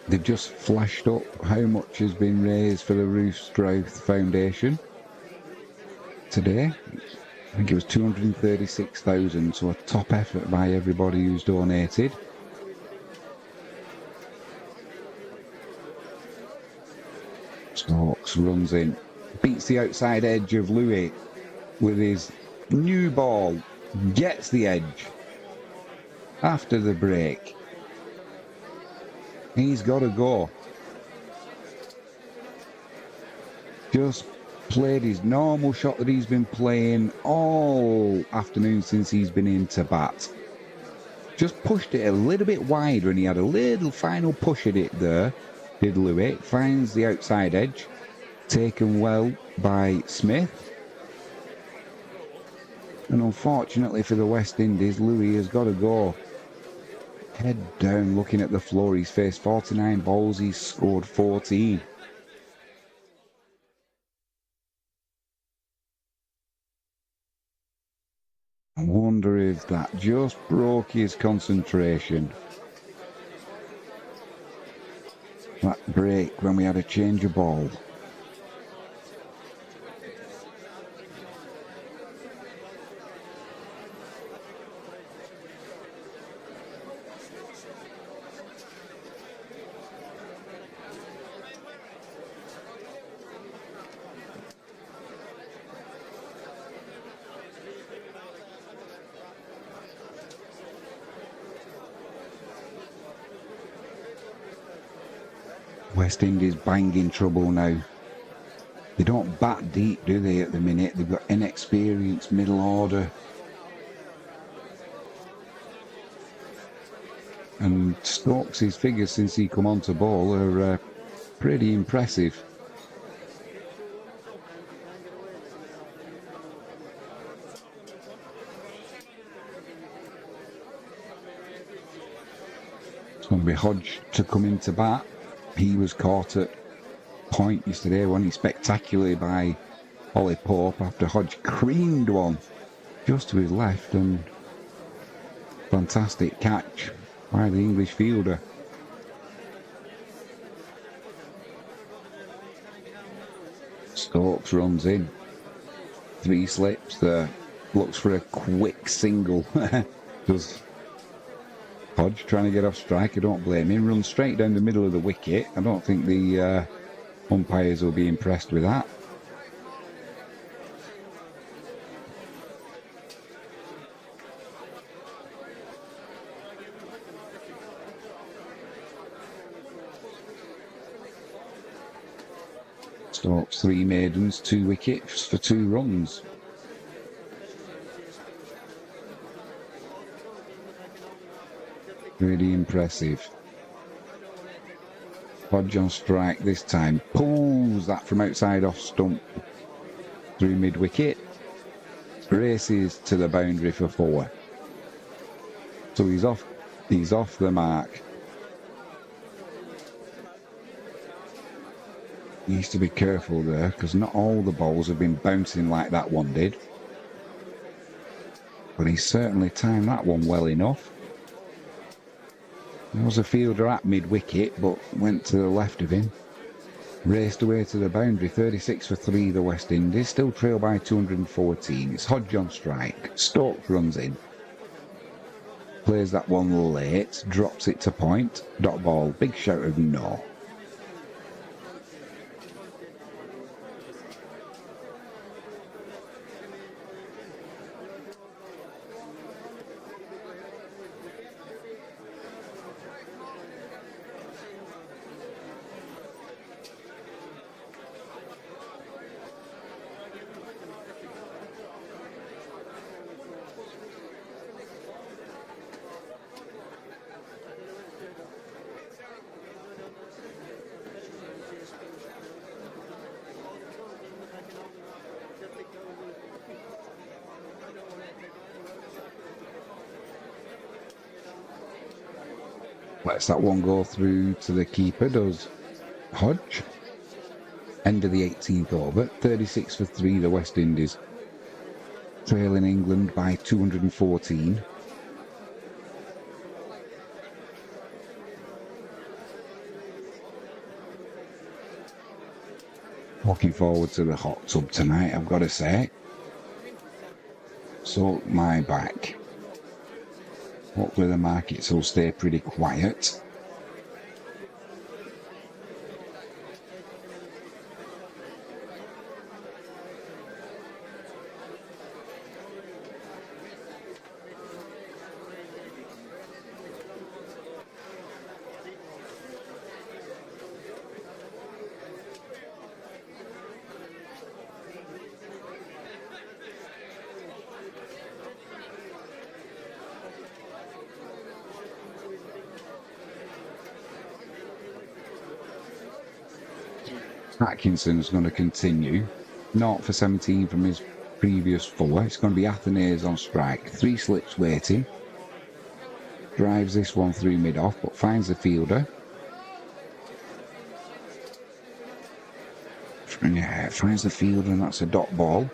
They've just flashed up how much has been raised for the Roof's Growth Foundation today. I think it was 236,000, so a top effort by everybody who's donated. Stokes runs in, beats the outside edge of Louis with his new ball, gets the edge after the break. He's got to go. Just played his normal shot that he's been playing all afternoon since he's been into bat. Just pushed it a little bit wider and he had a little final push at it there, did Louis. Finds the outside edge, taken well by Smith. And unfortunately for the West Indies, Louis has got to go. Head down looking at the floor. He's faced 49 balls, he's scored 14. I wonder if that just broke his concentration. That break when we had a change of ball. West Indies banging trouble now. They don't bat deep, do they, at the minute? They've got inexperienced middle order. And Stokes' figures since he come on to bowl are pretty impressive. It's going to be Hodge to come into bat. He was caught at point yesterday, wasn't he, spectacularly by Ollie Pope after Hodge creamed one just to his left, and fantastic catch by the English fielder. Stokes runs in. 3 slips there. Looks for a quick single. Does Hodge trying to get off strike? I don't blame him. Runs straight down the middle of the wicket. I don't think the umpires will be impressed with that. Stokes 3 maidens, 2 wickets for 2 runs. Really impressive. Hodge on strike this time. Pulls that from outside off stump through mid-wicket. Races to the boundary for 4. So he's off the mark. He needs to be careful there, because not all the balls have been bouncing like that one did. But he certainly timed that one well enough. There was a fielder at mid-wicket, but went to the left of him. Raced away to the boundary, 36 for 3 the West Indies, still trail by 214. It's Hodge on strike. Stokes runs in. Plays that one late, drops it to point. Dot ball, big shout of no. Lets that one go through to the keeper, does Hodge. End of the 18th over, 36 for 3 the West Indies. Trailing England by 214. Looking forward to the hot tub tonight, I've got to say. So my back. Hopefully the markets will stay pretty quiet. Atkinson's going to continue. 0 for 17 from his previous 4. It's going to be Athenaeus on strike. 3 slips waiting. Drives this one through mid-off, but finds the fielder. Yeah, finds the fielder, and that's a dot ball.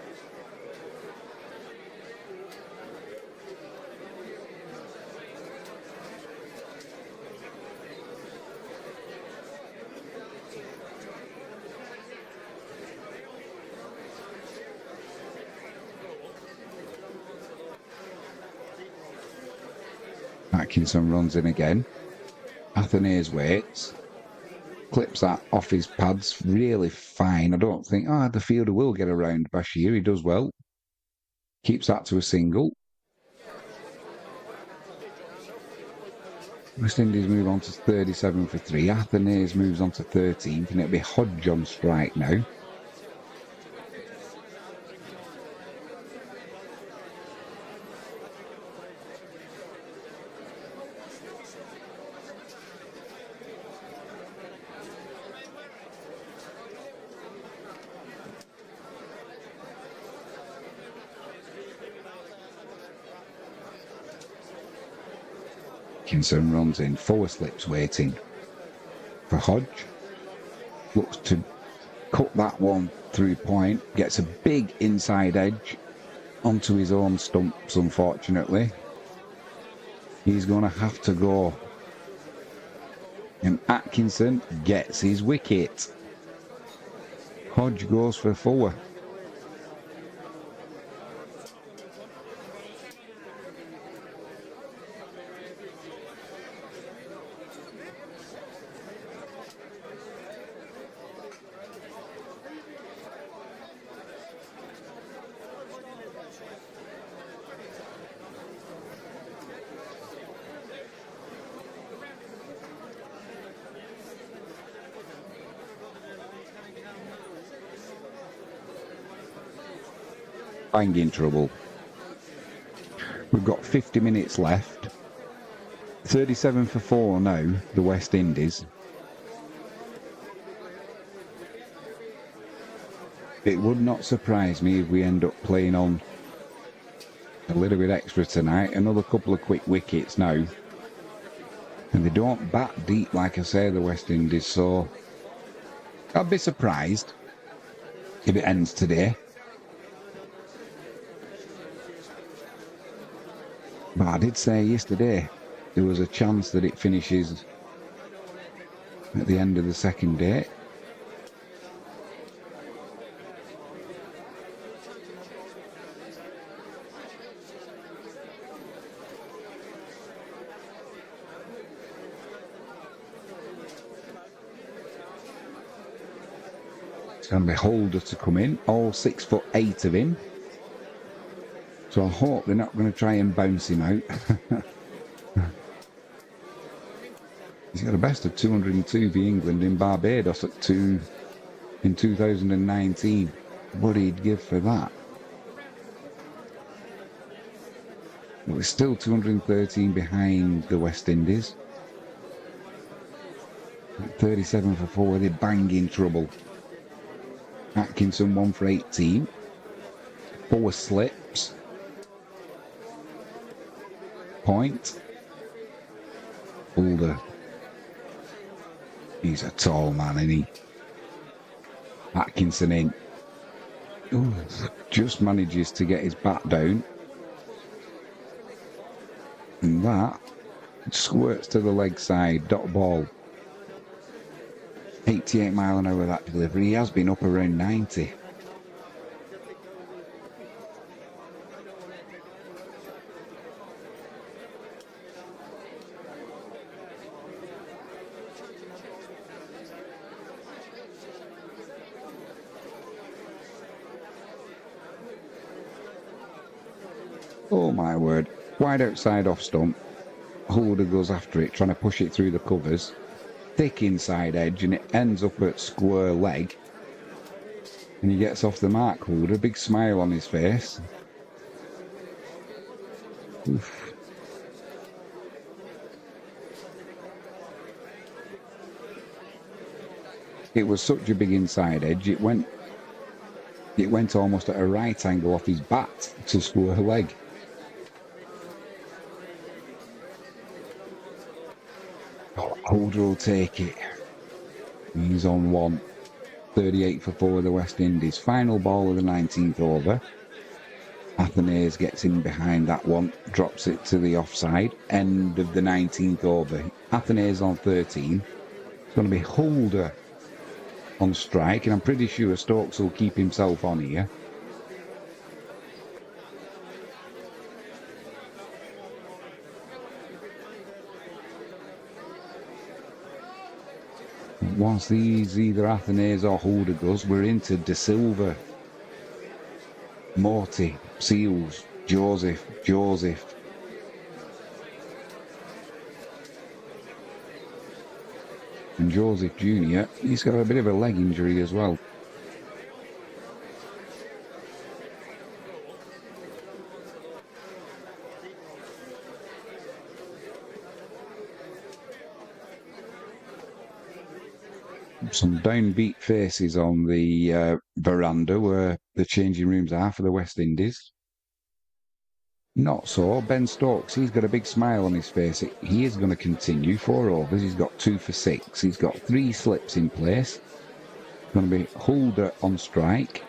Atkinson runs in again. Athenaeus waits. Clips that off his pads really fine. I don't think... the fielder will get around Bashir. He does well. Keeps that to a single. West Indies move on to 37 for 3. Athenaeus moves on to 13th, and it'll be Hodge on strike now. Atkinson runs in, 4 slips waiting for Hodge. Looks to cut that one through point. Gets a big inside edge onto his own stumps, unfortunately. He's going to have to go. And Atkinson gets his wicket. Hodge goes for 4. Banging trouble. We've got 50 minutes left. 37 for 4 now, the West Indies. It would not surprise me if we end up playing on a little bit extra tonight. Another couple of quick wickets now. And they don't bat deep, like I say, the West Indies, so I'd be surprised if it ends today. But I did say yesterday there was a chance that it finishes at the end of the second day. It's going to be Holder to come in, all 6'8" of him. So I hope they're not going to try and bounce him out. He's got a best of 202 for England in Barbados at 2 in 2019. What he'd give for that. But we're still 213 behind the West Indies. At 37 for 4, they're banging trouble. Atkinson 1 for 18. 4 slips. Point. Holder. He's a tall man, isn't he? Atkinson in. Ooh, just manages to get his bat down. And that squirts to the leg side. Dot ball. 88 mile an hour that delivery. He has been up around 90. Oh my word. Wide outside off stump. Holder goes after it, trying to push it through the covers. Thick inside edge, and it ends up at square leg. And he gets off the mark, Holder. Big smile on his face. Oof. It was such a big inside edge, it went almost at a right angle off his bat to square leg. Holder will take it. He's on 1. 38 for 4 of the West Indies. Final ball of the 19th over. Athenaeus gets in behind that one, drops it to the offside. End of the 19th over. Athenaeus on 13. It's going to be Holder on strike, and I'm pretty sure Stokes will keep himself on here. Once these either Athenaeus or Holder goes, we're into De Silva, Morty, Seals, Joseph. And Joseph Jr., he's got a bit of a leg injury as well. Some downbeat faces on the veranda where the changing rooms are for the West Indies. Not so. Ben Stokes, he's got a big smile on his face. He is going to continue. 4 overs. He's got 2 for 6. He's got 3 slips in place. Going to be Holder on strike.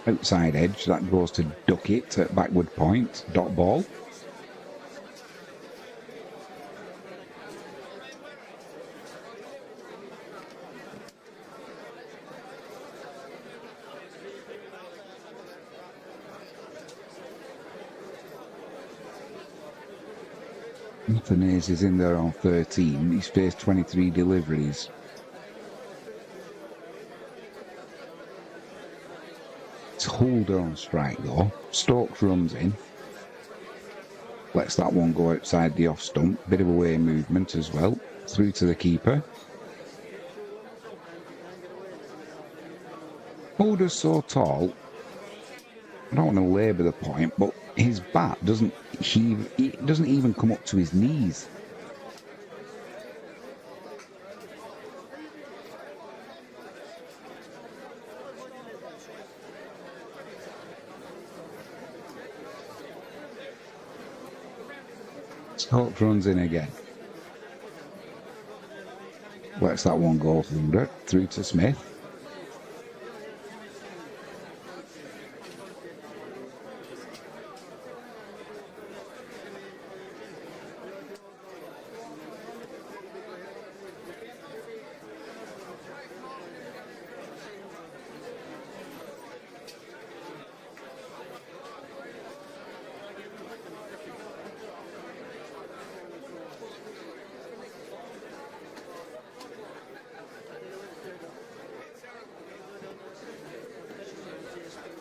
Outside edge. That goes to Duckett at backward point. Dot ball. Athenaeus is in there on 13. He's faced 23 deliveries. It's Holder on strike though. Stokes runs in. Lets that one go outside the off stump. Bit of away movement as well. Through to the keeper. Holder's so tall. I don't want to labour the point, but his bat doesn't even come up to his knees. Stokes runs in again. Lets that one go Holder. Through to Smith.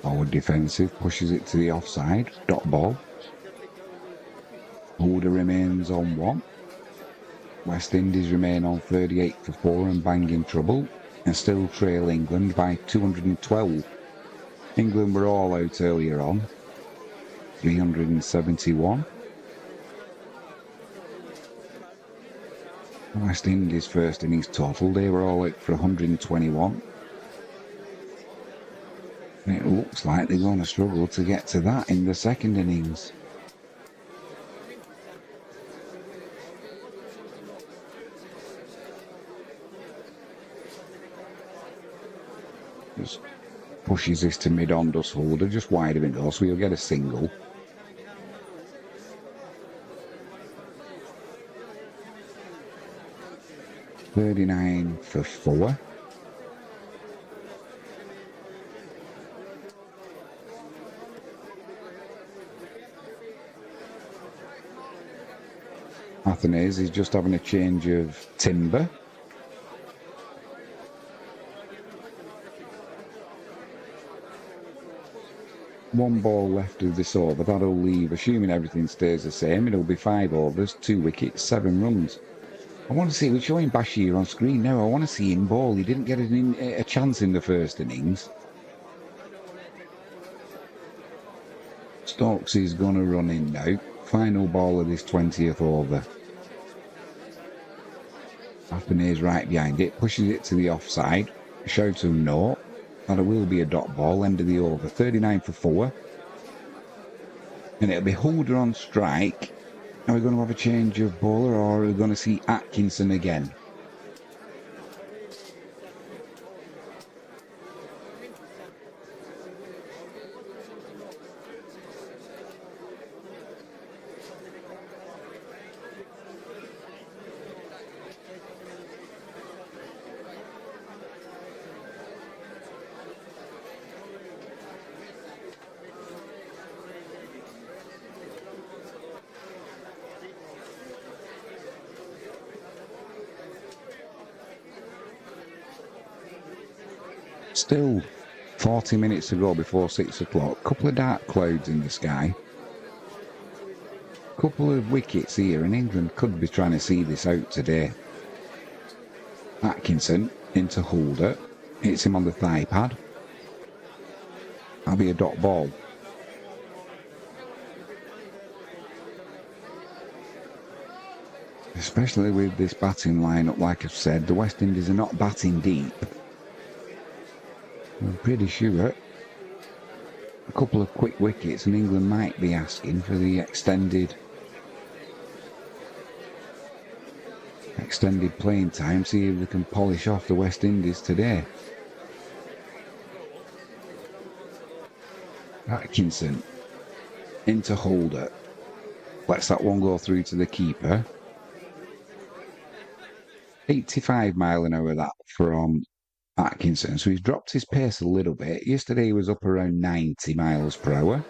Forward defensive, pushes it to the offside, dot ball. Holder remains on 1. West Indies remain on 38 for 4 and banging trouble, and still trail England by 212. England were all out earlier on, 371. West Indies first innings total, they were all out for 121. It looks like they're going to struggle to get to that in the second innings. Just pushes this to mid-on, does Holder, just wide of it though, so he'll get a single. 39 for 4. Athenaeus is just having a change of timber. One ball left of this over. That'll leave, assuming everything stays the same, it'll be 5 overs, 2 wickets, 7 runs. I want to see, we're showing Bashir on screen now. I want to see him bowl. He didn't get a chance in the first innings. Stokes is going to run in now. Final ball of this 20th over. Athenaeus right behind it, pushes it to the offside. Shouts him no. And it will be a dot ball, end of the over. 39 for 4. And it'll be Holder on strike. Are we going to have a change of bowler, or are we going to see Atkinson again? Still 40 minutes to go before 6 o'clock. Couple of dark clouds in the sky. Couple of wickets here, and England could be trying to see this out today. Atkinson into Holder. Hits him on the thigh pad. That'll be a dot ball. Especially with this batting lineup, like I've said, the West Indies are not batting deep. I'm pretty sure a couple of quick wickets and England might be asking for the extended playing time, see if they can polish off the West Indies today. Atkinson into Holder. Lets that one go through to the keeper. 85 mile an hour that from Atkinson, so he's dropped his pace a little bit. Yesterday he was up around 90 miles per hour.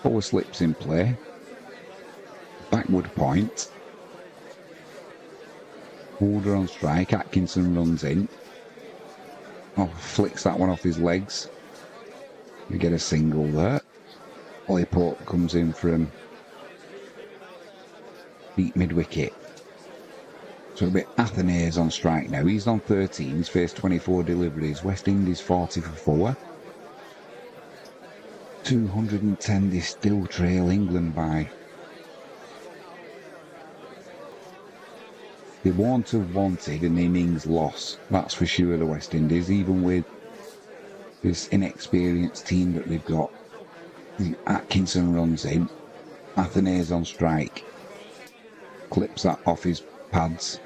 Four slips in play. Backward point. Holder on strike. Atkinson runs in. Oh, flicks that one off his legs. We get a single there. Ollie Pope comes in from deep mid-wicket. So it'll be Athenaeus on strike now. He's on 13. He's faced 24 deliveries. West Indies 40 for 4. 210 they still trail England by. They won't have wanted an innings loss, that's for sure, the West Indies, even with this inexperienced team that they've got. Atkinson runs in. Athenaeus on strike. Clips that off his pads.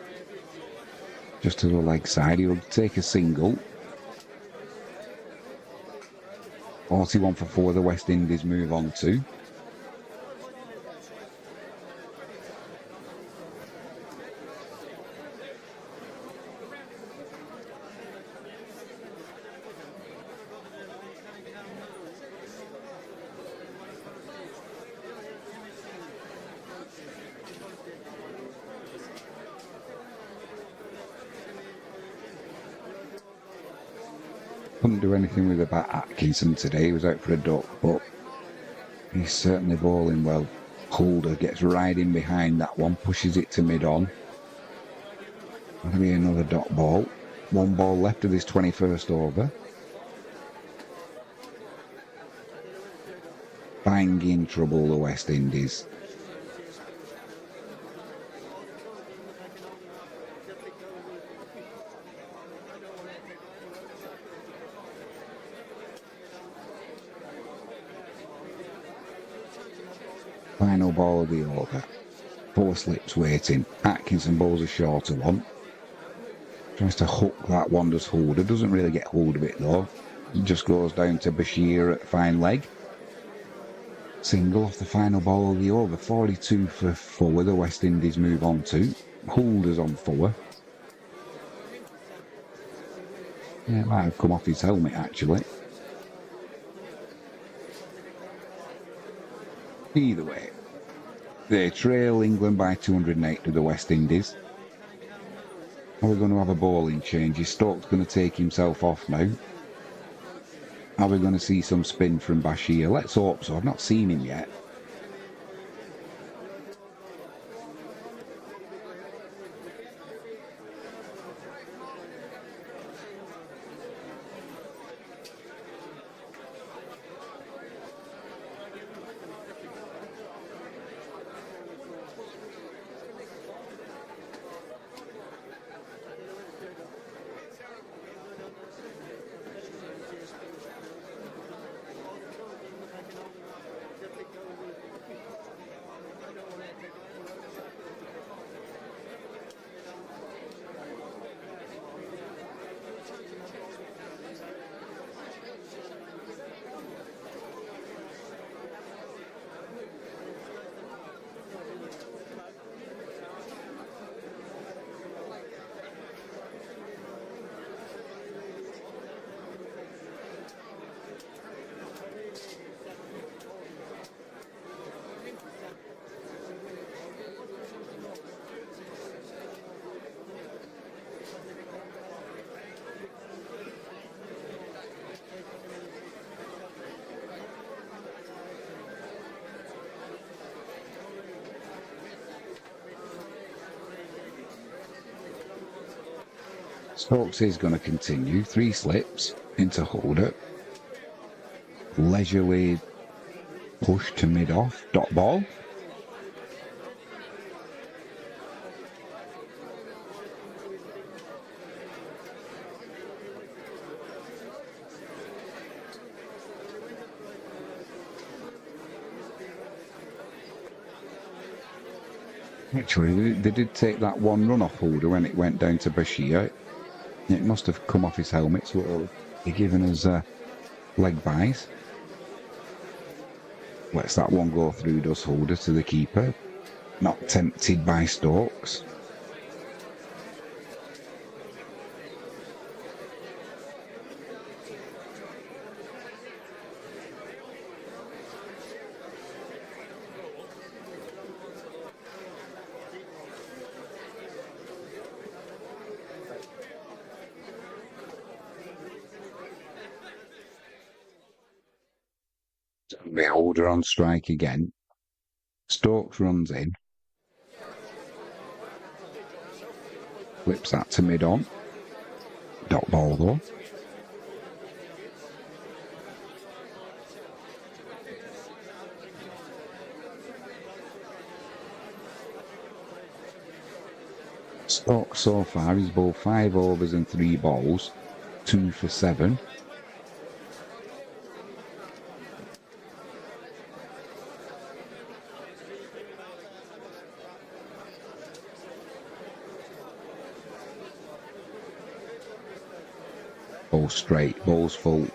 Just to the leg side. He'll take a single. 41 for 4 the West Indies move on to. Couldn't do anything with about Atkinson today. He was out for a duck, but he's certainly bowling well. Holder gets right in behind that one, pushes it to mid-on. That'll be another dot ball. One ball left of this 21st over. Banging trouble, the West Indies. Final ball of the over. 4 slips waiting. Atkinson bowls a shorter one. Tries to hook that one, does Holder. Doesn't really get hold of it though. Just goes down to Bashir at fine leg. Single off the final ball of the over. 42 for 4. The West Indies move on to. Holders on 4. Yeah, it might have come off his helmet actually. Either way, they trail England by 208 to the West Indies. Are we going to have a bowling change? Is Stokes going to take himself off now? Are we going to see some spin from Bashir? Let's hope so. I've not seen him yet. Stokes is going to continue. 3 slips into holder. Leisurely push to mid-off. Dot ball. Actually, they did take that 1 run off holder when it went down to Bashir. It must have come off his helmet, so it'll be giving us leg buys. Lets that one go through, does holder to the keeper. Not tempted by Stokes. Holder on strike again. Stokes runs in. Flips that to mid-on. Dot ball though. Stokes so far, he's bowled 5 overs and 3 balls. 2 for 7. Ball straight, ball's full.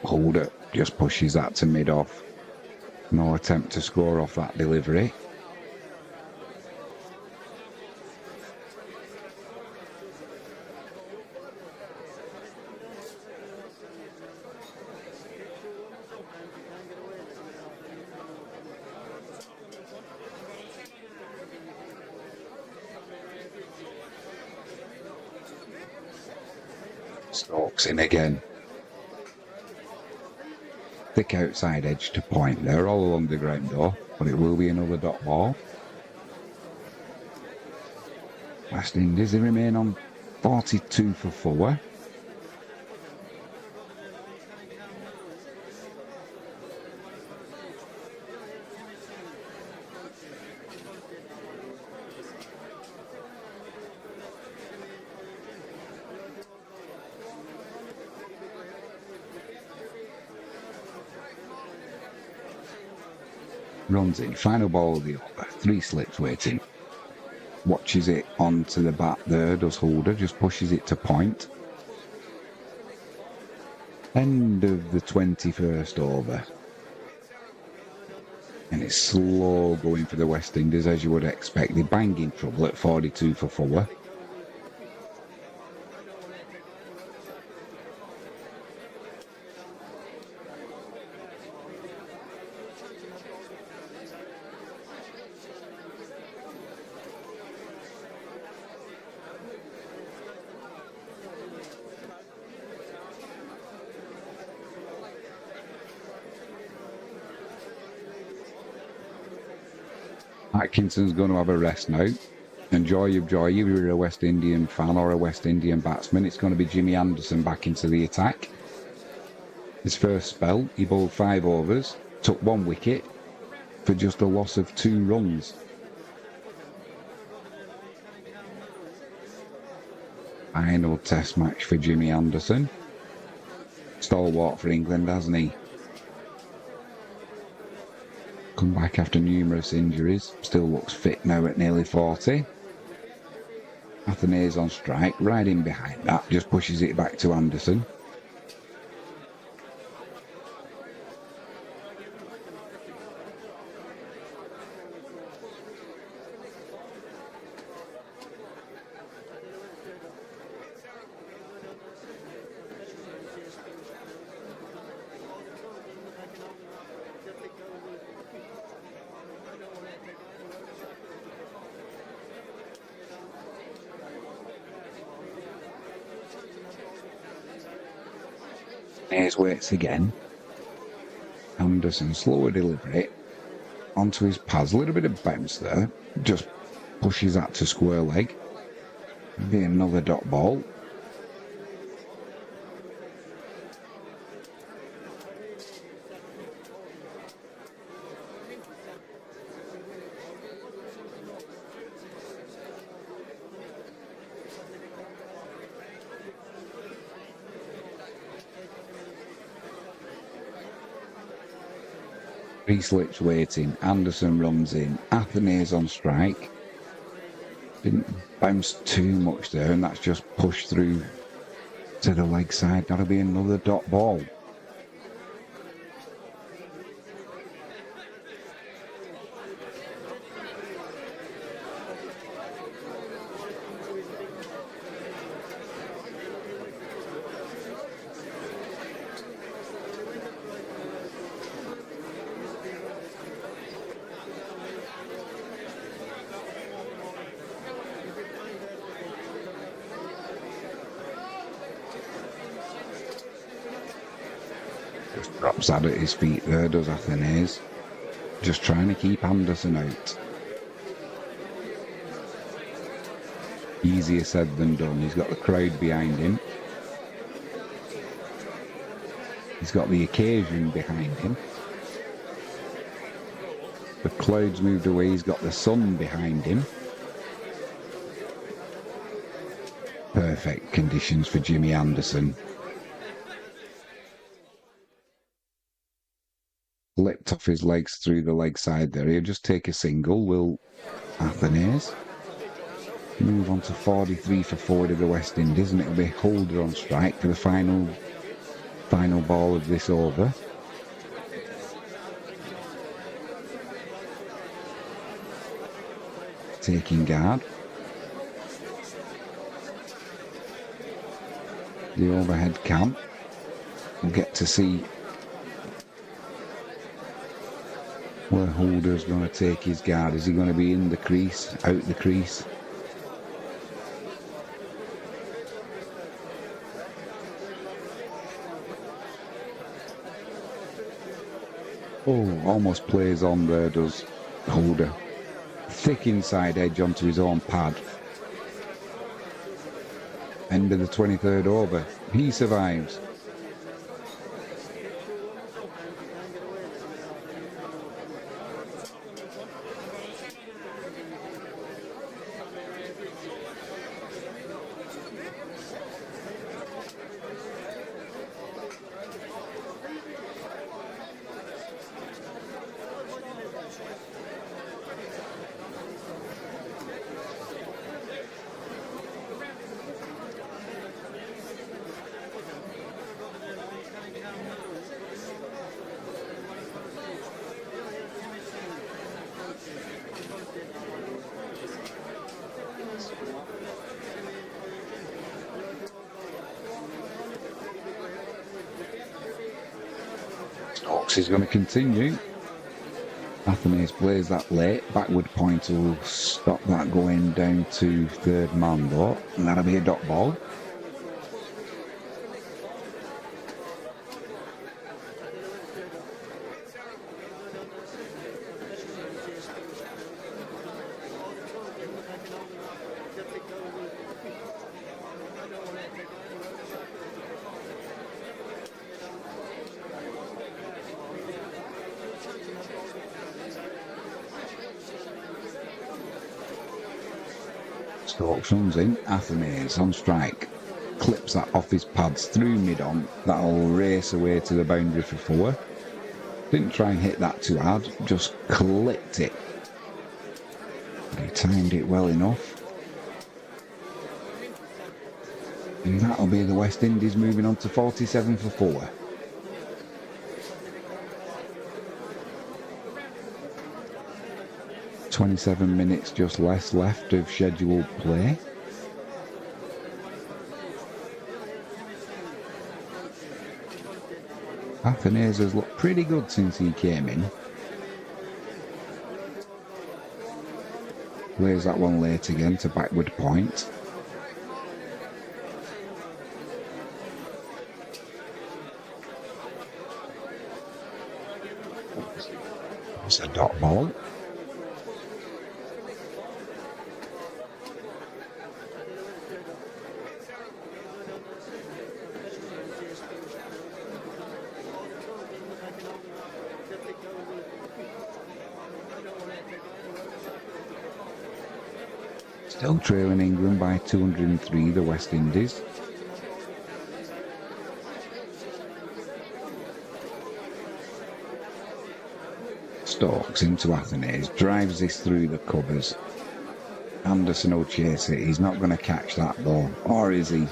Holder just pushes that to mid-off. No attempt to score off that delivery. Stokes in again. Thick outside edge to point. They're all along the ground though, but it will be another dot ball. West Indies, they remain on 42 for 4. Runs in, final ball of the over, 3 slips waiting. Watches it onto the bat there, does holder, just pushes it to point. End of the 21st over. And it's slow going for the West Indies, as you would expect. They're banging trouble at 42 for 4. Atkinson's going to have a rest now. And joy of joy, if you're a West Indian fan or a West Indian batsman, it's going to be Jimmy Anderson back into the attack. His first spell, he bowled 5 overs, took 1 wicket for just a loss of 2 runs. Final test match for Jimmy Anderson. Stalwart for England, hasn't he? Come back after numerous injuries. Still looks fit now at nearly 40. Athenaeus on strike, right in behind that, just pushes it back to Anderson. Hayes waits again. Anderson, slower delivery. Onto his pads. A little bit of bounce there. Just pushes that to square leg. Be another dot ball. Three slips waiting. Anderson runs in. Athenaeus on strike. Didn't bounce too much there, and that's just pushed through to the leg side. That'll be another dot ball. Just drops that at his feet there, does Athenaeus. Just trying to keep Anderson out. Easier said than done. He's got the crowd behind him. He's got the occasion behind him. The clouds moved away. He's got the sun behind him. Perfect conditions for Jimmy Anderson. Lipped off his legs through the leg side there. He'll just take a single, will Athenaeus. Move on to 43 for 4 to the West Indies, and it'll be Holder on strike for the final ball of this over. Taking guard. The overhead cam. We'll get to see where Holder's going to take his guard. Is he going to be in the crease, out the crease? Oh, almost plays on there, does Holder. Thick inside edge onto his own pad. End of the 23rd over. He survives. Ox is going to continue. Athanase plays that late. Backward point will stop that going down to third man though. And that'll be a dot ball. Stokes runs in, Athanase on strike, clips that off his pads through mid-on, that'll race away to the boundary for 4. Didn't try and hit that too hard, just clipped it. He timed it well enough. And that'll be the West Indies moving on to 47 for 4. "27 minutes just less left of scheduled play. Athanase has looked pretty good since he came in. Plays that one late again to backward point. It's a dot ball. Still trailing England by 203, the West Indies. Stokes into Athanase, drives this through the covers. Anderson will chase it, he's not going to catch that though, or is he?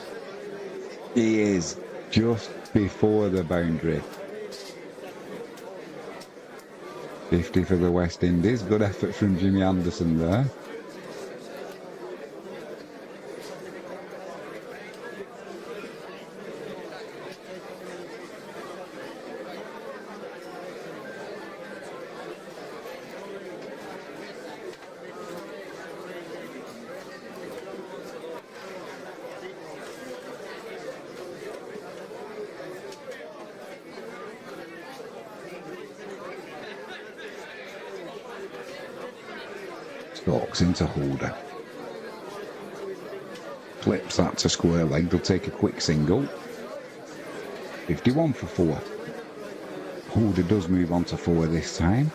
He is, just before the boundary. 50 for the West Indies, good effort from Jimmy Anderson there. Stokes into Holder. Flips that to square leg, they'll take a quick single. 51 for 4. Holder does move on to 4 this time.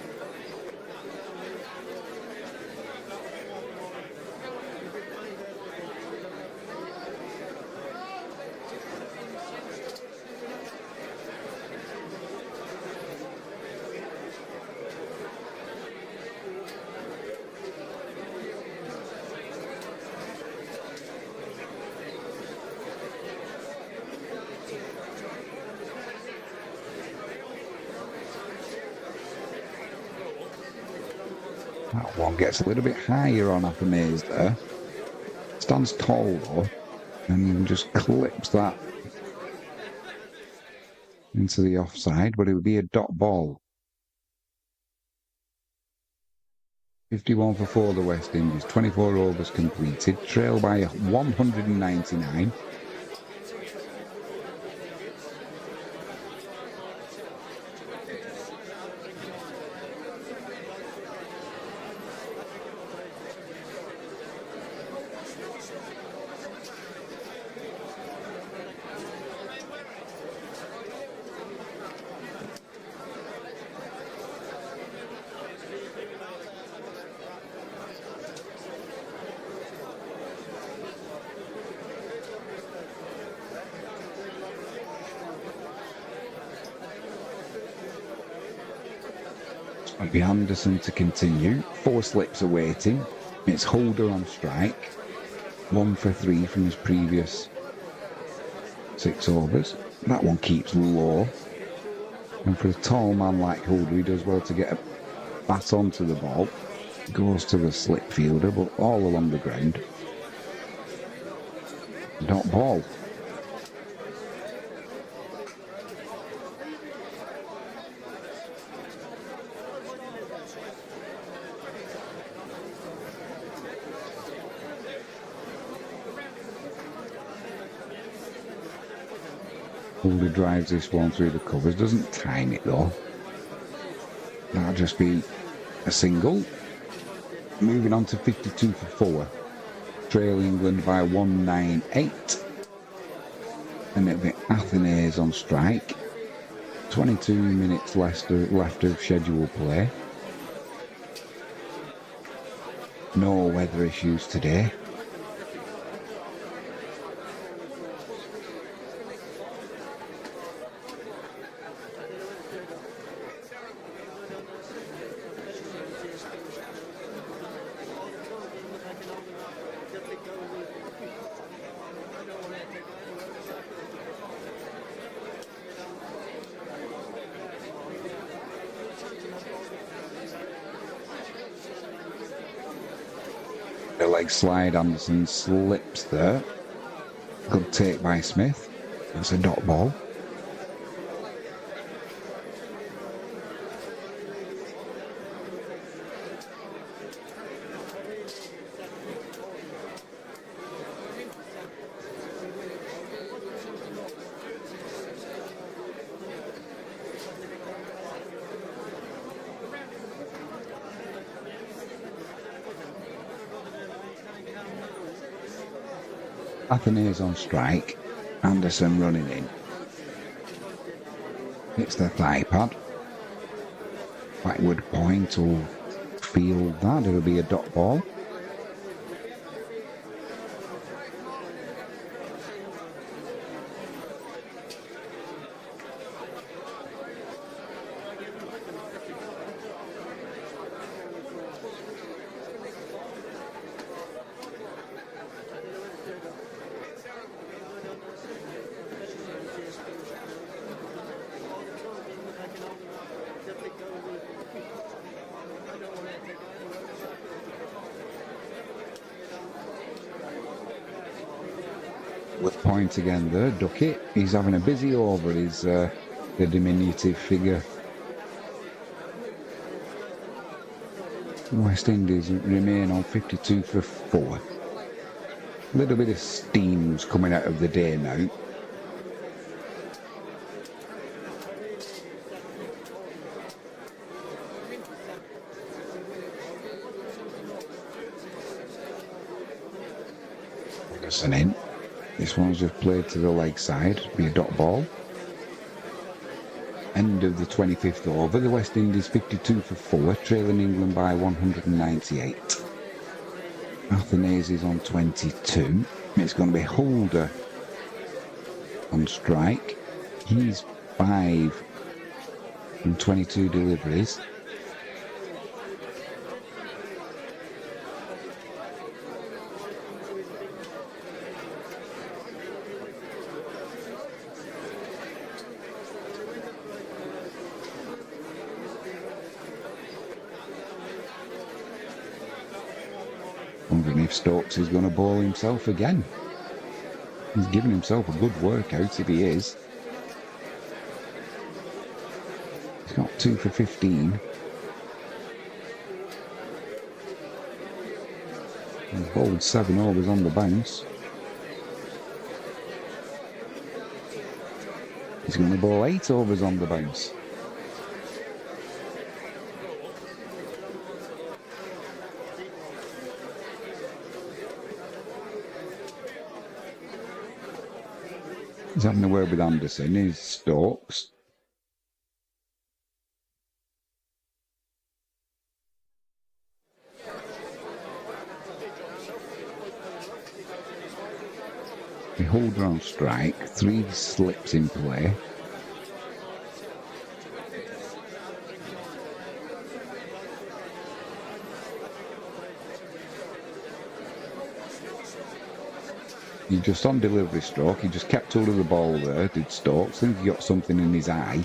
That one gets a little bit higher on Athanase there. Stands tall though, and just clips that into the offside, but it would be a dot ball. 51 for 4 the West Indies, 24 overs completed, trail by 199. It'll be Anderson to continue. 4 slips awaiting. It's Holder on strike. 1 for 3 from his previous 6 overs. That one keeps low. And for a tall man like Holder, he does well to get a bat onto the ball. Goes to the slip fielder, but all along the ground. Dot ball. Holder drives this one through the covers, doesn't time it though. That'll just be a single. Moving on to 52 for 4. Trail England by 198. And it'll be Athenaeus on strike. 22 minutes left of scheduled play. No weather issues today. The leg slide, Anderson slips there. Good take by Smith. That's a dot ball. Athenaeus on strike. Anderson running in. Hits the thigh pad. Backward point will field that. It'll be a dot ball. With point again there, Duckett. He's having a busy over his the diminutive figure. West Indies remain on 52 for 4. A little bit of steam's coming out of the day now. Ferguson in. This one's just played to the leg side, be a dot ball. End of the 25th over, the West Indies 52 for 4, trailing England by 198. Athenaeus is on 22. It's going to be Holder on strike. He's 5 from 22 deliveries. Wondering if Stokes is going to bowl himself again. He's giving himself a good workout if he is. He's got 2 for 15. He's bowled 7 overs on the bounce. He's going to bowl 8 overs on the bounce. He's having a word with Anderson. He's Stokes. The Holder on strike. 3 slips in play. He just on delivery stroke, he just kept hold of the ball there, did Stokes. I think he got something in his eye.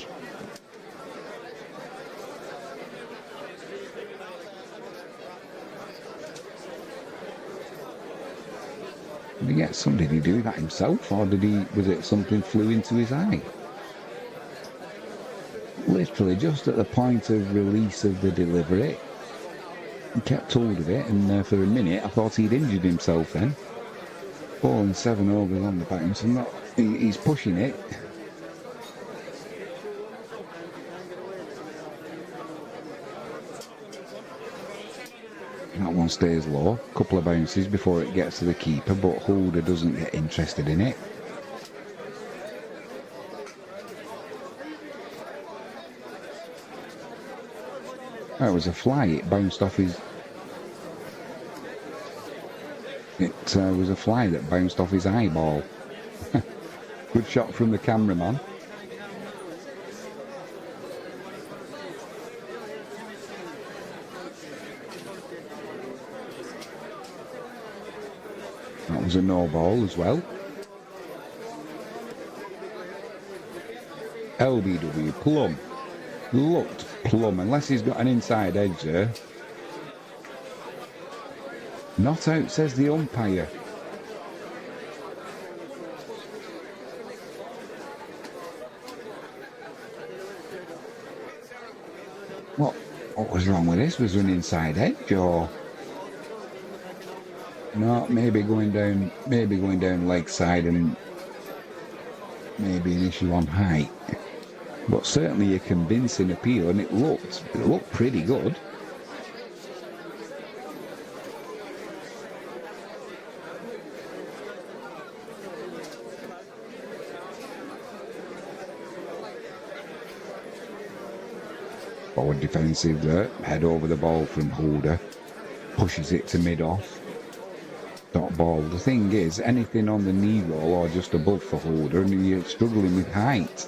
Did he get some? Did he do that himself, or was it something flew into his eye? Literally just at the point of release of the delivery, he kept hold of it, and for a minute I thought he'd injured himself then. Bowling 7 overs on the bounce, and he's pushing it. one stays low, a couple of bounces before it gets to the keeper, but Holder doesn't get interested in it. That was a fly, it bounced off his... It was a fly that bounced off his eyeball. Good shot from the cameraman. That was a no ball as well. LBW, plumb. Looked plumb, unless he's got an inside edge there. Not out, says the umpire. What was wrong with this? Was there an inside edge, or... No, maybe going down leg side, and maybe an issue on height. But certainly a convincing appeal, and it looked pretty good. Forward defensive there, head over the ball from Holder, pushes it to mid-off. Dot ball. The thing is, anything on the knee roll or just above for Holder, and you're struggling with height.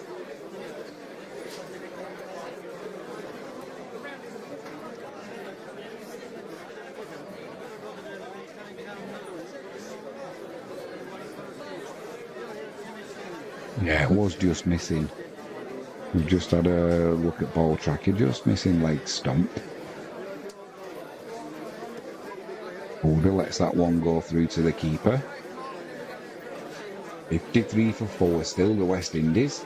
Yeah, it was just missing. We've just had a look at ball tracker, just missing leg stump. Holder lets that one go through to the keeper. 53 for 4 still, the West Indies.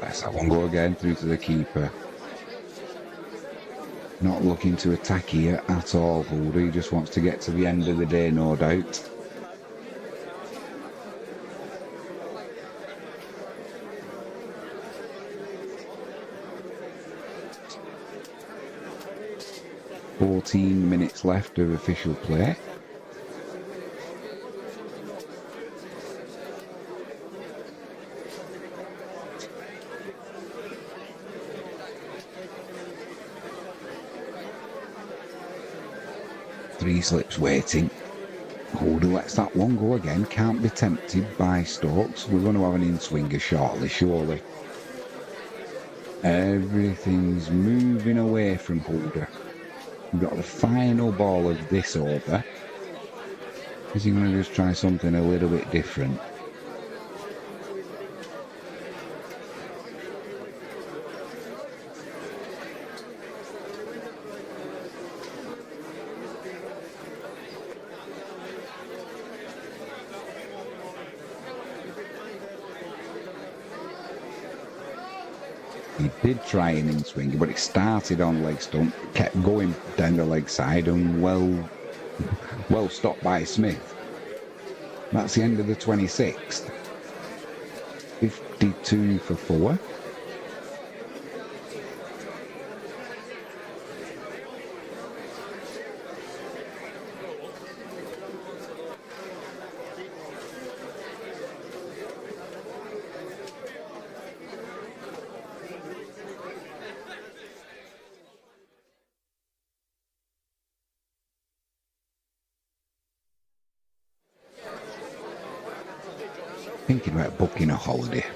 Let's that one go again through to the keeper. Not looking to attack here at all, Holder. He just wants to get to the end of the day, no doubt. "14 minutes left of official play. Three slips waiting. Holder lets that one go again. Can't be tempted by Stokes. We're going to have an in-swinger shortly, surely. Everything's moving away from Holder. We've got the final ball of this over. Is he going to just try something a little bit different? He did try an in-swinger, but it started on leg stump, kept going down the leg side, and well stopped by Smith. That's the end of the 26th. 52 for 4. Thinking about booking a holiday.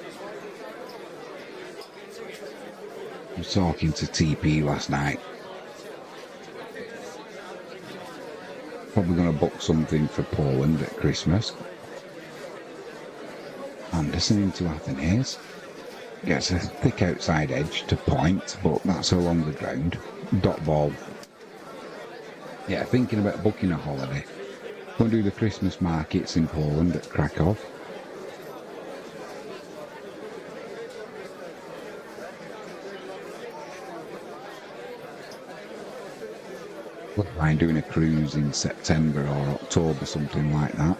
I was talking to TP last night. Probably going to book something for Poland at Christmas. Anderson into Athenaeus. Gets a thick outside edge to point, but that's along the ground. Dot ball. Yeah, thinking about booking a holiday. Going to do the Christmas markets in Poland at Krakow. Mind doing a cruise in September or October, something like that.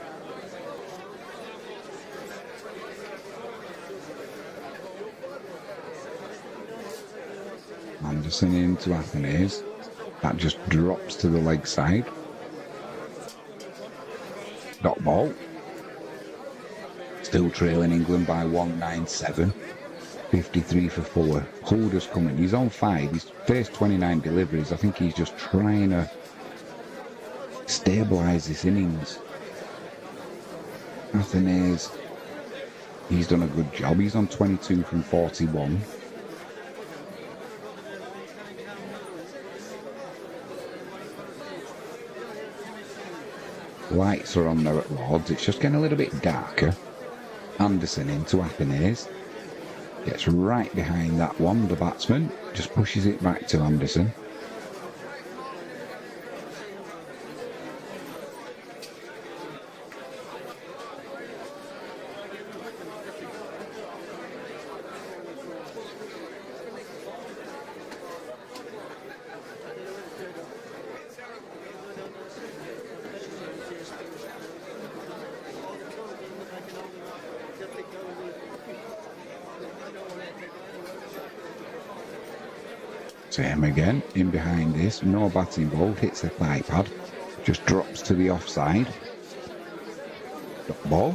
Anderson into Athenaeus. That just drops to the leg side. Dot ball. Still trailing England by 197. 53 for 4. Holder's coming. He's on 5. He's faced 29 deliveries. I think he's just trying to stabilise this innings. Athenaeus, he's done a good job. He's on 22 from 41. Lights are on there at Lords. It's just getting a little bit darker. Anderson into Athenaeus. Gets right behind that one, the batsman. Just pushes it back to Anderson. Same again, in behind this, no batting ball, hits the thigh pad, just drops to the offside. Dot ball.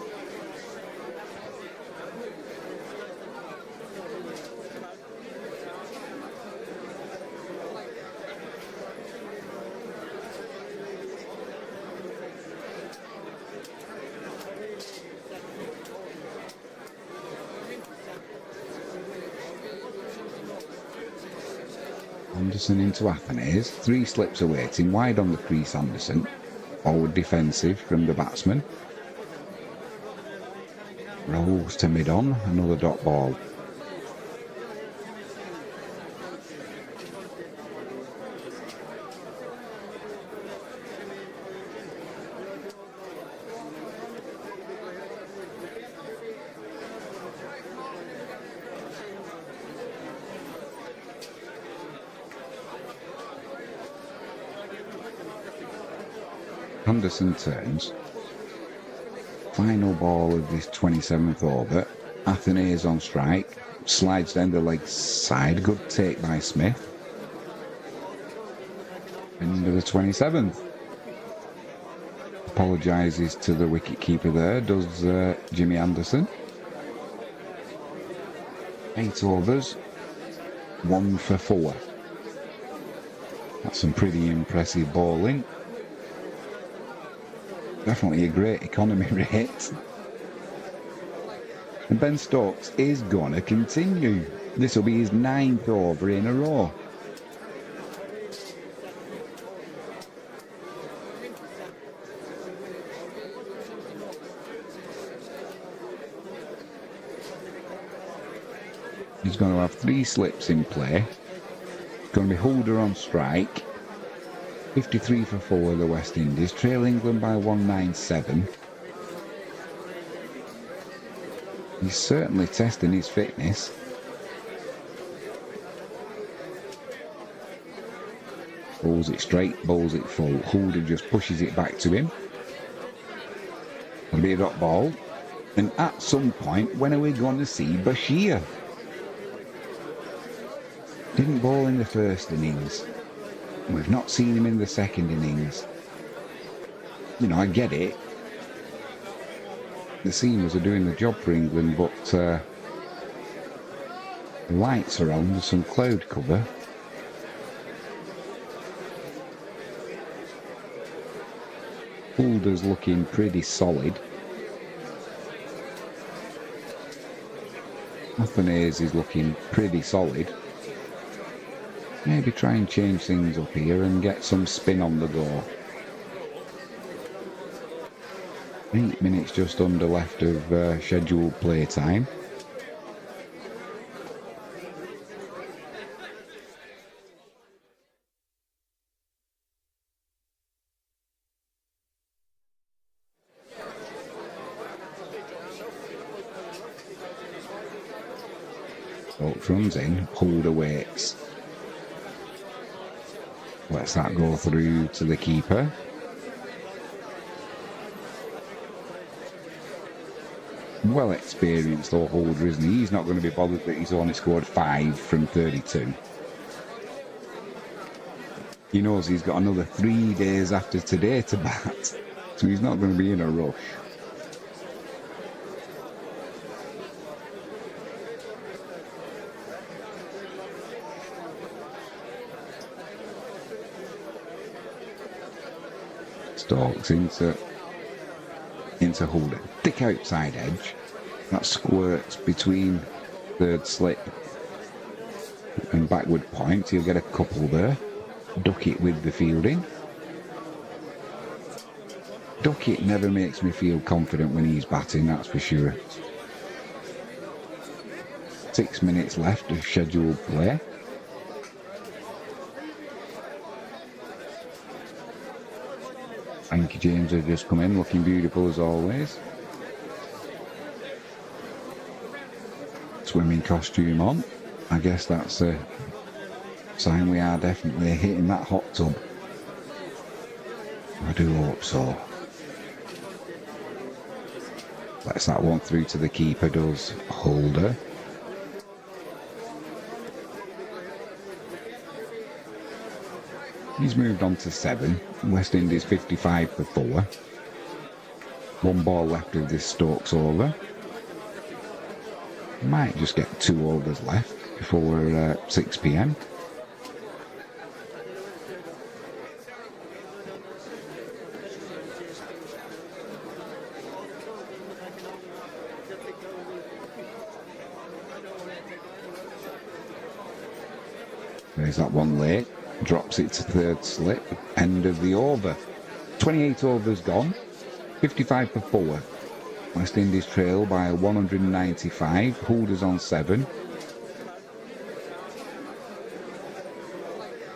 Anderson into Athenaeus. 3 slips awaiting, wide on the crease Anderson. Forward defensive from the batsman. Rolls to mid-on, another dot ball. Anderson turns. Final ball of this 27th over. Athenaeus on strike. Slides down the leg side. Good take by Smith. End of the 27th. Apologises to the wicket-keeper there, does Jimmy Anderson. 8 overs. 1 for 4. That's some pretty impressive bowling. Definitely a great economy rate. And Ben Stokes is going to continue. This will be his 9th over in a row. He's going to have 3 slips in play. Going to be Holder on strike. 53 for 4 the West Indies, trail England by 197. He's certainly testing his fitness. Bowls it straight, bowls it full. Holder just pushes it back to him. It'll be a dot ball. And at some point, when are we going to see Bashir? Didn't bowl in the first innings. We've not seen him in the second innings. You know, I get it. The seamers are doing the job for England, but the lights are on, there's some cloud cover. Holder's looking pretty solid. Athenaeus is looking pretty solid. Maybe try and change things up here and get some spin on the go. 8 minutes just under left of scheduled play time. Stokes runs in, Holder waits. Lets that go through to the keeper. Well experienced though holder, isn't he? He's not going to be bothered that he's only scored 5 from 32. He knows he's got another 3 days after today to bat, so he's not going to be in a rush. Stalks into holder. Thick outside edge. That squirts between third slip and backward point. He'll get a couple there. Duckett with the fielding. Duckett never makes me feel confident when he's batting, that's for sure. 6 minutes left of scheduled play. Frankie James has just come in, looking beautiful as always. Swimming costume on. I guess that's a sign we are definitely hitting that hot tub. I do hope so. Lets that one through to the keeper, does Holder. He's moved on to 7. West Indies 55 for 4. 1 ball left of this Stokes over. Might just get 2 overs left before 6 p.m. There's that one late. Drops it to third slip. End of the over. 28 overs gone. 55 for 4. West Indies trail by 195. Holders on 7.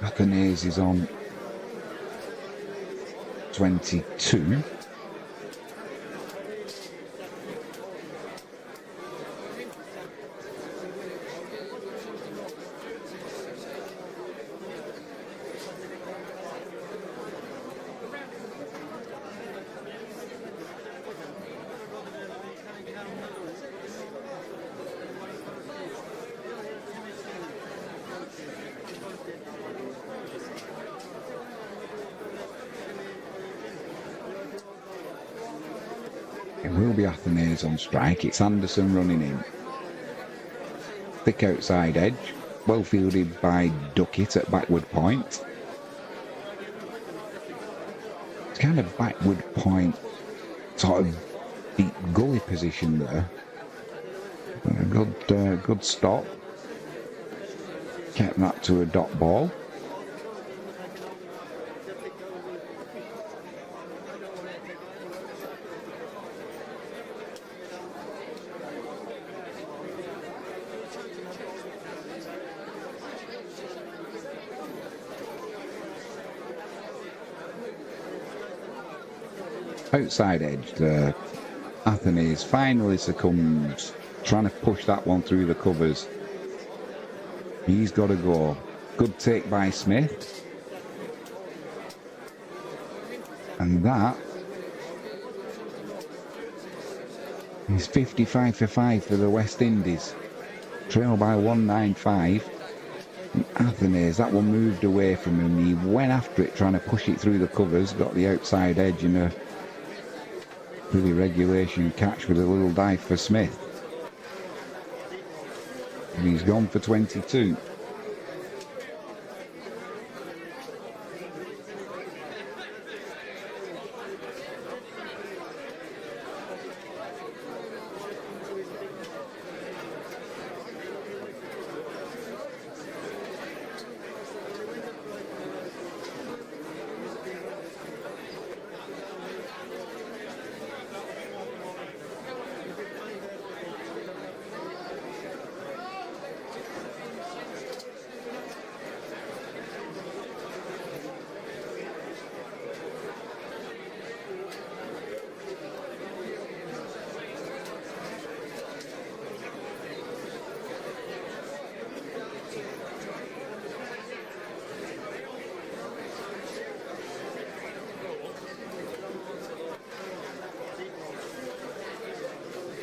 Athanaze is on 22. It will be Athanaze on strike. It's Anderson running in. Thick outside edge. Well fielded by Duckett at backward point. It's kind of backward point, sort of deep gully position there. A good stop. Kept that to a dot ball. Outside edge there. Athanaze finally succumbs, trying to push that one through the covers. He's got to go. Good take by Smith. And that is 55 for 5 for the West Indies. Trail by 195. And Athanaze, that one moved away from him. He went after it, trying to push it through the covers. Got the outside edge in a really regulation catch with a little dive for Smith. And he's gone for 22.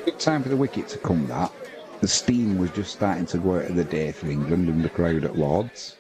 Good time for the wicket to come, that. The steam was just starting to go out of the day for England and the crowd at Lord's.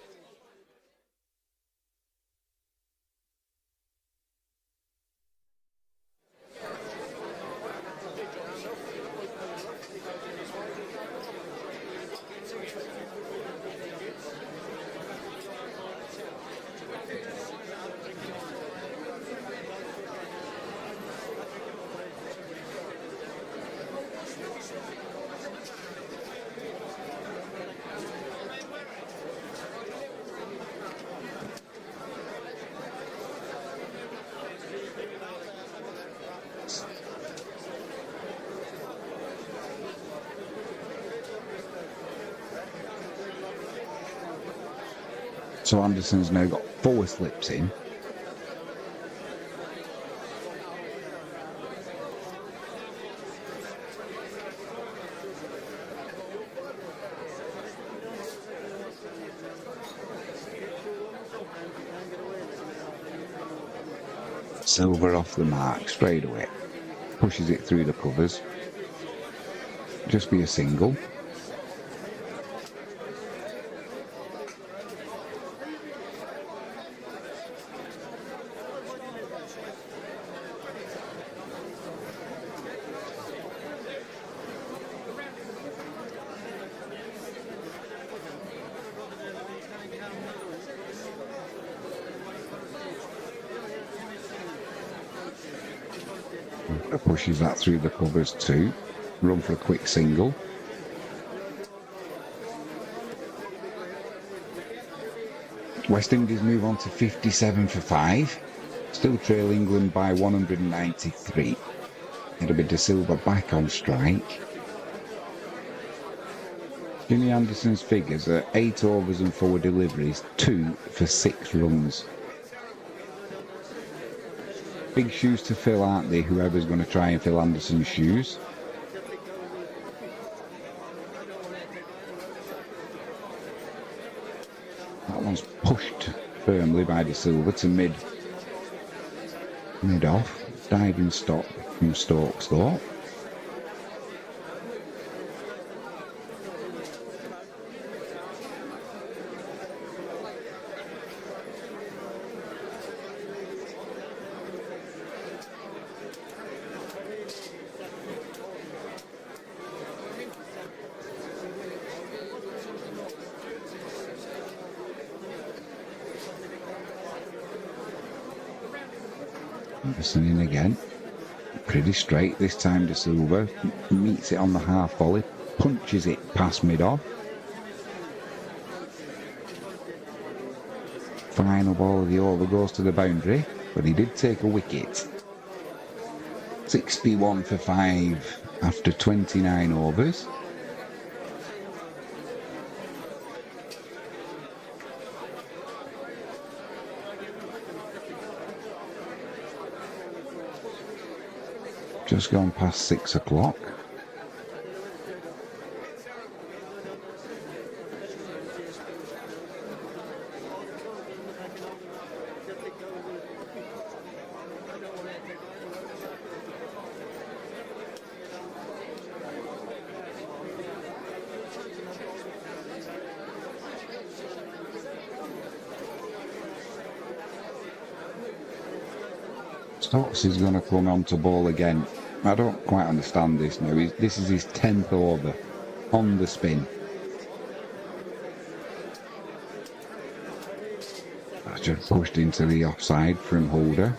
So Anderson's now got 4 slips in. Silver off the mark straight away. Pushes it through the covers. Just be a single. Pushes that through the covers too. Run for a quick single. West Indies move on to 57 for 5. Still trail England by 193. It'll be De Silva back on strike. Jimmy Anderson's figures are 8 overs and 4 deliveries, 2 for 6 runs. Big shoes to fill, aren't they, whoever's going to try and fill Anderson's shoes. That one's pushed firmly by De Silva to mid off. Diving stop from Stokes though. Anderson in again. Pretty straight this time, De Silva. Meets it on the half volley. Punches it past mid-off. Final ball of the over goes to the boundary, but he did take a wicket. 61 for 5 after 29 overs. Just gone past 6 o'clock. Stokes is going to come on to ball again. I don't quite understand this now. This is his 10th over on the spin. That's just pushed into the offside from Holder.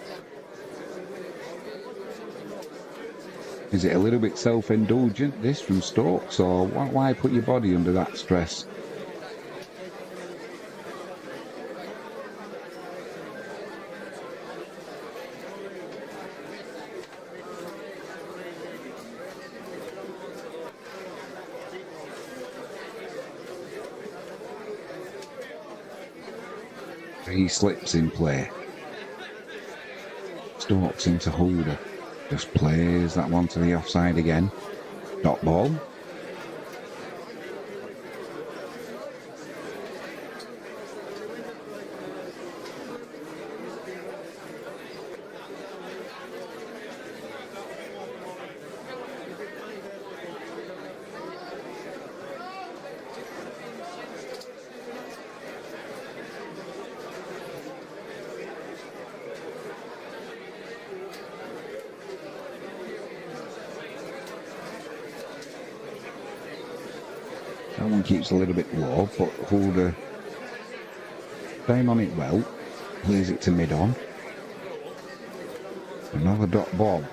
Is it a little bit self-indulgent, this, from Stokes, or why put your body under that stress? He slips in play. Stokes into Holder. Just plays that one to the offside again. Dot ball. That one keeps a little bit low, but Holder down on it well. Plays it to mid-on. Another dot bob.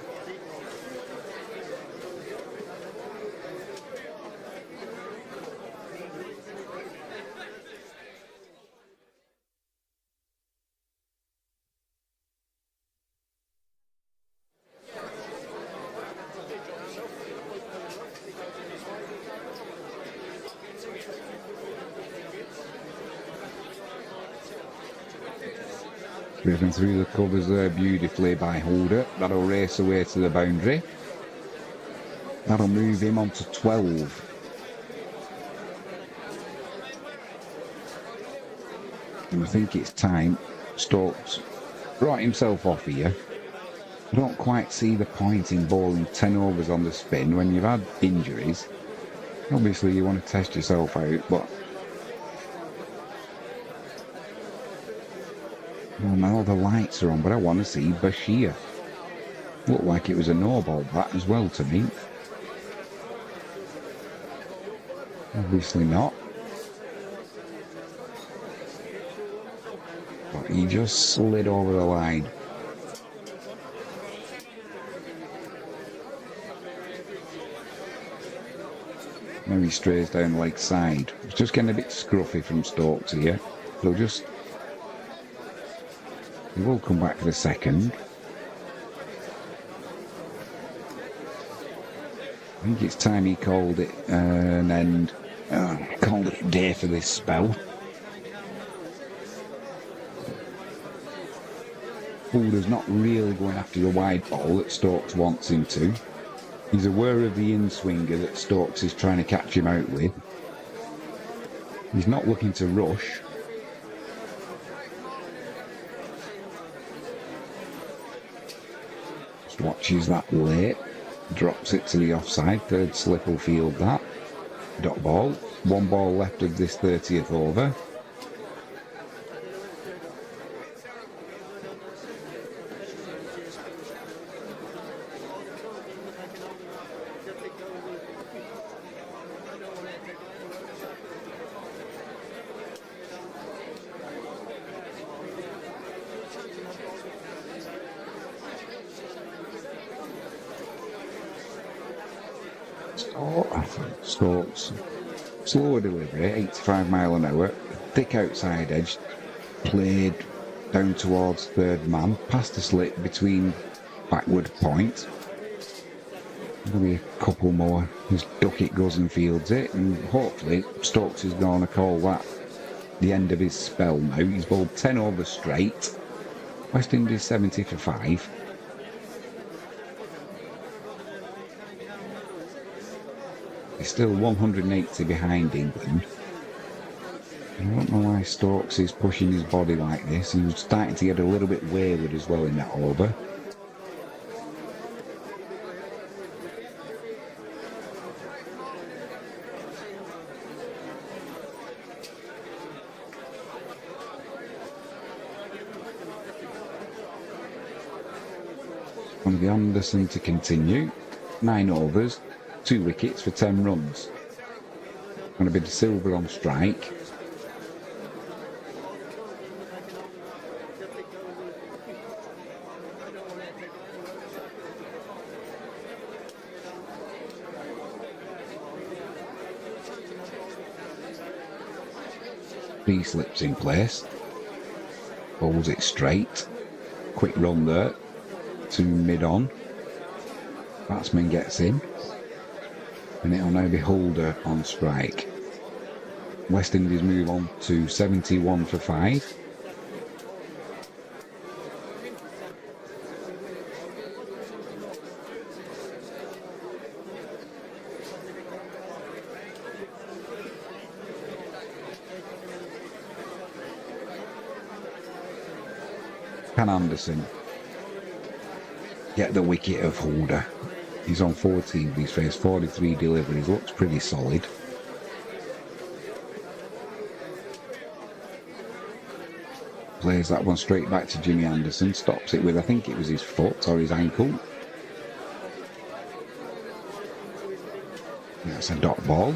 Driven through the covers there beautifully by Holder. That'll race away to the boundary. That'll move him on to 12. And I think it's time. Stokes brought himself off here. I don't quite see the point in bowling 10 overs on the spin when you've had injuries. Obviously you want to test yourself out, but well, now the lights are on, but I want to see Bashir. Looked like it was a no-ball bat as well to me. Obviously not. But he just slid over the line. Now he strays down leg side. It's just getting a bit scruffy from Stokes here. He will come back for the second. I think it's time he called it an end. Called it a day for this spell. Holder's not really going after the wide ball that Stokes wants him to. He's aware of the in-swinger that Stokes is trying to catch him out with. He's not looking to rush. Just watches that late. Drops it to the offside. Third slip will field that. Dot ball. One ball left of this 30th over. Stokes. Slower delivery, 85 mile an hour. Thick outside edge. Played down towards third man. Past the slip between backward point. Maybe a couple more. His ducket goes and fields it. And hopefully Stokes is going to call that the end of his spell now. He's bowled 10 overs straight. West Indies 70 for 5. He's still 180 behind England. I don't know why Stokes is pushing his body like this. He was starting to get a little bit wayward as well in that over. On the Anderson to continue. 9 overs. 2 wickets for 10 runs. Going to be De Silva on strike. He slips in place. Bowls it straight. Quick run there to mid-on. Batsman gets in. And it'll now be Holder on strike. West Indies move on to 71 for 5. Can Anderson get the wicket of Holder? He's on 14, he's faced 43 deliveries, looks pretty solid. Plays that one straight back to Jimmy Anderson, stops it with, I think it was his foot or his ankle. That's a dot ball.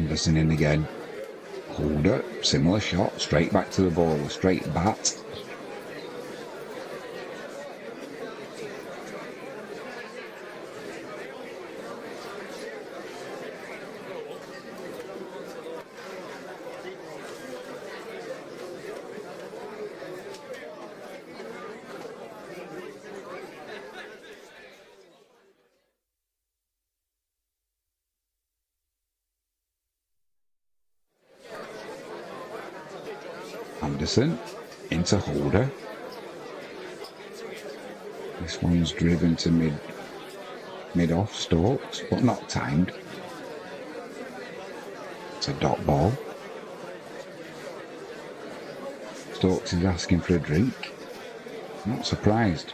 Anderson in again. Holder, similar shot, straight back to the bowler, straight bat. Anderson into Holder. This one's driven to mid-off Stokes, but not timed. It's a dot ball. Stokes is asking for a drink. Not surprised.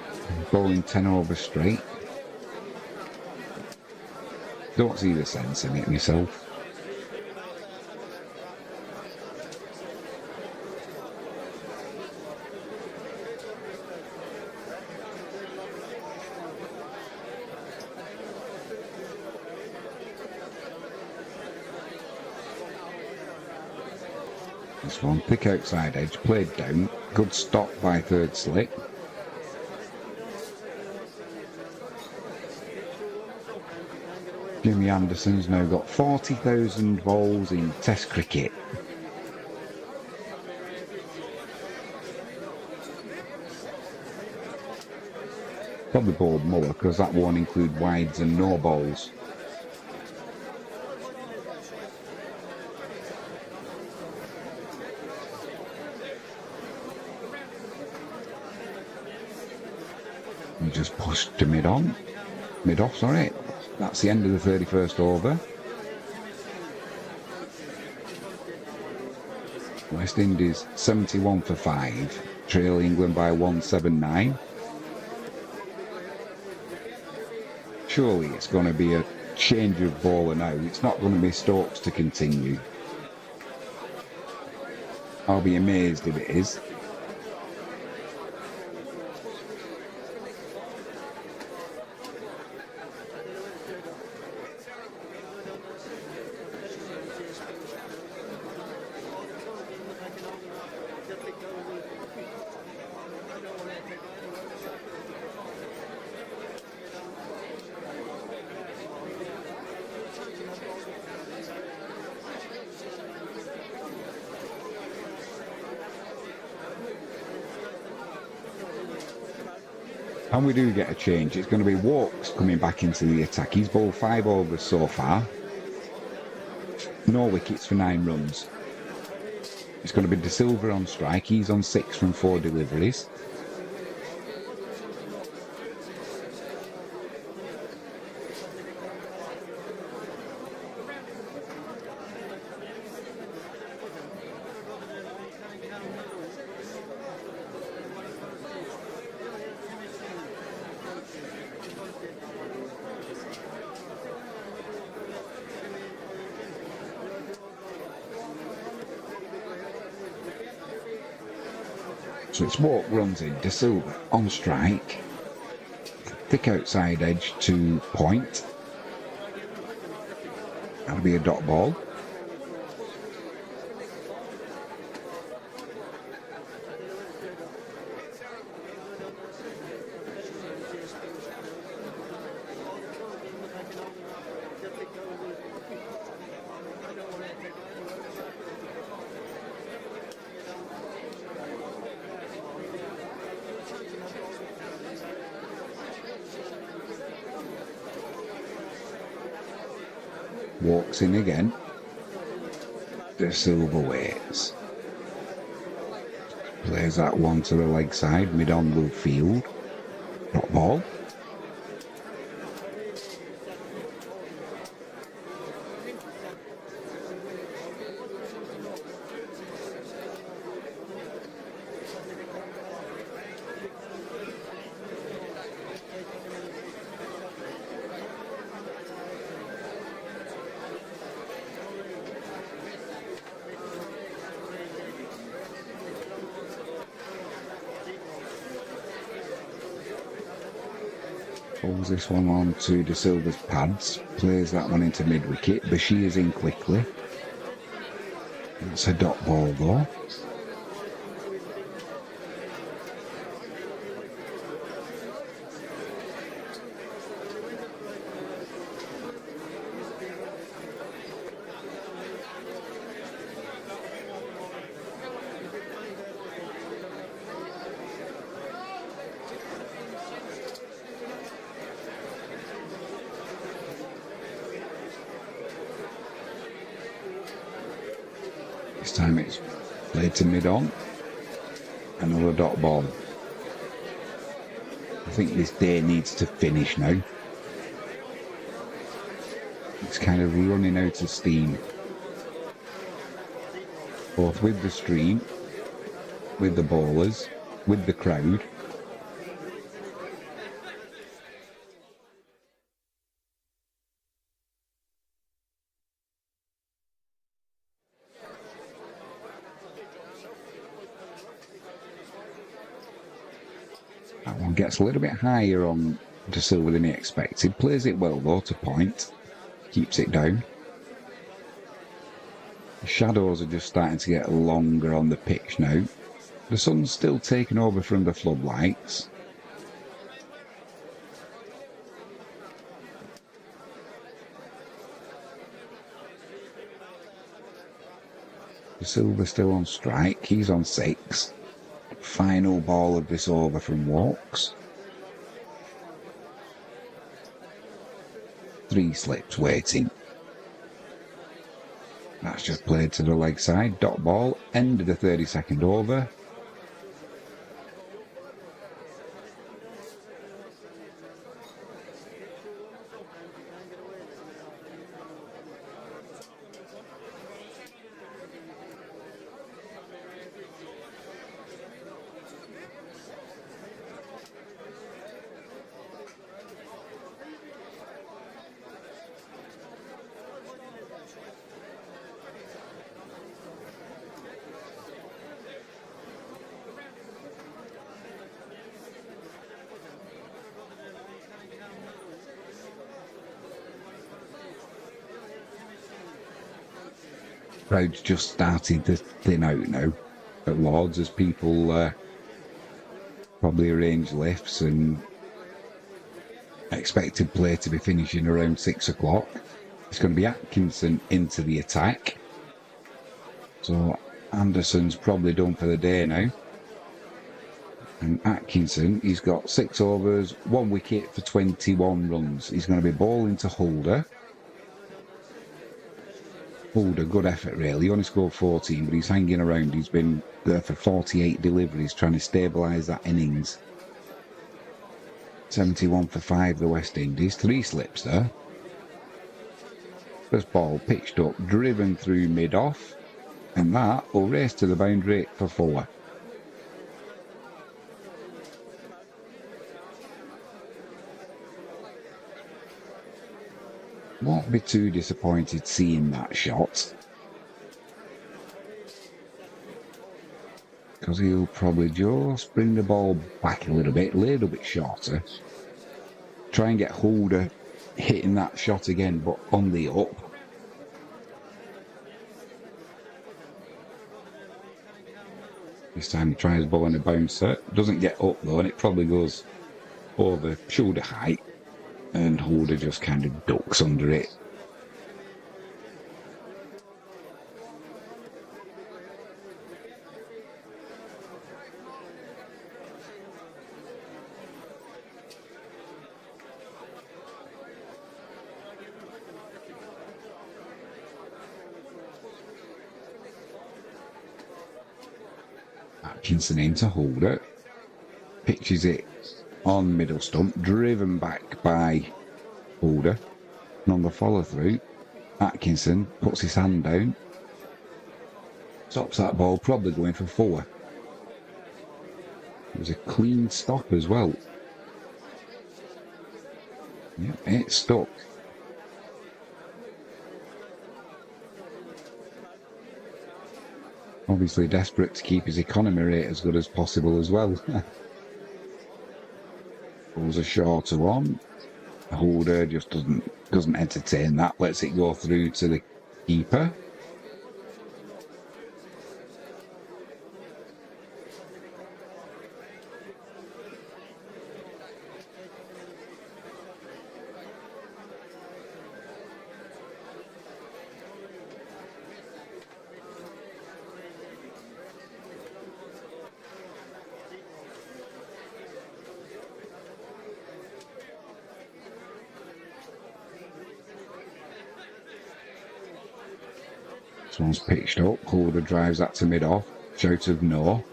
Bowling 10 over straight. Don't see the sense in it myself. This one, thick outside edge, played down, good stop by third slip. Jimmy Anderson's now got 40,000 balls in Test cricket. Probably bowled more because that won't include wides and no balls. And just pushed to mid-off, sorry. That's the end of the 31st over. West Indies 71 for 5, trail England by 179. Surely it's going to be a change of bowler now. It's not going to be Stokes to continue. I'll be amazed if it is. And we do get a change. It's going to be Walks coming back into the attack. He's bowled 5 overs so far. No wickets for 9 runs. It's going to be De Silva on strike. He's on 6 from 4 deliveries. So it's Walk runs in, De Silva on strike, thick outside edge to point. That'll be a dot ball. Walks in again. De Silva waits. Plays that one to the leg side, mid-on Blue field. Drop ball. Pulls this one on to De Silva's pads, plays that one into mid-wicket. Bashir's in quickly. That's a dot ball though. This time it's played to mid-on. Another dot ball. I think this day needs to finish now. It's kind of running out of steam. Both with the stream, with the ballers, with the crowd. That one gets a little bit higher on De Silva than he expected. Plays it well though to point. Keeps it down. The shadows are just starting to get longer on the pitch now. The sun's still taking over from the floodlights. De Silva still on strike. He's on 6. Final ball of this over from Walks. 3 slips waiting. That's just played to the leg side. Dot ball. End of the 32nd over. Crowd's just starting to thin out now at Lords as people probably arrange lifts and expected play to be finishing around 6 o'clock. It's going to be Atkinson into the attack. So Anderson's probably done for the day now. And Atkinson, he's got 6 overs, 1 wicket for 21 runs. He's going to be bowling to Holder. Holder, good effort really. He only scored 14, but he's hanging around. He's been there for 48 deliveries, trying to stabilise that innings. 71 for 5, the West Indies. 3 slips there. First ball pitched up, driven through mid-off, and that will race to the boundary for 4. Won't be too disappointed seeing that shot, because he'll probably just bring the ball back a little bit shorter. Try and get Holder hitting that shot again, but on the up. This time he tries bowling a bouncer. Doesn't get up though, and it probably goes over shoulder height. And Holder just kind of ducks under it. Atkinson into Holder. Pitches it on middle stump, driven back by Holder, and on the follow through, Atkinson puts his hand down, stops that ball, probably going for 4. It was a clean stop as well. Yeah, it stuck. Obviously desperate to keep his economy rate as good as possible as well. Pulls a shorter one. Holder just doesn't entertain that, lets it go through to the keeper. This one's pitched up. Holder drives that to mid-off. Shout of no.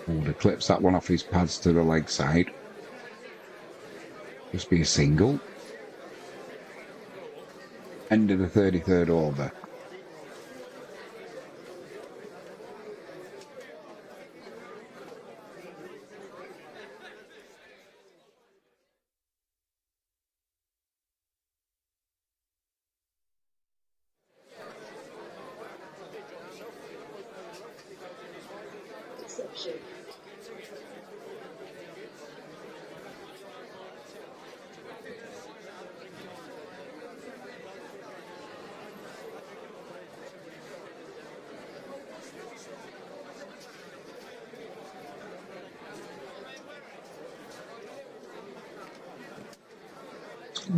Holder clips that one off his pads to the leg side. Just be a single. End of the 33rd over. Exception.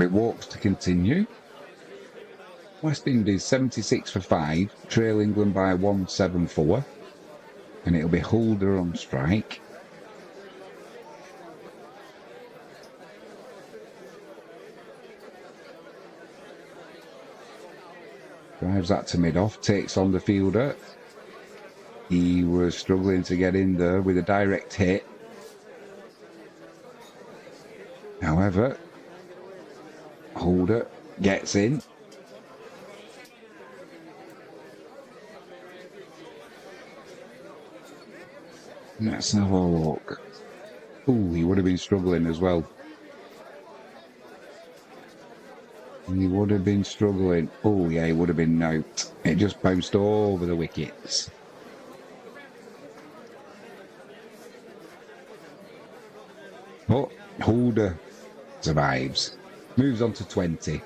It walks to continue. West Indies 76 for 5, trail England by 174. And it'll be Holder on strike. Drives that to mid-off, takes on the fielder. He was struggling to get in there with a direct hit. However, Holder gets in. Let's have a look. Ooh, he would have been struggling as well. He would have been struggling. Oh, yeah, he would have been out. It just bounced over the wickets. But Holder survives. Moves on to 20.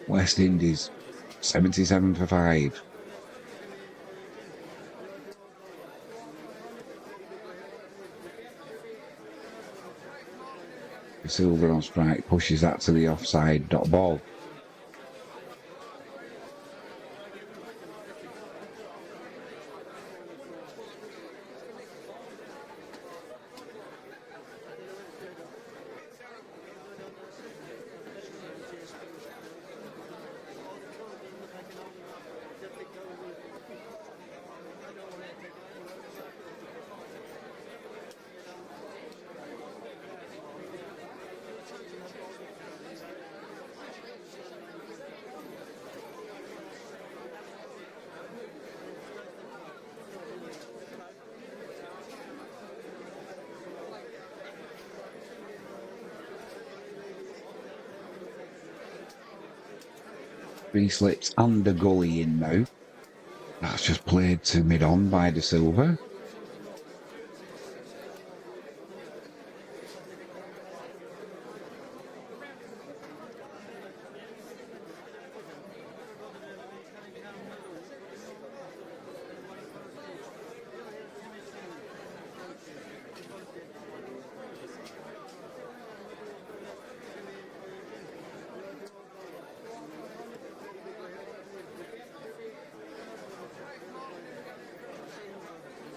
West Indies, 77 for 5. Silver on strike, pushes that to the offside dot ball. Three slips and a gully in now. That's just played to mid-on by De Silva.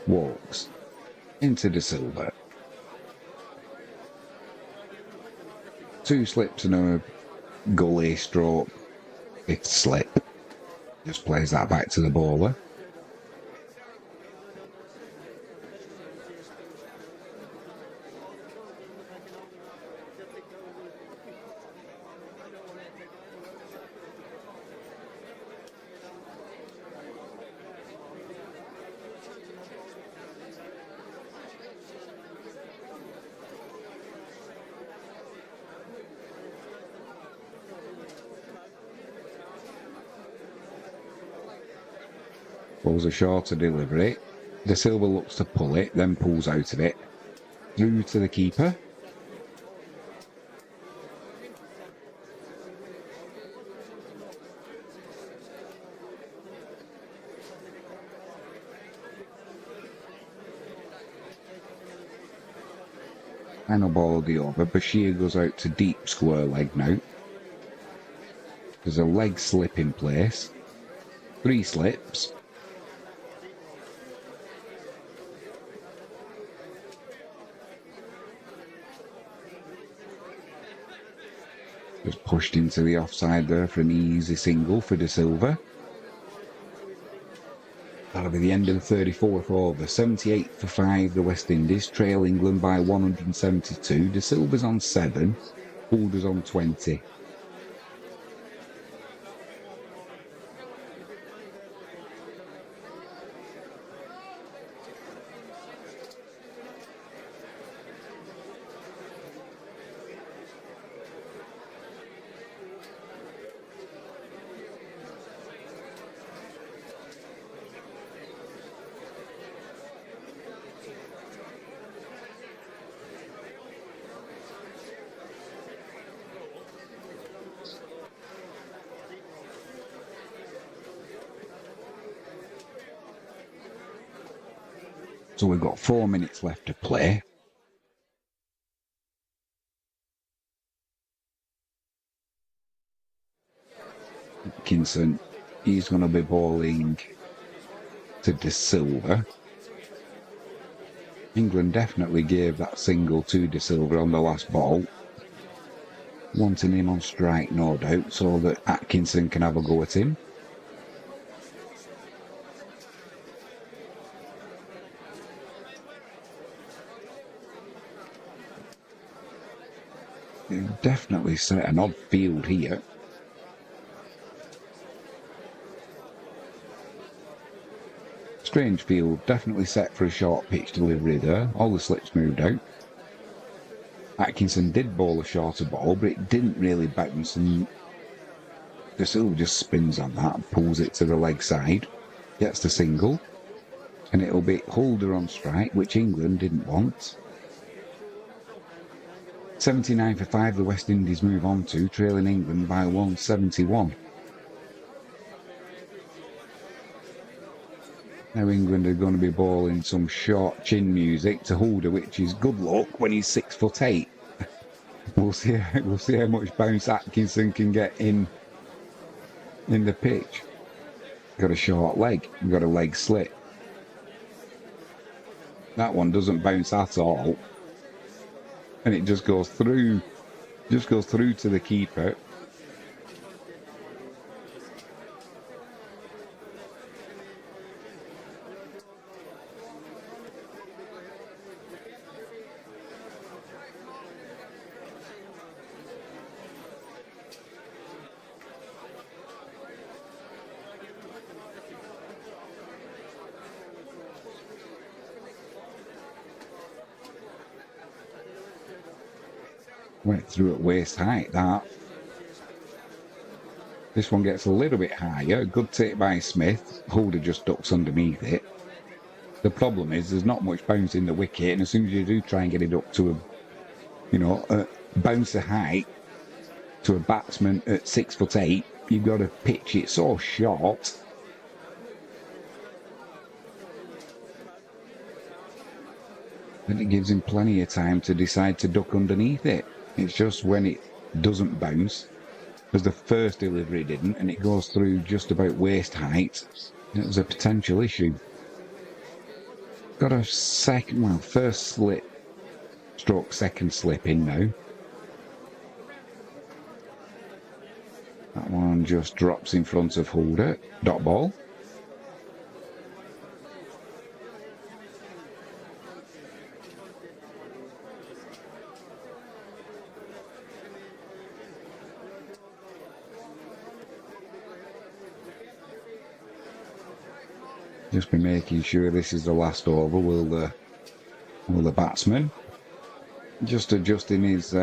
Walks into De Silva. Two slips and a gully stroke. Fifth slip. Just plays that back to the bowler. Bowls a shorter delivery. De Silva looks to pull it, then pulls out of it. Through to the keeper. Final ball will be over. Bashir goes out to deep square leg now. There's a leg slip in place. 3 slips. Just pushed into the offside there for an easy single for De Silva. That'll be the end of the 34th over. 78 for 5, the West Indies trail England by 172. De Silva's on 7, Houlder's on 20. So we've got 4 minutes left to play. Atkinson, he's going to be bowling to De Silva. England definitely gave that single to De Silva on the last ball. Wanting him on strike, no doubt, so that Atkinson can have a go at him. Definitely set an odd field here. Strange field, definitely set for a short pitch delivery there. All the slips moved out. Atkinson did bowl a shorter ball, but it didn't really bounce, and De Silva just spins on that, pulls it to the leg side, gets the single, and it'll be Houlder on strike, which England didn't want. 79 for 5, the West Indies move on to, trailing England by 171. Now England are going to be bowling some short chin music to Houlder, which is good luck when he's 6'8". We'll see how much bounce Atkinson can get in the pitch. Got a short leg, got a leg slip. That one doesn't bounce at all. And it just goes through to the keeper. Went through at waist height, that. This one gets a little bit higher. Good take by Smith. Houlder just ducks underneath it. The problem is there's not much bounce in the wicket, and as soon as you do try and get it up to a bouncer height to a batsman at 6'8", you've got to pitch it so short. Then it gives him plenty of time to decide to duck underneath it. It's just when it doesn't bounce, because the first delivery didn't, and it goes through just about waist height, it was a potential issue. Got a first slip, stroke second slip in now. That one just drops in front of Houlder, dot ball. Just be making sure this is the last over. Will the batsman just adjusting his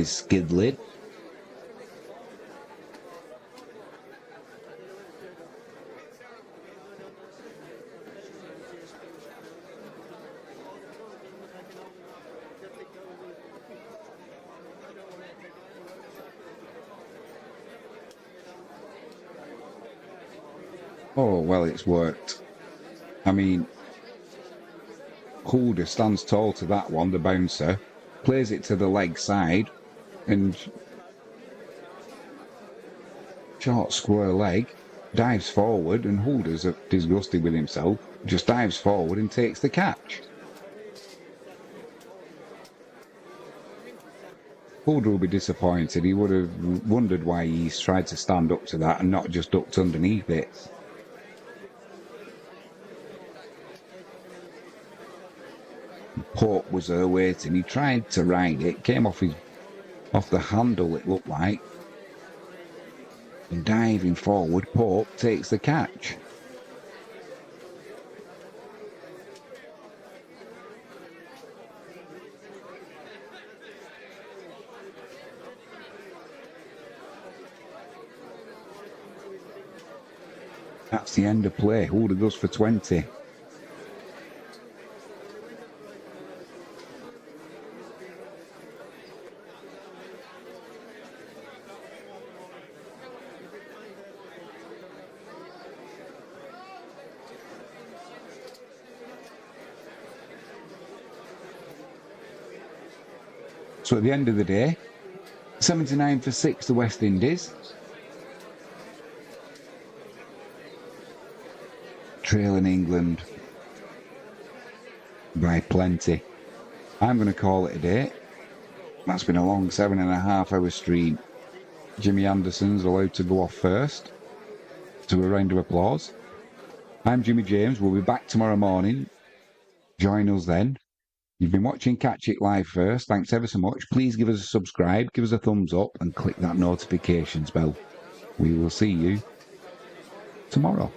skid lid. Oh, well, it's worked. I mean, Holder stands tall to that one, the bouncer, plays it to the leg side, and short square leg, dives forward, and Holder's disgusted with himself, just dives forward and takes the catch. Holder will be disappointed. He would have wondered why he's tried to stand up to that and not just ducked underneath it. Pope was there waiting. He tried to ride it, came off the handle, it looked like. And diving forward, Pope takes the catch. That's the end of play. Holder goes for 20. So at the end of the day, 79 for 6, the West Indies. Trailing England by plenty. I'm going to call it a day. That's been a long 7.5-hour stream. Jimmy Anderson's allowed to go off first. To a round of applause. I'm Jimmy James. We'll be back tomorrow morning. Join us then. You've been watching Catch It Live first. Thanks ever so much. Please give us a subscribe, give us a thumbs up, and click that notifications bell. We will see you tomorrow.